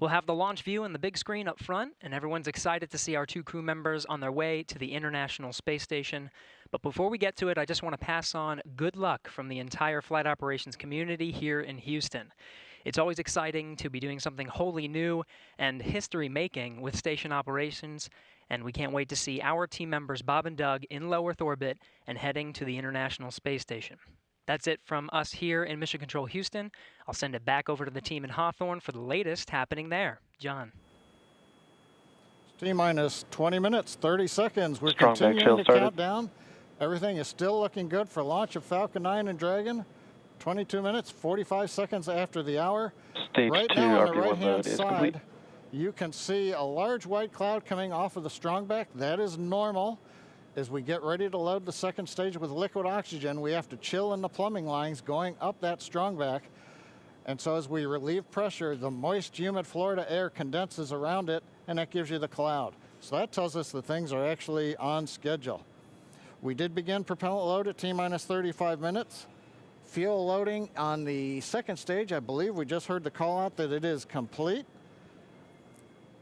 We'll have the launch view and the big screen up front, and everyone's excited to see our 2 crew members on their way to the International Space Station. But before we get to it, I just want to pass on good luck from the entire flight operations community here in Houston. It's always exciting to be doing something wholly new and history-making with station operations, and we can't wait to see our team members Bob and Doug in low Earth orbit and heading to the International Space Station. That's it from us here in Mission Control Houston. I'll send it back over to the team in Hawthorne for the latest happening there. John. T-minus 20 minutes, 30 seconds. We're Strong continuing the started. countdown. Everything is still looking good for launch of Falcon 9 and Dragon. 22 minutes, 45 seconds after the hour. Stage right 2 now on the RP1 right-hand mode is complete. side, you can see a large white cloud coming off of the strongback. That is normal. As we get ready to load the second stage with liquid oxygen, we have to chill in the plumbing lines going up that strongback. And so as we relieve pressure, the moist, humid Florida air condenses around it, and that gives you the cloud. So that tells us that things are actually on schedule. We did begin propellant load at T-minus 35 minutes. Fuel loading on the second stage, I believe we just heard the call out that it is complete.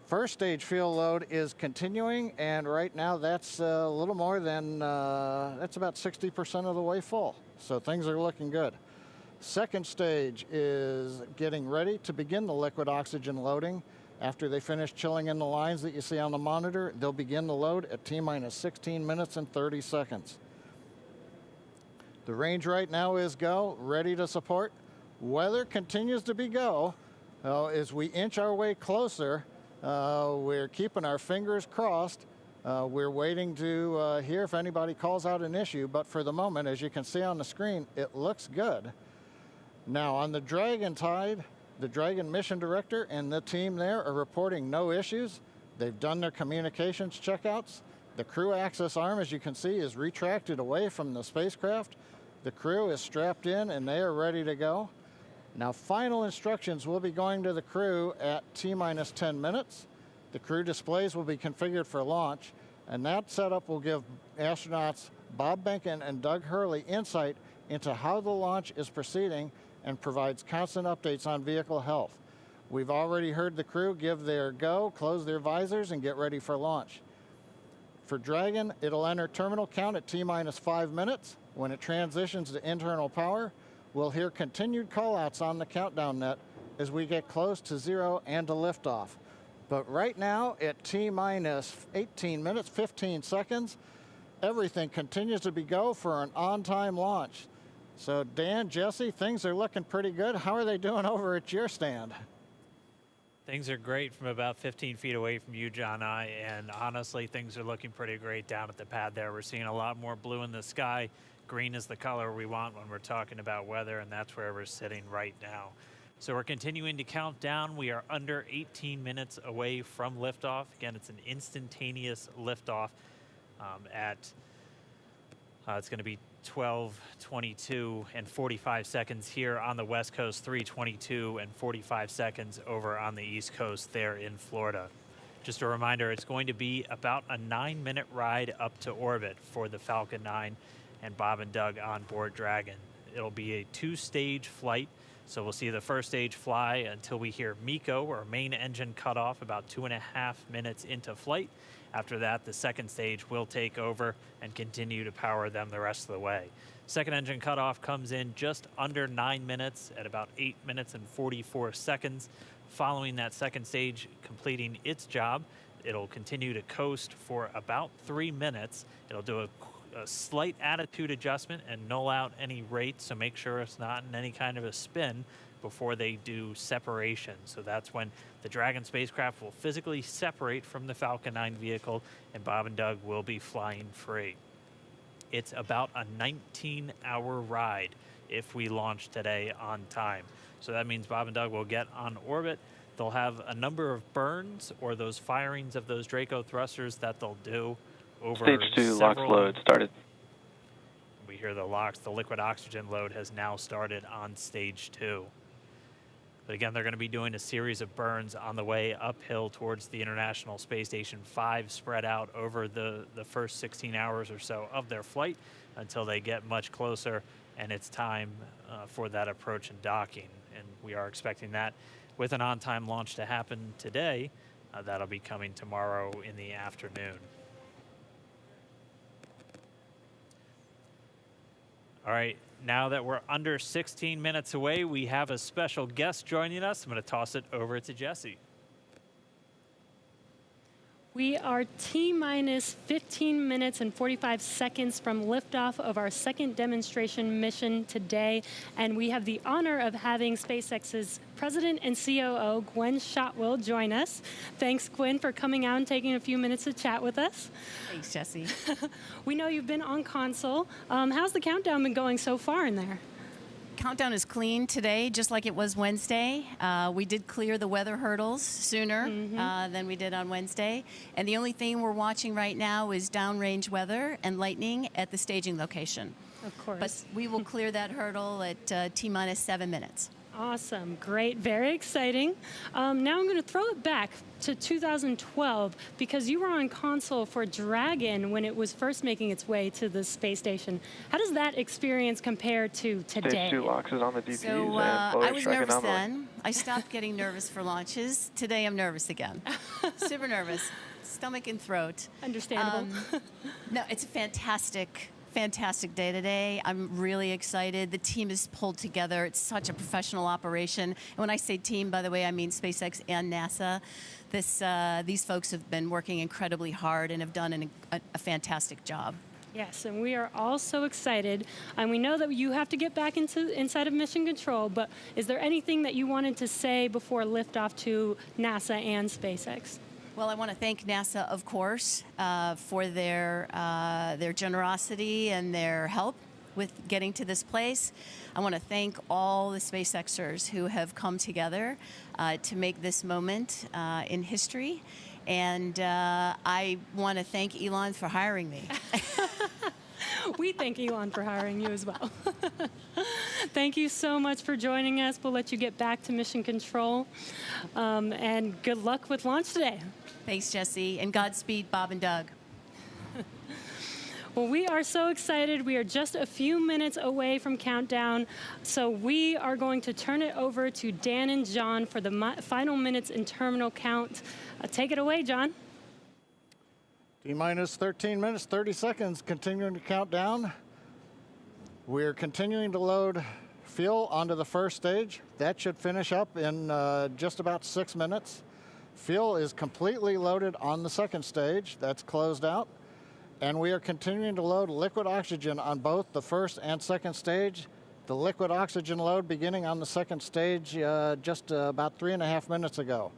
First stage fuel load is continuing, and right now that's a little more than, that's about 60% of the way full. So things are looking good. Second stage is getting ready to begin the liquid oxygen loading. After they finish chilling in the lines that you see on the monitor, they'll begin the load at T-minus 16 minutes and 30 seconds. The range right now is go, ready to support. Weather continues to be go. As we inch our way closer, we're keeping our fingers crossed. We're waiting to hear if anybody calls out an issue, but for the moment, as you can see on the screen, it looks good. Now on the Dragon side, the Dragon mission director and the team there are reporting no issues. They've done their communications checkouts. The crew access arm, as you can see, is retracted away from the spacecraft. The crew is strapped in and they are ready to go. Now final instructions will be going to the crew at T-minus 10 minutes. The crew displays will be configured for launch, and that setup will give astronauts Bob Behnken and Doug Hurley insight into how the launch is proceeding and provides constant updates on vehicle health. We've already heard the crew give their go, close their visors, and get ready for launch. For Dragon, it'll enter terminal count at T-minus 5 minutes. When it transitions to internal power, we'll hear continued callouts on the countdown net as we get close to 0 and to liftoff. But right now, at T-minus 18 minutes, 15 seconds, everything continues to be go for an on-time launch. So Dan, Jesse, things are looking pretty good. How are they doing over at your stand? Things are great from about 15 feet away from you, John, and honestly, things are looking pretty great down at the pad there. We're seeing a lot more blue in the sky. Green is the color we want when we're talking about weather, and that's where we're sitting right now. So we're continuing to count down. We are under 18 minutes away from liftoff. Again, it's an instantaneous liftoff it's going to be 12:22 and 45 seconds here on the West Coast, 3:22 and 45 seconds over on the East Coast there in Florida. Just a reminder, it's going to be about a 9-minute ride up to orbit for the Falcon 9 and Bob and Doug on board Dragon. It'll be a 2-stage flight, so we'll see the first stage fly until we hear MECO, or main engine cutoff, about 2.5 minutes into flight. After that, the second stage will take over and continue to power them the rest of the way. Second engine cutoff comes in just under 9 minutes at about 8 minutes and 44 seconds. Following that second stage completing its job, it'll continue to coast for about 3 minutes. It'll do a slight attitude adjustment and null out any rate, so make sure it's not in any kind of a spin before they do separation. So that's when the Dragon spacecraft will physically separate from the Falcon 9 vehicle, and Bob and Doug will be flying free. It's about a 19-hour ride if we launch today on time. So that means Bob and Doug will get on orbit. They'll have a number of burns, or those firings of those Draco thrusters that they'll do over Stage 2 LOX load started. We hear the LOX. The liquid oxygen load has now started on stage 2. But again, they're going to be doing a series of burns on the way uphill towards the International Space Station 5, spread out over the first 16 hours or so of their flight until they get much closer, and it's time for that approach and docking. And we are expecting that with an on-time launch to happen today. That'll be coming tomorrow in the afternoon. All right, now that we're under 16 minutes away, we have a special guest joining us. I'm going to toss it over to Jesse. We are T-minus 15 minutes and 45 seconds from liftoff of our second demonstration mission today, and we have the honor of having SpaceX's President and COO, Gwen Shotwell, join us. Thanks, Gwen, for coming out and taking a few minutes to chat with us. Thanks, Jesse. We know you've been on console. How's the countdown been going so far in there? Countdown is clean today, just like it was Wednesday. We did clear the weather hurdles sooner than we did on Wednesday. And the only thing we're watching right now is downrange weather and lightning at the staging location. Of course. But we will clear that hurdle at T-minus 7 minutes. Awesome, great, very exciting. Now I'm going to throw it back to 2012 because you were on console for Dragon when it was first making its way to the space station. How does that experience compare to today? Stage 2 locks is on the DPUs So I was nervous then. I stopped getting nervous for launches. Today I'm nervous again. Super nervous. Stomach and throat. Understandable. No, it's a fantastic day today. I'm really excited. The team is pulled together. It's such a professional operation. And when I say team, by the way, I mean SpaceX and NASA. These folks have been working incredibly hard and have done a fantastic job. Yes, and we are all so excited. And we know that you have to get back inside of Mission Control, but is there anything that you wanted to say before liftoff to NASA and SpaceX? Well, I want to thank NASA, of course, for their generosity and their help with getting to this place. I want to thank all the SpaceXers who have come together to make this moment in history. And I want to thank Elon for hiring me. We thank Elon for hiring you as well. Thank you so much for joining us. We'll let you get back to Mission Control. And good luck with launch today. Thanks, Jesse. And Godspeed, Bob and Doug. Well, we are so excited. We are just a few minutes away from countdown. So we are going to turn it over to Dan and John for the final minutes in terminal count. Take it away, John. T-minus 13 minutes, 30 seconds, continuing to count down. We're continuing to load fuel onto the first stage. That should finish up in just about 6 minutes. Fuel is completely loaded on the second stage. That's closed out. And we are continuing to load liquid oxygen on both the first and second stage. The liquid oxygen load beginning on the second stage just about 3.5 minutes ago.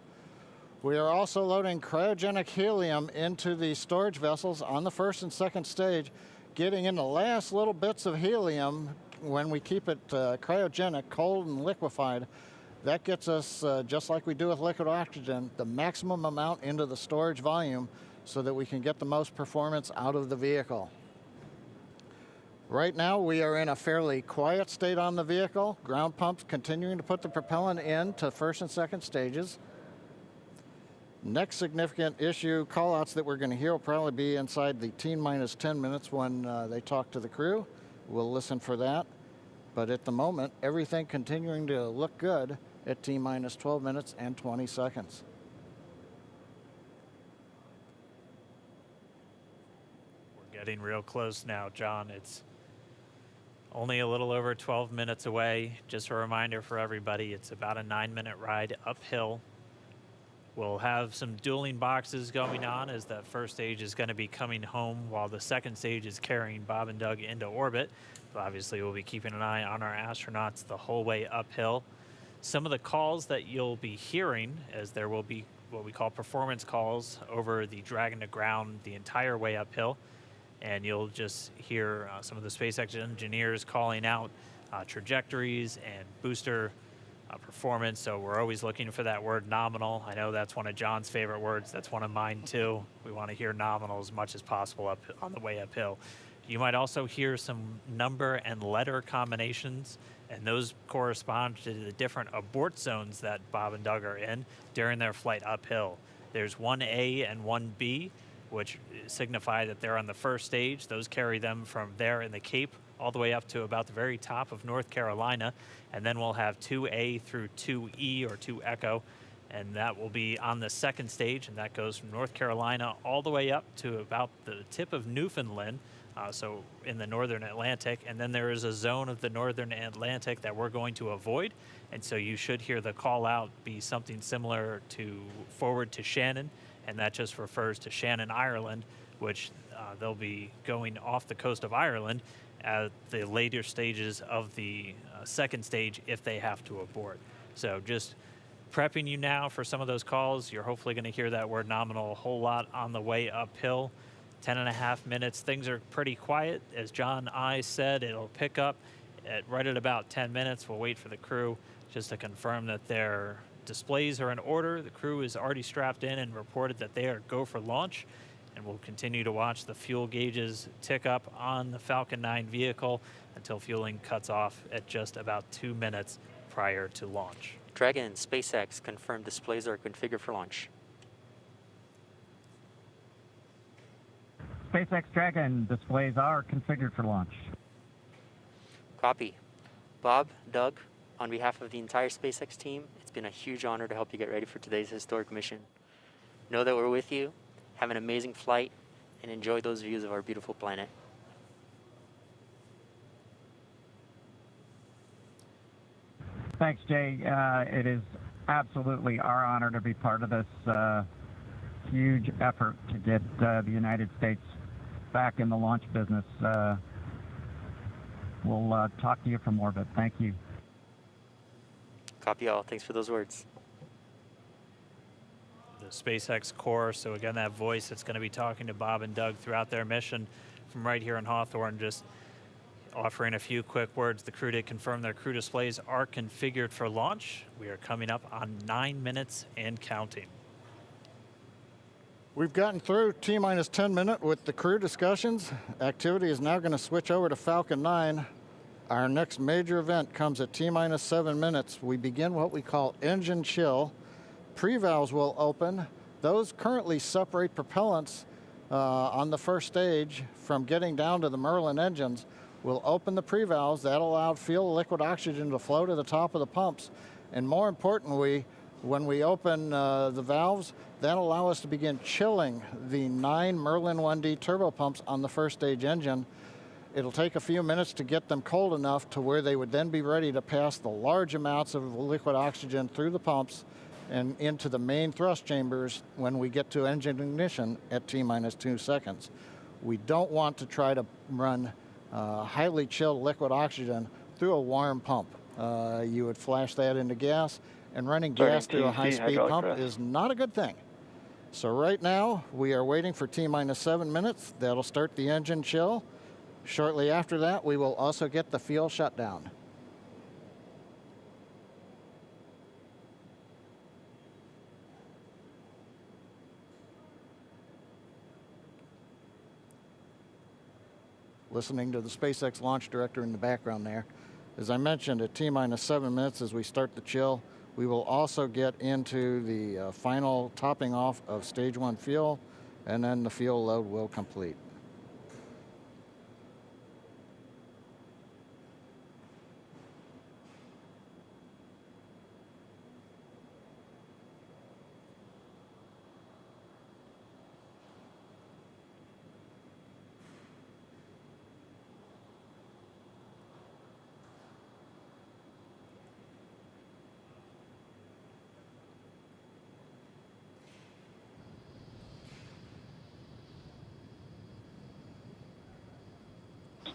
We are also loading cryogenic helium into the storage vessels on the first and second stage, getting in the last little bits of helium when we keep it cryogenic, cold and liquefied. That gets us, just like we do with liquid oxygen, the maximum amount into the storage volume so that we can get the most performance out of the vehicle. Right now, we are in a fairly quiet state on the vehicle. Ground pumps continuing to put the propellant in to first and second stages. Next significant issue, callouts that we're going to hear will probably be inside the T-minus 10 minutes when they talk to the crew. We'll listen for that. But at the moment, everything continuing to look good at T-minus 12 minutes and 20 seconds. We're getting real close now, John. It's only a little over 12 minutes away. Just a reminder for everybody, it's about a 9-minute ride uphill. We'll have some dueling boxes going on as that first stage is going to be coming home while the second stage is carrying Bob and Doug into orbit. But obviously, we'll be keeping an eye on our astronauts the whole way uphill. Some of the calls that you'll be hearing, as there will be what we call performance calls over the Dragon to ground the entire way uphill. And you'll just hear some of the SpaceX engineers calling out trajectories and booster performance. So we're always looking for that word nominal. I know that's one of John's favorite words. That's one of mine too. We want to hear nominal as much as possible up on the way uphill. You might also hear some number and letter combinations, and those correspond to the different abort zones that Bob and Doug are in during their flight uphill. There's 1A and 1B, which signify that they're on the first stage. Those carry them from there in the Cape all the way up to about the very top of North Carolina. And then we'll have 2A through 2E or 2 Echo, and that will be on the second stage, and that goes from North Carolina all the way up to about the tip of Newfoundland, so in the northern Atlantic. And then there is a zone of the northern Atlantic that we're going to avoid, and so you should hear the call out be something similar to forward to Shannon, and that just refers to Shannon, Ireland, which they'll be going off the coast of Ireland at the later stages of the second stage if they have to abort. So just prepping you now for some of those calls. You're hopefully going to hear that word nominal a whole lot on the way uphill. 10.5 minutes. Things are pretty quiet. As John I said, it'll pick up right at about 10 minutes. We'll wait for the crew just to confirm that their displays are in order. The crew is already strapped in and reported that they are go for launch. And we'll continue to watch the fuel gauges tick up on the Falcon 9 vehicle until fueling cuts off at just about 2 minutes prior to launch. Dragon, SpaceX, confirmed displays are configured for launch. SpaceX Dragon displays are configured for launch. Copy. Bob, Doug, on behalf of the entire SpaceX team, it's been a huge honor to help you get ready for today's historic mission. Know that we're with you, have an amazing flight, and enjoy those views of our beautiful planet. Thanks, Jay. It is absolutely our honor to be part of this huge effort to get the United States back in the launch business. We'll talk to you from orbit. Thank you. Copy all. Thanks for those words. The SpaceX core, so again, that voice that's going to be talking to Bob and Doug throughout their mission from right here in Hawthorne, just offering a few quick words. The crew did confirm their crew displays are configured for launch. We are coming up on 9 minutes and counting. We've gotten through T-minus 10 minute with the crew discussions. Activity is now going to switch over to Falcon 9. Our next major event comes at T-minus 7 minutes. We begin what we call engine chill. Pre-valves will open. Those currently separate propellants on the first stage from getting down to the Merlin engines. We'll open the pre-valves. That'll allow fuel liquid oxygen to flow to the top of the pumps. And more importantly, when we open the valves, that'll allow us to begin chilling the 9 Merlin 1D turbopumps on the first stage engine. It'll take a few minutes to get them cold enough to where they would then be ready to pass the large amounts of liquid oxygen through the pumps and into the main thrust chambers when we get to engine ignition at T-minus 2 seconds. We don't want to try to run highly chilled liquid oxygen through a warm pump. You would flash that into gas, and running gas through a high-speed pump is not a good thing. So right now, we are waiting for T-minus 7 minutes. That'll start the engine chill. Shortly after that, we will also get the fuel shutdown. Listening to the SpaceX launch director in the background there. As I mentioned, at T-minus 7 minutes as we start the chill, we will also get into the final topping off of stage 1 fuel, and then the fuel load will complete.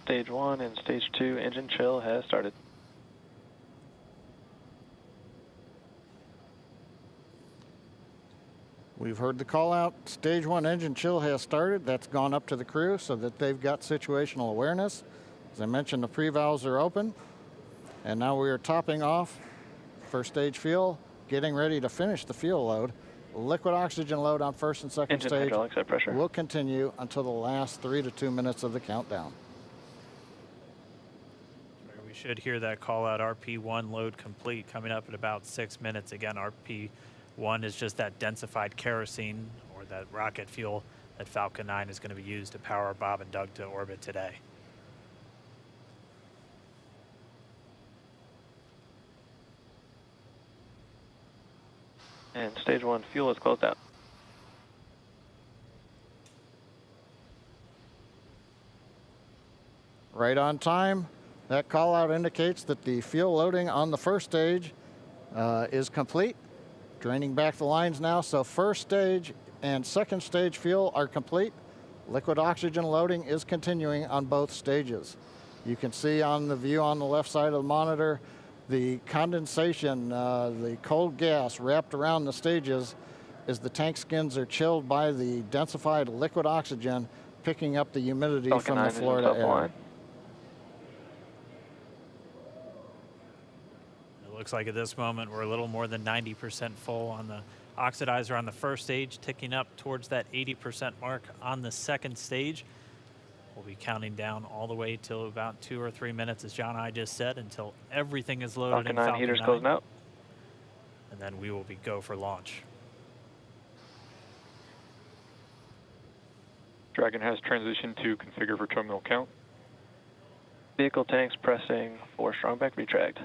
Stage 1 and Stage 2 engine chill has started. We've heard the call out. Stage 1 engine chill has started. That's gone up to the crew so that they've got situational awareness. As I mentioned, the pre-valves are open. And now we are topping off first stage fuel, getting ready to finish the fuel load. Liquid oxygen load on first and second Engine stage hydraulics at pressure. will continue until the last 3 to 2 minutes of the countdown. We should hear that call out RP1 load complete coming up at about 6 minutes. Again, RP1 is just that densified kerosene or that rocket fuel that Falcon 9 is going to be used to power Bob and Doug to orbit today. And Stage 1 fuel is closed out. Right on time. That call out indicates that the fuel loading on the first stage is complete. Draining back the lines now, so first stage and second stage fuel are complete. Liquid oxygen loading is continuing on both stages. You can see on the view on the left side of the monitor the condensation, the cold gas wrapped around the stages as the tank skins are chilled by the densified liquid oxygen picking up the humidity Falcon from the 9 Florida is air. line. It looks like at this moment we're a little more than 90% full on the oxidizer on the first stage, ticking up towards that 80% mark on the second stage. We'll be counting down all the way till about 2 or 3 minutes, as John and I just said, until everything is loaded Falcon in 9 Falcon heaters 9. closing out. And then we will be go for launch. Dragon has transitioned to configure for terminal count. Vehicle tanks pressing for strongback retract.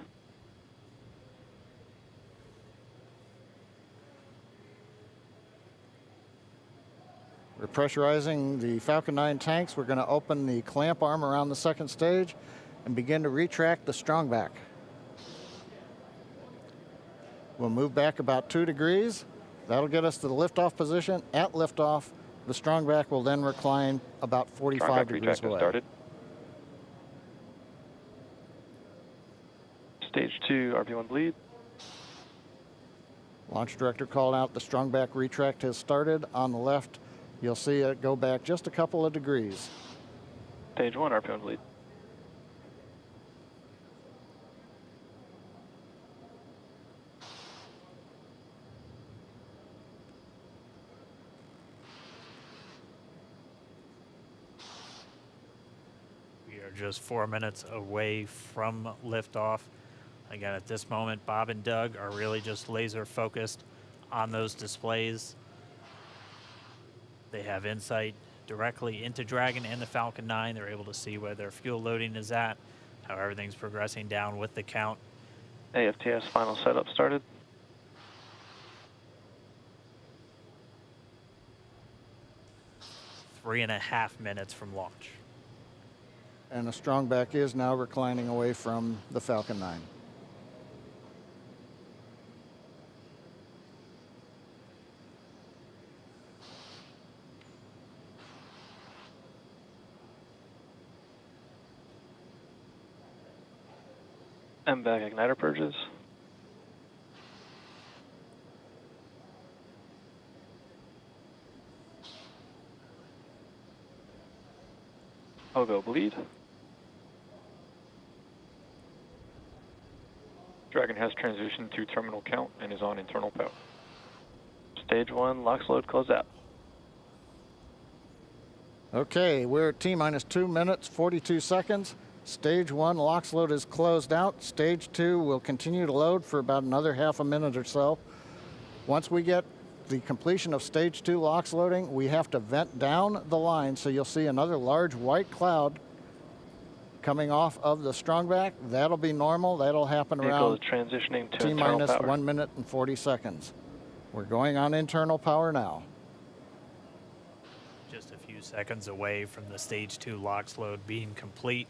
We're pressurizing the Falcon 9 tanks. We're going to open the clamp arm around the second stage and begin to retract the strongback. We'll move back about 2 degrees. That'll get us to the liftoff position. At liftoff, the strongback will then recline about 45 degrees away. Started. Stage 2, RP1 bleed. Launch director called out the strongback retract has started. On the left, you'll see it go back just a couple of degrees. Stage 1, RP1 bleed. We are just 4 minutes away from liftoff. Again, at this moment, Bob and Doug are really just laser focused on those displays. They have insight directly into Dragon and the Falcon 9. They're able to see where their fuel loading is at, how everything's progressing down with the count. AFTS final setup started. Three and a half minutes from launch. And the strongback is now reclining away from the Falcon 9. MVAC igniter purges. Pogo bleed. Dragon has transitioned to terminal count and is on internal power. Stage 1, LOX load close out. Okay, we're at T-minus 2 minutes, 42 seconds. Stage 1 LOX load is closed out. Stage 2 will continue to load for about another half a minute or so. Once we get the completion of Stage 2 LOX loading, we have to vent down the line, so you'll see another large white cloud coming off of the strongback. That'll be normal. That'll happen around transitioning to T-minus internal power. 1 minute and 40 seconds. We're going on internal power now. Just a few seconds away from the Stage 2 LOX load being complete.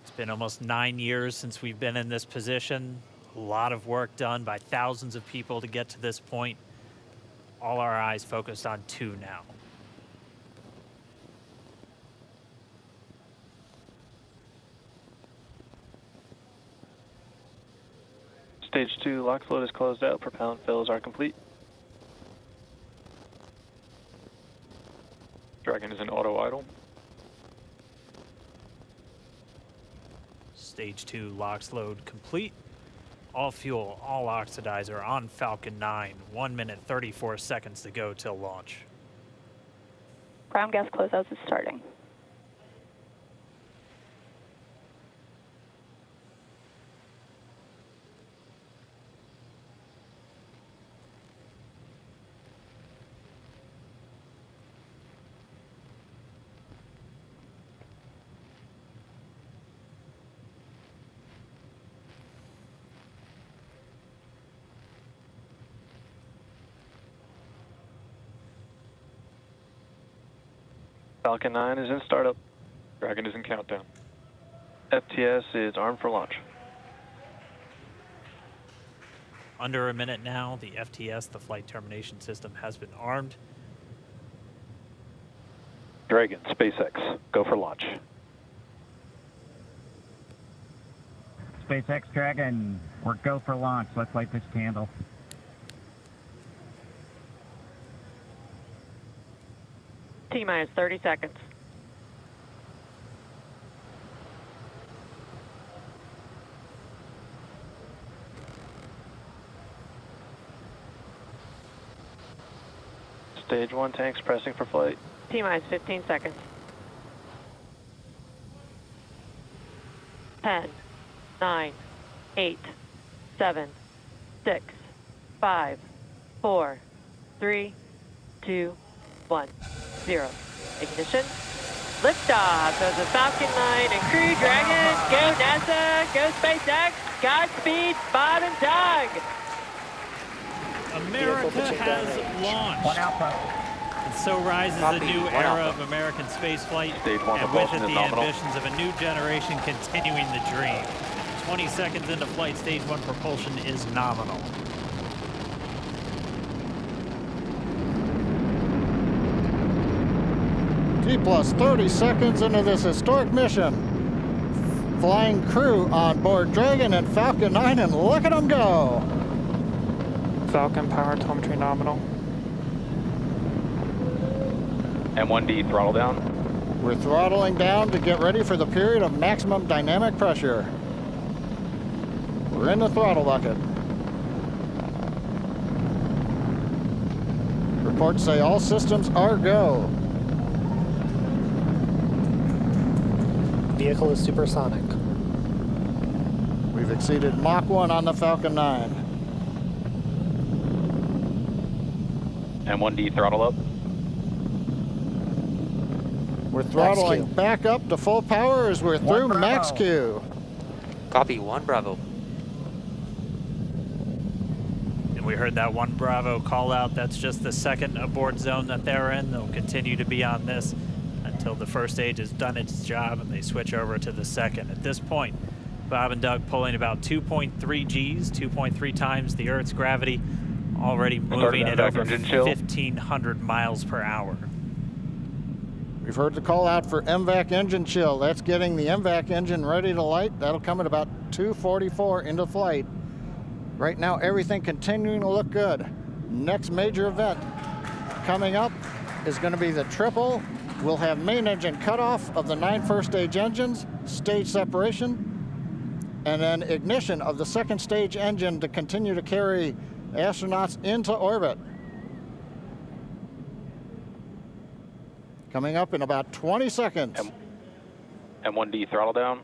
It's been almost 9 years since we've been in this position. A lot of work done by thousands of people to get to this point. All our eyes focused on 2 now. Stage 2 LOX load is closed out. Propellant fills are complete. Dragon is in auto idle. Stage 2 LOX load complete. All fuel, all oxidizer on Falcon 9. 1 minute, 34 seconds to go till launch. Ground gas closeouts is starting. Falcon 9 is in startup. Dragon is in countdown. FTS is armed for launch. Under a minute now, the FTS, the flight termination system, has been armed. Dragon, SpaceX, go for launch. SpaceX Dragon, we're go for launch. Let's light this candle. T-minus 30 seconds. Stage 1 tanks pressing for flight. T-minus 15 seconds. 10, 9, 8, 7, 6, 5, 4, 3, 2, 1, 0. Ignition. Liftoff of the Falcon 9 and Crew Dragon. Go NASA, go SpaceX. Godspeed, Bob and Doug. America has launched. And so rises a new era of American spaceflight, and with it the ambitions of a new generation continuing the dream. 20 seconds into flight, stage 1 propulsion is nominal. T plus 30 seconds into this historic mission. Flying crew on board Dragon and Falcon 9, and look at them go. Falcon power telemetry nominal. M1D throttle down. We're throttling down to get ready for the period of maximum dynamic pressure. We're in the throttle bucket. Reports say all systems are go. Vehicle is supersonic. We've exceeded Mach 1 on the Falcon 9. M1D throttle up. We're throttling back up to full power as we're through max Q. Copy, 1 Bravo. And we heard that 1 Bravo call out. That's just the second abort zone that they're in. They'll continue to be on this until the first stage has done its job and they switch over to the second. At this point, Bob and Doug pulling about 2.3 Gs, 2.3 times the Earth's gravity, already moving at over 1,500 miles per hour. We've heard the call out for MVAC engine chill. That's getting the MVAC engine ready to light. That'll come at about 2:44 into flight. Right now, everything continuing to look good. Next major event coming up is going to be the triple. We'll have main engine cutoff of the 9 first stage engines, stage separation, and then ignition of the second stage engine to continue to carry astronauts into orbit. Coming up in about 20 seconds. M1D throttle down.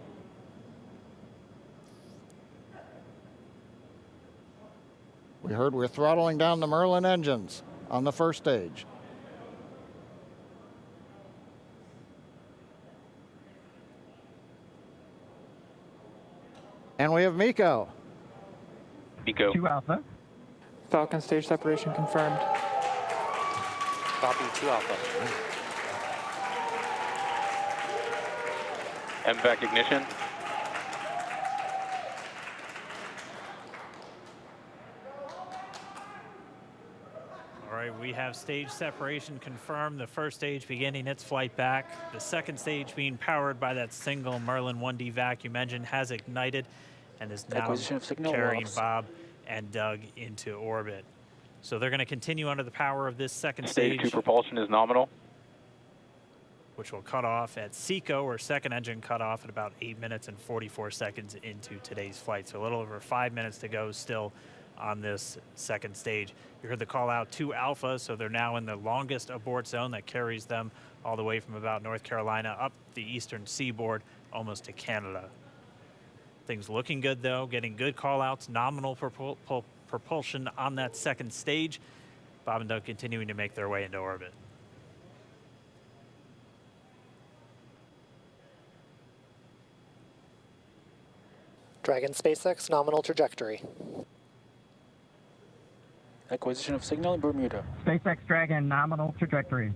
We heard we're throttling down the Merlin engines on the first stage. And we have MECO. MECO. 2 Alpha. Falcon stage separation confirmed. Copy, 2 Alpha. MVAC ignition. All right, we have stage separation confirmed. The first stage beginning its flight back. The second stage being powered by that single Merlin 1D vacuum engine has ignited and is now carrying Bob and Doug into orbit. So they're going to continue under the power of this second stage. Stage 2 propulsion is nominal. Which will cut off at SECO, or second engine cut off at about 8 minutes and 44 seconds into today's flight. So a little over 5 minutes to go still on this second stage. You heard the call out 2 Alpha, so they're now in the longest abort zone that carries them all the way from about North Carolina up the eastern seaboard, almost to Canada. Things looking good though, getting good call outs, nominal propulsion on that second stage. Bob and Doug continuing to make their way into orbit. Dragon SpaceX nominal trajectory. Acquisition of signal in Bermuda. SpaceX Dragon nominal trajectory.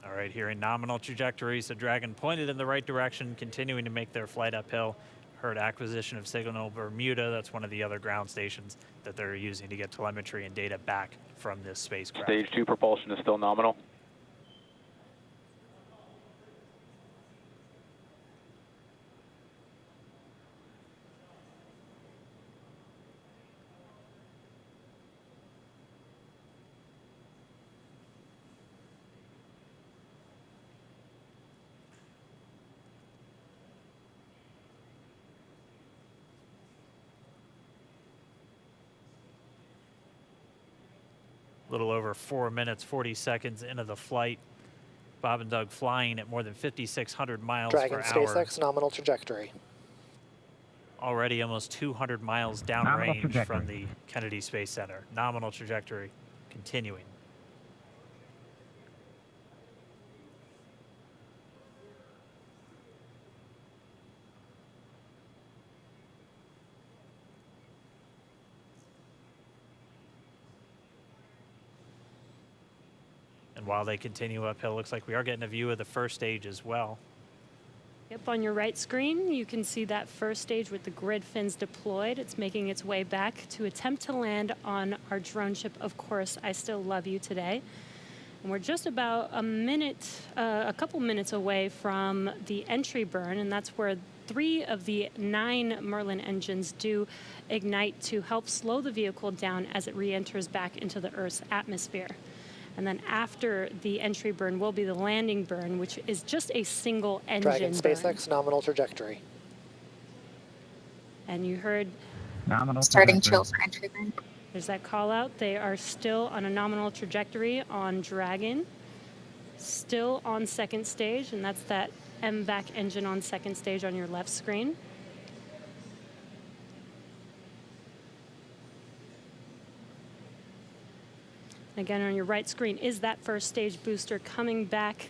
All right, here in nominal trajectory, so Dragon pointed in the right direction, continuing to make their flight uphill. Heard acquisition of signal Bermuda. That's one of the other ground stations that they're using to get telemetry and data back from this spacecraft. Stage 2 propulsion is still nominal. A little over 4 minutes, 40 seconds into the flight. Bob and Doug flying at more than 5,600 miles Dragon per hour. SpaceX nominal trajectory. Already almost 200 miles downrange from the Kennedy Space Center. Nominal trajectory continuing. And while they continue uphill, looks like we are getting a view of the first stage as well. Yep, on your right screen, you can see that first stage with the grid fins deployed. It's making its way back to attempt to land on our drone ship, Of Course, I Still Love You today. And we're just about a couple minutes away from the entry burn, and that's where 3 of the 9 Merlin engines do ignite to help slow the vehicle down as it re-enters back into the Earth's atmosphere. And then after the entry burn will be the landing burn, which is just a single engine Dragon SpaceX nominal trajectory. And you heard nominal starting chill for entry burn. There's that call out. They are still on a nominal trajectory on Dragon, still on second stage, and that's that MVAC engine on second stage on your left screen. Again, on your right screen is that first stage booster coming back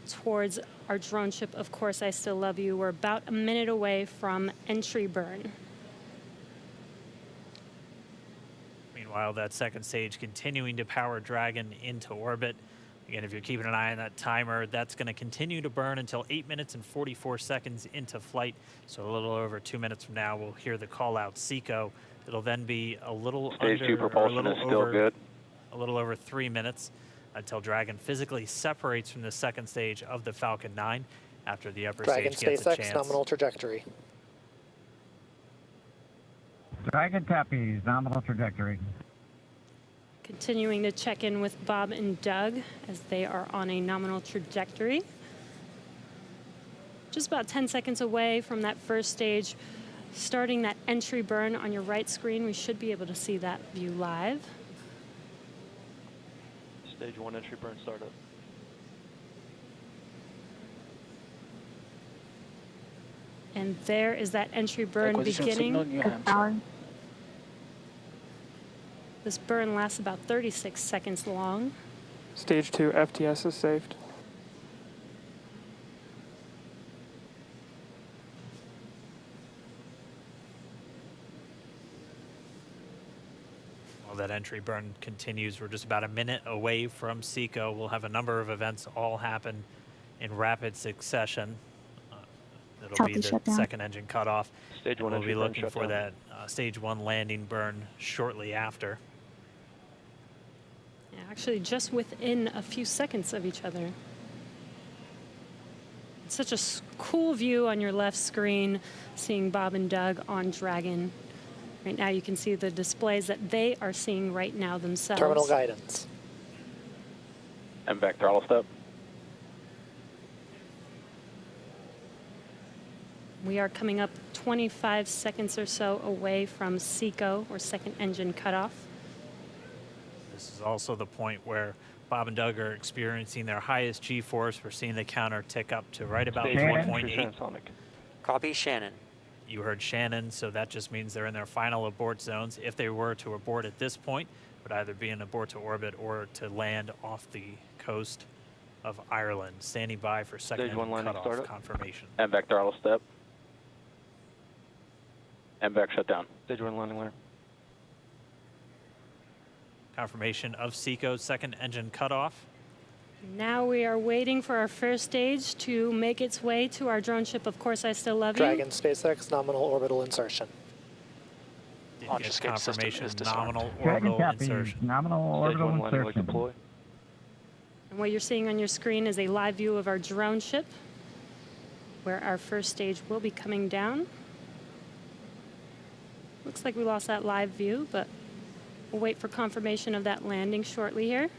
towards our drone ship, Of Course, I Still Love You. We're about a minute away from entry burn. Meanwhile, that second stage continuing to power Dragon into orbit. Again, if you're keeping an eye on that timer, that's going to continue to burn until 8 minutes and 44 seconds into flight. So a little over 2 minutes from now, we'll hear the call out SECO. It'll then be a little Stage 2 propulsion is still good. A little over 3 minutes until Dragon physically separates from the second stage of the Falcon 9 after the upper Dragon stage gets a SpaceX chance. nominal trajectory. Dragon copies, nominal trajectory. Continuing to check in with Bob and Doug as they are on a nominal trajectory. Just about 10 seconds away from that first stage, starting that entry burn on your right screen. We should be able to see that view live. Stage 1 entry burn startup. And there is that entry burn beginning. This burn lasts about 36 seconds long. Stage 2 FTS is saved. While that entry burn continues, we're just about a minute away from SECO. We'll have a number of events all happen in rapid succession. It'll be the second engine cutoff. Stage 1 we'll entry be burn looking for that stage 1 landing burn shortly after. Yeah, actually, just within a few seconds of each other. It's such a cool view on your left screen, seeing Bob and Doug on Dragon. Right now, you can see the displays that they are seeing right now themselves. Terminal guidance. MVAC throttle step. We are coming up 25 seconds or so away from SECO, or second engine cutoff. This is also the point where Bob and Doug are experiencing their highest G-force. We're seeing the counter tick up to right about 1.8. Copy, Shannon. You heard Shannon, so that just means they're in their final abort zones. If they were to abort at this point, it would either be an abort to orbit or to land off the coast of Ireland. Standing by for second Stage 1 landing cutoff startup. confirmation. MVAC throttle step. MVAC shutdown. Stage 1 landing layer. Confirmation of SECO's second engine cutoff. Now we are waiting for our first stage to make its way to our drone ship, Of Course, I Still Love You. Dragon SpaceX nominal orbital insertion. Launch escape confirmation, nominal Dragon orbital copies, insertion. nominal orbital insertion. And what you're seeing on your screen is a live view of our drone ship, where our first stage will be coming down. Looks like we lost that live view, but we'll wait for confirmation of that landing shortly here.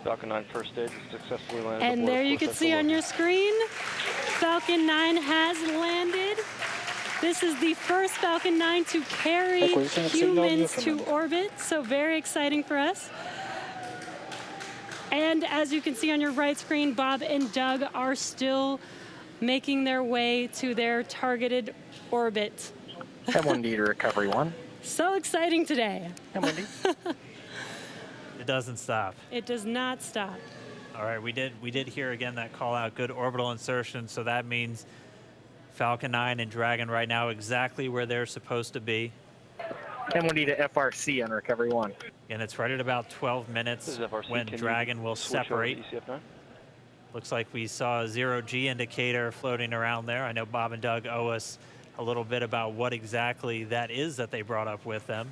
Falcon 9 first stage is successfully landed. And there you can see on your screen, Falcon 9 has landed. This is the first Falcon 9 to carry humans to orbit, so very exciting for us. And as you can see on your right screen, Bob and Doug are still making their way to their targeted orbit. M1D to recovery 1. So exciting today. M1D. It doesn't stop. It does not stop. All right, we did hear again that call out, good orbital insertion, so that means Falcon 9 and Dragon right now exactly where they're supposed to be. M1D to FRC on recovery 1. And it's right at about 12 minutes when Dragon will separate. Looks like we saw a 0G indicator floating around there. I know Bob and Doug owe us a little bit about what exactly that is that they brought up with them.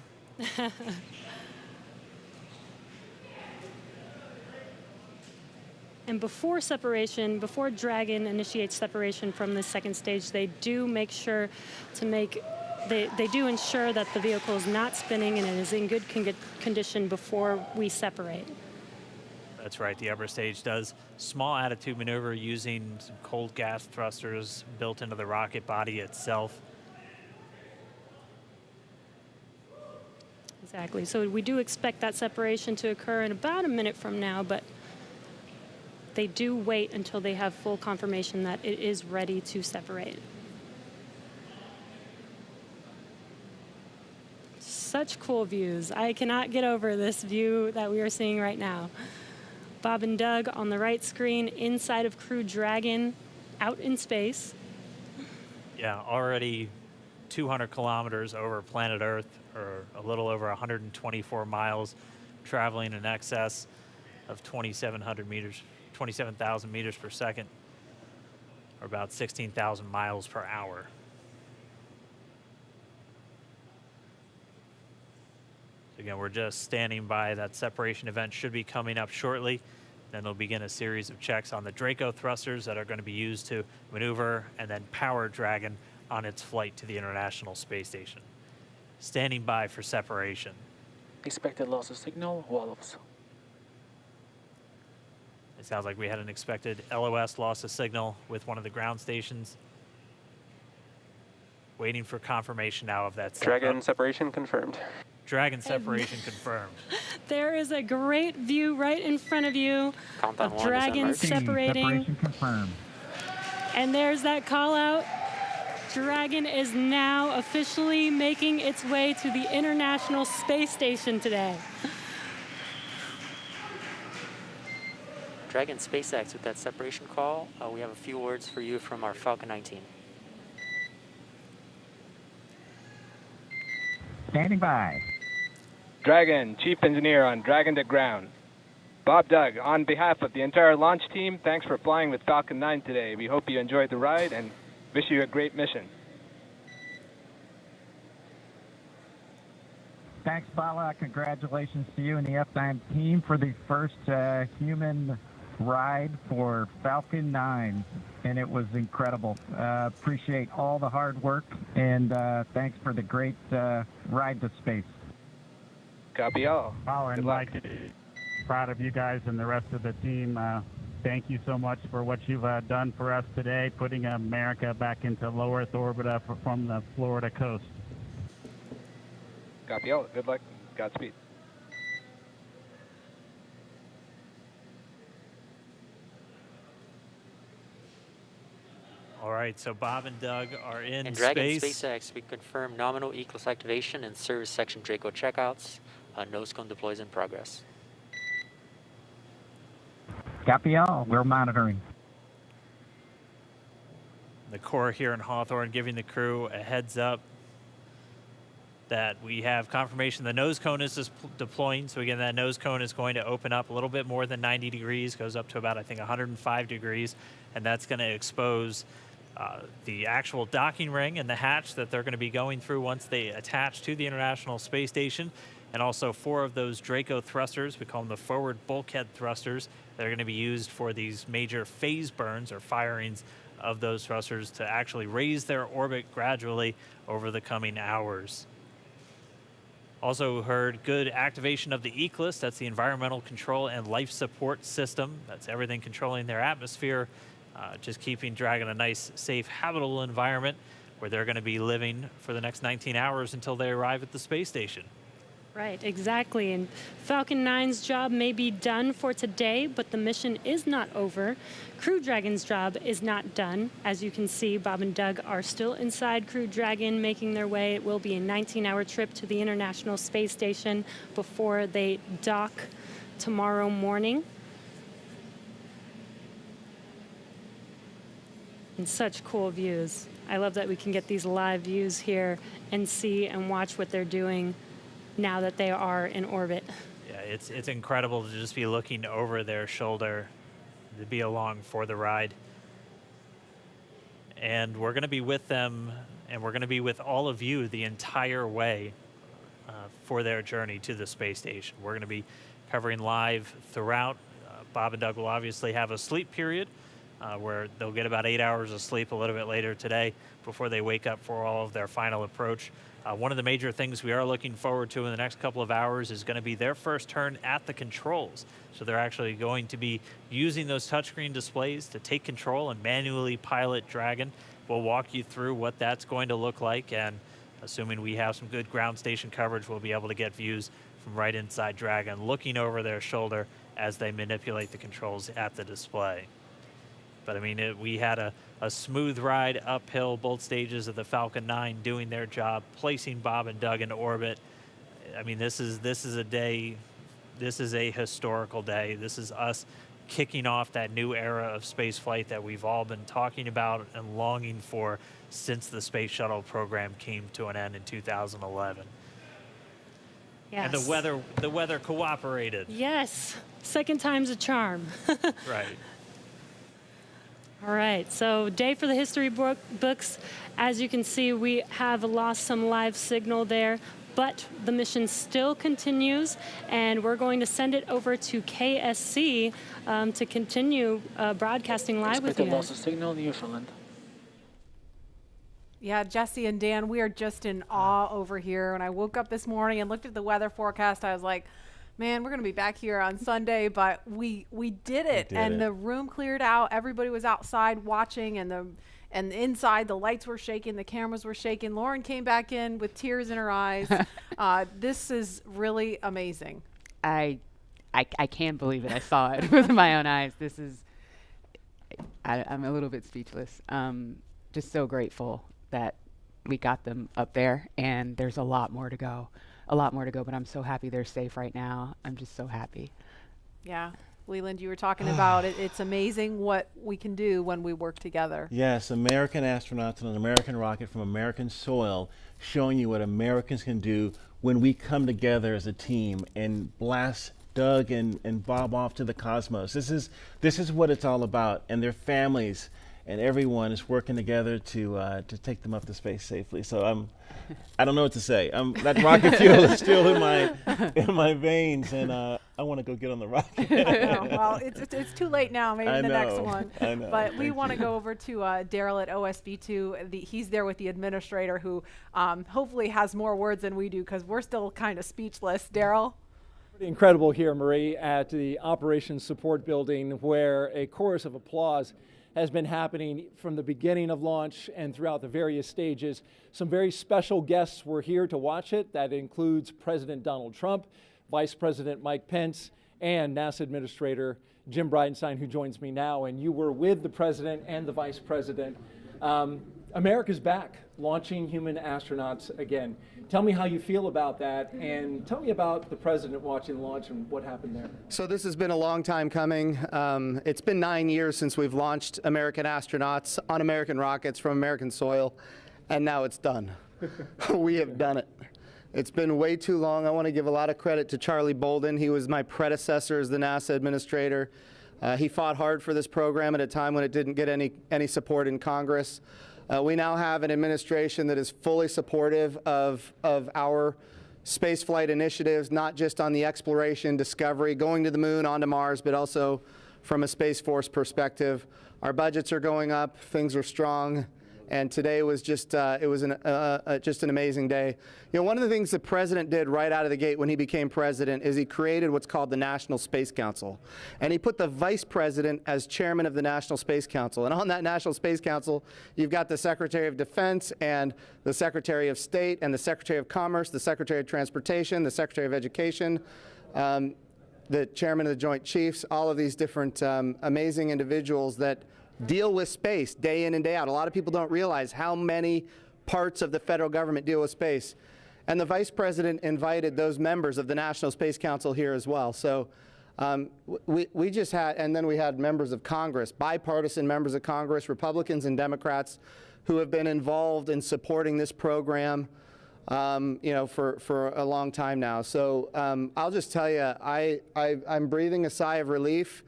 And before separation, before Dragon initiates separation from the second stage, they do make sure to they do ensure that the vehicle is not spinning and it is in good condition before we separate. That's right, the upper stage does small attitude maneuver using some cold gas thrusters built into the rocket body itself. Exactly, so we do expect that separation to occur in about a minute from now, but they do wait until they have full confirmation that it is ready to separate. Such cool views. I cannot get over this view that we are seeing right now. Bob and Doug on the right screen inside of Crew Dragon out in space. Yeah, already 200 kilometers over planet Earth, or a little over 124 miles, traveling in excess of 2,700 meters. 27,000 meters per second, or about 16,000 miles per hour. So again, we're just standing by. That separation event should be coming up shortly. Then they'll begin a series of checks on the Draco thrusters that are going to be used to maneuver and then power Dragon on its flight to the International Space Station. Standing by for separation. Expected loss of signal, Wallops. It sounds like we had an expected LOS loss of signal with one of the ground stations. Waiting for confirmation now of that. Dragon separation confirmed. Dragon separation confirmed. There is a great view right in front of you of Dragon separating. Separation confirmed. And there's that call out. Dragon is now officially making its way to the International Space Station today. Dragon SpaceX with that separation call. We have a few words for you from our Falcon 9 team. Standing by. Dragon, Chief Engineer on Dragon to ground. Bob Doug, on behalf of the entire launch team, thanks for flying with Falcon 9 today. We hope you enjoyed the ride and wish you a great mission. Thanks, Bala. Congratulations to you and the F9 team for the first human ride for Falcon 9, and it was incredible. Appreciate all the hard work, and thanks for the great ride to space. Copy all. Oh, and Mike, proud of you guys and the rest of the team. Thank you so much for what you've done for us today, putting America back into low Earth orbit from the Florida coast. Copy all. Good luck. Godspeed. All right, so Bob and Doug are in And Dragon space. SpaceX, we confirm nominal ECLS activation and service section Draco checkouts. Nose cone deploys in progress. Copy all. We're monitoring. The core here in Hawthorne giving the crew a heads up that we have confirmation the nose cone is deploying. So again, that nose cone is going to open up a little bit more than 90 degrees, goes up to about, I think, 105 degrees, and that's going to expose the actual docking ring and the hatch that they're going to be going through once they attach to the International Space Station, and also 4 of those Draco thrusters, we call them the forward bulkhead thrusters, that are going to be used for these major phase burns or firings of those thrusters to actually raise their orbit gradually over the coming hours. Also heard good activation of the ECLS, that's the Environmental Control and Life Support System. That's everything controlling their atmosphere, just keeping Dragon a nice, safe, habitable environment where they're going to be living for the next 19 hours until they arrive at the space station. Right, exactly. And Falcon 9's job may be done for today, but the mission is not over. Crew Dragon's job is not done. As you can see, Bob and Doug are still inside Crew Dragon, making their way. It will be a 19-hour trip to the International Space Station before they dock tomorrow morning. And such cool views. I love that we can get these live views here and see and watch what they're doing now that they are in orbit. Yeah, it's incredible to just be looking over their shoulder, to be along for the ride. And we're going to be with them, and we're going to be with all of you the entire way for their journey to the space station. We're going to be covering live throughout. Bob and Doug will obviously have a sleep period where they'll get about 8 hours of sleep a little bit later today before they wake up for all of their final approach. One of the major things we are looking forward to in the next couple of hours is going to be their first turn at the controls. So they're actually going to be using those touchscreen displays to take control and manually pilot Dragon. We'll walk you through what that's going to look like, and assuming we have some good ground station coverage, we'll be able to get views from right inside Dragon, looking over their shoulder as they manipulate the controls at the display. But I mean, we had a smooth ride uphill, both stages of the Falcon 9 doing their job, placing Bob and Doug in orbit. I mean, this is a day, this is a historical day. This is us kicking off that new era of space flight that we've all been talking about and longing for since the Space Shuttle program came to an end in 2011. Yes. And the weather cooperated. Yes, second time's a charm. Right. All right, so day for the history books. As you can see, we have lost some live signal there, but the mission still continues, and we're going to send it over to KSC to continue broadcasting live with you. Loss of signal, Newfoundland. Yeah, Jesse and Dan, we are just in awe over here. When I woke up this morning and looked at the weather forecast, I was like, man, we're going to be back here on Sunday, but we did it. The room cleared out. Everybody was outside watching, and inside the lights were shaking, the cameras were shaking. Lauren came back in with tears in her eyes. This is really amazing. I can't believe it. I saw it with my own eyes. This is, I'm a little bit speechless. Just so grateful that we got them up there, and there's a lot more to go. But I'm so happy they're safe right now. I'm just so happy. Yeah. Leland, you were talking about it. It's amazing what we can do when we work together. Yes, American astronauts on an American rocket from American soil, showing you what Americans can do when we come together as a team and blast Doug and Bob off to the cosmos. This is what it's all about, and their families and everyone is working together to take them up to space safely. So I don't know what to say. That rocket fuel is still in my veins, and I want to go get on the rocket. Well, it's too late now. Maybe the next one. I know. But we want to go over to Daryl at OSB2. He's there with the administrator, who hopefully has more words than we do, because we're still kind of speechless. Daryl? Pretty incredible here, Marie, at the Operations Support Building, where a chorus of applause has been happening from the beginning of launch and throughout the various stages. Some very special guests were here to watch it. That includes President Donald Trump, Vice President Mike Pence, and NASA Administrator Jim Bridenstine, who joins me now. And you were with the President and the Vice President. America's back, launching human astronauts again. Tell me how you feel about that, and tell me about the President watching the launch and what happened there. So this has been a long time coming. It's been 9 years since we've launched American astronauts on American rockets from American soil, and now it's done. We have done it. It's been way too long. I want to give a lot of credit to Charlie Bolden. He was my predecessor as the NASA administrator. He fought hard for this program at a time when it didn't get any support in Congress. We now have an administration that is fully supportive of our spaceflight initiatives, not just on the exploration, discovery, going to the moon, onto Mars, but also from a Space Force perspective. Our budgets are going up, things are strong, And today was just just an amazing day. You know, one of the things the president did right out of the gate when he became president is he created what's called the National Space Council. And he put the vice president as chairman of the National Space Council. And on that National Space Council, you've got the Secretary of Defense and the Secretary of State and the Secretary of Commerce, the Secretary of Transportation, the Secretary of Education, the chairman of the Joint Chiefs, all of these different amazing individuals that deal with space day in and day out. A lot of people don't realize how many parts of the federal government deal with space. And the vice president invited those members of the National Space Council here as well. So we just had, and then we had members of Congress, bipartisan members of Congress, Republicans and Democrats, who have been involved in supporting this program you know, for a long time now. So I'll just tell you, I'm breathing a sigh of relief.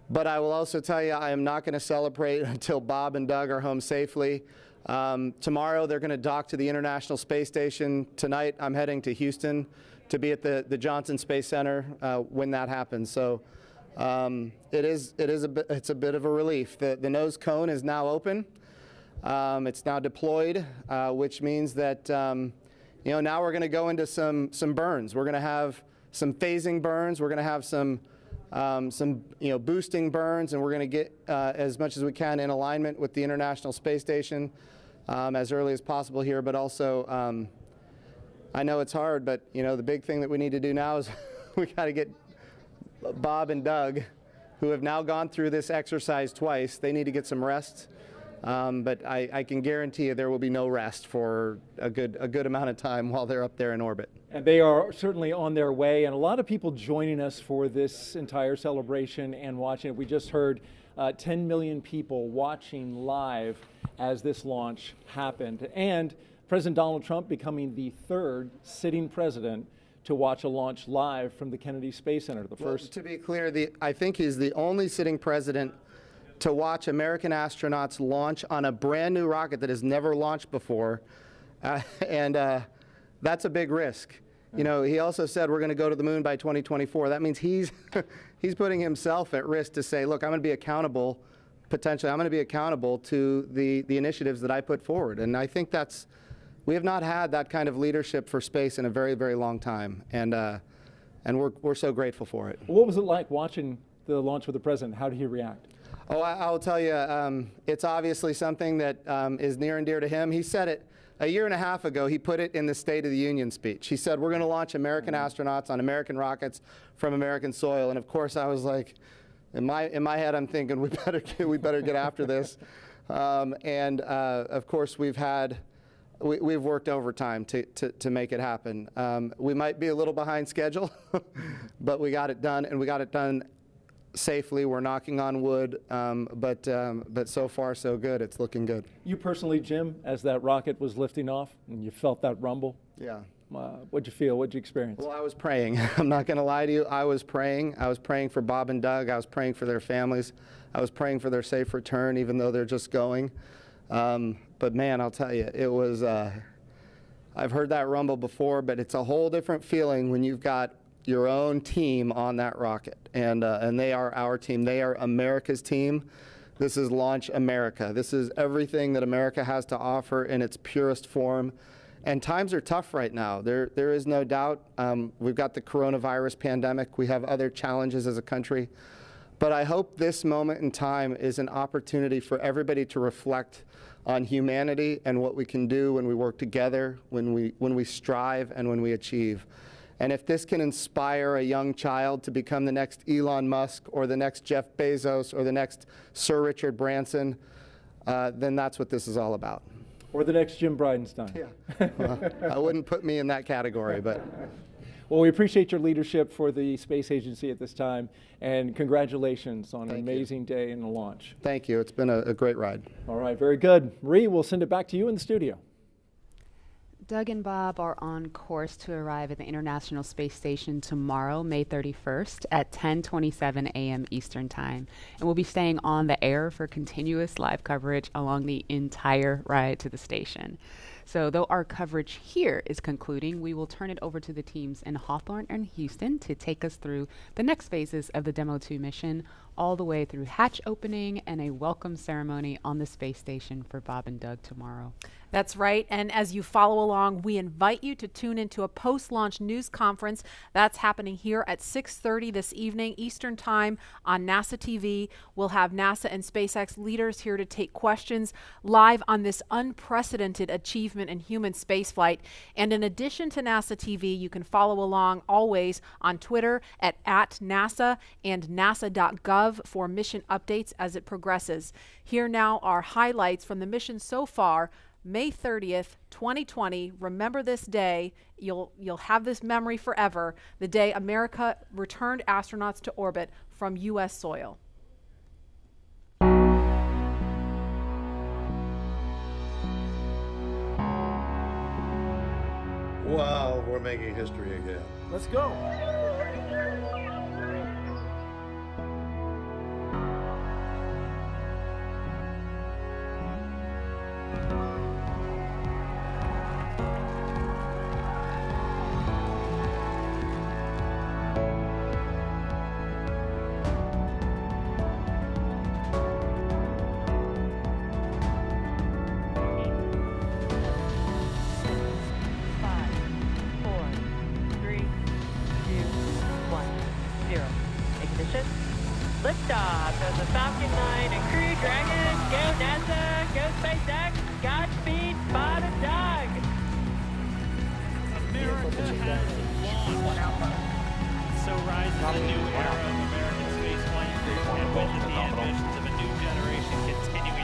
But I will also tell you, I am not going to celebrate until Bob and Doug are home safely. Tomorrow, they're going to dock to the International Space Station. Tonight, I'm heading to Houston to be at the Johnson Space Center when that happens. So it's a bit of a relief. The nose cone is now open. It's now deployed, which means that you know, now we're going to go into some burns. We're going to have some phasing burns. We're going to have some you know, boosting burns, and we're going to get as much as we can in alignment with the International Space Station as early as possible here. But also, I know it's hard, but you know, the big thing that we need to do now is we got to get Bob and Doug, who have now gone through this exercise twice. They need to get some rest. But I can guarantee you there will be no rest for a good amount of time while they're up there in orbit. And they are certainly on their way, and a lot of people joining us for this entire celebration and watching it. We just heard 10 million people watching live as this launch happened, and President Donald Trump becoming the third sitting president to watch a launch live from the Kennedy Space Center. The first. To be clear, I think he's the only sitting president to watch American astronauts launch on a brand new rocket that has never launched before, and that's a big risk. You know, he also said we're going to go to the moon by 2024. That means he's putting himself at risk to say, look, I'm going to be accountable, potentially, I'm going to be accountable to the initiatives that I put forward. And I think we have not had that kind of leadership for space in a very, very long time, and we're so grateful for it. What was it like watching the launch with the president? How did he react? Oh, I'll tell you, it's obviously something that is near and dear to him. He said it a year and a half ago. He put it in the State of the Union speech. He said, we're going to launch American astronauts on American rockets from American soil. And of course, I was like, in my head, I'm thinking, we better get after this. Of course, we've worked overtime to make it happen. We might be a little behind schedule, but we got it done, and we got it done safely. We're knocking on wood, but so far so good. It's looking good. You personally, Jim, as that rocket was lifting off and you felt that rumble? Yeah. What'd you feel? What'd you experience? Well, I was praying. I'm not going to lie to you. I was praying. I was praying for Bob and Doug. I was praying for their families. I was praying for their safe return, even though they're just going. But man, I'll tell you, it was, I've heard that rumble before, but it's a whole different feeling when you've got your own team on that rocket, and they are our team. They are America's team. This is Launch America. This is everything that America has to offer in its purest form. And times are tough right now. There is no doubt. We've got the coronavirus pandemic. We have other challenges as a country. But I hope this moment in time is an opportunity for everybody to reflect on humanity and what we can do when we work together, when we strive, and when we achieve. And if this can inspire a young child to become the next Elon Musk or the next Jeff Bezos or the next Sir Richard Branson, then that's what this is all about. Or the next Jim Bridenstine. Yeah. Well, I wouldn't put me in that category, but. Well, we appreciate your leadership for the space agency at this time, and congratulations on an amazing day in the launch. Thank you. It's been a great ride. All right, very good. Marie, we'll send it back to you in the studio. Doug and Bob are on course to arrive at the International Space Station tomorrow, May 31st at 10:27 a.m. Eastern Time. And we'll be staying on the air for continuous live coverage along the entire ride to the station. So though our coverage here is concluding, we will turn it over to the teams in Hawthorne and Houston to take us through the next phases of the Demo 2 mission all the way through hatch opening and a welcome ceremony on the space station for Bob and Doug tomorrow. That's right. And as you follow along, we invite you to tune into a post-launch news conference that's happening here at 6:30 this evening Eastern Time on NASA TV. We'll have NASA and SpaceX leaders here to take questions live on this unprecedented achievement in human spaceflight. And in addition to NASA TV, you can follow along always on Twitter at @NASA and nasa.gov for mission updates as it progresses. Here now are highlights from the mission so far. May 30th, 2020. Remember this day. You'll have this memory forever. The day America returned astronauts to orbit from U.S. soil. Wow, we're making history again. Let's go. Liftoff of the Falcon 9 and Crew Dragon. Go NASA, go SpaceX, Godspeed, Bob and Doug. America has launched. So rises a new era of American spaceflight, and with it, the ambitions of a new generation continue